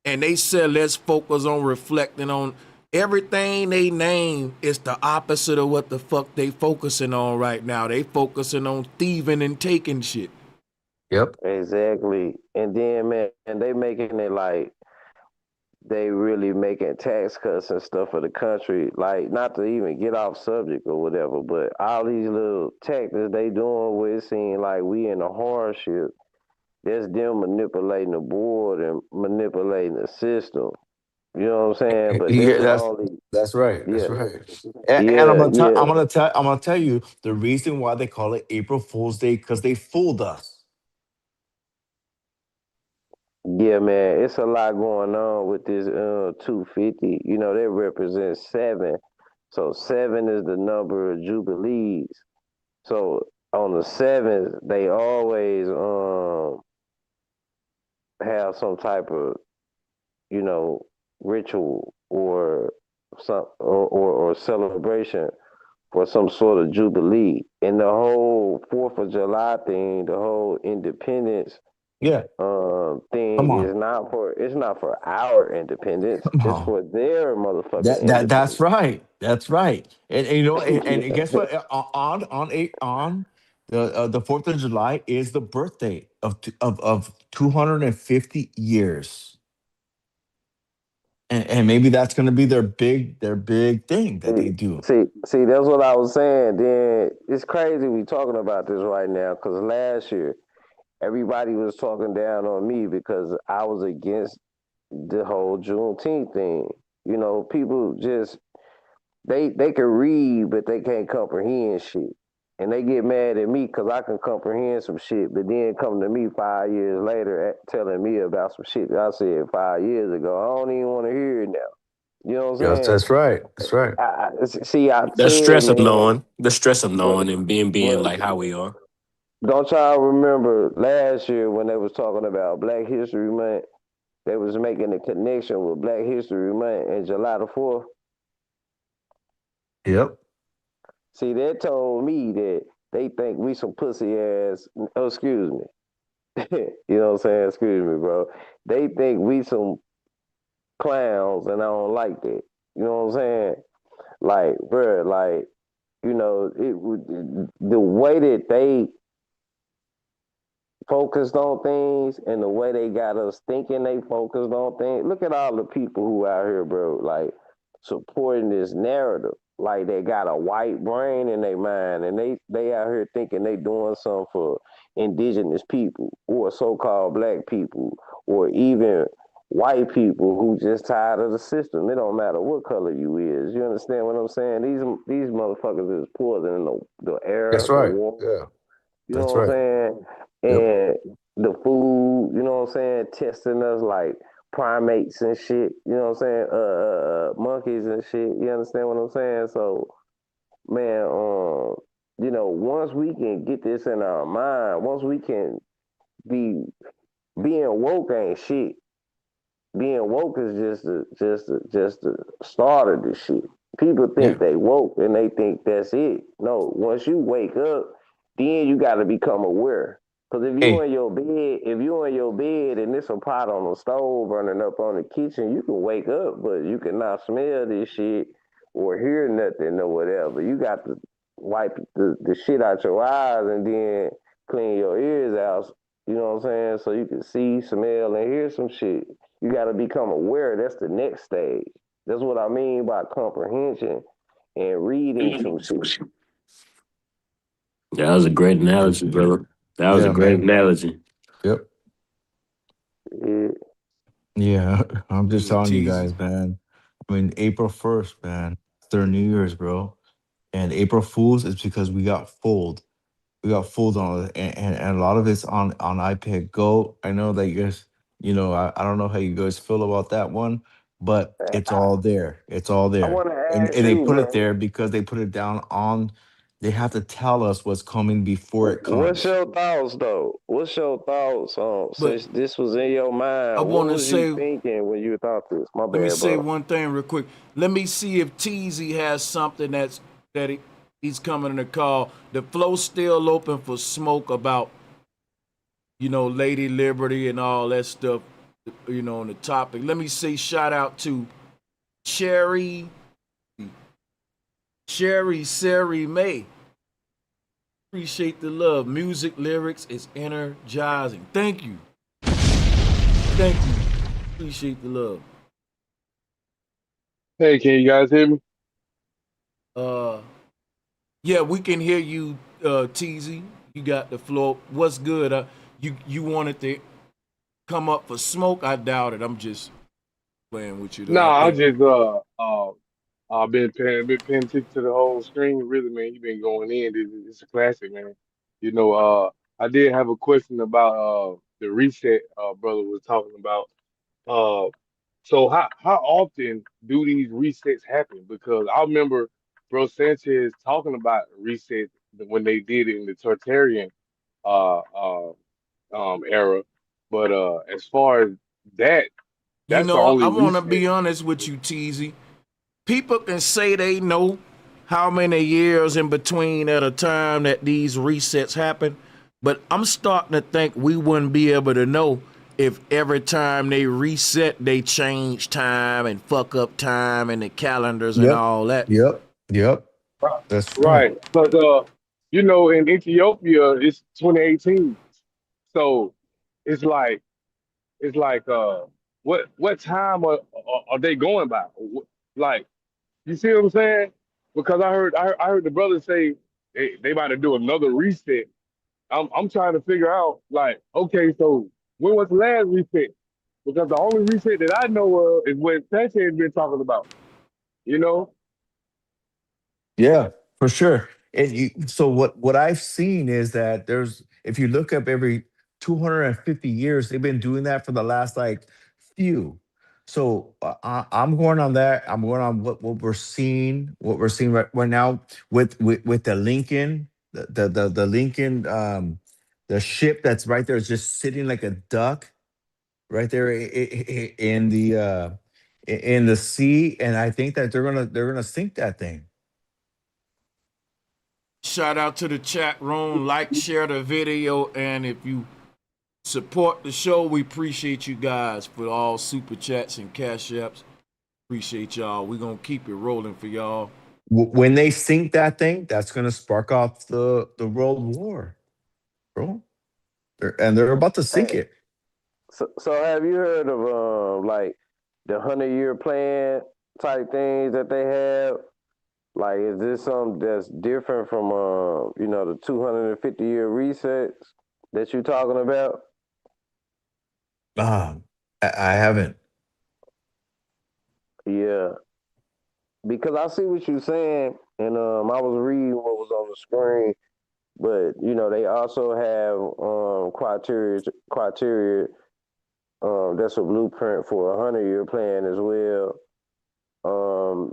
and they said let's focus on reflecting on everything they name is the opposite of what the fuck they focusing on right now. They focusing on thieving and taking shit. Yep. Exactly. And then, man, and they making it like they really making tax cuts and stuff for the country. Like, not to even get off subject or whatever, but all these little tactics they doing where it seems like we in a hardship. That's them manipulating the board and manipulating the system. You know what I'm saying? But Yeah, this is only, that's right. That's yeah, right. And I'm gonna tell you the reason why they call it April Fool's Day, because they fooled us. Yeah, man, it's a lot going on with this 250. You know, that represents 7. So 7 is the number of jubilees. So on the 7th, they always have some type of, you know, ritual or some or celebration for some sort of jubilee. And the whole 4th of July thing, the whole independence Yeah. thing Come on. is not for our independence. Come It's on. for their motherfucking independence. That's right. That's right. And you know, and guess what? On the 4th of July is the birthday of 250 years. And maybe that's going to be their big thing that they do. See, that's what I was saying. Then it's crazy we talking about this right now, because last year everybody was talking down on me because I was against the whole Juneteenth thing. You know, people just they can read, but they can't comprehend shit. And they get mad at me because I can comprehend some shit, but then come to me 5 years later telling me about some shit that I said 5 years ago. I don't even want to hear it now. You know what I'm Yes, saying? that's right. That's right. I The said, stress of man, knowing, and being but like how we are. don't y'all remember last year when they was talking about Black History Month they was making a connection with Black History Month and July the 4th. Yep. See, that told me that they think we some pussy ass. Oh, excuse me. You know what I'm saying? Excuse me, bro. They think we some clowns, and I don't like that. You know what I'm saying? Like, bro, like, you know, the way that they focused on things and the way they got us thinking they focused on things. Look at all the people who out here, bro, like supporting this narrative. Like they got a white brain in their mind and they out here thinking they doing something for indigenous people or so-called black people or even white people who just tired of the system. It don't matter what color you is. You understand what I'm saying? These motherfuckers is poisoning the air, That's the right. water. Yeah. You That's know what I'm right. saying? Yep. And the food, you know what I'm saying, testing us like primates and shit, you know what I'm saying? Monkeys and shit. You understand what I'm saying? So, man, you know, once we can get this in our mind, once we can be being woke ain't shit. Being woke is just the start of this shit. People Yeah. think they woke and they think that's it. No, once you wake up, then you got to become aware. Because Hey, if you in your bed and there's a pot on the stove burning up on the kitchen, you can wake up, but you cannot smell this shit or hear nothing or whatever. You got to wipe the shit out your eyes and then clean your ears out. You know what I'm saying? So you can see, smell, and hear some shit. You got to become aware. That's the next stage. That's what I mean by comprehension and reading some shit. That was a great analogy, brother. That was a yeah, great man. analogy. Yep. Yeah. Yeah. I'm just Hey, telling you teasy. guys, man. I mean, April 1st, man. After New Year's, bro. And April Fools is because we got fooled. We got fooled on it. And a lot of it's on iPad Go. I know that you guys, I don't know how you guys feel about that one, but it's I, all there. It's all I there. want to And ask they you, put it bro, there because they put it down on, they have to tell us what's coming before it what's comes. your thoughts, though? What's your thoughts on, But since this was in your I mind, what want to was you say, thinking when you thought this? My let me bad, say brother. one thing real quick. Let me see if Teasy has something he's coming in the call. The flow's still open for smoke about, Lady Liberty and all that stuff, on the topic. Let me say shout out to Cherry, Sari May. Appreciate the love. Music, lyrics is energizing. Thank you. Thank you. Appreciate the love. Hey, can you guys hear me? Uh yeah, we can hear you, Teasy. You got the floor. What's good? You wanted to come up for smoke? I doubt it. I'm just playing with you though. No, I I think just I've been paying attention to the whole stream. Really, man, you've been going in. It's a classic, man. You know, I did have a question about the reset. Brother was talking about. Uh, so how often do these resets happen? Because I remember Bro Sanchez talking about reset when they did it in the Tertullian uh, uh, era. But as far as that, that's the I only want to reset. be honest with you, Teasy. People can say they know how many years in between at a time that these resets happen, but I'm starting to think we wouldn't be able to know if every time they reset they change time and fuck up time and the calendars and Yep. all that. Yep. Yep. That's right. Right. But you know, in Ethiopia it's 2018. So it's like it's like what time are they going by? Like, you see what I'm saying? Because I heard the brother say they about to do another reset. I'm trying to figure out, like, okay, so when was the last reset? Because the only reset that I know of is what Sanchez has been talking about, you know? Yeah, for sure. And so what I've seen is that there's, if you look up every 250 years, they've been doing that for the last like few. So I'm going on that. I'm going on what we're seeing right now with the Lincoln, the Lincoln, the ship that's right there is just sitting like a duck. right there in the sea, and I think that they're gonna sink that thing. Shout out to the chat room. Like, share the video, and if you support the show, we appreciate you guys for all super chats and cash apps. Appreciate y'all. We're gonna keep it rolling for y'all. When they sink that thing, that's gonna spark off the world war, bro. They're about to sink Hey, it. so have you heard of like the 100-year plan type things that they have? Like, is this something that's different from the 250-year resets that you're talking about? I haven't. Yeah, because I see what you're saying, and I was reading what was on the screen, but they also have criteria that's a blueprint for a 100-year plan as well.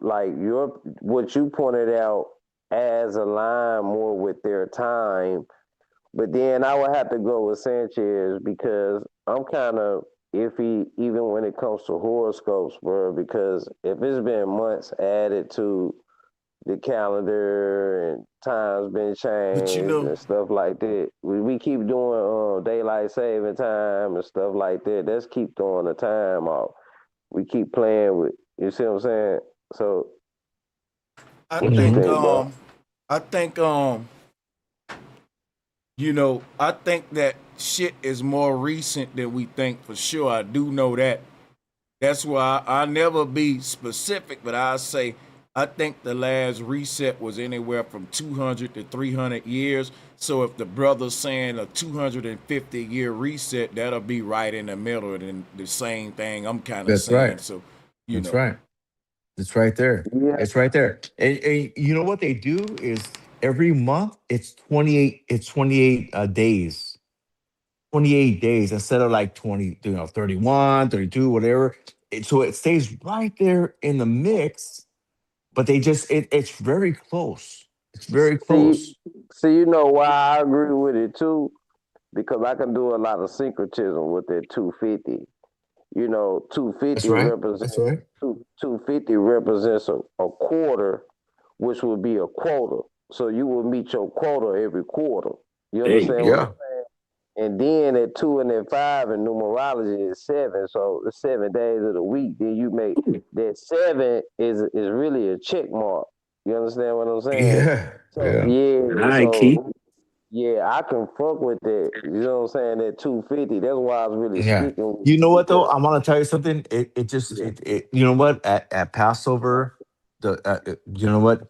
Like what you pointed out as aligned more with their time, but then I would have to go with Sanchez because I'm kind of iffy even when it comes to horoscopes, bro. Because if it's been months added to the calendar and time's been But you changed know, and stuff like that, we keep doing daylight saving time and stuff like that. Let's keep throwing the time off. We keep playing with. You see what I'm saying? So, I what you think think, bro? I think I think that shit is more recent than we think for sure. I do know that. That's why I never be specific, but I say I think the last reset was anywhere from 200 to 300 years. So if the brother's saying a 250-year reset, that'll be right in the middle and the same thing I'm kind of That's right. saying. So, That's right. It's right there. Yeah. It's right there. And you know what they do is every month it's 28. It's 28 days. 28 days instead of like 20, 31, 32, whatever. So it stays right there in the mix, but it's very close. It's very See, close. you know why I agree with it too? Because I can do a lot of syncretism with that 250. That's 250 right. That's right. 250 represents a quarter, which would be a quota. So you will meet your quota every quarter. You There you understand what I'm go. Yeah. saying? And then at 2 and at 5 in numerology is 7. So the 7 days of the week. Then you make that 7 is really a check mark. You understand what I'm saying? Yeah. So Yeah. yeah, All right, Keith. yeah, I can fuck with that. You know what I'm saying? That 250. That's why I was really Yeah. sticking with You know it what though? because I want to tell you something. It just yeah. it you know what at Passover you know what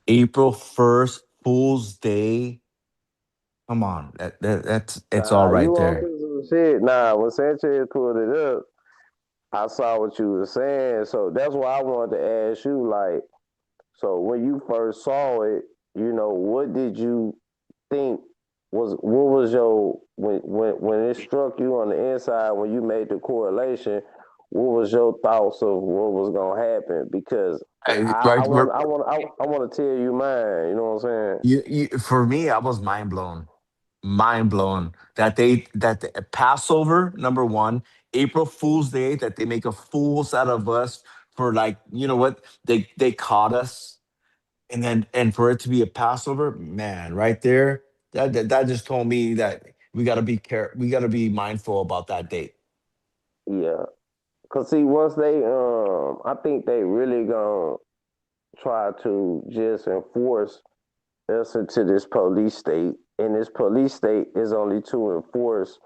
April 1st Fool's Day. Come on, that's it's all Nah, right you on there. to some shit. Nah, when Sanchez pulled it up, I saw what you were saying. So that's why I wanted to ask you, like, so when you first saw it, what did you think what was your when it struck you on the inside when you made the correlation, what was your thoughts of what was gonna happen? Because I Right, want I want to tell you mine, you know what I'm saying? for me, I was mind blown that the Passover number one, April Fool's Day, that they make a fools out of us for like you know what they caught us, and for it to be a Passover, man, right there, that just told me that we got to be mindful about that date. Yeah. Cause see, once they I think they really gonna try to just enforce us into this police state, and this police state is only to enforce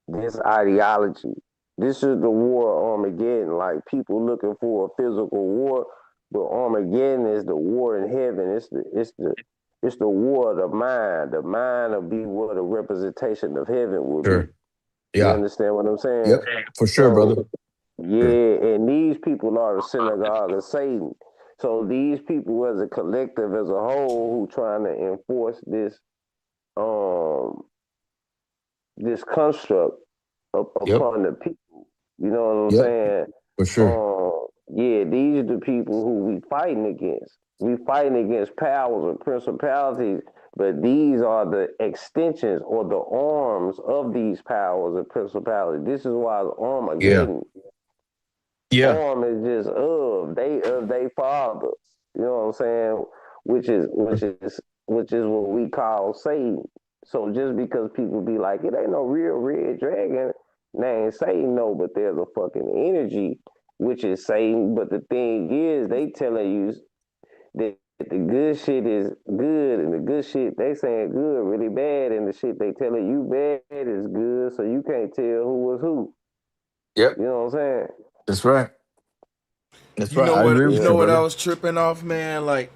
this ideology. This is the war of Armageddon. Like people looking for a physical war, but Armageddon is the war in heaven. It's the war of the mind. The mind will be what a representation of heaven will be. Sure. You Yeah. understand what I'm saying? Yep. For sure, brother. So Sure. yeah, and these people are the synagogue of Satan. So these people as a collective, as a whole, who trying to enforce um this construct Yep. upon the people. You know what I'm Yep. saying? For sure. Yeah, these are the people who we fighting against. We fighting against powers and principalities But these are the extensions or the arms of these powers and principalities. This is why the Armageddon arm is just of they father. You know what I'm saying? Which is what we call Satan. So just because people be like, it ain't no real red dragon named Satan, no, but there's a fucking energy which is Satan. But the thing is, they telling you that the good shit is good, and the good shit they saying good really bad, and the shit they telling you bad is good, so you can't tell who was who. Yep. You know what I'm saying? That's right. That's You right. know I what? agree You with know you, what I brother. was tripping off, man. Like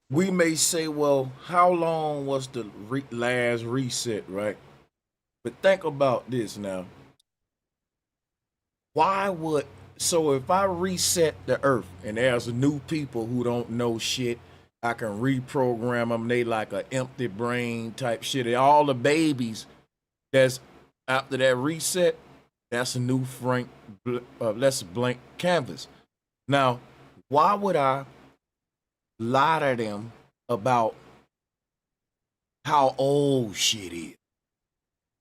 we may say, well, how long was the last reset, right? But think about this now. Why would so if I reset the earth and there's new people who don't know shit, I can reprogram them. They like an empty brain type shit. And all the babies that's after that reset, that's a new that's a blank canvas. Now, why would I lie to them about how old shit is?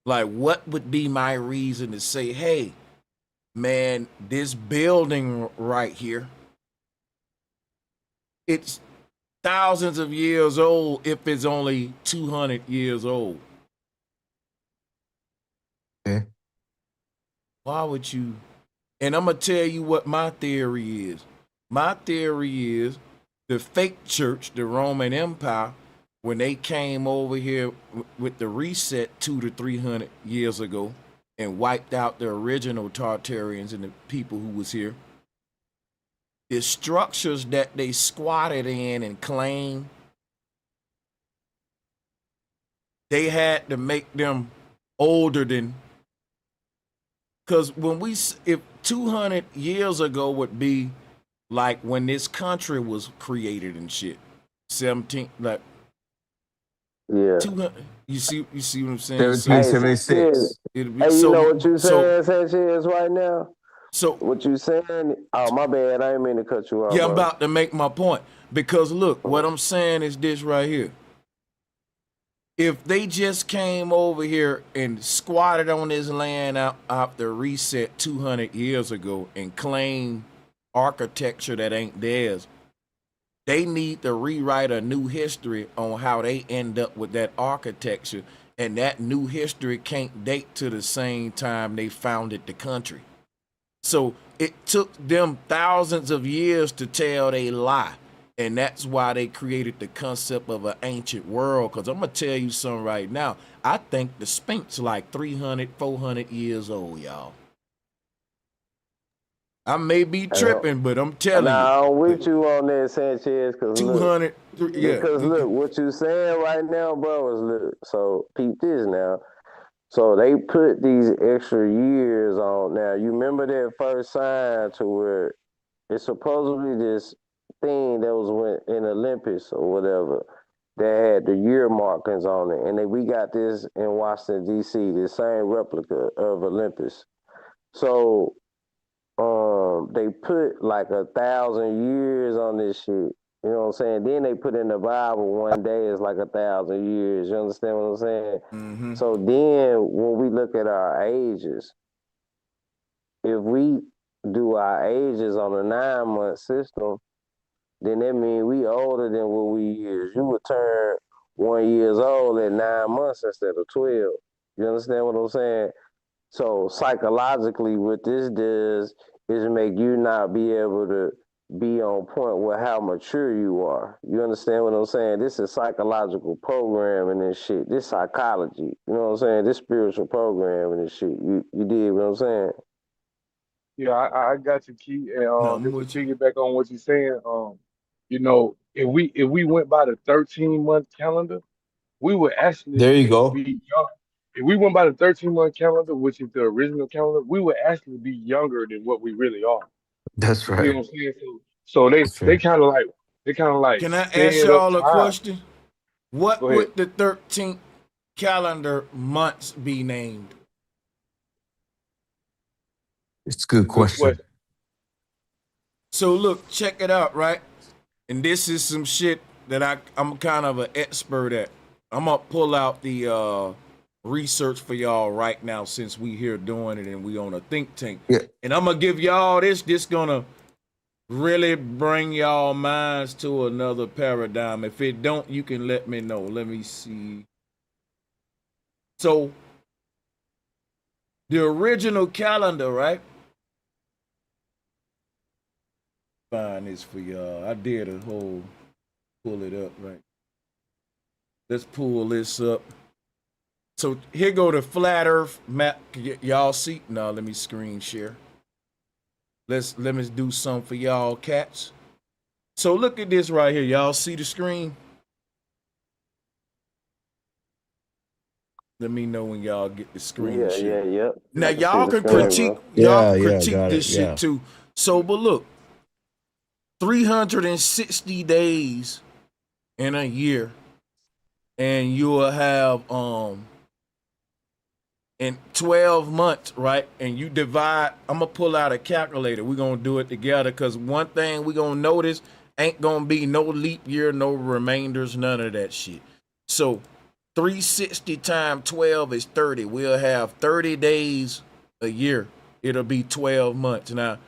Like, what would be my reason to say, hey, man, this building right here, it's thousands of years old if it's only 200 years old. Okay. Why would you? And I'm going to tell you what my theory is. My theory is the fake church, the Roman Empire, when they came over here with the reset 200 to 300 years ago and wiped out the original Tartarians and the people who was here, the structures that they squatted in and claimed, they had to make them older than, because when we, if 200 years ago would be like when this country was created and shit, 17, like Yeah. 200, you see what I'm saying? Hey, 1776. It'd be, hey, you know what you so, saying, Sanchez, right now? so What you saying? Oh, my bad. I didn't mean to cut you off, yeah, I'm bro. about to make my point. Because look, what I'm saying is this right here. If they just came over here and squatted on this land after reset 200 years ago and claimed architecture that ain't theirs, they need to rewrite a new history on how they end up with that architecture, and that new history can't date to the same time they founded the country. So it took them thousands of years to tell they lie. And that's why they created the concept of an ancient world. Because I'm going to tell you something right now. I think the Sphinx like 300, 400 years old, y'all. I may be tripping, but I'm telling you. Nah, I'm with you on that, Sanchez, because 200, yeah. because look, what you saying right now, bro, is look, so peep this now. So they put these extra years on. Now, you remember that first sign to where it's supposedly this thing that was in Olympus or whatever that had the year markings on it. And then we got this in Washington, D.C., this same replica of Olympus. So they put like 1,000 years on this shit. You know what I'm saying? Then they put in the Bible one day is like 1,000 years. You understand what I'm saying? Mm-hmm. So then when we look at our ages, if we do our ages on a 9-month system, then that means we older than what we is. You would turn 1 years old at 9 months instead of 12. You understand what I'm saying? So psychologically, what this does is make you not be able to be on point with how mature you are. You understand what I'm saying? This is psychological programming and shit. This psychology. You know what I'm saying? This spiritual programming and shit. You did what I'm saying? Yeah, I got you, Key. And No, I'm just to with you. piggyback on what you're saying, you know, if we went by the 13-month calendar, we would actually There you go. be young. If we went by the 13-month calendar, which is the original calendar, we would actually be younger than what we really are. That's You see right. what I'm saying? So they That's they right. kind of like they kind of like Can I ask sped up y'all a time. question? What Go ahead. would the 13th calendar months be named? It's a good Good question. question. So look, check it out, right? And this is some shit I'm kind of an expert at. I'm gonna pull out the research for y'all right now since we here doing it and we on a think tank. Yeah. And I'm gonna give y'all this. This gonna really bring y'all minds to another paradigm. If it don't, you can let me know. Let me see. So the original calendar, right? Find this for y'all. I did a whole pull it up, right? Let's pull this up. So here go the flat earth map. Y'all see? No, let me screen share. Let me do something for y'all cats. So look at this right here. Y'all see the screen? Let me know when y'all get the screen share. Yeah. Now I y'all see the can screen, critique, bro. y'all can Yeah, critique got this it, shit yeah. too. So, but look, 360 days in a year, and you will have in 12 months, right? And you divide, I'm gonna pull out a calculator. We're gonna do it together because one thing we're gonna notice ain't gonna be no leap year, no remainders, none of that shit. So 360 times 12 is 30. We'll have 30 days a year. It'll be 12 months. Now,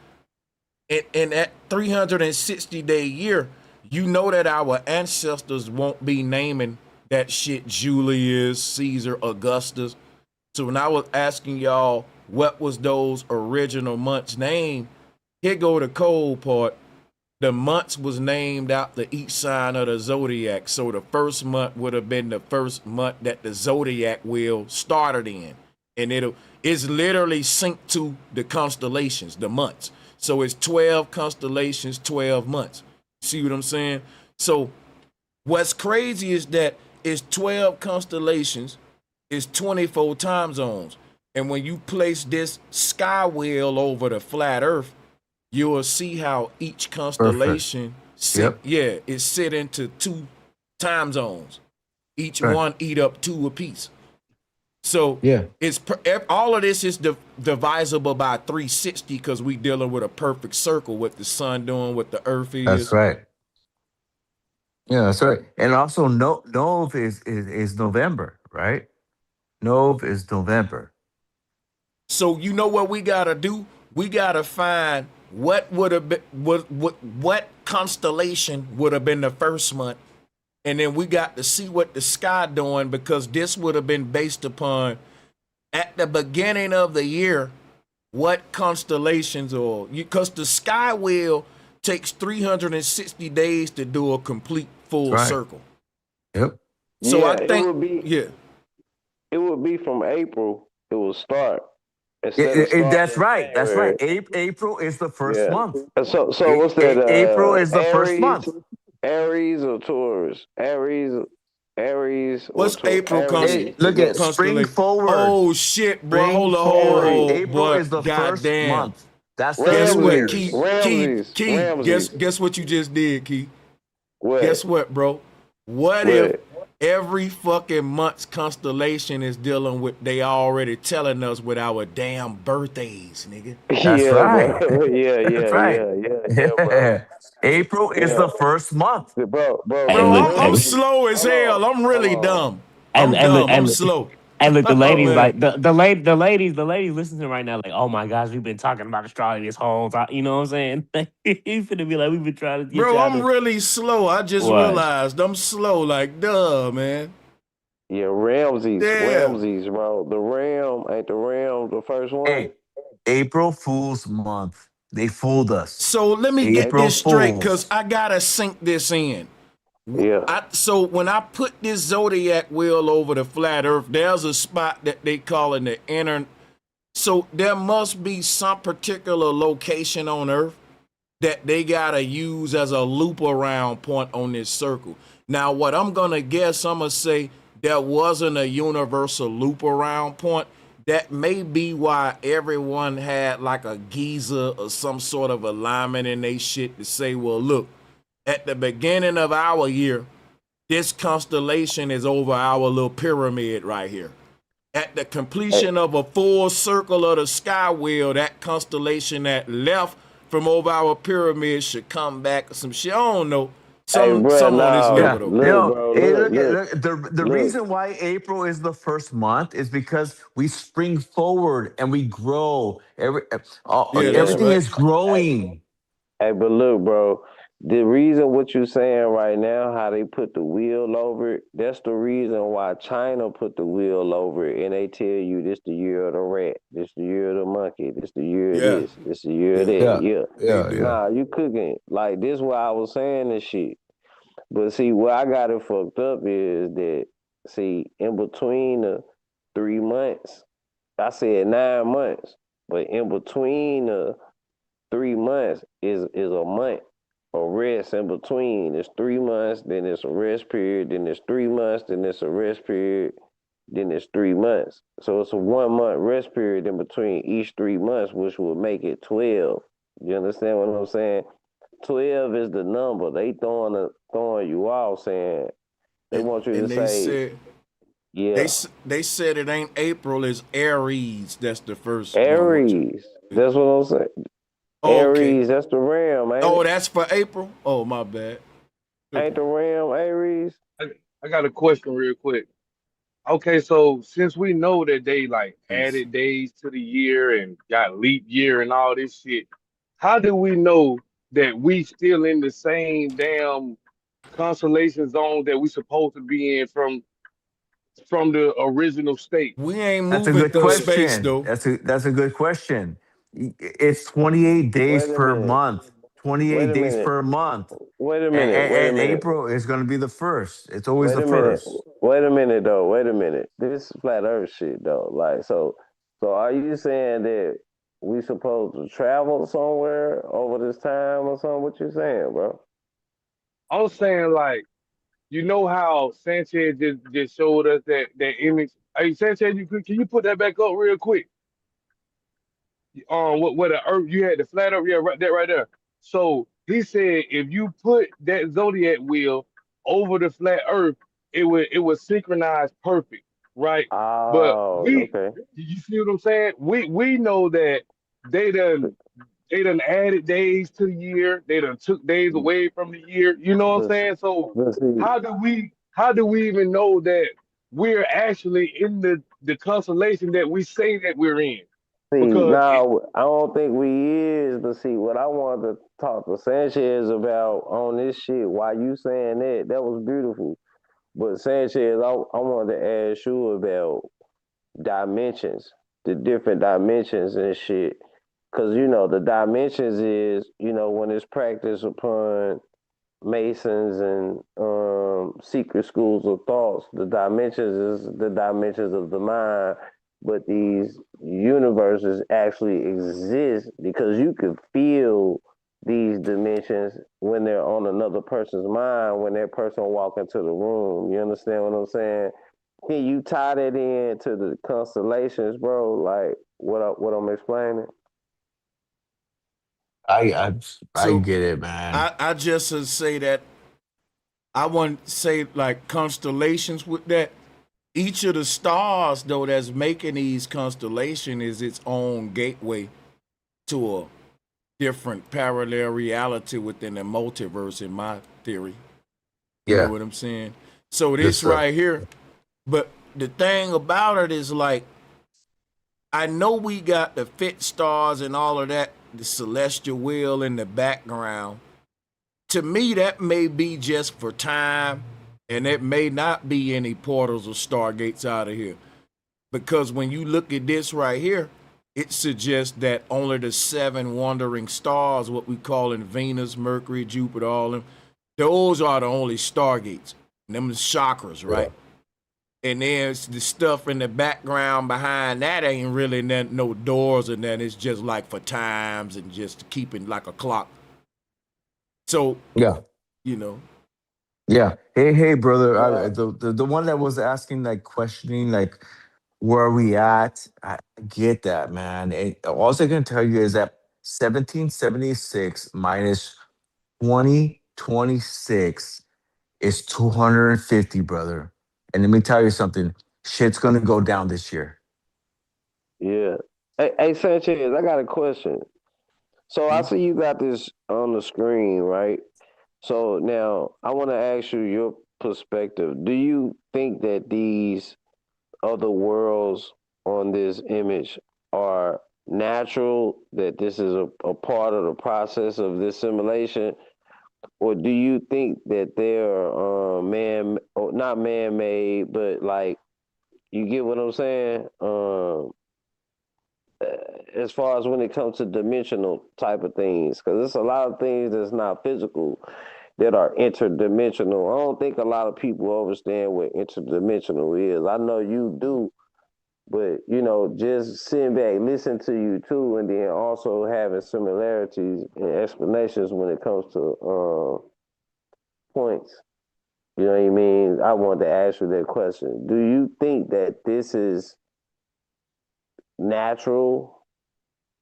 in that 360-day year, you know that our ancestors won't be naming that shit Julius, Caesar, Augustus. So when I was asking y'all what was those original months named, here go the cold part. The months was named after each sign of the zodiac. So the first month would have been the first month that the zodiac wheel started in. And it's literally synced to the constellations, the months. So it's 12 constellations, 12 months. See what I'm saying? So what's crazy is that it's 12 constellations, it's 24 time zones. And when you place this sky wheel over the flat earth, you will see how each constellation is sit into 2 time zones. Each one eat up 2 apiece. So it's all of this is divisible by 360 because we dealing with a perfect circle, what the sun doing, what the earth is. That's right. Yeah, that's right. And also, Nov is November, right? Nov is November. So you know what we gotta do? We gotta find what would have been what constellation would have been the first month, and then we got to see what the sky doing because this would have been based upon at the beginning of the year what constellations or because the sky wheel takes 360 days to do a complete full circle. Yep. So I think it would be from April. It will start. That's right. That's right. April is the first month. So what's that? April is the first month. Aries or Taurus? Aries. What's April Hey, look at spring forward. Oh shit, bro! Hold on. April is the first month. That's guess what, Ramses. Key. Guess what you just did, Key. What? Guess what, bro? What if every fucking month's constellation is dealing with they already telling us with our damn birthdays, nigga? That's right. That's right. Bro. April is the first month, bro. I'm slow as hell. I'm really dumb. I'm slow. And look, the ladies like the ladies listening right now, like, oh my gosh, we've been talking about astrology this whole time. You know what I'm saying? You finna be like, we've been trying to get bro, I'm really slow. I just realized I'm slow, like duh, man. Yeah, Ramses, bro. The Ram ain't the Ram the first one. Hey, April Fool's month. They fooled us. So let me get this straight, because I gotta sink this in. Yeah. So when I put this zodiac wheel over the flat earth, there's a spot that they call in the inner. So there must be some particular location on earth that they gotta use as a loop around point on this circle. Now, what I'm gonna guess, I'm gonna say there wasn't a universal loop around point. That may be why everyone had like a Giza or some sort of alignment in they shit to say, well, look, at the beginning of our year, this constellation is over our little pyramid right here. At the completion of a full circle of the sky wheel, that constellation that left from over our pyramid should come back or some shit. I don't know. Hey, bro, some on this now level Yeah, though. look, bro, hey, look, look at look, look, the look. reason why April is the first month is because we spring forward and we grow. Yeah, that's Yeah. Everything right. is growing. Hey, but look, bro, the reason what you saying right now, how they put the wheel over it, that's the reason why China put the wheel over it, and they tell you this the year of the rat, this the year of the monkey, this the year of Yeah. this the year of Yeah. that. Yeah, Yeah. They yeah, do. yeah. Nah, you cooking. Like this why I was saying this shit. But see, what I got it fucked up is that, see, in between the 3 months, I said 9 months, but in between the 3 months is a month of rest in between. It's 3 months, then it's a rest period, then it's 3 months, then it's a rest period, then it's 3 months. So it's a 1 month rest period in between each 3 months, which would make it 12. You understand what I'm saying? 12 is the number. They throwing you off saying they want you to And they say, said yeah, they said it ain't April, it's Aries. That's the first one. Aries. That's what I'm saying. Oh, okay. Aries, that's the ram, ain't Oh, it? that's for April. Oh, my bad. Good Ain't point. the ram Aries? I got a question real quick. Okay, so since we know that they like Peace. added days to the year and got leap year and all this shit, how do we know that we still in the same damn constellation zone that we supposed to be in from the original state? We ain't That's a moving good through Because space question. though. That's a good question. It's 28 days Wait a per minute. month. Wait 28 a days minute. per month. Wait a And, minute. Wait a and minute. April is going to be the first. It's always Wait the a minute. first. Wait a minute though. Wait a minute. This flat earth shit though. Like so are you saying that we supposed to travel somewhere over this time or something? What you saying, bro? I was saying like, you know how Sanchez just showed us that image. Hey Sanchez, can you put that back up real quick? What the earth you had the flat earth, yeah, right there. So he said if you put that zodiac wheel over the flat earth, it would synchronize perfect, right? But Oh, we okay. you see what I'm saying? We know that they done they done added days to the year, they done took days away from the year, you know what I'm But saying? So but see, how do we even know that we're actually in the constellation that we say that we're in? Because now I don't think we is, but see what I wanted to talk to Sanchez about on this shit. Why you saying that? That was beautiful. But Sanchez, I wanted to ask you about dimensions, the different dimensions and shit. Cause the dimensions is, when it's practiced upon Masons and secret schools of thoughts, the dimensions is the dimensions of the mind, but these universes actually exist because you can feel these dimensions when they're on another person's mind, when that person walk into the room. You understand what I'm saying? Can you tie that in to the constellations, bro? Like what I'm explaining? I So get it, man. I just say that I want to say like constellations with that. Each of the stars though that's making these constellation is its own gateway to a different parallel reality within the multiverse in my theory. You know Yeah. what I'm saying? So Yes, this sir. right here, but the thing about it is like I know we got the fit stars and all of that, the celestial wheel in the background. To me, that may be just for time, and it may not be any portals or stargates out of here. Because when you look at this right here, it suggests that only the seven wandering stars, what we call in Venus, Mercury, Jupiter, all them, those are the only stargates. And them the chakras, Yeah. right? And then the stuff in the background behind that ain't really no doors and that. It's just like for times and just keeping like a clock. So, Yeah. you know, Yeah. Hey, brother. Yeah. The one that was asking, like, questioning, like, where are we at? I get that, man. All I can tell you is that 1776 minus 2026 is 250, brother. And let me tell you something. Shit's gonna go down this year. Yeah. Hey Sanchez, I got a question. So I hmm? see you got this on the screen, right? So now I want to ask you your perspective. Do you think that these other worlds on this image are natural, that this is a part of the process of this simulation? Or do you think that they're or not man-made, but like, you get what I'm saying? As far as when it comes to dimensional type of things, because there's a lot of things that's not physical that are interdimensional. I don't think a lot of people understand what interdimensional is. I know you do, but you know, just sitting back, listen to you too, and then also having similarities and explanations when it comes to points. You know what I mean? I wanted to ask you that question. Do you think that this is natural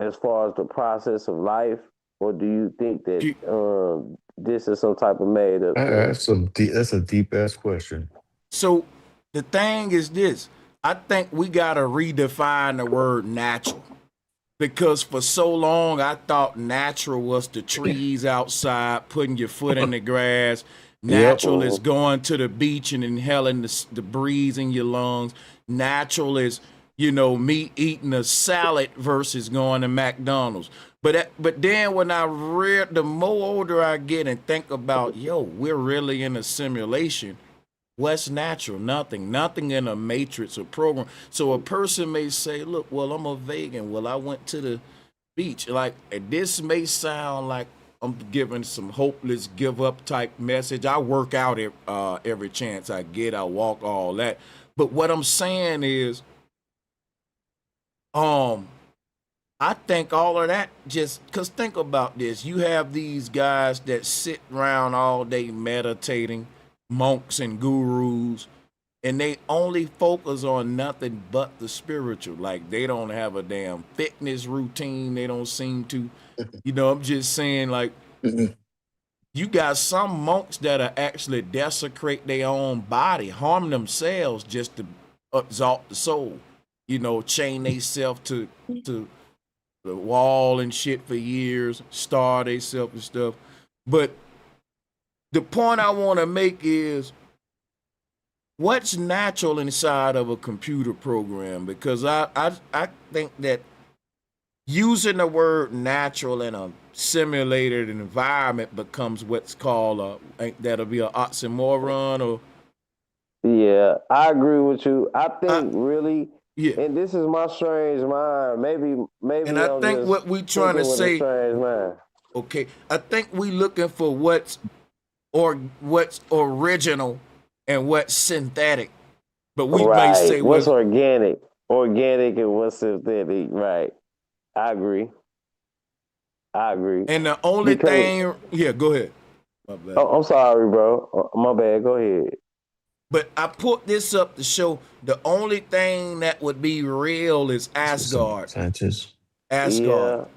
as far as the process of life, or do you think that this is some type of made up thing? That's a deep ass question. So the thing is this, I think we got to redefine the word natural, because for so long I thought natural was the trees outside, putting your foot in the grass. Natural is going to the beach and inhaling the breeze in your lungs. Natural is, you know, me eating a salad versus going to McDonald's. But then when I read, the more older I get and think about, we're really in a simulation. What's natural? Nothing in a matrix or program. So a person may say, look, well, I'm a vegan. Well, I went to the beach. Like, this may sound like I'm giving some hopeless give up type message. I work out every chance I get. I walk, all that. But what I'm saying is, I think all of that, just because think about this. You have these guys that sit around all day meditating, monks and gurus, and they only focus on nothing but the spiritual. Like, they don't have a damn fitness routine. They don't seem to, you know, I'm just saying, like, you got some monks that are actually desecrate their own body, harm themselves just to exalt the soul. You know, chain themselves to the wall and shit for years, starve themselves and stuff. But the point I want to make is, what's natural inside of a computer program? Because I think that using the word natural in a simulated environment becomes what's called that'll be an oxymoron. Or Yeah, I agree with you. I think really, and this is my strange mind. Maybe. And I think what we trying to say, strange mind. Okay, I think we looking for what's original and what's synthetic. But we may say what's organic and what's synthetic. Right. I agree. And the only thing, go ahead. My bad. Oh, I'm sorry, bro. My bad. Go ahead. But I put this up to show the only thing that would be real is Asgard. Asgard.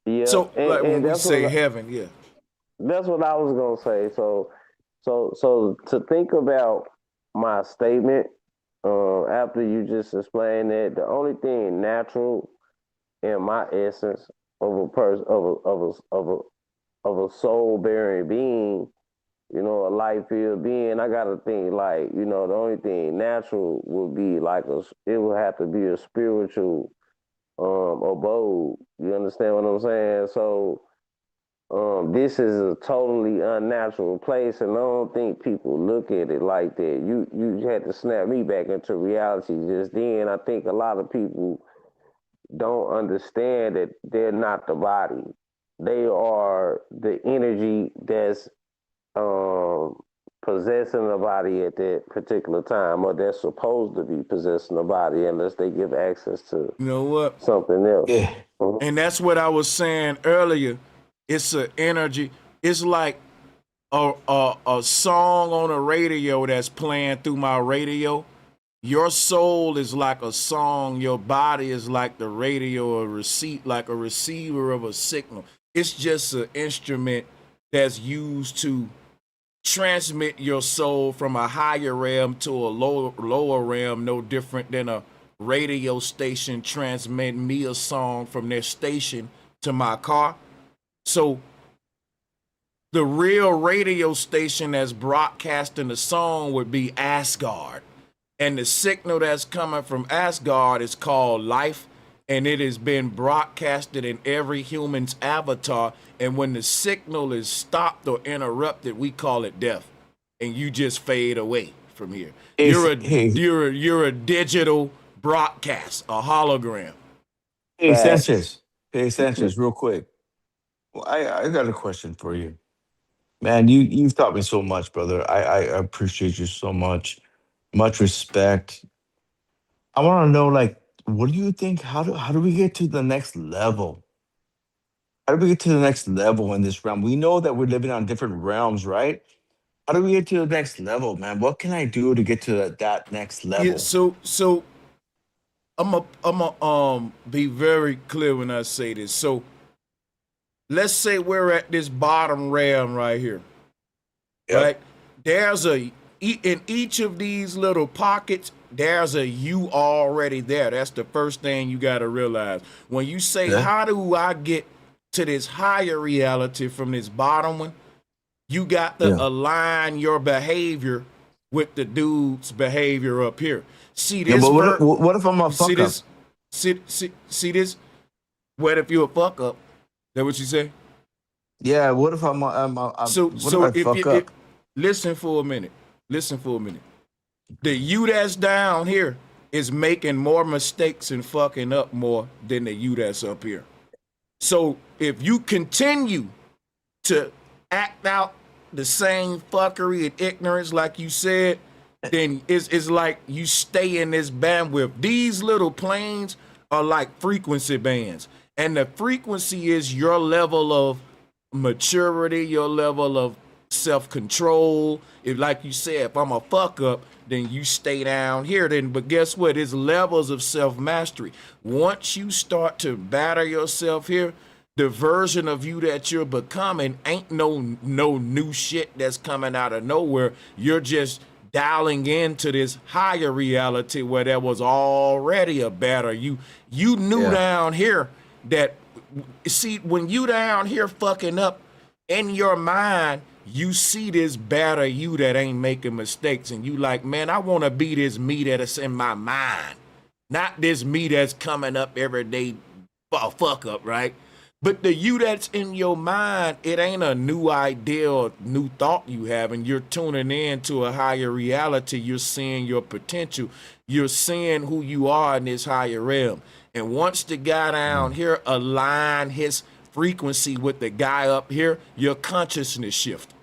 Yeah. So, like, when we say heaven, that's what I was gonna say. So to think about my statement, after you just explained that, the only thing natural in my essence of a person, of a soul bearing being, you know, a life filled being, I gotta think, like, you know, the only thing natural would be like it would have to be a spiritual abode. You understand what I'm saying? So this is a totally unnatural place, and I don't think people look at it like that. You had to snap me back into reality just then. I think a lot of people don't understand that they're not the body. They are the energy that's possessing the body at that particular time, or they're supposed to be possessing the body unless they give access to something else. Yeah. And that's what I was saying earlier. It's an energy. It's like a song on a radio that's playing through my radio. Your soul is like a song. Your body is like the radio, like a receiver of a signal. It's just an instrument that's used to transmit your soul from a higher realm to a lower realm, no different than a radio station transmitting me a song from their station to my car. So The real radio station that's broadcasting the song would be Asgard. And the signal that's coming from Asgard is called life, and it has been broadcasted in every human's avatar. And when the signal is stopped or interrupted, we call it death, and you just fade away from here. You're a digital broadcast, a hologram. Hey, Facts. Sanchez. Hey, Sanchez, real quick. Well, I got a question for you. Man, you've taught me so much, brother. I appreciate you so much. Much respect. I want to know, like, what do you think? How do we get to the next level? How do we get to the next level in this realm? We know that we're living on different realms, right? How do we get to the next level, man? What can I do to get to that next Yeah, level? so I'm a be very clear when I say this. So let's say we're at this bottom realm right here, right? There's in each of these little pockets, there's a you already there. That's the first thing you got to realize. When you say, Yeah. how do I get to this higher reality from this bottom one? You got to Yeah. align your behavior with the dude's behavior up here. See Yeah, this but what if I'm a see fuck up? this see this? What if you a fuck up? That what you say? Yeah, what if So what if I if fuck you up? listen for a minute. Listen for a minute. The you that's down here is making more mistakes and fucking up more than the you that's up here. So if you continue to act out the same fuckery and ignorance like you said, then it's like you stay in this bandwidth. These little planes are like frequency bands. And the frequency is your level of maturity, your level of self-control. If, like you said, if I'm a fuck up, then you stay down here. Then, but guess what? It's levels of self-mastery. Once you start to batter yourself here, the version of you that you're becoming ain't no new shit that's coming out of nowhere. You're just dialing into this higher reality where there was already a better you. You knew down here that, see, when you down here fucking up in your mind, you see this better you that ain't making mistakes, and you like, man, I want to be this me that's in my mind, not this me that's coming up every day for a fuck up, right? But the you that's in your mind, it ain't a new idea or new thought you have, and you're tuning in to a higher reality. You're seeing your potential. You're seeing who you are in this higher realm. And once the guy down here align his frequency with the guy up here, your consciousness shift.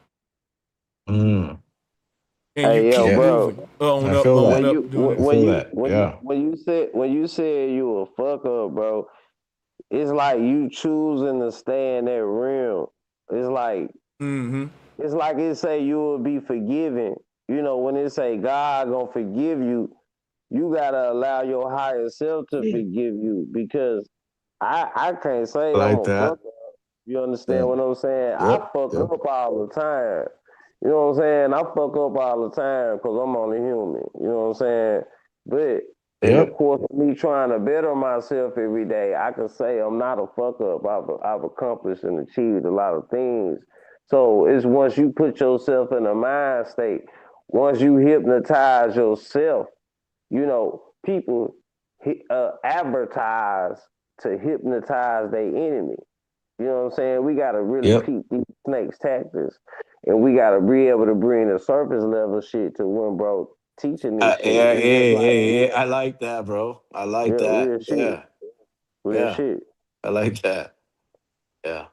Mm. And you Hey, yo, keep Yeah, bro. moving on I up, feel on that. up, doing I it. feel that. Yeah. When you said you a fuck up, bro, it's like you choosing to stay in that realm. It's like Mm-hmm. it's like it say you will be forgiven. You know, when it say God gonna forgive you, you gotta allow your higher self to forgive you, because I can't I say I'm like a fuck that. up. You understand Yeah. what I'm saying? I Yep. fuck Yep. up all the time. You know what I'm saying? I fuck up all the time because I'm only human. You know what I'm saying? But in the Yep. course of me trying to better myself every day, I can say I'm not a fuck up. I've accomplished and achieved a lot of things. So it's once you put yourself in a mind state, once you hypnotize yourself, you know, people advertise to hypnotize their enemy. You know what I'm saying? We got to really Yep. peep these snakes' tactics, and we got to be able to bring the surface level shit to when bro teaching this shit. Yeah. It's just like Hey. I like that, bro. I like yeah, that. real shit, Yeah. real Yeah. shit. I like that. Yeah.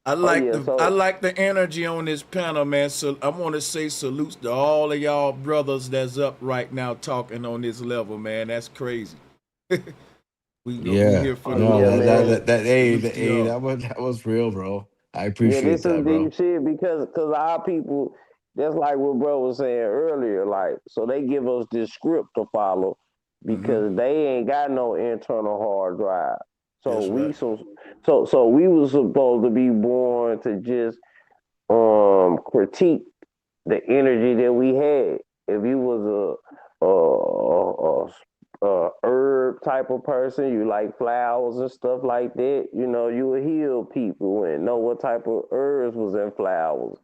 Oh yeah, I so like the energy on this panel, man. So I want to say salutes to all of y'all brothers that's up right now talking on this level, man. That's crazy. We Yeah. here for oh the No, yeah, long man. haul. that, Salute to hey, y'all. that was real, bro. I Yeah, appreciate this is that, bro. deep shit because our people, that's like what bro was saying earlier. Like, so they give us this script to follow Mm-hmm. because they ain't got no internal hard drive. So That's we right. so we was supposed to be born to just critique the energy that we had. If you was a herb type of person, you like flowers and stuff like that, you know, you would heal people and know what type of herbs was in flowers.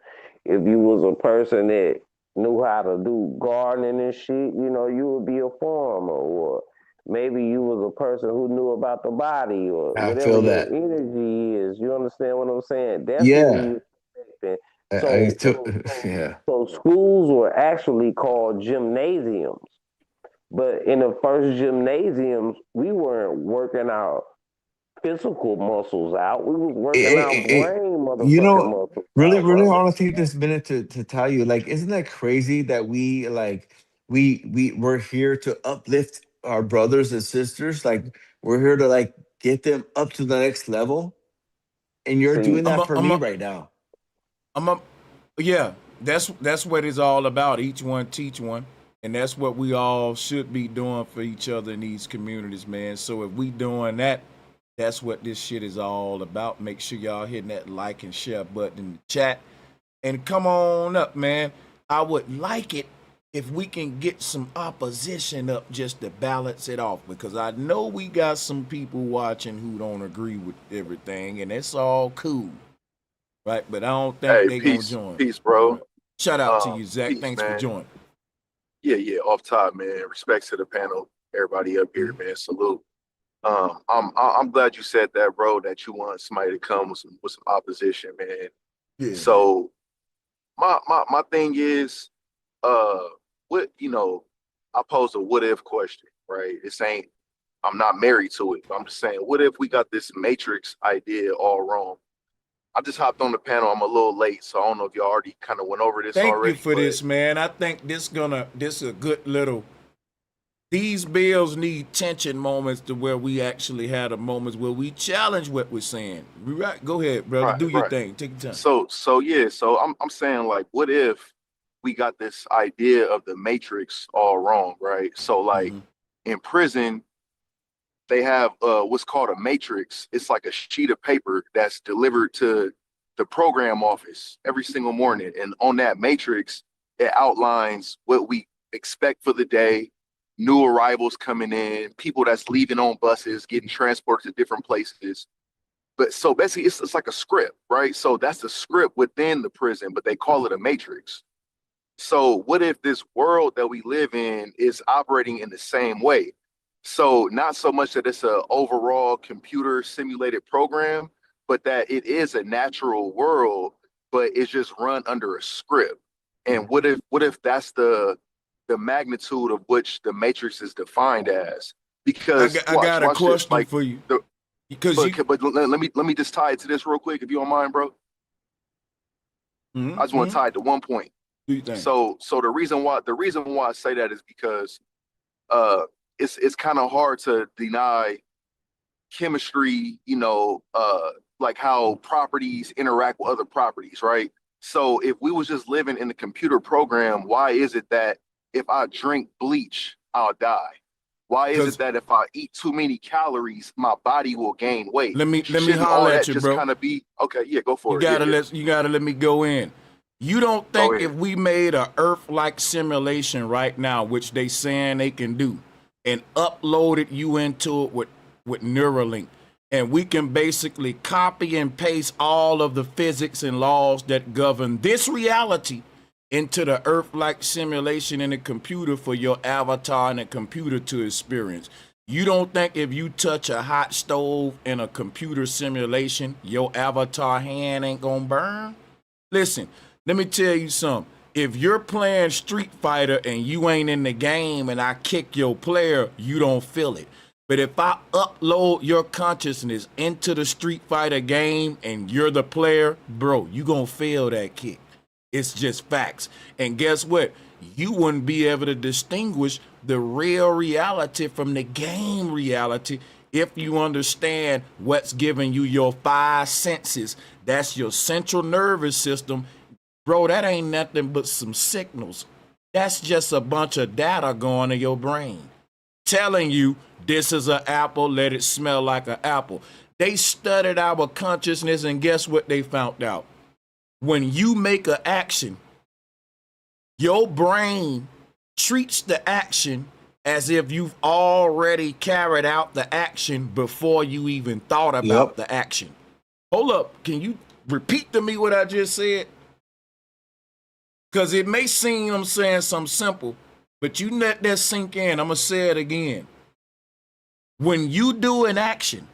If you was a person that knew how to do gardening and shit, you know, you would be a farmer. Or maybe you was a person who knew about the body or I whatever feel your that. energy is. You understand what I'm saying? That's what we Yeah. was expecting. I So, took yeah. so schools were actually called gymnasiums. But in the first gymnasiums, we weren't working our physical muscles out. We was working our brain You motherfucking know, muscles really, out, really, I brother. want to take this minute to tell you, like, isn't that crazy that we like we're here to uplift our brothers and sisters, like we're here to like get them up to the next level, and you're See, doing I'm that a, for I'm me a, right now. I'm a, yeah, that's what it's all about. Each one teach one. And that's what we all should be doing for each other in these communities, man. So if we doing that, that's what this shit is all about. Make sure y'all hitting that like and share button in the chat. And come on up, man. I would like it if we can get some opposition up just to balance it off, because I know we got some people watching who don't agree with everything, and it's all cool, right? But I don't think Hey, they gonna peace, join. peace, All bro. right. Shout out to you, Zach. Peace, Thanks for man. joining. Yeah, yeah. Off top, man. Respects to the panel, everybody up here, man. Salute. I'm glad you said that, bro. That you want somebody to come with some opposition, man. Yeah, man. So my thing is, what I pose a what if question, right? This ain't. I'm not married to it. But I'm just saying, what if we got this matrix idea all wrong? I just hopped on the panel. I'm a little late, so I don't know if y'all already kind of went over this Thank you already, for but this, man. I think this is a good little. These bills need tension moments to where we actually had a moments where we challenge what we're saying. Right? Go ahead, brother. right, Do your right. thing. Take your time. So yeah, so I'm saying, like, what if we got this idea of the matrix all wrong, right? So like in prison, they have what's called a matrix. It's like a sheet of paper that's delivered to the program office every single morning. And on that matrix, it outlines what we expect for the day, new arrivals coming in, people that's leaving on buses, getting transported to different places. But so basically it's like a script, right? So that's the script within the prison, but they call it a matrix. So what if this world that we live in is operating in the same way? So not so much that it's a overall computer simulated program, but that it is a natural world, but it's just run under a script. And what if that's the magnitude of which the matrix is defined as? Because I got a watch this. question Like for you. the Because you but let me just tie it to this real quick, if you don't mind, bro. I just want to tie it to one point. do you think? So the reason why I say that is because it's kind of hard to deny chemistry, like how properties interact with other properties, right? So if we was just living in the computer program, why is it that if I drink bleach, I'll die? Why is it that if I eat too many calories, my body will gain weight? let me Shouldn't all holler that at you, just bro. kind of be okay? Yeah, go for You it. Yeah, gotta yeah. let me go in. You don't Go think ahead. if we made a Earth-like simulation right now, which they saying they can do, and uploaded you into it with Neuralink, and we can basically copy and paste all of the physics and laws that govern this reality into the Earth-like simulation in the computer for your avatar and the computer to experience. You don't think if you touch a hot stove in a computer simulation, your avatar hand ain't gonna burn? Listen, let me tell you something. If you're playing Street Fighter and you ain't in the game and I kick your player, you don't feel it. But if I upload your consciousness into the Street Fighter game and you're the player, bro, you gonna feel that kick. It's just facts. And guess what? You wouldn't be able to distinguish the real reality from the game reality if you understand what's giving you your five senses. That's your central nervous system. Bro, that ain't nothing but some signals. That's just a bunch of data going to your brain, telling you this is an apple, let it smell like an apple. They studied our consciousness, and guess what they found out? When you make an action, your brain treats the action as if you've already carried out the action before you even thought about Yep. the action. Hold up, can you repeat to me what I just said? Because it may seem I'm saying something simple, but you let that sink in. I'm going to say it again. When you do an action,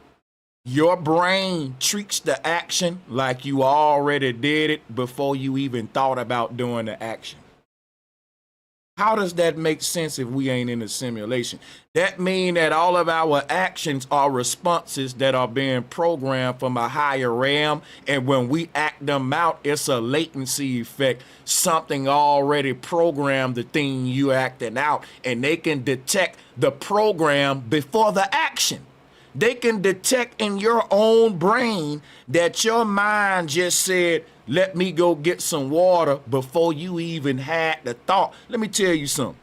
your brain treats the action like you already did it before you even thought about doing the action. How does that make sense if we ain't in a simulation? That means that all of our actions are responses that are being programmed from a higher realm, and when we act them out, it's a latency effect. Something already programmed the thing you acting out, and they can detect the program before the action. They can detect in your own brain that your mind just said, let me go get some water before you even had the thought. Let me tell you something.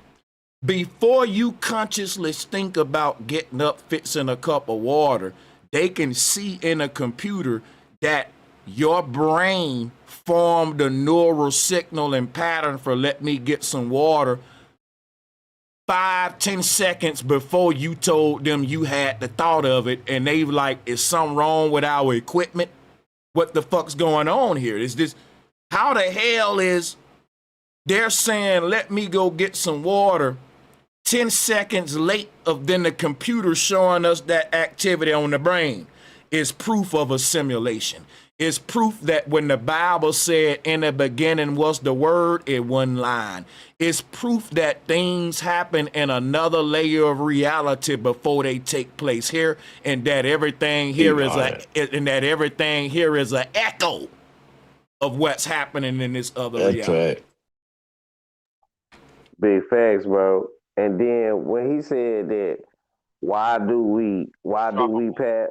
Before you consciously think about getting up, fixing a cup of water, they can see in a computer that your brain formed a neural signal and pattern for let me get some water 5-10 seconds before you told them you had the thought of it, and they like, is something wrong with our equipment? What the fuck's going on here? Is this, how the hell is they're saying let me go get some water 10 seconds late of then the computer showing us that activity on the brain? Is proof of a simulation. It's proof that when the Bible said in the beginning was the word, it wasn't lying. It's proof that things happen in another layer of reality before they take place here, and that everything here is an echo of what's happening in this other That's reality. right. Big facts, bro. And then when he said that, why do we pass?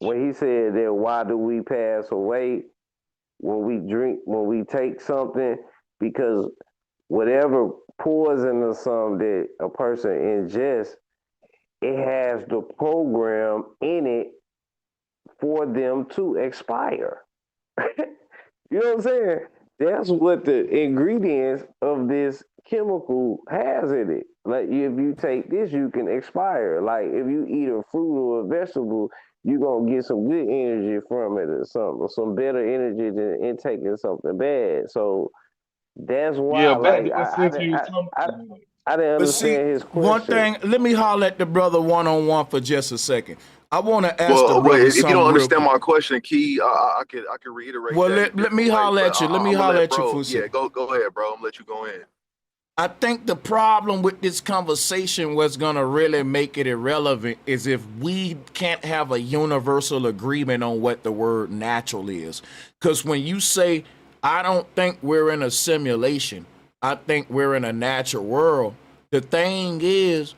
When he said that, why do we pass away when we drink, when we take something? Because whatever poison or something that a person ingests, it has the program in it for them to expire. You know what I'm saying? That's what the ingredients of this chemical has in it. Like, if you take this, you can expire. Like, if you eat a fruit or a vegetable, you're going to get some good energy from it or something, or some better energy than in taking something bad. So that's why, Yeah, back like, then since you was talking about it. I didn't But see, understand his one question. thing, let me holler at the brother one-on-one for just a second. I want to ask the Well, brother if you don't something real understand quick. my question, Key, I could reiterate Well, that in a let me different way. holler But at you. Let me I'm gonna holler let at you for bro. a Yeah, second. go ahead, bro. I'm gonna let you go in. I think the problem with this conversation, what's going to really make it irrelevant, is if we can't have a universal agreement on what the word natural is. Because when you say, I don't think we're in a simulation, I think we're in a natural world. The thing is,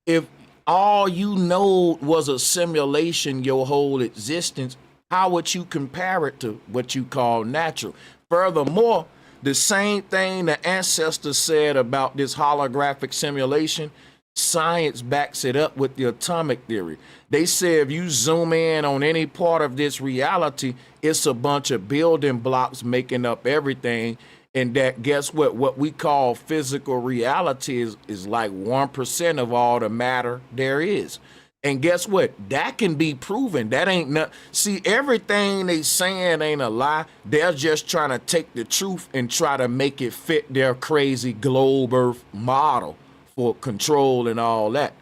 if all you know was a simulation your whole existence, how would you compare it to what you call natural? Furthermore, the same thing the ancestors said about this holographic simulation, science backs it up with the atomic theory. They say if you zoom in on any part of this reality, it's a bunch of building blocks making up everything. And that, guess what we call physical reality is like 1% of all the matter there is. And guess what? That can be proven. That ain't not. See, everything they saying ain't a lie. They're just trying to take the truth and try to make it fit their crazy globe earth model for control and all that,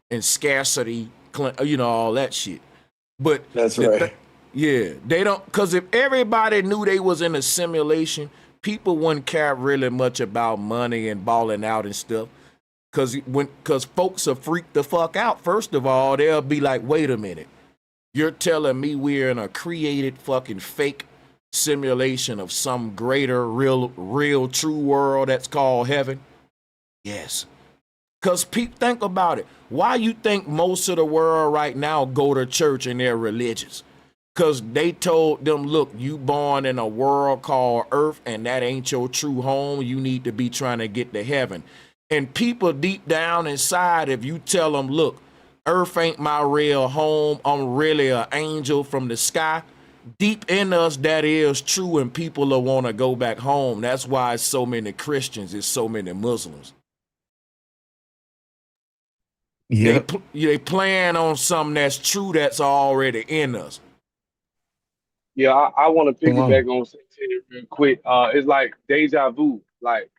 and scarcity, all that shit. But That's right. yeah, they don't, because if everybody knew they was in a simulation, people wouldn't care really much about money and balling out and stuff. Because folks are freaked the fuck out. First of all, they'll be like, wait a minute. You're telling me we're in a created fucking fake simulation of some greater, real, true world that's called heaven? Yes. Because think about it. Why you think most of the world right now go to church and they're religious? Because they told them, look, you born in a world called earth, and that ain't your true home. You need to be trying to get to heaven. And people deep down inside, if you tell them, look, earth ain't my real home, I'm really an angel from the sky, deep in us, that is true, and people will want to go back home. That's why it's so many Christians, it's so many Muslims. Yep. They plan on something that's true that's already in us. Yeah, I want to Come piggyback on. on Santana real quick. It's like deja vu. Like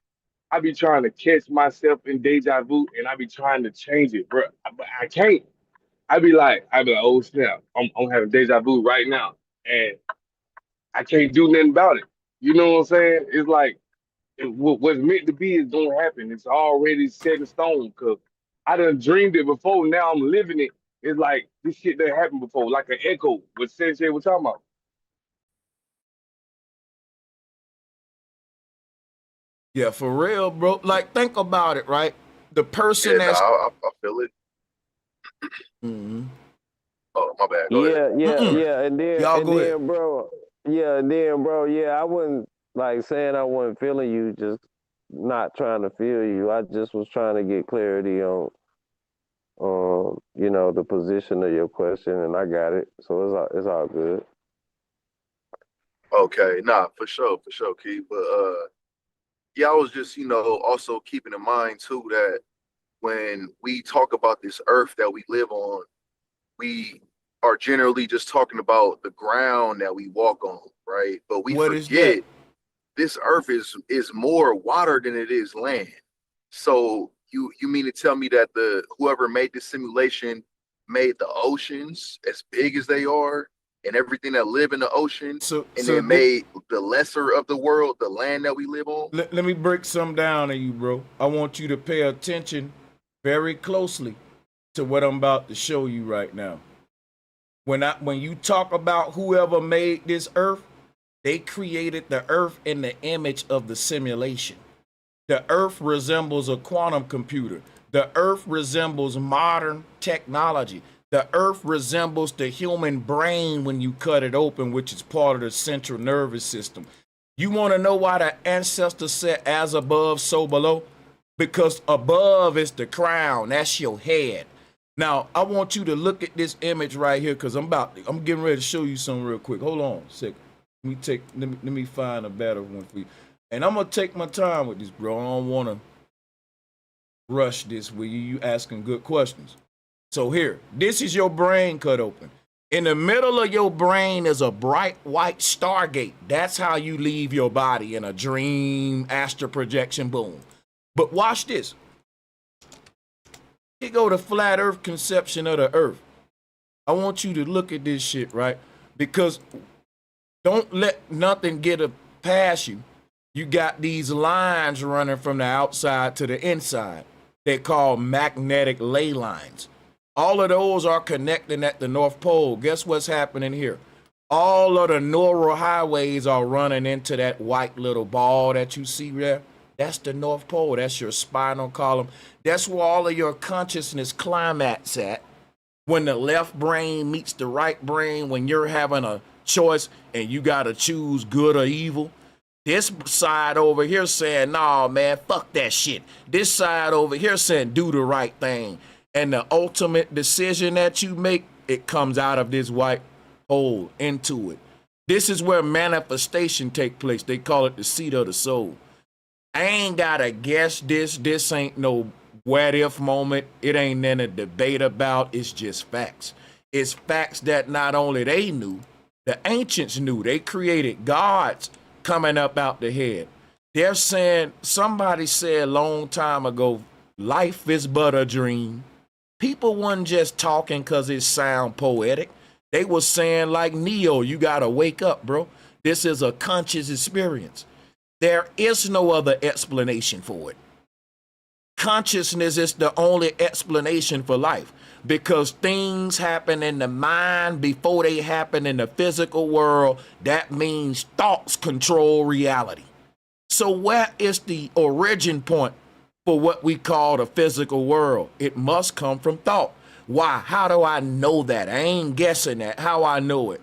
I be trying to catch myself in deja vu, and I be trying to change it, bro. But I can't. I be like, oh snap, I'm having deja vu right now, and I can't do nothing about it. You know what I'm saying? It's like what's meant to be is gonna happen. It's already set in stone. Cause I done dreamed it before. Now I'm living it. It's like this shit that happened before, like an echo. What Sensei was talking about. Yeah, for real, bro. Like, think about it, right? The person Yeah, nah, that's I feel it. Mhm. Oh, my bad. Go ahead. Yeah, and then Y'all go ahead. bro, I wasn't like saying I wasn't feeling you, just not trying to feel you. I just was trying to get clarity on the position of your question, and I got it. So it's all good. Okay, nah, for sure, Keith. But yeah, I was just, also keeping in mind too that when we talk about this earth that we live on, we are generally just talking about the ground that we walk on, right? But we What is that? forget this earth is more water than it is land. So you mean to tell me that the whoever made this simulation made the oceans as big as they are and everything that live in the ocean, So and so then made the lesser of the world the land that we live on? let me break some down to you, bro. I want you to pay attention very closely to what I'm about to show you right now. When you talk about whoever made this earth, they created the earth in the image of the simulation. The earth resembles a quantum computer. The earth resembles modern technology. The earth resembles the human brain when you cut it open, which is part of the central nervous system. You want to know why the ancestors said as above, so below? Because above is the crown. That's your head. Now, I want you to look at this image right here because I'm getting ready to show you something real quick. Hold on a second. Let me find a better one for you. And I'm gonna take my time with this, bro. I don't wanna rush this with you. You asking good questions. So here, this is your brain cut open. In the middle of your brain is a bright white stargate. That's how you leave your body in a dream, astral projection, boom. But watch this. Here go the flat earth conception of the earth. I want you to look at this shit, right? Because don't let nothing get past you. You got these lines running from the outside to the inside. They're called magnetic ley lines. All of those are connecting at the North Pole. Guess what's happening here? All of the neural highways are running into that white little ball that you see there. That's the North Pole. That's your spinal column. That's where all of your consciousness climax at. When the left brain meets the right brain, when you're having a choice and you got to choose good or evil. This side over here saying, nah, man, fuck that shit. This side over here saying, do the right thing. And the ultimate decision that you make, it comes out of this white hole into it. This is where manifestation take place. They call it the seat of the soul. I ain't got to guess this. This ain't no what if moment. It ain't nothing to debate about. It's just facts. It's facts that not only they knew, the ancients knew. They created gods coming up out the head. They're saying, somebody said a long time ago, life is but a dream. People wasn't just talking because it sound poetic. They was saying like Neo, you gotta wake up, bro. This is a conscious experience. There is no other explanation for it. Consciousness is the only explanation for life because things happen in the mind before they happen in the physical world. That means thoughts control reality. So where is the origin point for what we call the physical world? It must come from thought. Why? How do I know that? I ain't guessing that. How I know it?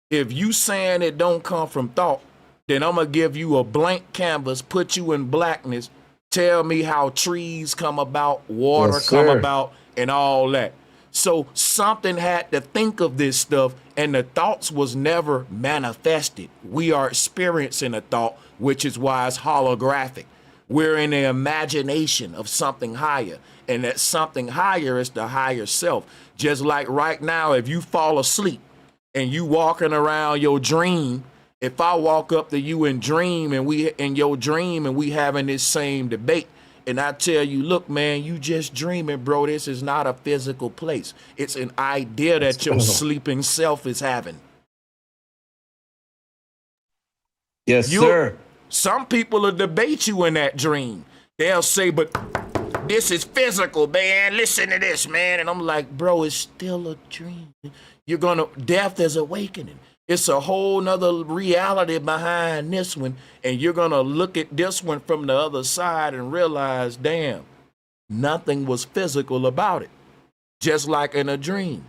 If you saying it don't come from thought, then I'm going to give you a blank canvas, put you in blackness, tell me how trees come about, water Yes, come sir. about, and all that. So something had to think of this stuff, and the thoughts was never manifested. We are experiencing a thought, which is why it's holographic. We're in the imagination of something higher, and that something higher is the higher self. Just like right now, if you fall asleep and you walking around your dream, if I walk up to you in dream and we in your dream and we having this same debate, and I tell you, look, man, you just dreaming, bro. This is not a physical place. It's an idea that your sleeping self is having. Yes, sir. Some people will debate you in that dream. They'll say, but this is physical, man. Listen to this, man. And I'm like, bro, it's still a dream. Death is awakening. It's a whole nother reality behind this one. And you're going to look at this one from the other side and realize, damn, nothing was physical about it. Just like in a dream.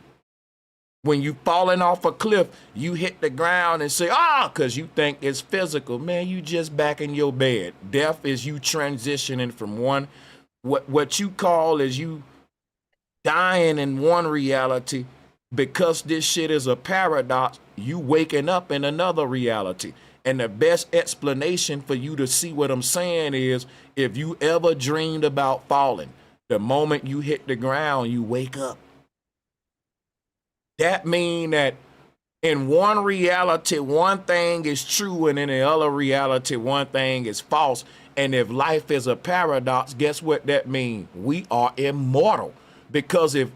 When you falling off a cliff, you hit the ground and say, because you think it's physical. Man, you just back in your bed. Death is you transitioning from what you call is you dying in one reality. Because this shit is a paradox, you waking up in another reality. And the best explanation for you to see what I'm saying is, if you ever dreamed about falling, the moment you hit the ground, you wake up. That means that in one reality, one thing is true, and in the other reality, one thing is false. And if life is a paradox, guess what that means? We are immortal. Because if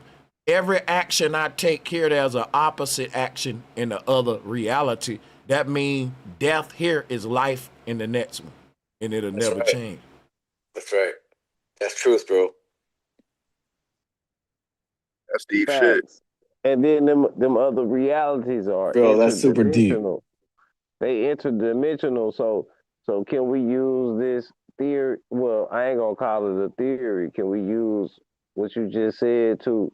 every action I take here, there's an opposite action in the other reality, that means death here is life in the next one. And it'll never change. That's right. That's truth, bro. That's deep Facts. shit. And then them other realities are Bro, that's super deep. They interdimensional. So can we use this theory? Well, I ain't gonna call it a theory. Can we use what you just said to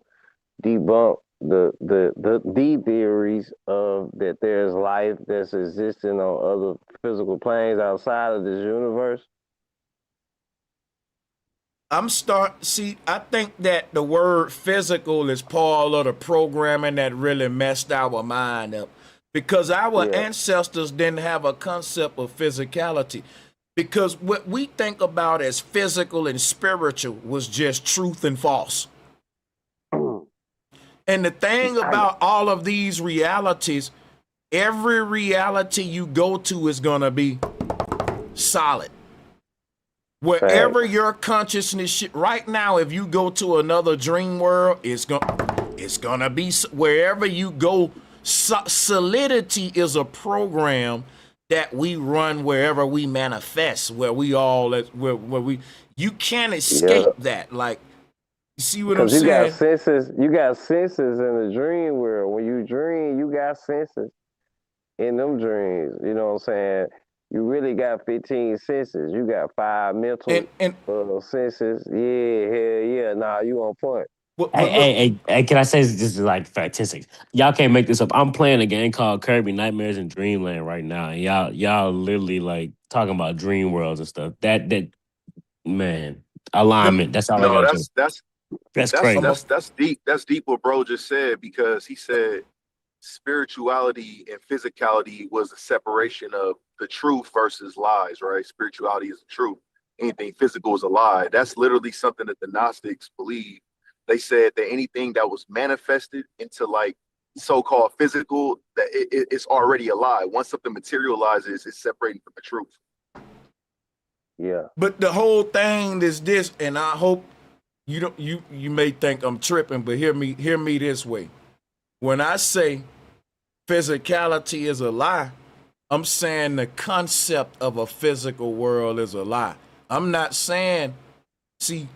debunk the theories of that there's life that's existing on other physical planes outside of this universe? I think that the word physical is part of the programming that really messed our mind up. Because our ancestors didn't have a concept of physicality. Because what we think about as physical and spiritual was just truth and false. And the thing about all of these realities, every reality you go to is going to be solid. Wherever your consciousness, right now, if you go to another dream world, it's gonna be wherever you go. Solidity is a program that we run wherever we manifest, where we all, you can't escape that. Like, you see what I'm saying? You got senses in the dream world. When you dream, you got senses in them dreams. You know what I'm saying? You really got 15 senses. You got 5 mental senses. Yeah. Nah, you on point. Hey, can I say this is like statistics? Y'all can't make this up. I'm playing a game called Kirby Nightmares in Dreamland right now. And y'all literally like talking about dream worlds and stuff. That man, alignment. That's all I No, gotta say. That's crazy. That's deep. That's deep what bro just said, because he said spirituality and physicality was a separation of the truth versus lies, right? Spirituality is the truth. Anything physical is a lie. That's literally something that the Gnostics believe. They said that anything that was manifested into like so-called physical, that it's already a lie. Once something materializes, it's separating from the truth. Yeah. But the whole thing is this, and I hope you may think I'm tripping, but hear me this way. When I say physicality is a lie, I'm saying the concept of a physical world is a lie. I'm not saying, see,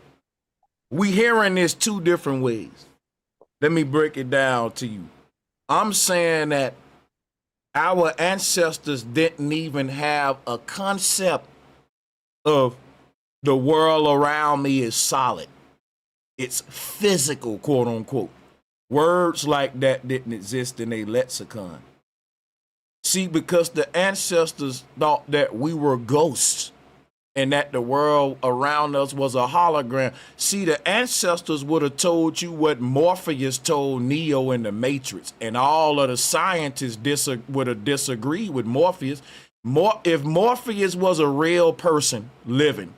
we hearing this two different ways. Let me break it down to you. I'm saying that our ancestors didn't even have a concept of the world around me is solid. It's physical, quote unquote. Words like that didn't exist in a lexicon. See, because the ancestors thought that we were ghosts and that the world around us was a hologram. See, the ancestors would have told you what Morpheus told Neo in the Matrix, and all of the scientists would have disagreed with Morpheus. If Morpheus was a real person living,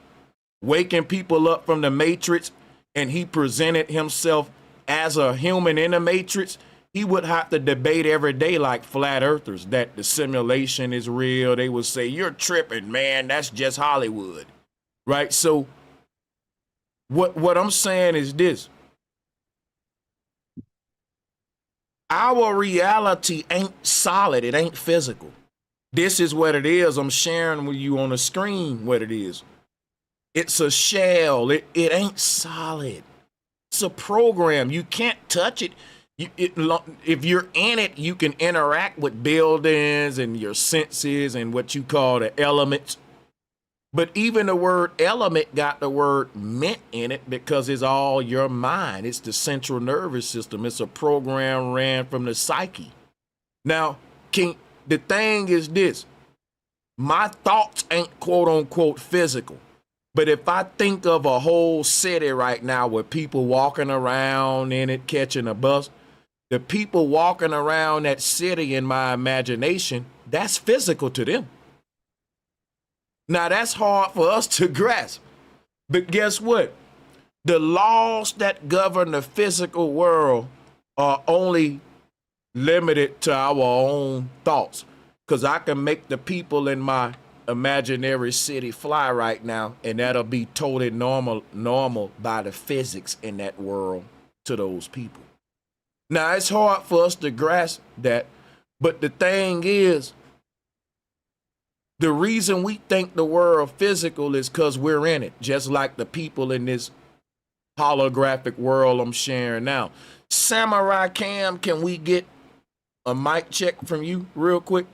waking people up from the matrix, and he presented himself as a human in the matrix, he would have to debate every day like flat earthers that the simulation is real. They would say, you're tripping, man. That's just Hollywood. Right? So what I'm saying is this. Our reality ain't solid. It ain't physical. This is what it is. I'm sharing with you on the screen what it is. It's a shell. It ain't solid. It's a program. You can't touch it. If you're in it, you can interact with buildings and your senses and what you call the elements. But even the word element got the word meant in it because it's all your mind. It's the central nervous system. It's a program ran from the psyche. Now, the thing is this. My thoughts ain't quote unquote physical. But if I think of a whole city right now with people walking around in it, catching a bus, the people walking around that city in my imagination, that's physical to them. Now, that's hard for us to grasp. But guess what? The laws that govern the physical world are only limited to our own thoughts. Because I can make the people in my imaginary city fly right now, and that'll be totally normal by the physics in that world to those people. Now, it's hard for us to grasp that, but the thing is, the reason we think the world physical is because we're in it, just like the people in this holographic world I'm sharing now. Samurai Cam, can we get a mic check from you real quick?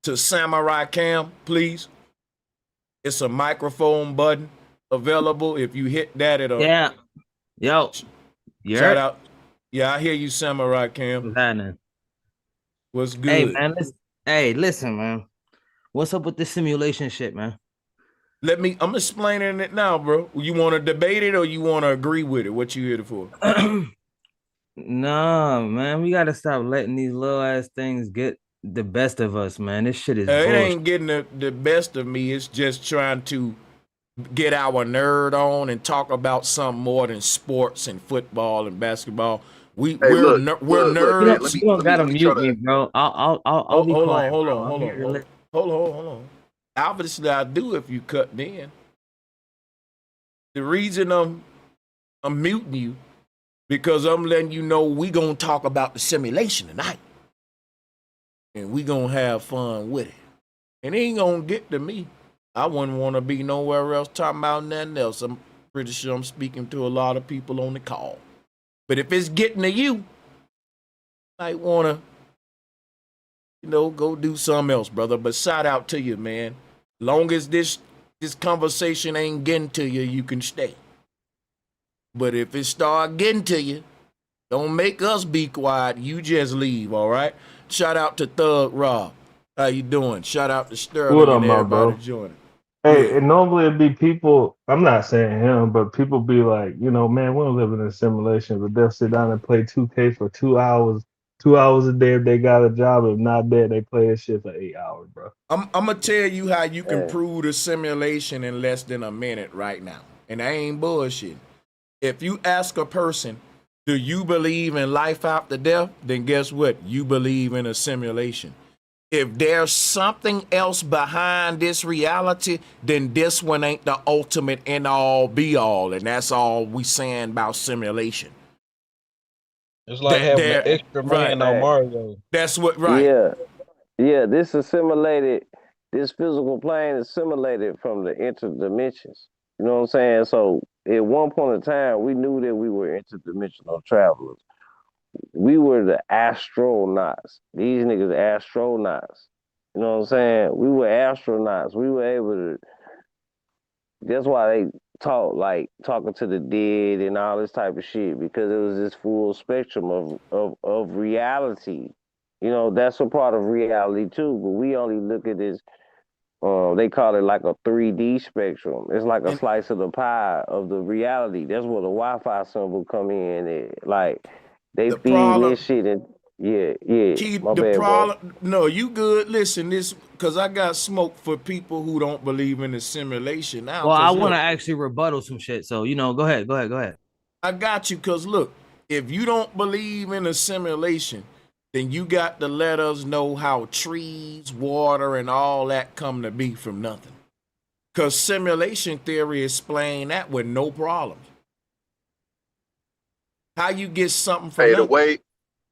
To Samurai Cam, please. It's a microphone button available. If you hit that, it'll... Yeah. Yo. Shout out. Yeah, I hear you, Samurai Cam. What's happening? What's good? Hey, man, listen, man. What's up with this simulation shit, man? I'm explaining it now, bro. You want to debate it or you want to agree with it? What you here for? No, man, we got to stop letting these little ass things get the best of us, man. This shit is It bullshit. ain't getting the best of me. It's just trying to get our nerd on and talk about something more than sports and football and basketball. We're nerds. You don't gotta mute me, bro. I'll be quiet. Hold on. Obviously, I do if you cut in. The reason I'm muting you because I'm letting you know we gonna talk about the simulation tonight, and we gonna have fun with it. And it ain't gonna get to me. I wouldn't want to be nowhere else talking about nothing else. I'm pretty sure I'm speaking to a lot of people on the call. But if it's getting to you, I might want to, go do something else, brother. But shout out to you, man. Long as this conversation ain't getting to you, you can stay. But if it start getting to you, don't make us be quiet. You just leave, all right? Shout out to Thug Rob. How you doing? Shout out to Sterling What up, and my everybody bro? joining. Hey, Yeah. and normally it'd be people, I'm not saying him, but people be like, man, we don't live in a simulation, but they'll sit down and play 2K for 2 hours, 2 hours a day if they got a job. If not that, they play this shit for 8 hours, bro. I'm gonna tell you how you can prove the simulation in less than a minute right now. And I ain't bullshit. If you ask a person, do you believe in life after death? Then guess what? You believe in a simulation. If there's something else behind this reality, then this one ain't the ultimate end all be all. And that's all we saying about simulation. It's like having an extra man on Mario. That's what, right. Yeah, this physical plane is simulated from the interdimensions. You know what I'm saying? So at one point in time, we knew that we were interdimensional travelers. We were the astronauts. These niggas astronauts. You know what I'm saying? We were astronauts. We were able to. That's why they talking to the dead and all this type of shit, because it was this full spectrum of reality. That's a part of reality too. But we only look at this. They call it like a 3D spectrum. It's like a slice of the pie of the reality. That's where the Wi-Fi symbol come in. They feed this shit in. Yeah. Keep My the bad, bro. problem. No, you good. Listen, this because I got smoke for people who don't believe in the simulation now. Well, I Because want to look, actually rebuttal some shit. So, go ahead. I got you. Because look, if you don't believe in a simulation, then you got to let us know how trees, water, and all that come to be from nothing. Because simulation theory explain that with no problems. How you get something from Hey, nothing?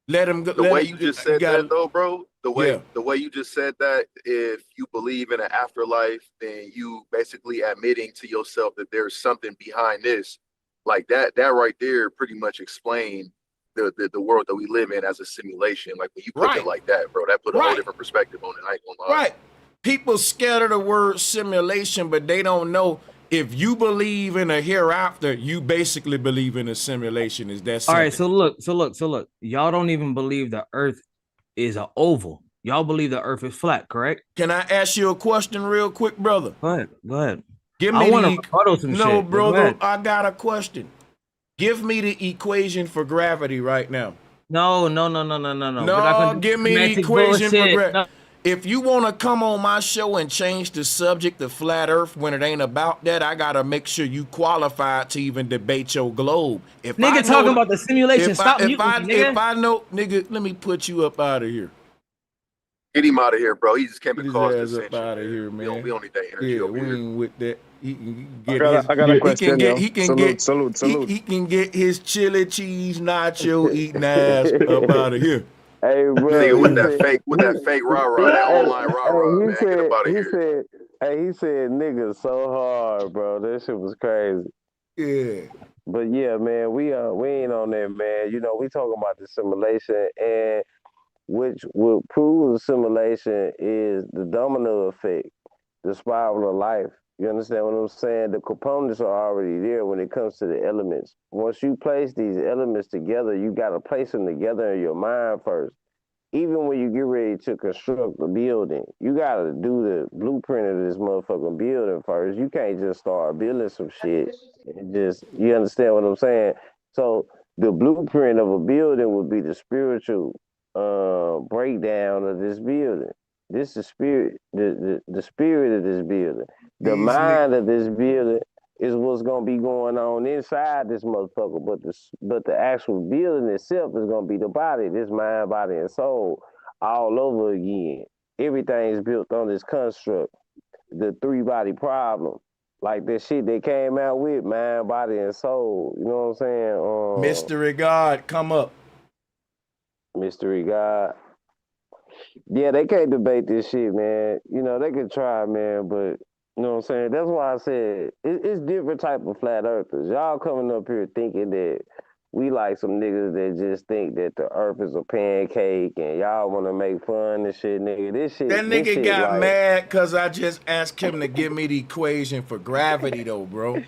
Let him go. the way you just said that though, bro, the Yeah. way you just said that, if you believe in an afterlife, then you basically admitting to yourself that there's something behind this. Like that right there pretty much explain the world that we live in as a simulation. Like when you put it like that, bro, that put a whole different perspective on it. I ain't gonna lie. Right. People scared of the word simulation, but they don't know if you believe in a hereafter, you basically believe in a simulation. Is that simple? All right, so look. Y'all don't even believe the Earth is an oval. Y'all believe the Earth is flat, correct? Can I ask you a question real quick, brother? Go ahead. Give me I want to rebuttal some no, shit. brother, I got a question. Give me the equation for gravity right now. No. No, give me the equation for gravity. No. If you want to come on my show and change the subject to flat Earth when it ain't about that, I gotta make sure you qualified to even debate your globe. If nigga talking about the simulation, stop muting me, nigga. If I know, nigga, let me put you up out of here. Get him out of here, bro. He just came to Get cause his ass dissension. up out of here, man. We don't need that energy over we here. ain't with that. He can get I got a question, Salute. He can get his chili cheese nacho eating ass up out of here. Hey, bro. Nigga, with that fake rah-rah, that online rah-rah, man. Get up out of here. He said nigga so hard, bro. That shit was crazy. Yeah. But yeah, man, we ain't on that, man. You know, we talking about the simulation, and which will prove the simulation is the domino effect, the spiral of life. You understand what I'm saying? The components are already there when it comes to the elements. Once you place these elements together, you got to place them together in your mind first. Even when you get ready to construct the building, you got to do the blueprint of this motherfucking building first. You can't just start building some shit and you understand what I'm saying? So the blueprint of a building would be the spiritual breakdown of this building. This is spirit, the spirit of this building. The mind of this building is what's gonna be going on inside this motherfucker, but the actual building itself is gonna be the body, this mind, body, and soul, all over again. Everything is built on this construct, the 3-body problem, like that shit they came out with, mind, body, and soul. You know what I'm saying? Mystery God, come up. Mystery God. Yeah, they can't debate this shit, man. You know, they can try, man, but you know what I'm saying? That's why I said it's different type of flat earthers. Y'all coming up here thinking that we like some niggas that just think that the earth is a pancake and y'all want to make fun and shit, nigga. That nigga got mad because I just asked him to give me the equation for gravity, though, bro.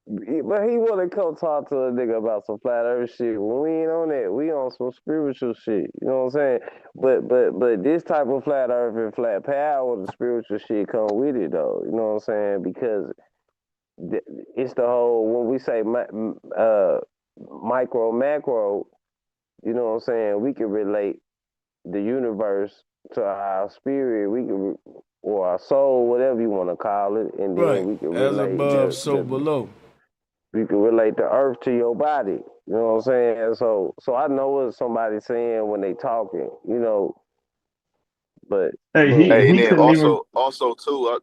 But he want to come talk to a nigga about some flat earth shit. When we ain't on that, we on some spiritual shit. You know what I'm saying? But this type of flat earth and flat power, the spiritual shit come with it though. You know what I'm saying? Because it's the whole, when we say micro macro, you know what I'm saying? We can relate the universe to our spirit. We can, or our soul, whatever you want to call it, and then we can relate as above, so below. You can relate the earth to your body. You know what I'm saying? So I know what somebody's saying when they talking, you know. But he then also too.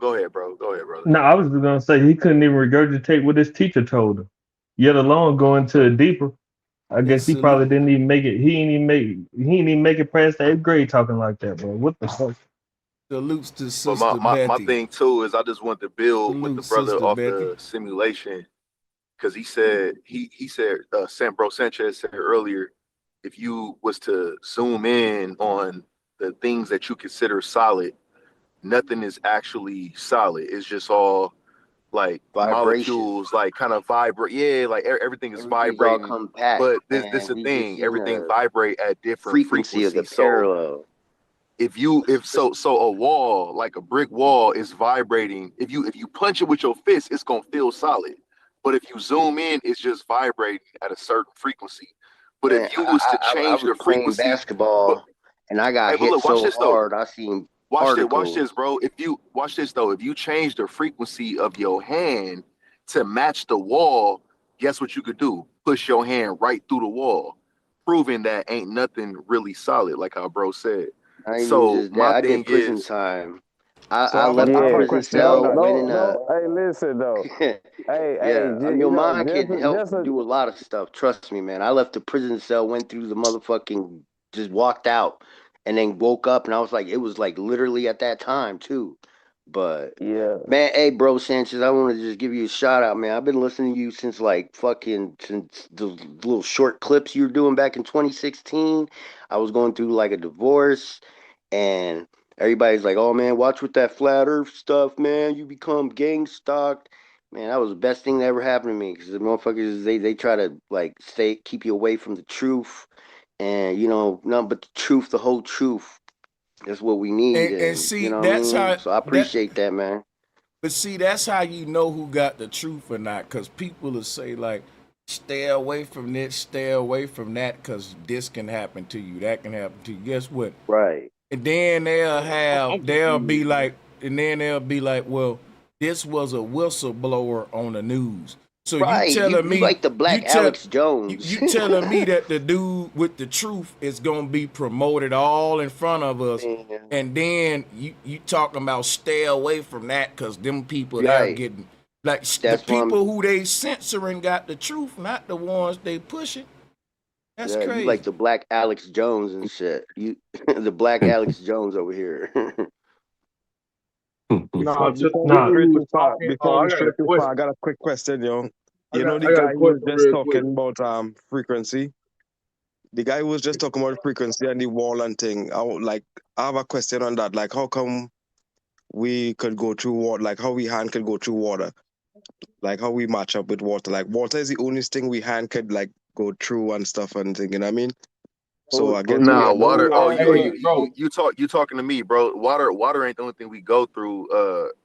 Go ahead, bro. Go ahead, brother. No, I was gonna say he couldn't even regurgitate what his teacher told him, yet alone go into it deeper. I guess he probably didn't even make it. He ain't even make it past the 8th grade talking like that, bro. What the fuck? Salutes to Sister My thing too is I just want to build with the brother Sister off Betty. the simulation. Because he said Bro Sanchez said earlier, if you was to zoom in on the things that you consider solid, nothing is actually solid. It's just all like molecules, like kind of vibrate. Yeah, like everything is vibrating. Compact, but this is the thing. Everything vibrate at different frequencies. Of the parallel. If a wall, like a brick wall, is vibrating. If you punch it with your fist, it's gonna feel solid. But if you zoom in, it's just vibrating at a certain frequency. But Man, if you was to I change was the playing frequency, but basketball and I got hey, but hit look, watch so this though. hard I seen Watch particles. this, bro. If you watch this though, if you change the frequency of your hand to match the wall, guess what you could do? Push your hand right through the wall, proving that ain't nothing really solid, like how bro said. I ain't even So just my that. I thing did prison is, time. So I I left the have a Yeah, prison question on cell, that. went in hey, listen though. yeah, I mean, your mind can help Just a, do a lot of stuff. Trust me, man. I left the prison cell, went through the motherfucking, just walked out, and then woke up, and I was like, it was like literally at that time too. But yeah. man, hey, bro, Sanchez, I want to just give you a shout out, man. I've been listening to you since since the little short clips you were doing back in 2016. I was going through like a divorce, and everybody's like, "Oh man, watch with that flat Earth stuff, man. You become gang stalked." Man, that was the best thing that ever happened to me because the motherfuckers they try to like keep you away from the truth, and nothing but the truth, the whole truth. That's what we need, And and you see, know what I that's mean. how So I that. appreciate that, man. But see, that's how you know who got the truth or not, because people will say like, "Stay away from this, stay away from that, because this can happen to you, that can happen to you." Guess what? Right. And then I'm they'll be confused. like, well, this was a whistleblower on the news. So you Right. You telling you me like the you black tell Alex Jones. you telling me that the dude with the truth is gonna be promoted all in front of us, Man. and then you talking about stay away from that because them people they're Right. getting like the That's why I'm people who they censoring got the truth, not the ones they pushing. That's yeah, you like crazy. the black Alex Jones and shit. You the black Alex Jones over here. No, Before we Nah, stray dude was too far, talking. I got a I question. got a quick question, yo. I You got know the I got a guy who was question just real quick. talking about frequency. The guy who was just talking about frequency and the wall and thing. I have a question on that. Like, how come we could go through water? Like, how we hand could go through water? Like, how we match up with water? Like, water is the only thing we hand could like go through and stuff and thing. You know what I mean? So I guess we nah, had water. Oh, Hey, bro. you talking to me, bro? Water ain't the only thing we go through.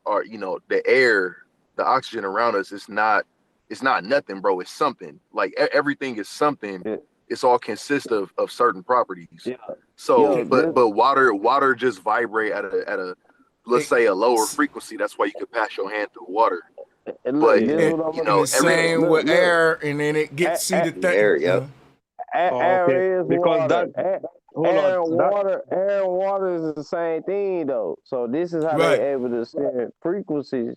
Or the air, the oxygen around us is not. It's not nothing, bro. It's something. Like everything is something. Yeah. It's all consists of certain properties. Yeah. So, Yo, but water just vibrate at a let's say a lower It, frequency. That's why you can pass your hand through water. and look, But this and, what I'm and gonna the everything. same with look. air, and then it gets see the thing. Air, yep. Oh, okay. Air is Because that water. hold on. That Air and water is the same thing though. So this is how Right. they able to send frequencies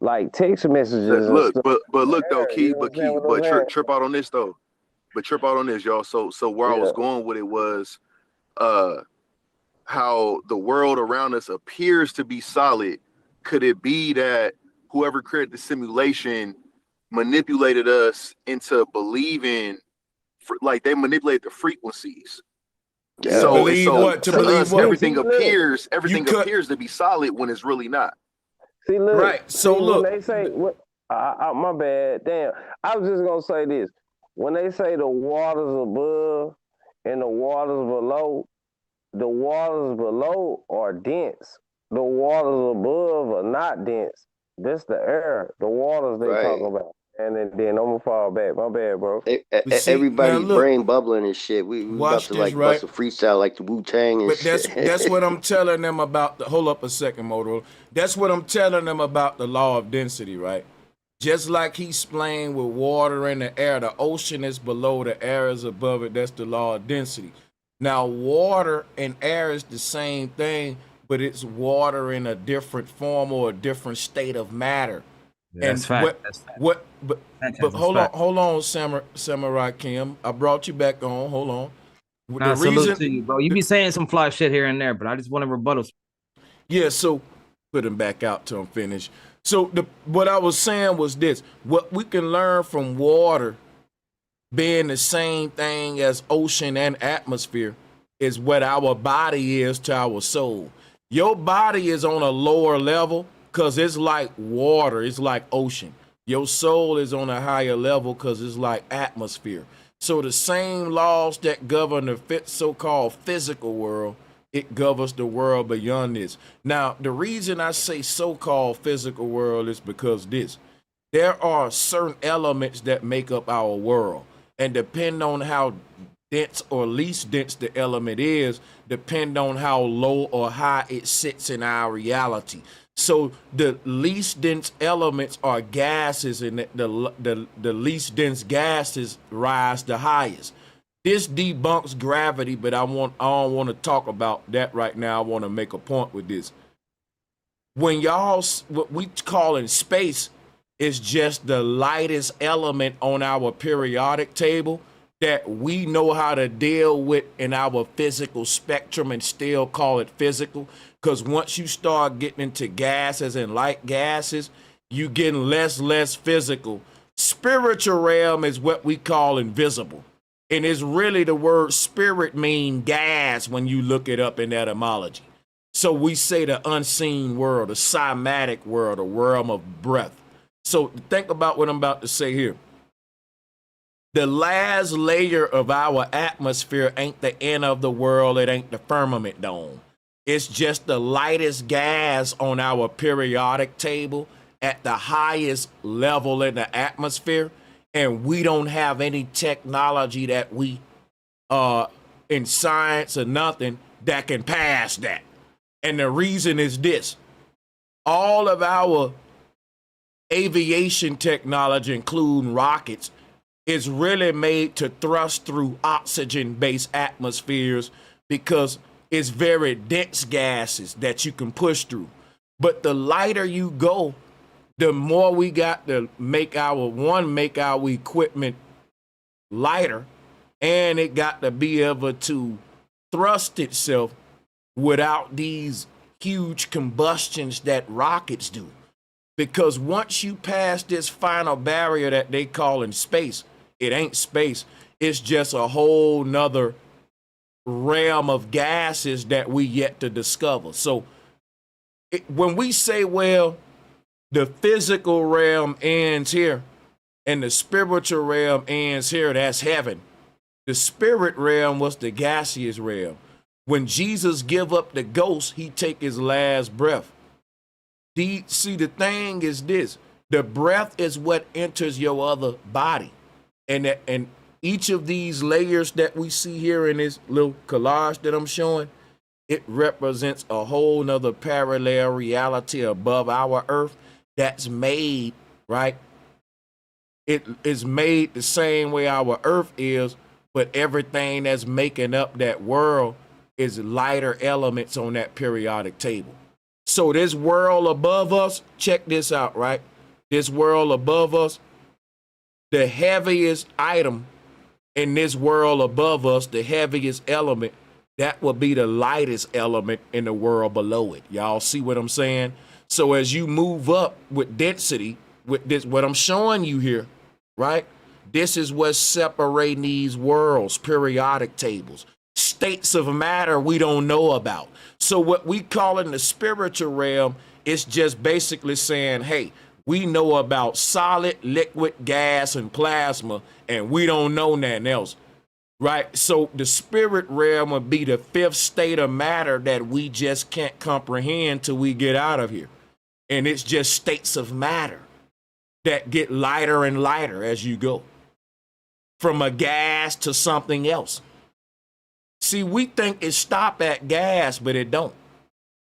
like text messages and Look, stuff. but look though, Air, you key, know what but I'm saying? key, What but I'm saying? trip out on this though. But trip out on this, y'all. So where I was Yeah. going with it was how the world around us appears to be solid. Could it be that whoever created the simulation manipulated us into believing, like they manipulate the frequencies? To Yeah. believe So what? To to believe us, what? See, You everything cut. appears to be solid when it's really not. Right. So when look. they say what? My bad. Damn. I was just gonna say this. When they say the waters above and the waters below, the waters below are dense. The waters above are not dense. This the air. The waters they talk Right. about. And then I'm gonna fall back. My bad, bro. But see, now Everybody's look. brain bubbling and shit. We about Watch to this, like bust right? a freestyle like the Wu Tang and But shit. that's what I'm telling them about the. Hold up a second, Motorola. That's what I'm telling them about the law of density, right? Just like he explained with water in the air, the ocean is below, the air is above it. That's the law of density. Now, water and air is the same thing, but it's water in a different form or a different state of matter. Yeah, that's And fact. That's fact. but Sanchez, that's hold fact. on, Samurai Kim. I brought you back on. Hold on. The Nah, salute reason, to you, bro. You be saying some fly shit here and there, but I just want to rebuttal. yeah. So put him back out till I'm finished. So what I was saying was this: what we can learn from water being the same thing as ocean and atmosphere is what our body is to our soul. Your body is on a lower level because it's like water, it's like ocean. Your soul is on a higher level because it's like atmosphere. So the same laws that govern the so-called physical world, it governs the world beyond this. Now, the reason I say so-called physical world is because there are certain elements that make up our world. and depend on how dense or least dense the element is, depend on how low or high it sits in our reality. So the least dense elements are gases, and the least dense gases rise the highest. This debunks gravity, but I don't want to talk about that right now. I want to make a point with this. When y'all, what we call in space is just the lightest element on our periodic table that we know how to deal with in our physical spectrum and still call it physical. Because once you start getting into gases and light gases, you getting less physical. Spiritual realm is what we call invisible. And it's really the word spirit mean gas when you look it up in etymology. So we say the unseen world, the cymatic world, the realm of breath. So think about what I'm about to say here. The last layer of our atmosphere ain't the end of the world. It ain't the firmament dome. It's just the lightest gas on our periodic table at the highest level in the atmosphere. And we don't have any technology that we, in science or nothing, that can pass that. And the reason is this. All of our aviation technology, including rockets, is really made to thrust through oxygen-based atmospheres because it's very dense gases that you can push through. But the lighter you go, the more we got to make our equipment lighter, and it got to be able to thrust itself without these huge combustions that rockets do. Because once you pass this final barrier that they call in space, it ain't space. It's just a whole nother realm of gases that we yet to discover. So when we say, well, the physical realm ends here and the spiritual realm ends here, that's heaven. The spirit realm was the gaseous realm. When Jesus give up the ghost, he take his last breath. See, the thing is this. The breath is what enters your other body. And each of these layers that we see here in this little collage that I'm showing, it represents a whole nother parallel reality above our earth that's made, right? It is made the same way our earth is, but everything that's making up that world is lighter elements on that periodic table. So this world above us, check this out, right? This world above us, the heaviest item in this world above us, the heaviest element, that will be the lightest element in the world below it. Y'all see what I'm saying? So as you move up with density, with this, what I'm showing you here, right? This is what's separating these worlds, periodic tables, states of matter we don't know about. So what we call in the spiritual realm is just basically saying, hey, we know about solid, liquid, gas, and plasma, and we don't know nothing else, right? So the spirit realm would be the fifth state of matter that we just can't comprehend till we get out of here. And it's just states of matter that get lighter and lighter as you go from a gas to something else. See, we think it stop at gas, but it don't.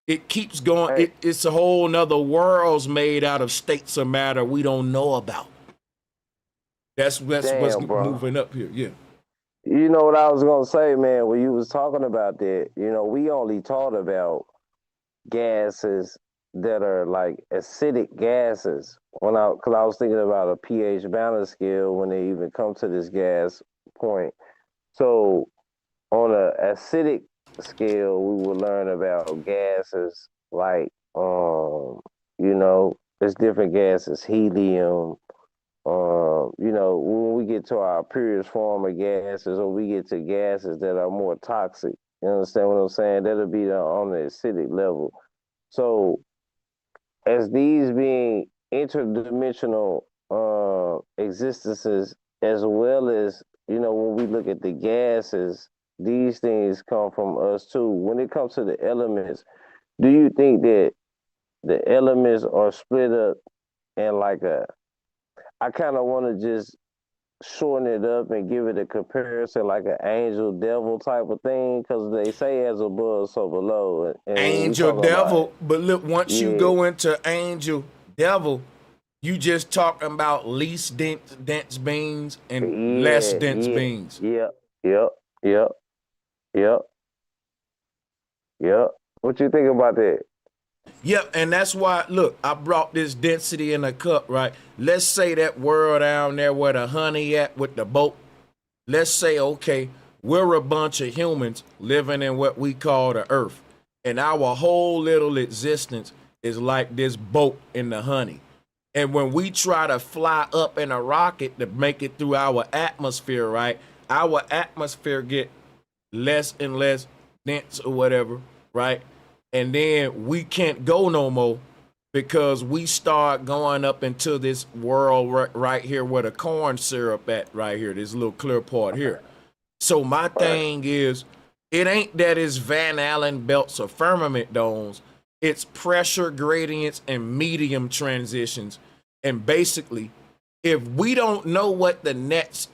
It keeps going. It's a whole nother worlds made out of states of matter we don't know about. That's what's moving up here. Yeah. You know what I was gonna say, man, when you was talking about that, we only taught about gases that are like acidic gases. Because I was thinking about a pH balance scale when they even come to this gas point. So on an acidic scale, we will learn about gases like, there's different gases, helium. When we get to our purest form of gases, or we get to gases that are more toxic, you understand what I'm saying? That'll be on the acidic level. So as these being interdimensional existences, as well as, when we look at the gases, these things come from us too. When it comes to the elements, do you think that the elements are split up in like I kind of want to just shorten it up and give it a comparison like an angel devil type of thing? Because they say as above, so below. And when we Angel talk about, devil, but look, once you yeah, go into angel devil, you just talking about least dense beings and less yeah, dense yeah, beings. yep, yep, yep, yep, yep. What you think about that? Yep, and that's why, look, I brought this density in a cup, right? Let's say that world down there where the honey at with the boat. Let's say, okay, we're a bunch of humans living in what we call the earth. And our whole little existence is like this boat in the honey. And when we try to fly up in a rocket to make it through our atmosphere, right? Our atmosphere get less and less dense or whatever, right? And then we can't go no more because we start going up into this world right here where the corn syrup at right here, this little clear part here. So my thing is, it ain't that it's Van Allen belts or firmament domes. It's pressure gradients and medium transitions. And basically, if we don't know what the next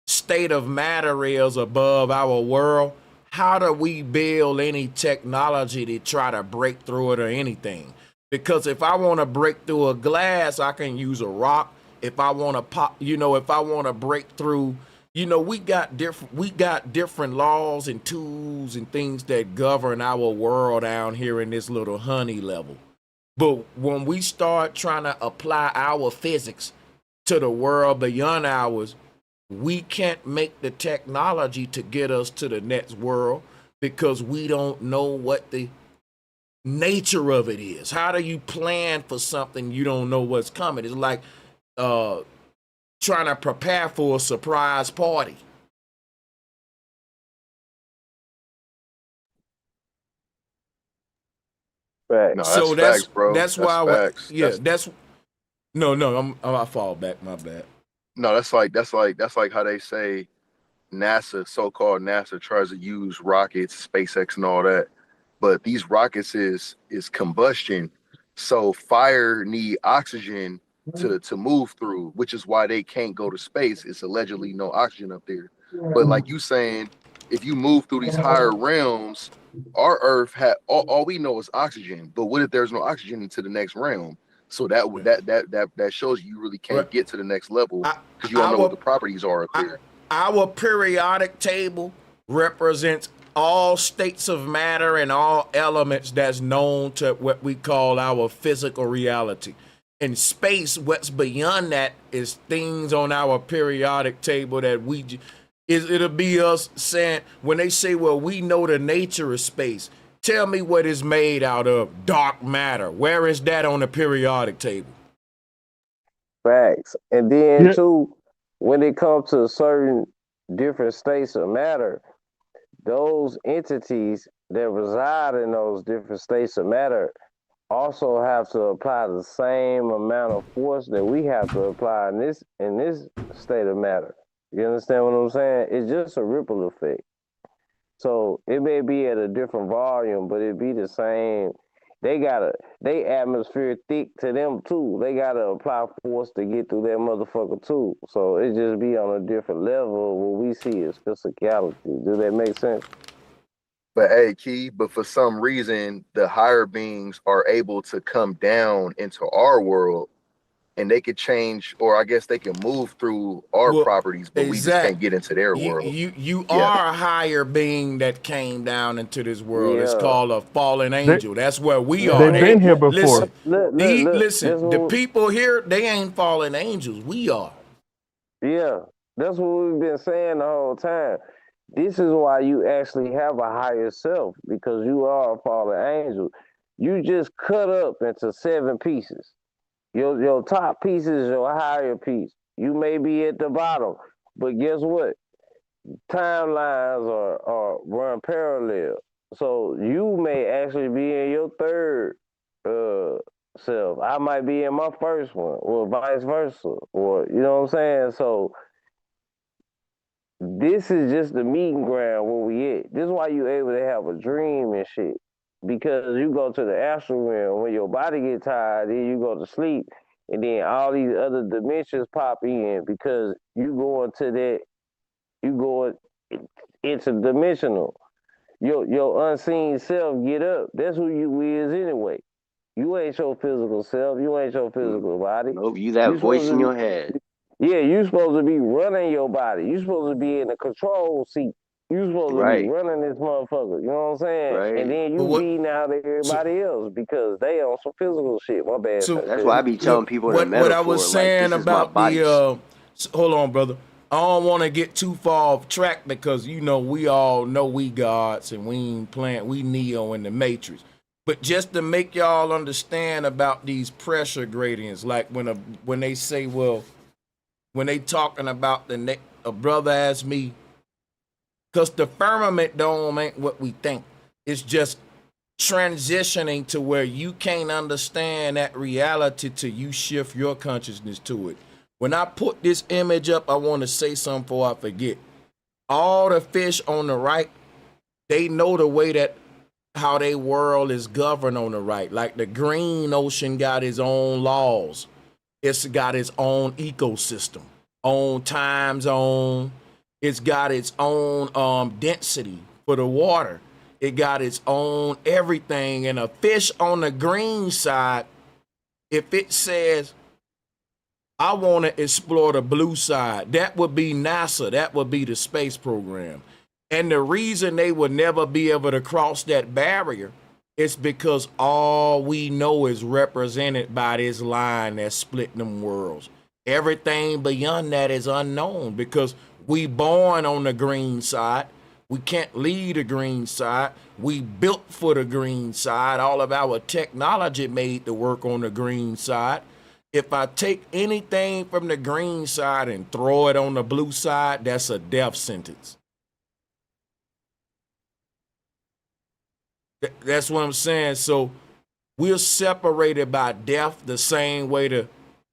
state of matter is above our world, how do we build any technology to try to break through it or anything? Because if I want to break through a glass, I can use a rock. If I want to pop, if I want to break through, we got different laws and tools and things that govern our world down here in this little honey level. But when we start trying to apply our physics to the world beyond ours, we can't make the technology to get us to the next world because we don't know what the nature of it is. How do you plan for something you don't know what's coming? It's like trying to prepare for a surprise party. Right. No, that's So facts, bro. that's That's why facts. I fall back, my bad. No, that's like how they say NASA, so-called NASA, tries to use rockets, SpaceX, and all that. But these rockets is combustion, so fire need oxygen to move through, which is why they can't go to space. It's allegedly no oxygen up there. But like you saying, if you move through these higher realms, our Earth had all we know is oxygen. But what if there's no oxygen into the next realm? So that shows you really Right. can't get to the next level because you don't know what Our the properties are up there. our periodic table represents all states of matter and all elements that's known to what we call our physical reality. In space, what's beyond that is things on our periodic table that it'll be us saying, when they say, well, we know the nature of space, tell me what it's made out of. Dark matter. Where is that on the periodic table? Facts. And then Yeah. too, when it comes to certain different states of matter, those entities that reside in those different states of matter also have to apply the same amount of force that we have to apply in this state of matter. You understand what I'm saying? It's just a ripple effect. So it may be at a different volume, but it be the same. They atmosphere thick to them too. They gotta apply force to get through that motherfucker too. So it just be on a different level. What we see is physicality. Do that make sense? But hey, Key, but for some reason, the higher beings are able to come down into our world and they could change, or I guess they can move through our Well, properties, but we just can't exact. get into their You world. you you Yeah. are a higher being that came down into this world. It's Yeah. called a fallen They angel. That's where we Yeah. are. they've been here Listen, before. Look. That's the what. people here, they ain't fallen angels. We are. Yeah. That's what we've been saying the whole time. This is why you actually have a higher self, because you are a fallen angel. You just cut up into 7 pieces. Your top piece is your higher piece. You may be at the bottom, but guess what? Timelines are run parallel. So you may actually be in your third self. I might be in my first one, or vice versa. Or you know what I'm saying? So this is just the meeting ground where we at. This is why you able to have a dream and shit. Because you go to the astral realm when your body get tired, then you go to sleep, and then all these other dimensions pop in because you go into that, you go interdimensional. Your unseen self get up. That's who you is anyway. You ain't your physical self. You ain't your physical body. Nope, you that You voice supposed in to your head. yeah, you supposed to be running your body. You supposed to be in the control seat. You supposed to be Right, running this motherfucker. You know what I'm saying? And right. then But you what? beating out So, everybody else because they on some physical shit. My bad, so That's Sanchez. why I be telling look, people the what I was metaphor, like, saying this is my about the body. hold on, brother. I don't want to get too far off track because we all know we gods and we ain't playing. We Neo in the Matrix. But just to make y'all understand about these pressure gradients, like when they say, well, when they talking about a brother asked me, because the firmament dome ain't what we think. It's just transitioning to where you can't understand that reality till you shift your consciousness to it. When I put this image up, I want to say something before I forget. All the fish on the right, they know the way that how their world is governed on the right. Like the green ocean got its own laws. It's got its own ecosystem, own time zone. It's got its own density for the water. It got its own everything. And a fish on the green side, if it says, I want to explore the blue side, that would be NASA. That would be the space program. And the reason they would never be able to cross that barrier is because all we know is represented by this line that's splitting them worlds. Everything beyond that is unknown because we born on the green side. We can't leave the green side. We built for the green side. All of our technology made to work on the green side. If I take anything from the green side and throw it on the blue side, that's a death sentence. That's what I'm saying. So we're separated by death the same way the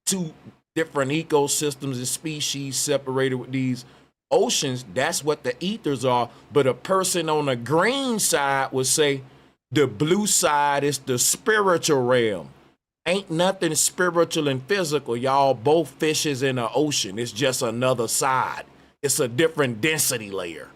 two different ecosystems and species separated with these oceans. That's what the ethers are. But a person on the green side would say the blue side is the spiritual realm. Ain't nothing spiritual and physical. Y'all both fishes in the ocean. It's just another side. It's a different density layer.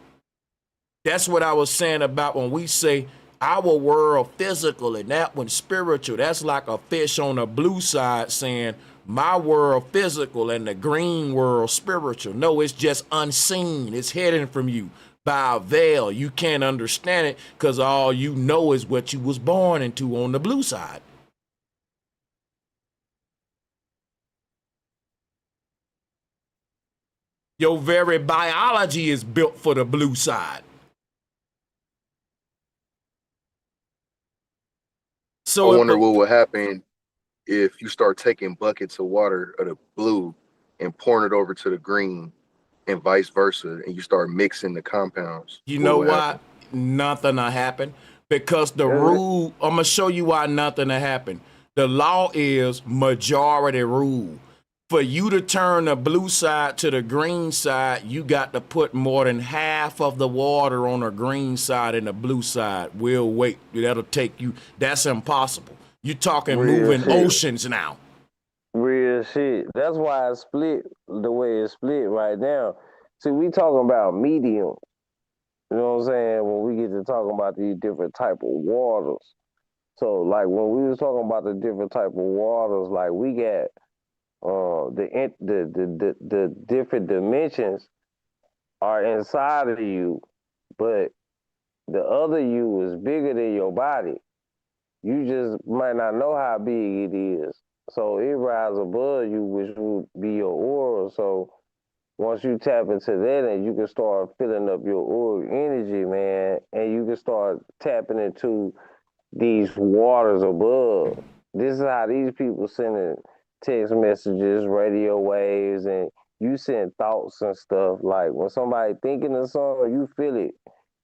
That's what I was saying about when we say our world physical and that one spiritual. That's like a fish on the blue side saying my world physical and the green world spiritual. No, it's just unseen. It's hidden from you by a veil. You can't understand it because all you know is what you was born into on the blue side. Your very biology is built for the blue side. I So wonder what would happen if you start taking buckets of water of the blue and pouring it over to the green and vice versa, and you start mixing the compounds. you What know would why? happen? Nothing will happen. Because the rule, I'm going to show you why nothing will happen. The law is majority rule. For you to turn the blue side to the green side, you got to put more than half of the water on the green side and the blue side. We'll wait. That'll take you. That's impossible. You're talking Real moving shit. oceans now. Real shit. That's why it's split the way it's split right now. See, we talking about medium. You know what I'm saying? When we get to talking about these different type of waters. So like when we was talking about the different type of waters, like we got the different dimensions are inside of you, but the other you is bigger than your body. You just might not know how big it is. So it rises above you, which would be your aura. So once you tap into that and you can start filling up your aura energy, man, and you can start tapping into these waters above. This is how these people sending text messages, radio waves, and you send thoughts and stuff. Like when somebody thinking of something, you feel it.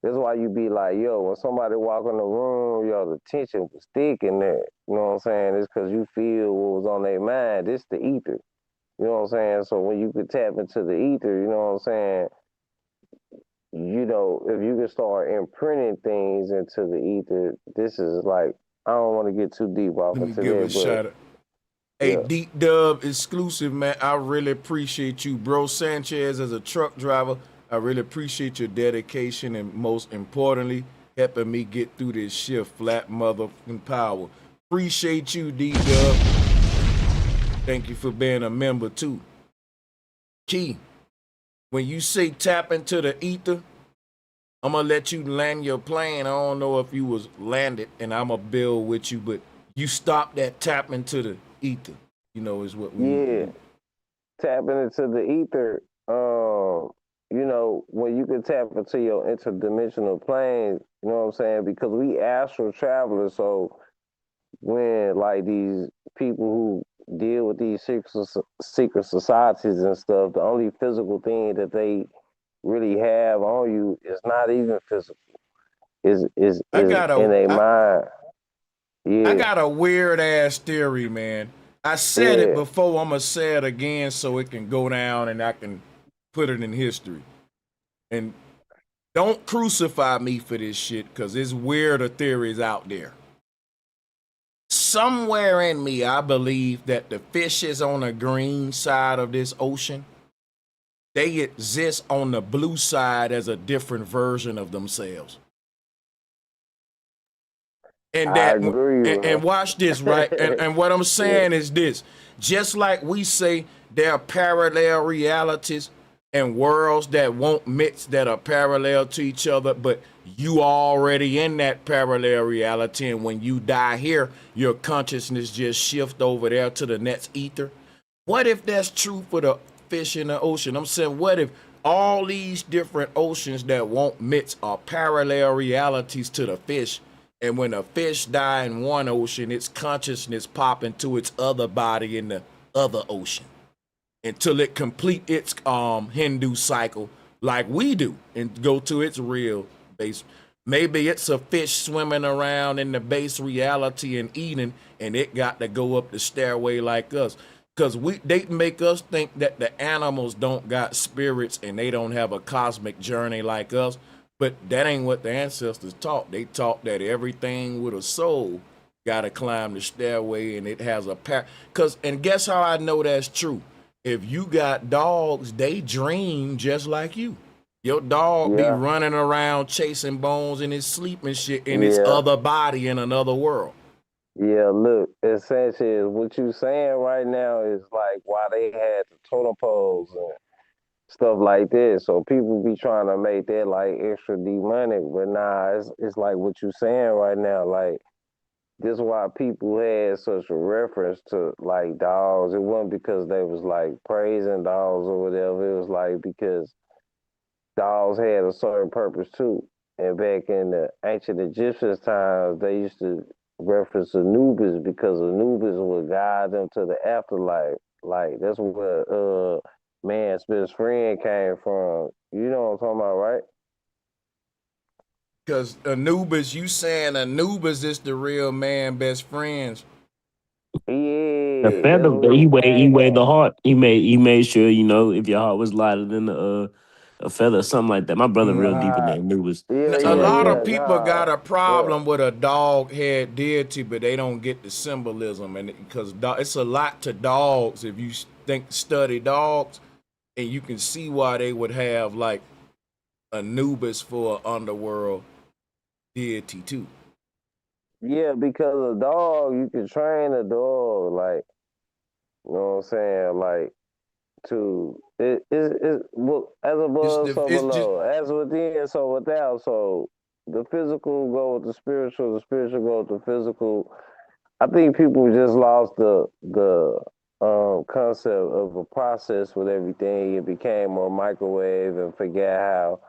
That's why you be like, yo, when somebody walk in the room, yo, the tension was thick in there. You know what I'm saying? It's because you feel what was on their mind. This the ether. You know what I'm saying? So when you could tap into the ether, you know what I'm saying? You know, if you can start imprinting things into the ether, this is like, I don't want to get too deep off Let me into give a that, but shout out. Hey, Deep Dub exclusive, man. I really appreciate you, bro. Sanchez, as a truck driver, I really appreciate your dedication and most importantly, helping me get through this shift. Flat motherfucking power. Appreciate you, D Dub. Thank you for being a member too. Key, when you say tap into the ether, I'm gonna let you land your plane. I don't know if you was landed, and I'm gonna build with you, but you stop that tap into the ether. You know, is what we need to do. Tapping into the ether. You know, when you can tap into your interdimensional planes, you know what I'm saying? Because we astral travelers, so when like these people who deal with these secret societies and stuff, the only physical thing that they really have on you is not even physical. Is in a mind. I got a weird ass theory, man. I said it before, I'm gonna say it again so it can go down and I can put it in history. And don't crucify me for this shit, because there's weirder theories out there. Somewhere in me, I believe that the fishes on the green side of this ocean, they exist on the blue side as a different version of themselves. And that, and watch this, right? and what I'm saying is this: just like we say there are parallel realities and worlds that won't mix, that are parallel to each other, but you already in that parallel reality, and when you die here, your consciousness just shift over there to the next ether. What if that's true for the fish in the ocean? I'm saying, what if all these different oceans that won't mix are parallel realities to the fish? And when a fish die in one ocean, its consciousness pop into its other body in the other ocean until it complete its Hindu cycle like we do and go to its real base. Maybe it's a fish swimming around in the base reality and eating, and it got to go up the stairway like us. Because they make us think that the animals don't got spirits and they don't have a cosmic journey like us. But that ain't what the ancestors taught. They taught that everything with a soul got to climb the stairway, and it has a and guess how I know that's true? If you got dogs, they dream just like you. Your dog be running around chasing bones in his sleep and shit in its other body in another world. Yeah, look, essentially, what you saying right now is like why they had the totem poles and stuff like this. So people be trying to make that like extra demonic, but nah, it's like what you saying right now. Like this is why people had such a reference to like dogs. It wasn't because they was like praising dogs or whatever. It was like because dogs had a certain purpose too. And back in the ancient Egyptians times, they used to reference Anubis because Anubis would guide them to the afterlife. Like that's where man's best friend came from. You know what I'm talking about, right? Because Anubis, you saying Anubis is the real man best friends. Yeah. The feather, he weighed the heart. He made sure, you know, if your heart was lighter than a feather or something like that. My brother real deep in that Anubis. A lot of people got a problem with a dog head deity, but they don't get the symbolism, and because it's a lot to dogs. If you study dogs, and you can see why they would have like Anubis for an underworld deity too. Yeah, because a dog, you can train a dog, like, you know what I'm saying, like, well, as above, so below, as within, so without. So the physical go with the spiritual go with the physical. I think people just lost the concept of a process with everything. It became more microwave and forget how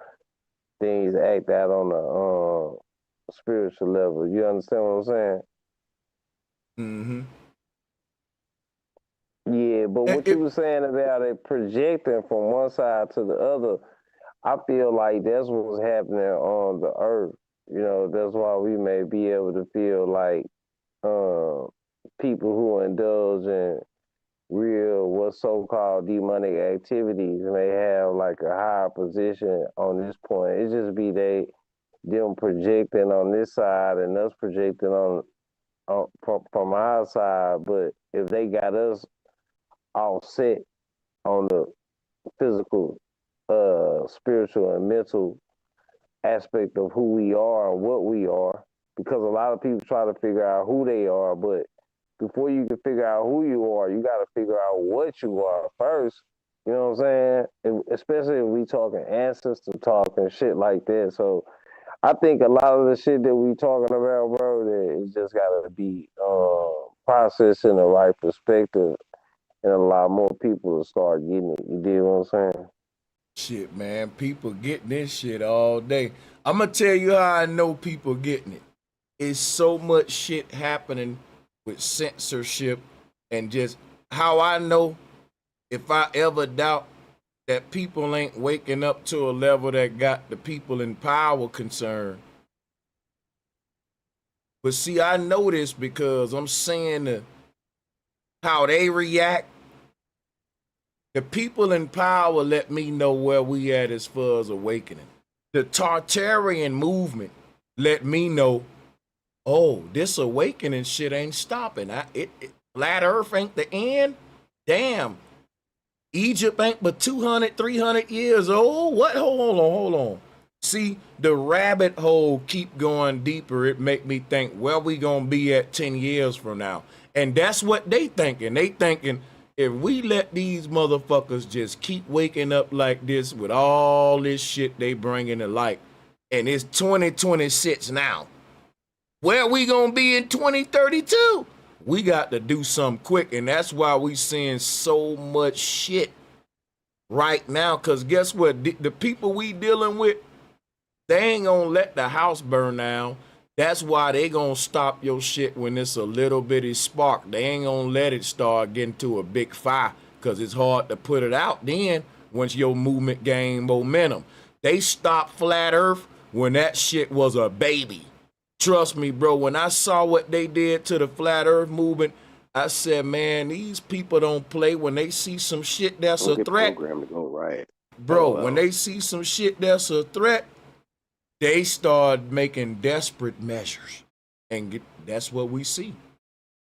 things act out on the spiritual level. You understand what I'm saying? Mm-hmm. Yeah, but what you were saying about it projecting from one side to the other, I feel like that's what's happening on the earth. You know, that's why we may be able to feel like people who indulge in real, what's so-called demonic activities may have like a higher position on this point. It just be them projecting on this side and us projecting from our side, but if they got us all set on the physical, spiritual, and mental aspect of who we are and what we are, because a lot of people try to figure out who they are, but before you can figure out who you are, you got to figure out what you are first. You know what I'm saying? And especially if we talking ancestor talk and shit like that. So I think a lot of the shit that we talking about, bro, that it just got to be processed in the right perspective, and allow more people to start getting it. You dig what I'm saying? Shit, man, people getting this shit all day. I'm gonna tell you how I know people getting it. It's so much shit happening with censorship, and just how I know, if I ever doubt that people ain't waking up to a level that got the people in power concerned. But see, I know this because I'm seeing how they react. The people in power let me know where we at as far as awakening. The Tartarian movement let me know, oh, this awakening shit ain't stopping. Flat Earth ain't the end. Damn. Egypt ain't but 200, 300 years old. What? Hold on. See, the rabbit hole keep going deeper. It make me think, where we gonna be at 10 years from now? And that's what they thinking. They thinking, if we let these motherfuckers just keep waking up like this with all this shit they bringing to light, and it's 2026 now, where we gonna be in 2032? We got to do something quick, and that's why we seeing so much shit right now. Cause guess what? The people we dealing with, they ain't gonna let the house burn down. That's why they gonna stop your shit when it's a little bitty spark. They ain't gonna let it start getting to a big fire, cause it's hard to put it out then once your movement gain momentum. They stopped Flat Earth when that shit was a baby. Trust me, bro, when I saw what they did to the Flat Earth movement, I said, man, these people don't play. When they see some shit that's a threat, programmed to go right. bro, when they see some shit that's a threat, they start making desperate measures. And that's what we see.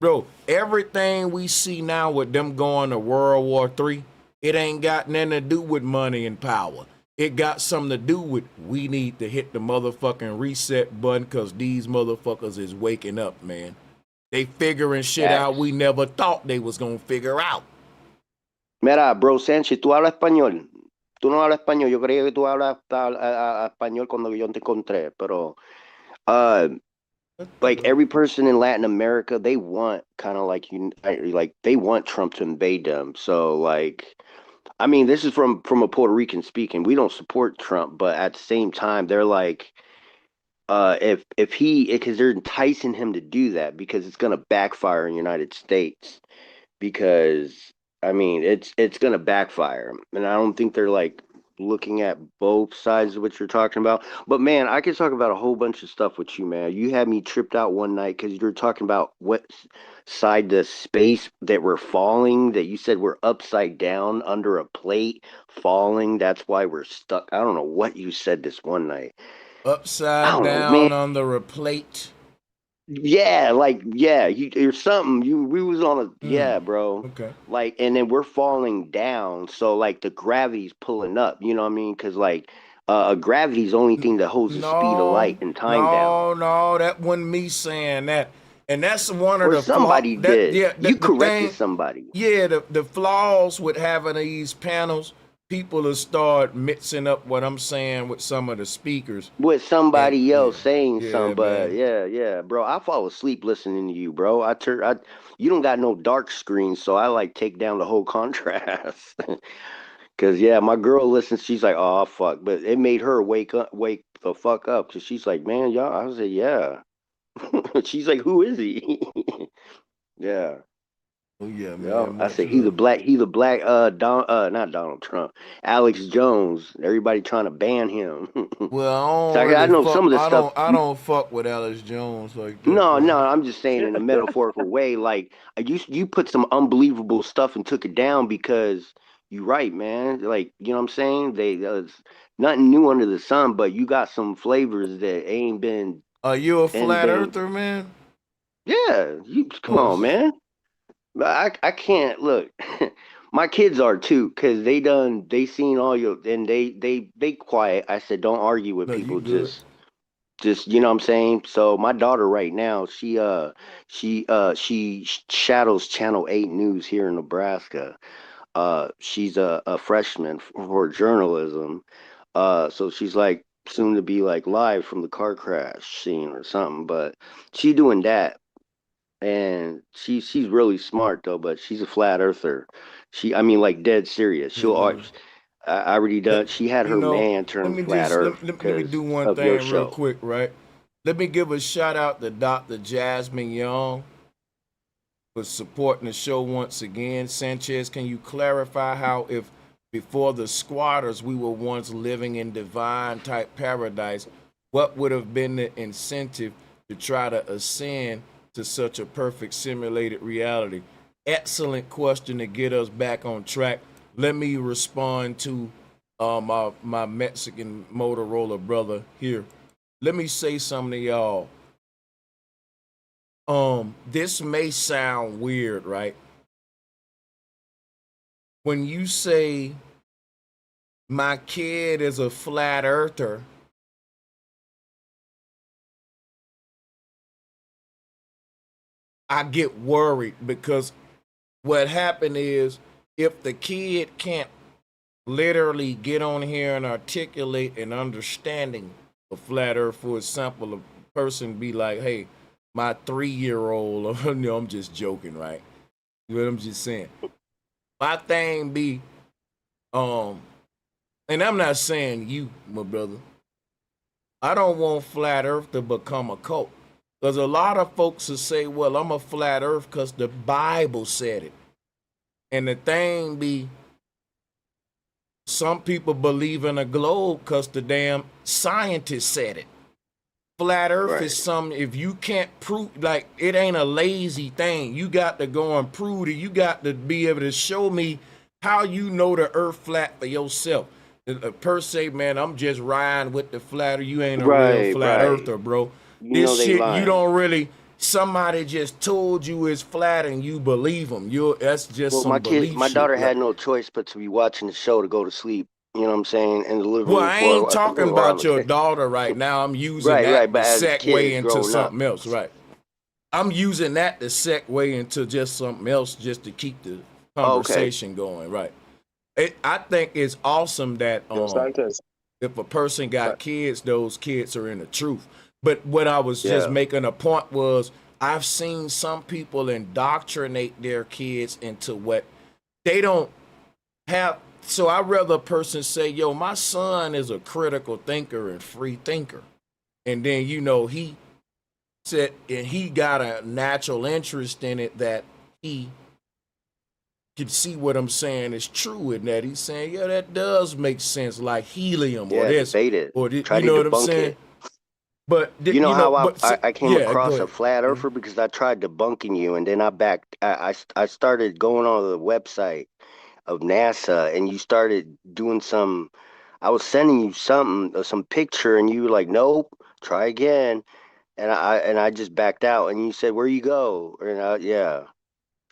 Bro, everything we see now with them going to World War III, it ain't got nothing to do with money and power. It got something to do with, we need to hit the motherfucking reset button because these motherfuckers is waking up, man. They figuring shit out we never thought they was gonna figure out. Mira, bro, Sánchez, tú hablas español. Tú no hablas español. Yo creía que tú hablas español cuando yo te encontré, pero like every person in Latin America, they want kind of like they want Trump to invade them. So like, I mean, this is from a Puerto Rican speaking. We don't support Trump, but at the same time, they're like, because they're enticing him to do that because it's gonna backfire in the United States. Because I mean, it's gonna backfire, and I don't think they're like looking at both sides of what you're talking about. But man, I could talk about a whole bunch of stuff with you, man. You had me tripped out one night because you were talking about what side the space that we're falling. That you said we're upside down under a plate falling. That's why we're stuck. I don't know what you said this one night. Upside down under a plate. Yeah, like you're something. We was on a bro. Okay. Like, and then we're falling down, so like the gravity's pulling up. You know what I mean? Because like gravity's the only thing that holds the speed of light and time down. No, that wasn't me saying that. And that's one of Or the somebody did. Yeah, you corrected somebody. Yeah, the flaws with having these panels, people will start mixing up what I'm saying with some of the speakers. With somebody else saying something, but yeah, bro. I fall asleep listening to you, bro. You don't got no dark screen, so I like take down the whole contrast. Cause yeah, my girl listens. She's like, "Oh fuck," but it made her wake the fuck up. Cause she's like, "Man, y'all." I said, "Yeah." She's like, "Who is he?" Yeah. Oh yeah, man. I said he the black not Donald Trump, Alex Jones. Everybody trying to ban him. Well, I know some of the stuff. I don't fuck with Alex Jones like that. No, I'm just saying in a metaphorical way. Like you put some unbelievable stuff and took it down because you're right, man. Like, you know what I'm saying? There's nothing new under the sun, but you got some flavors that ain't been. Are you a flat earther, man? Yeah, you come on, man. I can't look. My kids are too, cause they seen all your and they quiet. I said don't argue with No, you people. good. Just you know what I'm saying. So my daughter right now, she shadows Channel 8 News here in Nebraska. She's a freshman for journalism. So she's like soon to be like live from the car crash scene or something. But she doing that, and she's really smart though. But she's a flat earther. I mean, like dead serious. Yeah. I already That, done. She had you her know, man let turn me flat just Earth let me because do one of your thing real show. quick, right? Let me give a shout out to Dr. Jasmine Young for supporting the show once again. Sanchez, can you clarify how if before the squatters we were once living in divine type paradise, what would have been the incentive to try to ascend to such a perfect simulated reality? Excellent question to get us back on track. Let me respond to my Mexican Motorola brother here. Let me say something to y'all. This may sound weird, right? When you say my kid is a flat earther, I get worried because what happened is if the kid can't literally get on here and articulate an understanding of flat earth, for example, a person be like, hey, my 3-year-old, no, I'm just joking, right? You know what I'm just saying? My thing be, and I'm not saying you, my brother, I don't want flat earth to become a cult. Because a lot of folks will say, well, I'm a flat earth because the Bible said it. And the thing be, some people believe in a globe because the damn scientists said it. Flat earth is something, if you can't prove, like, it ain't a lazy thing. You got to go and prove it. You got to be able to show me how you know the earth flat for yourself. Per se, man, I'm just riding with the flatter. You ain't a real flat earther, bro. You know This they shit, you lying. don't really, somebody just told you it's flat and you believe them. That's just Well, some belief my shit. daughter Like, had no choice but to be watching the show to go to sleep. You know what I'm saying? In the living well, room I ain't talking or on about the your kitchen. daughter right now. I'm using Right, that right. to But as segue kids into growing up, something else, right? I'm using that to segue into just something else just to keep the okay. conversation going, right? I think it's awesome that Yo, Sanchez. if a person got kids, those kids are in the truth. But what I was just making a point was I've seen some people indoctrinate their kids into what they don't have. So I'd rather a person say, yo, my son is a critical thinker and free thinker. And then, he said, and he got a natural interest in it that he can see what I'm saying is true in that. He's saying, yeah, that does make sense, like helium or Yeah, this, debate it. or this, Try you to know what I'm debunk saying? it. But, You know how I came yeah, go across a ahead. flat earther because I tried debunking you, and then I started going on the website of NASA, and you started doing some. I was sending you some picture, and you were like, "Nope, try again," and I just backed out, and you said, "Where you go?" And yeah,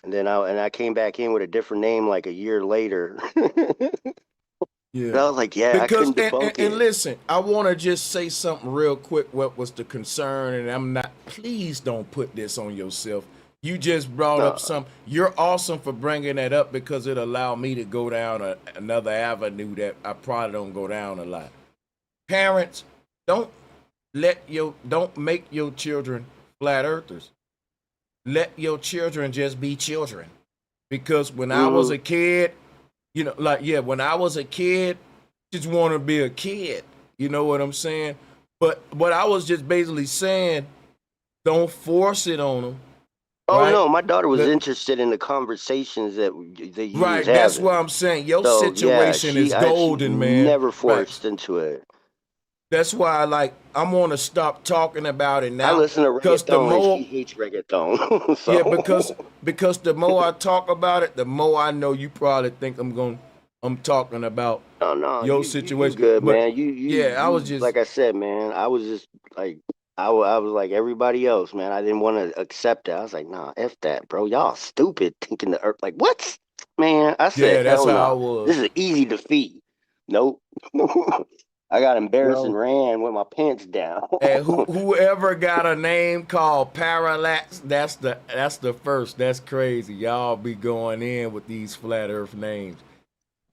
and then I came back in with a different name like a year later. Yeah. And I was like, "Yeah, I Because couldn't debunk and it." listen, I want to just say something real quick. What was the concern? And I'm not. Please don't put this on yourself. You just brought up No, some. You're awesome for bringing that up because it allowed me to go down another avenue that I probably don't go down a lot. Parents, don't don't make your children flat earthers. Let your children just be children. Because when I was a kid, when I was a kid, just want to be a kid. You know what I'm saying? But what I was just basically saying, don't force it on them, oh right? no, my daughter was Let, interested in the conversations that you was right. That's what having. I'm saying. Your So yeah, situation is she golden, man. never Right. forced into it. That's why, I'm gonna stop talking about it I now, listen to because the reggaeton and she more, hates reggaeton. yeah, So because the more I talk about it, the more I know you probably think I'm talking about no, your you situation. good, But man. yeah, I was You just like I said, man. I was just like I was like everybody else, man. I didn't want to accept it. I was like, nah, F that, bro. Y'all stupid thinking the earth. Like, what? Man, I Yeah, said, that's hell how no. it This was. is an easy defeat. Nope. I got embarrassed and No, ran with my pants down. And whoever got a name called Parallax, that's the first. That's crazy. Y'all be going in with these flat Earth names.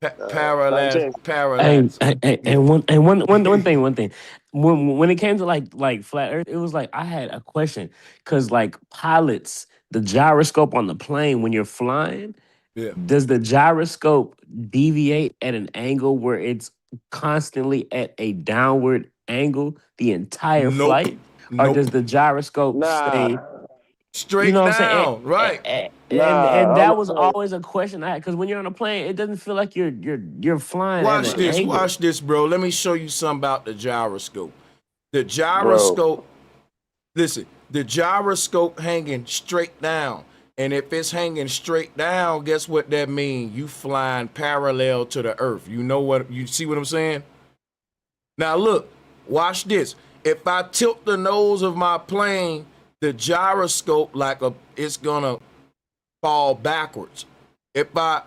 like Parallax, check. Hey, parallax. and Yeah. one thing. When it came to like flat Earth, it was like I had a question because like pilots, the gyroscope on the plane when you're flying, Yeah. does the gyroscope deviate at an angle where it's constantly at a downward angle the entire Nope. flight, or does Nope. the gyroscope Nah, stay? You know Straight what I'm saying? down. Right. And nah. that was always a question I had because when you're on a plane, it doesn't feel like you're flying at Watch an this. angle. Watch this, bro. Let me show you something about the gyroscope. The Bro, gyroscope, listen, the gyroscope hanging straight down. And if it's hanging straight down, guess what that means? You flying parallel to the earth. You know what? You see what I'm saying? Now look, watch this. If I tilt the nose of my plane, the gyroscope it's gonna fall backwards. If I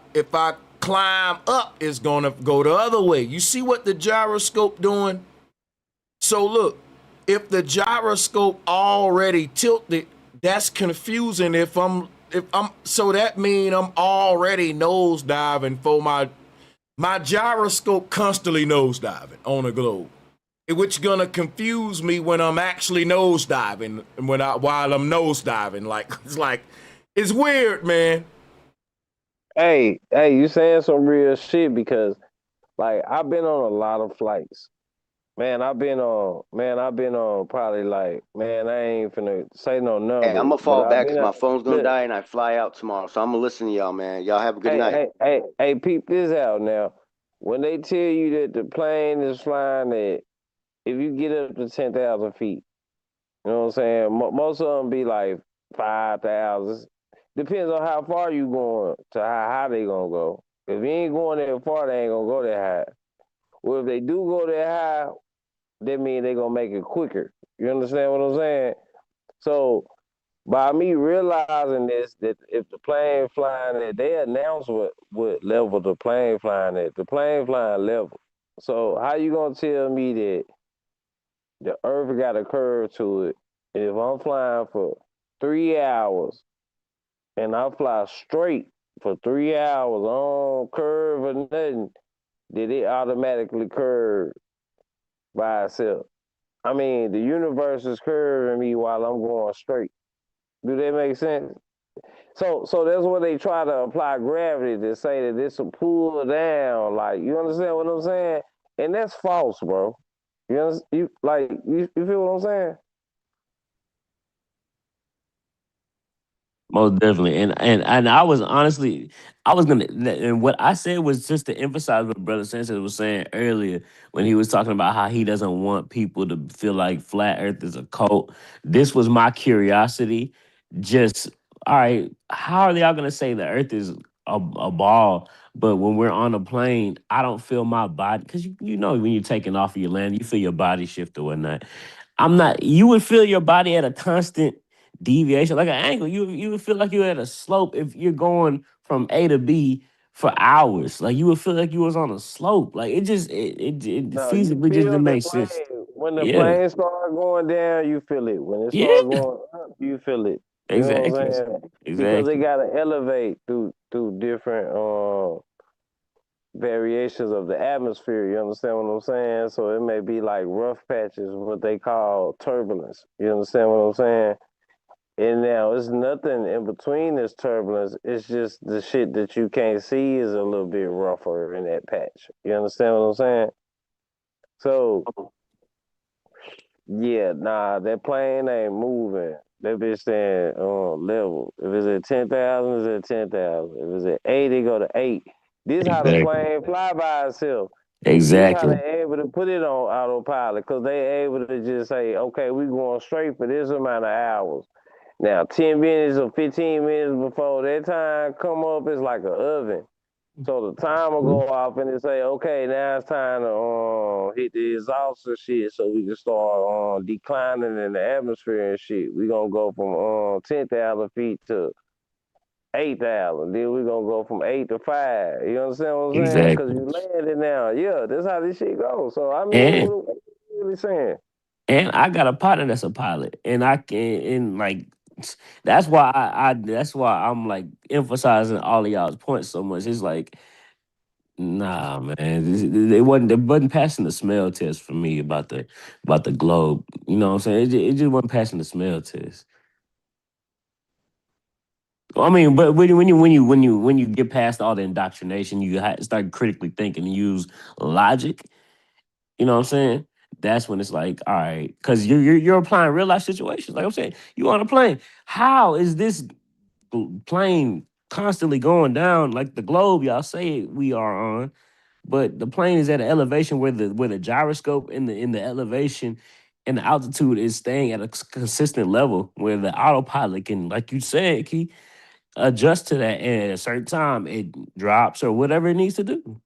climb up, it's gonna go the other way. You see what the gyroscope doing? So look, if the gyroscope already tilted, that's confusing. If I'm so that mean I'm already nose diving for my gyroscope constantly nose diving on a globe, which gonna confuse me when I'm actually nose diving and while I'm nose diving. It's weird, man. hey, you saying some real shit because like I've been on a lot of flights. I've been on probably like, man, I ain't finna say no Hey, I'm number, gonna but fall I've back been because my on, phone's gonna look, die and I fly out tomorrow. So I'm gonna listen to y'all, man. Y'all have a good night. hey, peep this out now. When they tell you that the plane is flying at, if you get up to 10,000 feet, you know what I'm saying? Most of them be like 5,000. Depends on how far you going to how high they gonna go. If you ain't going that far, they ain't gonna go that high. Well, if they do go that high, that means they gonna make it quicker. You understand what I'm saying? So by me realizing this, that if the plane flying at, they announce what level the plane flying at. The plane flying level. So how you gonna tell me that the Earth got a curve to it? And if I'm flying for 3 hours and I fly straight for 3 hours on curve or nothing, did it automatically curve by itself? I mean, the universe is curving me while I'm going straight. Do that make sense? So that's what they try to apply gravity to say that this will pull down. Like, you understand what I'm saying? And that's false, bro. You feel what I'm saying? Most definitely, and I was honestly, I was gonna, and what I said was just to emphasize what Brother Sanchez was saying earlier when he was talking about how he doesn't want people to feel like flat Earth is a cult. This was my curiosity. Just all right, how are y'all gonna say the Earth is a ball, but when we're on a plane, I don't feel my body because you know when you're taking off of your land, you feel your body shift or whatnot. I'm not. You would feel your body at a constant deviation, like an angle. You would feel like you're at a slope if you're going from A to B for hours. Like you would feel like you was on a slope. Like it No, you feasibly just feel didn't the make sense. plane. When the Yeah, plane start going down, you feel it. When it start yeah, going up, you feel it. You know what exactly, I'm saying? Because they exactly. gotta elevate through different variations of the atmosphere. You understand what I'm saying? So it may be like rough patches, what they call turbulence. You understand what I'm saying? And now it's nothing in between this turbulence. It's just the shit that you can't see is a little bit rougher in that patch. You understand what I'm saying? So yeah, nah, that plane ain't moving. That bitch staying level. If it's at 10,000, it's at 10,000. If it's at 8, it go to 8. This how the Exactly. plane fly by itself. This how Exactly. they able to put it on autopilot because they able to just say, okay, we going straight for this amount of hours. Now, 10 minutes or 15 minutes before that time come up, it's like an oven. So the timer go off and it say, okay, now it's time to hit the exhaust and shit, so we can start declining in the atmosphere and shit. We gonna go from 10,000 feet to 8,000. Then we gonna go from 8 to 5. You understand what I'm saying? Because Exactly. you landed now. Yeah, that's how this shit goes. So I mean, And what you really saying? I got a partner that's a pilot, and I can and like that's why that's why I'm like emphasizing all of y'all's points so much. It's like, nah, man, it wasn't passing the smell test for me about the globe. You know what I'm saying? It just wasn't passing the smell test. I mean, but when you get past all the indoctrination, you start critically thinking and use logic. You know what I'm saying? That's when it's like, all right, because you're applying real life situations. Like I'm saying, you on a plane. How is this plane constantly going down like the globe y'all say we are on? But the plane is at an elevation where the gyroscope in the elevation and the altitude is staying at a consistent level where the autopilot can, like you said, Key, adjust to that, and at a certain time it drops or whatever it needs to do.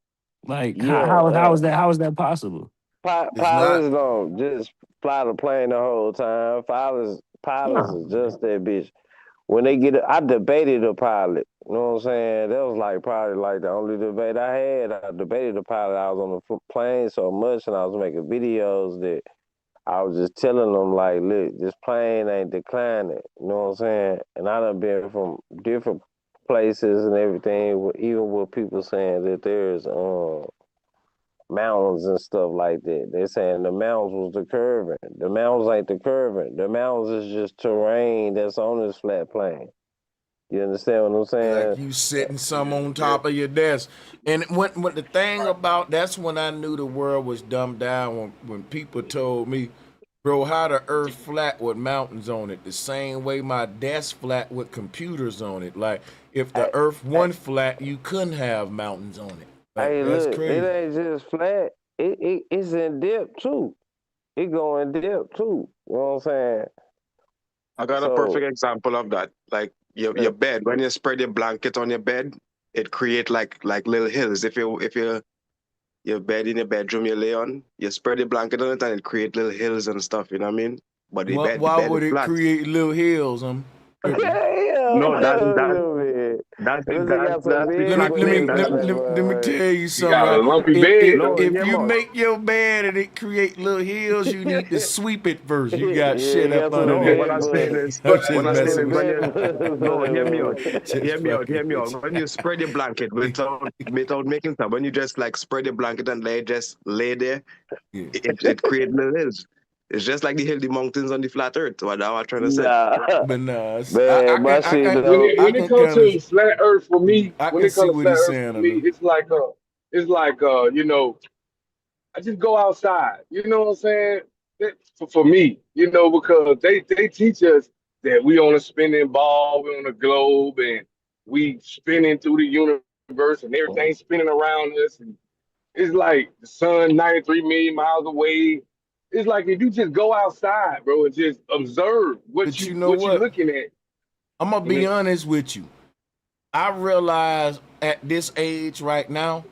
Like Yeah, how is that possible? It's not. pilots don't just fly the plane the whole time. Pilots No, is man. just that bitch. When they get it, I debated a pilot. You know what I'm saying? That was like probably like the only debate I had. I debated a pilot. I was on the plane so much, and I was making videos that I was just telling them like, look, this plane ain't declining. You know what I'm saying? And I done been from different places and everything, even with people saying that there's mountains and stuff like that. They're saying the mountains was the curving. The mountains ain't the curving. The mountains is just terrain that's on this flat plane. You understand what I'm Like saying? you sitting some on top of your desk. And when the thing about that's when I knew the world was dumbed down when people told me, bro, how the earth flat with mountains on it, the same way my desk flat with computers on it. Like if the Hey, earth hey, one flat, you couldn't have mountains on it. Like hey, that's look, it crazy. ain't just flat. It's in depth too. It go in depth too. You know what I'm saying? I got a So, perfect example of that. Like your bed, when you spread your blanket on your bed, it create like little hills. If you your bed in your bedroom you lay on, you spread the blanket on it and it create little hills and stuff. You know what I mean? But the Why bed is would it flat. create little hills? I'm tripping. yeah, No, man. This nigga got some Let me big let me bed. let, Like, let, let me tell you You something, got a right? lumpy If bed, if no, though. if hear you me out. make your bed and it create little hills, you need to sweep it first. You got yeah, shit he up got under some No, there. what bed I'm saying bugs. is, I'm what just I'm saying messing is Some with when bed you bugs. no, hear me out. Just fucking Hear me out. with When you spread your blanket without making stuff, when you just like spread your blanket and lay there, you. Yeah. it creates little hills. It's just like the mountains on the flat earth. What I'm trying to say. Nah, But nah, man, my shit When though. it I when it can comes kind of to flat Earth for me, I when can it see comes to what flat he's Earth for saying on me, the you know, I just go outside. You know what I'm saying? For me, you know, because they teach us that we on a spinning ball, we on a globe, and we spinning through the universe, and everything's spinning around us. And it's like the sun 93 million miles away. It's like if you just go outside, bro, and just observe but you know what you what? looking at. I'm gonna be Mhm. honest with you. I realize at this age right now,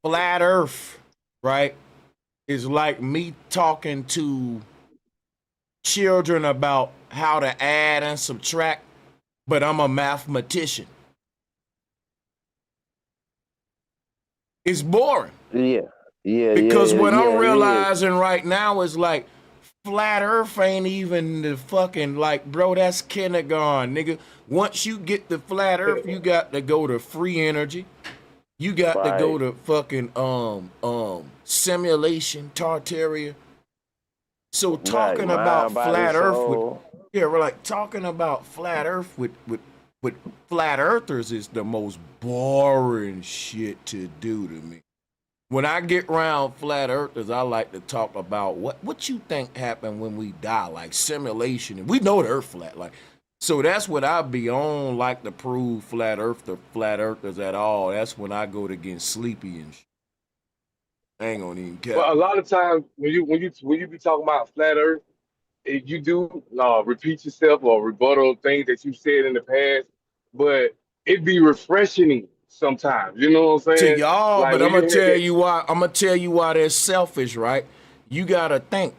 flat earth, right, is like me talking to children about how to add and subtract, but I'm a mathematician. It's boring Yeah, yeah, because yeah, what I'm yeah. It is. realizing right now is like flat earth ain't even the fucking like, bro, that's kindergarten, nigga. Once you get the flat earth, you got to go to free energy. You got to Right, go to fucking simulation, Tartaria. So right. talking about Mind, body, flat earth with soul. yeah, we're like talking about flat earth with flat earthers is the most boring shit to do to me. When I get around flat earthers, I like to talk about what you think happened when we die, like simulation. And we know the earth flat. Like so that's what I be on, like to prove flat earthers at all. That's when I go to get sleepy and I ain't gonna even cap. But a lot of times when you be talking about flat Earth, if you do repeat yourself or rebuttal things that you said in the past, but it be refreshing sometimes. You know what I'm To saying? y'all, Like but when I'm you gonna hear tell that, you why. I'm gonna tell you why they're selfish, right? You gotta think,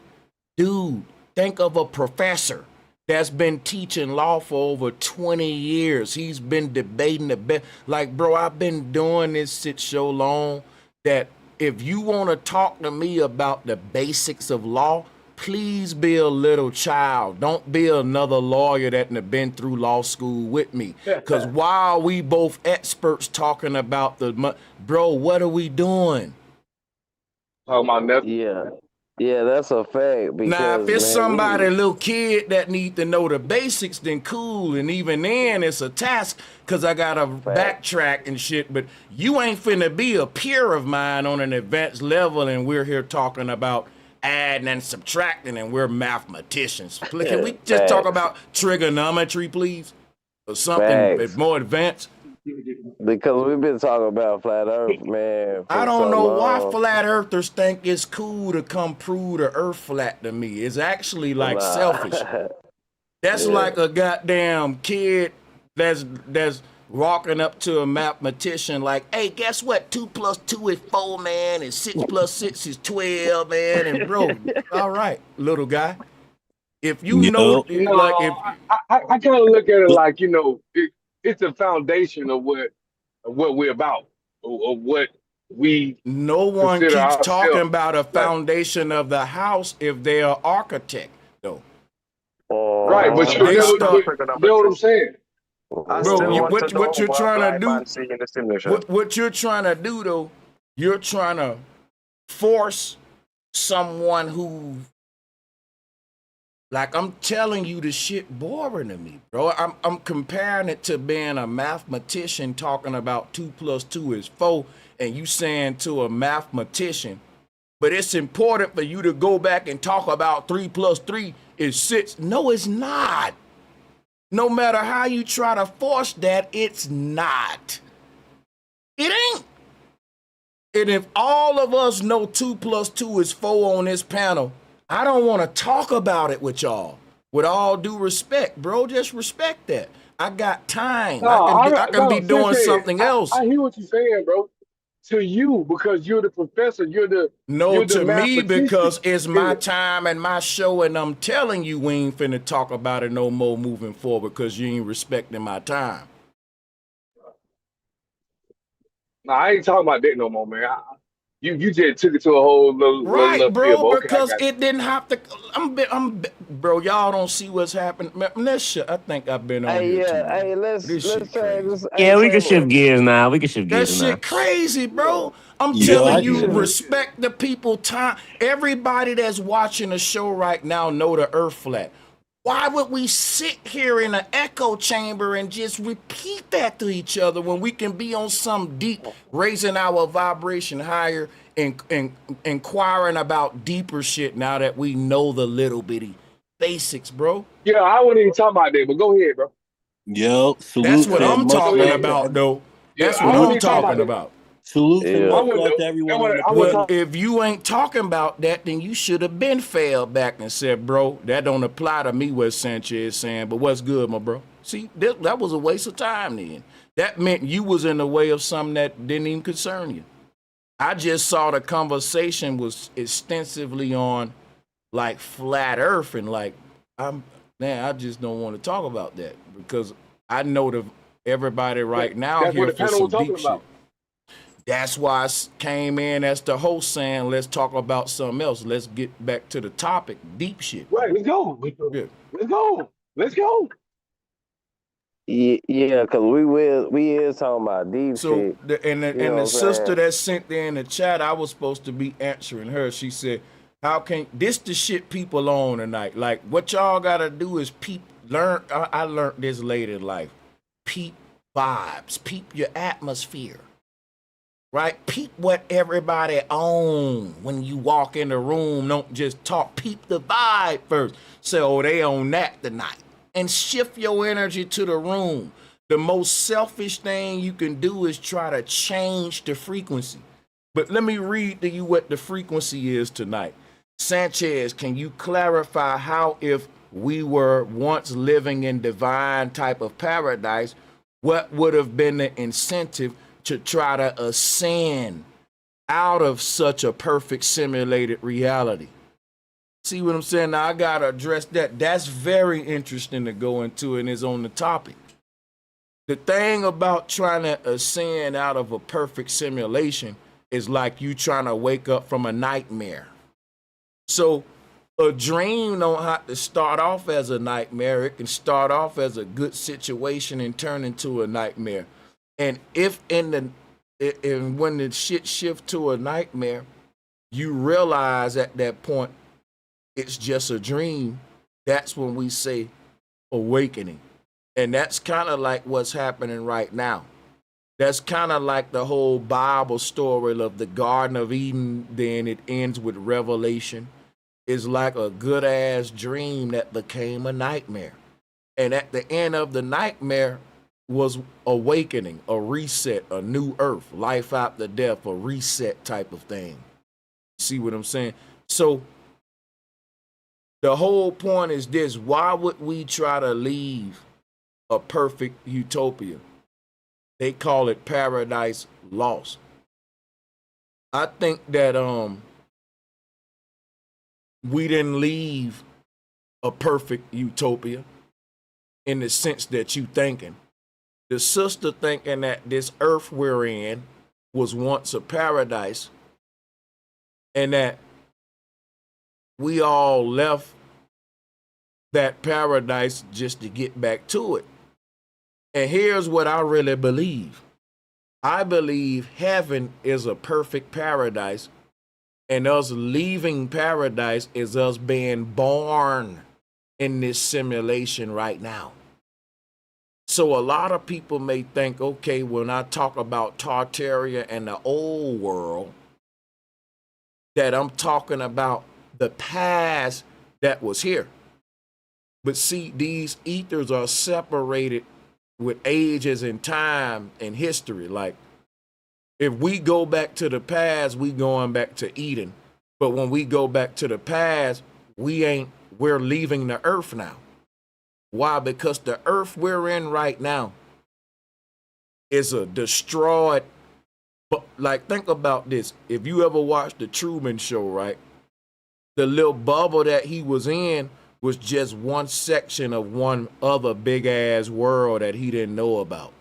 dude. Think of a professor that's been teaching law for over 20 years. He's been debating the best. Like, bro, I've been doing this shit so long that if you want to talk to me about the basics of law, please be a little child. Don't be another lawyer that been through law school with me. Because while we both experts talking about bro, what are we doing? talking about nothing. Yeah, that's a fact Now, if because it's man, somebody, little kid that need to know the basics, then cool. And even then, it's a task because I got to backtrack and shit. But you ain't finna be a peer of mine on an advanced level, and we're here talking about adding and subtracting, and we're mathematicians. Can we just talk about trigonometry, please? Or something more advanced? Because we've been talking about flat Earth, man. I For don't so know why long. flat earthers think it's cool to come prove the earth flat to me. It's actually like selfish. That's like a goddamn kid that's walking up to a mathematician like, hey, guess what? 2 + 2 is 4, man, and 6 + 6 is 12, man. And bro, all right, little guy. If you know, No, like if I kind of look at it like, you know, it's the foundation of what we're about, of what we no one consider keeps talking ourselves. about a Like, foundation of the house if they're an architect, though. right, but you They know, start, you know what I'm saying? I bro. still want to know What you're what a trying to blind do? man see in the simulation. What you're trying to do though? You're trying to force someone who, like, I'm telling you, the shit boring to me, bro. I'm comparing it to being a mathematician talking about 2 + 2 is 4, and you saying to a mathematician, but it's important for you to go back and talk about 3 + 3 is 6. No, it's not. No matter how you try to force that, it's not. It ain't. And if all of us know 2 + 2 is 4 on this panel, I don't want to talk about it with y'all. With all due respect, bro, just respect that. I got time. No, I can be doing something else. I hear what you're saying, bro. To you, because you're the professor, No, you're the to me, mathematician. because it's my time and my show, and I'm telling you, we ain't finna talk about it no more moving forward because you ain't respecting my time. No, I ain't talking about that no more, man. You just took it to a whole little Right, field, bro, but okay, I because got you. it didn't have to. Bro, y'all don't see what's happening. Man, this shit, I think I've been on here too long. Hey, let's This shit say crazy. this. Hey, Yeah, we can Taylor. shift gears now. We can shift That gears now. shit crazy, bro. I'm Yo, telling I you, can. respect the people time. Everybody that's watching the show right now know the earth flat. Why would we sit here in an echo chamber and just repeat that to each other when we can be on some deep, raising our vibration higher and inquiring about deeper shit now that we know the little bitty basics, bro? Yeah, I wasn't even talking about that, but go ahead, bro. Yo, That's salute what and I'm much Go talking ahead. love to about, though. Yeah, That's I what wasn't I'm salute even talking about talking that. about. salute and Yeah. much I wasn't, love to everyone on the I wasn't Well, panel. talking. if you ain't talking about that, then you should have been fell back and said, bro, that don't apply to me what Sanchez is saying, but what's good, my bro? See, that was a waste of time then. That meant you was in the way of something that didn't even concern you. I just saw the conversation was extensively on like flat earth and like, I just don't want to talk about that because I know everybody right now That's what here the for panel was some talking deep shit. about. That's why I came in as the host saying, let's talk about something else. Let's get back to the topic, deep shit. Right, let's go. Yeah. Let's go. Let's go. Yeah, cause we is talking about deep So shit. and You the know what I'm sister saying? that sent there in the chat, I was supposed to be answering her. She said, "How can this the shit people on tonight? Like what y'all gotta do is learn. I learned this late in life. Peep vibes, peep your atmosphere." Right? Peep what everybody on when you walk in the room. Don't just talk. Peep the vibe first. Say, oh, they on that tonight. And shift your energy to the room. The most selfish thing you can do is try to change the frequency. But let me read to you what the frequency is tonight. Sanchez, can you clarify how if we were once living in divine type of paradise, what would have been the incentive to try to ascend out of such a perfect simulated reality. See what I'm saying? Now I gotta address that. That's very interesting to go into and is on the topic. The thing about trying to ascend out of a perfect simulation is like you trying to wake up from a nightmare. So a dream don't have to start off as a nightmare. It can start off as a good situation and turn into a nightmare. And when the shit shift to a nightmare, you realize at that point it's just a dream. That's when we say awakening. And that's kind of like what's happening right now. That's kind of like the whole Bible story of the Garden of Eden. Then it ends with Revelation. It's like a good ass dream that became a nightmare. And at the end of the nightmare was awakening, a reset, a new earth, life after death, a reset type of thing. See what I'm saying? So the whole point is this: why would we try to leave a perfect utopia? They call it paradise lost. I think that we didn't leave a perfect utopia in the sense that you thinking. The sister thinking that this earth we're in was once a paradise and that we all left that paradise just to get back to it. And here's what I really believe. I believe heaven is a perfect paradise, and us leaving paradise is us being born in this simulation right now. So a lot of people may think, okay, when I talk about Tartaria and the old world, that I'm talking about the past that was here. But see, these ethers are separated with ages and time and history. Like, if we go back to the past, we going back to Eden. But when we go back to the past, we're leaving the earth now. Why? Because the earth we're in right now is a destroyed, but like, think about this. If you ever watched the Truman Show, right? The little bubble that he was in was just one section of one other big ass world that he didn't know about.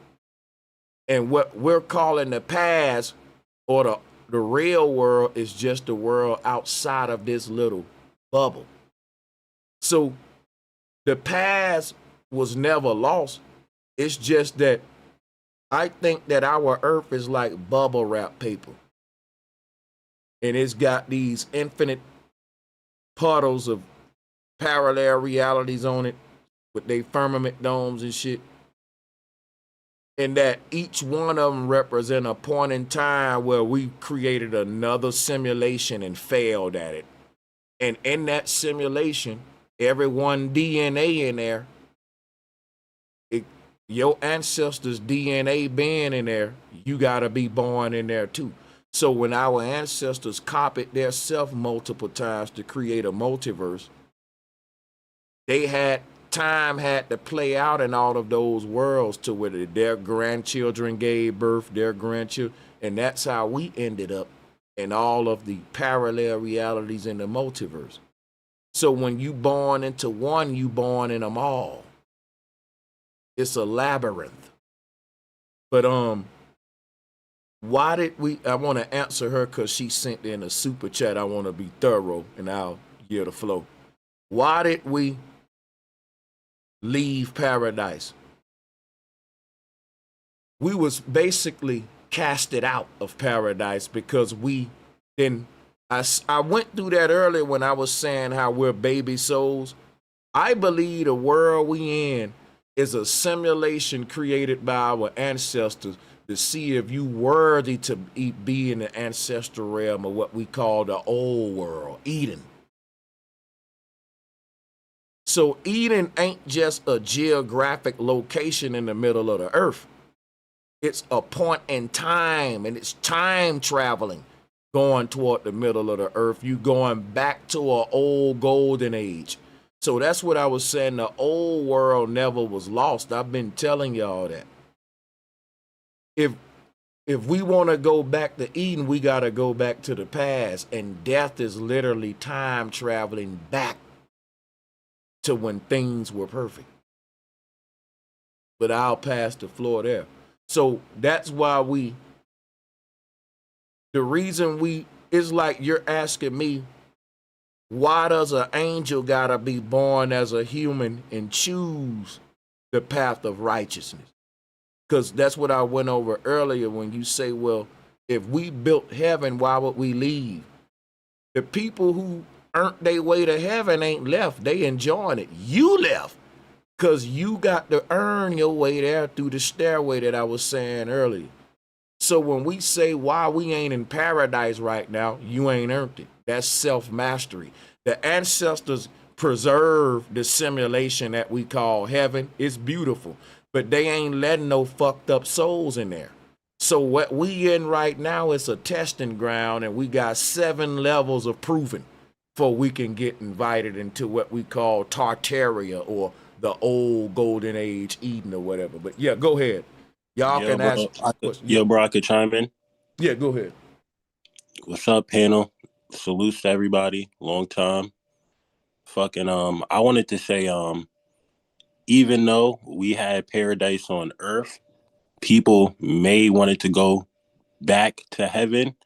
And what we're calling the past or the real world is just the world outside of this little bubble. So the past was never lost. It's just that I think that our earth is like bubble wrap paper. And it's got these infinite puddles of parallel realities on it with their firmament domes and shit. And that each one of them represent a point in time where we created another simulation and failed at it. And in that simulation, every one DNA in there, your ancestors' DNA being in there, you got to be born in there too. So when our ancestors copied their self multiple times to create a multiverse, time had to play out in all of those worlds to where their grandchildren gave birth, their grandchildren, and that's how we ended up in all of the parallel realities in the multiverse. So when you born into one, you born in them all. It's a labyrinth. But why did I want to answer her because she sent in a super chat. I want to be thorough and I'll get the flow. Why did we leave paradise? We was basically casted out of paradise because I went through that earlier when I was saying how we're baby souls. I believe the world we in is a simulation created by our ancestors to see if you worthy to be in the ancestral realm of what we call the old world, Eden. So Eden ain't just a geographic location in the middle of the earth. It's a point in time, and it's time traveling going toward the middle of the earth. You going back to an old golden age. So that's what I was saying. The old world never was lost. I've been telling y'all that. If If we want to go back to Eden, we got to go back to the past. And death is literally time traveling back to when things were perfect. But I'll pass the floor there. So that's why the reason it's like you're asking me, why does an angel got to be born as a human and choose the path of righteousness? Because that's what I went over earlier when you say, well, if we built heaven, why would we leave? The people who earned their way to heaven ain't left. They enjoying it. You left because you got to earn your way there through the stairway that I was saying earlier. So when we say why we ain't in paradise right now, you ain't earned it. That's self-mastery. The ancestors preserved the simulation that we call heaven. It's beautiful. But they ain't letting no fucked up souls in there. So what we in right now is a testing ground, and we got 7 levels of proving before we can get invited into what we call Tartaria or the old golden age Eden or whatever. But yeah, go ahead. Y'all can ask. Bro, I could chime in. Yeah, go ahead. What's up, panel? Salutes to everybody. Long time. Fucking I wanted to say even though we had paradise on earth, people may wanted to go back to heaven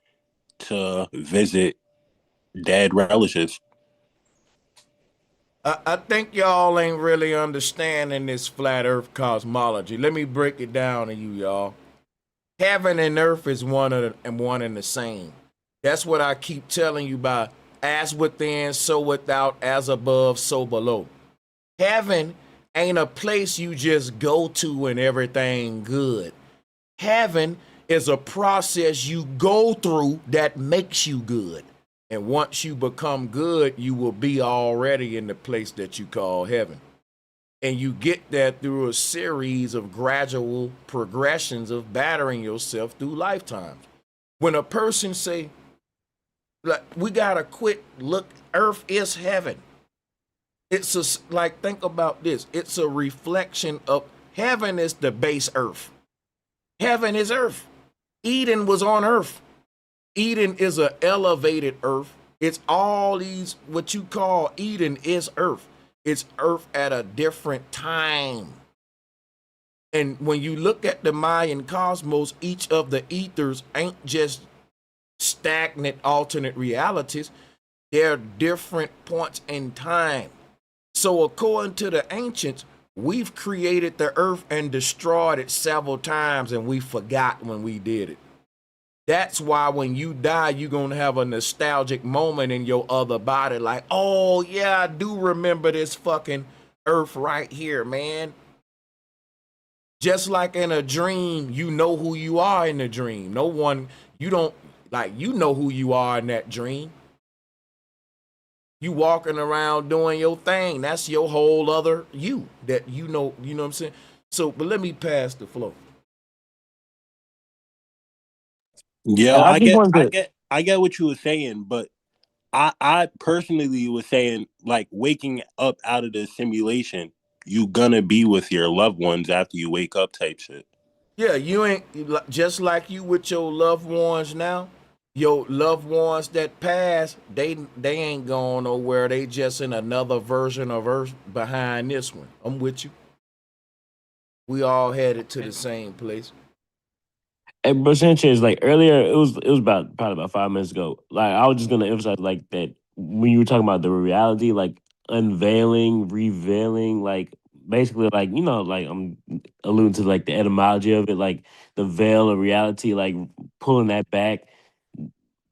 to visit dead relatives. I think y'all ain't really understanding this flat earth cosmology. Let me break it down to you, y'all. Heaven and earth is one and the same. That's what I keep telling you about. As within, so without, as above, so below. Heaven ain't a place you just go to when everything good. Heaven is a process you go through that makes you good. And once you become good, you will be already in the place that you call heaven. And you get that through a series of gradual progressions of battering yourself through lifetimes. When a person say, like, we gotta quit, look, earth is heaven. It's like, think about this. It's a reflection of heaven is the base earth. Heaven is earth. Eden was on earth. Eden is an elevated earth. It's all these, what you call Eden is earth. It's earth at a different time. And when you look at the Mayan cosmos, each of the ethers ain't just stagnant alternate realities. They're different points in time. So according to the ancients, we've created the earth and destroyed it several times, and we forgot when we did it. That's why when you die, you're going to have a nostalgic moment in your other body like, oh, yeah, I do remember this fucking earth right here, man. Just like in a dream, you know who you are in the dream. No one, you don't, like, you know who you are in that dream. You walking around doing your thing. That's your whole other you that you know what I'm saying? So, but let me pass the floor. Yeah, I get what you were saying, but I personally was saying, like, waking up out of the simulation, you gonna be with your loved ones after you wake up type shit. Yeah, you ain't, just like you with your loved ones now. Your loved ones that passed, they ain't going nowhere. They just in another version of Earth behind this one. I'm with you. We all headed to the same place. Hey, bro, Sanchez, like earlier, it was about probably about 5 minutes ago. Like I was just gonna emphasize like that when you were talking about the reality, like unveiling, revealing, like basically like like I'm alluding to like the etymology of it, like the veil of reality, like pulling that back.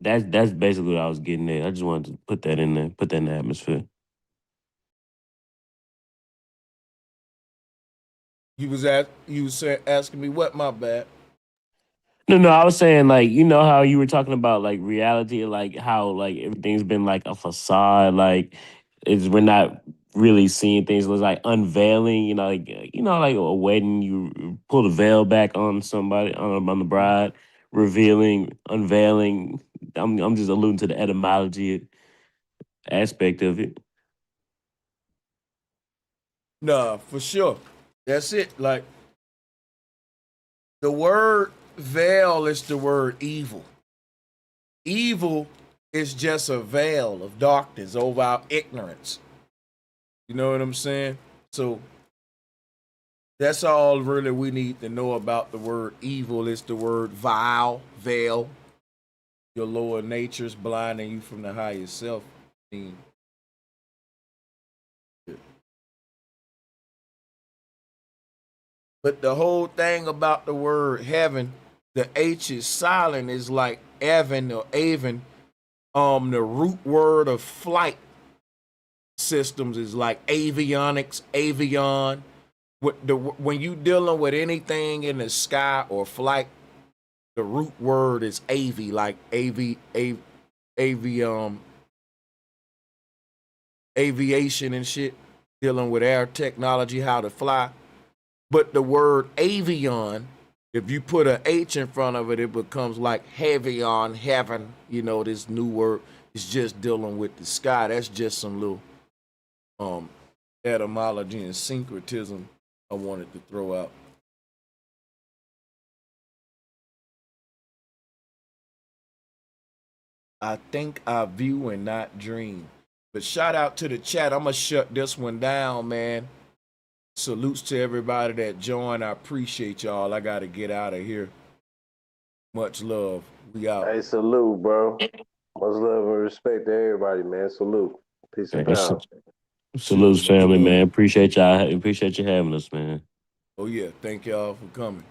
That's basically what I was getting at. I just wanted to put that in there, put that in the atmosphere. You was asking me what? My bad. No, I was saying like how you were talking about like reality, like how like everything's been like a facade, like we're not really seeing things. It was like unveiling, like a wedding, you pull the veil back on somebody on the bride, revealing, unveiling. I'm just alluding to the etymology aspect of it. Nah, for sure. That's it. Like the word veil is the word evil. Evil is just a veil of darkness over our ignorance. You know what I'm saying? So that's all really we need to know about the word evil. Is the word vile, veil. Your lower nature is blinding you from the higher self. I mean, but the whole thing about the word heaven, the H is silent, is like Evan or Avon. The root word of flight systems is like avionics, avion. When you dealing with anything in the sky or flight, the root word is avi, like aviation and shit, dealing with air technology, how to fly. But the word avion, if you put an H in front of it, it becomes like heavy on heaven. You know, this new word is just dealing with the sky. That's just some little etymology and syncretism I wanted to throw out. I think I view and not dream. But shout out to the chat. I'm going to shut this one down, man. Salutes to everybody that joined. I appreciate y'all. I got to get out of here. Much love. We out. Hey, salute, bro. Much love and respect to everybody, man. Salute. Peace and power. Salute, family, man. Appreciate y'all. Appreciate you having us, man. Oh, yeah. Thank y'all for coming.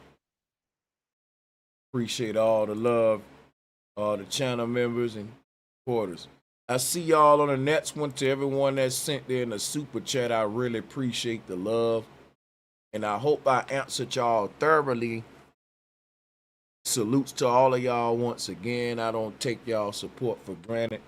Appreciate all the love, all the channel members and supporters. I see y'all on the next one. To everyone that sent there in the super chat, I really appreciate the love. And I hope I answered y'all thoroughly. Salutes to all of y'all once again. I don't take y'all support for granted.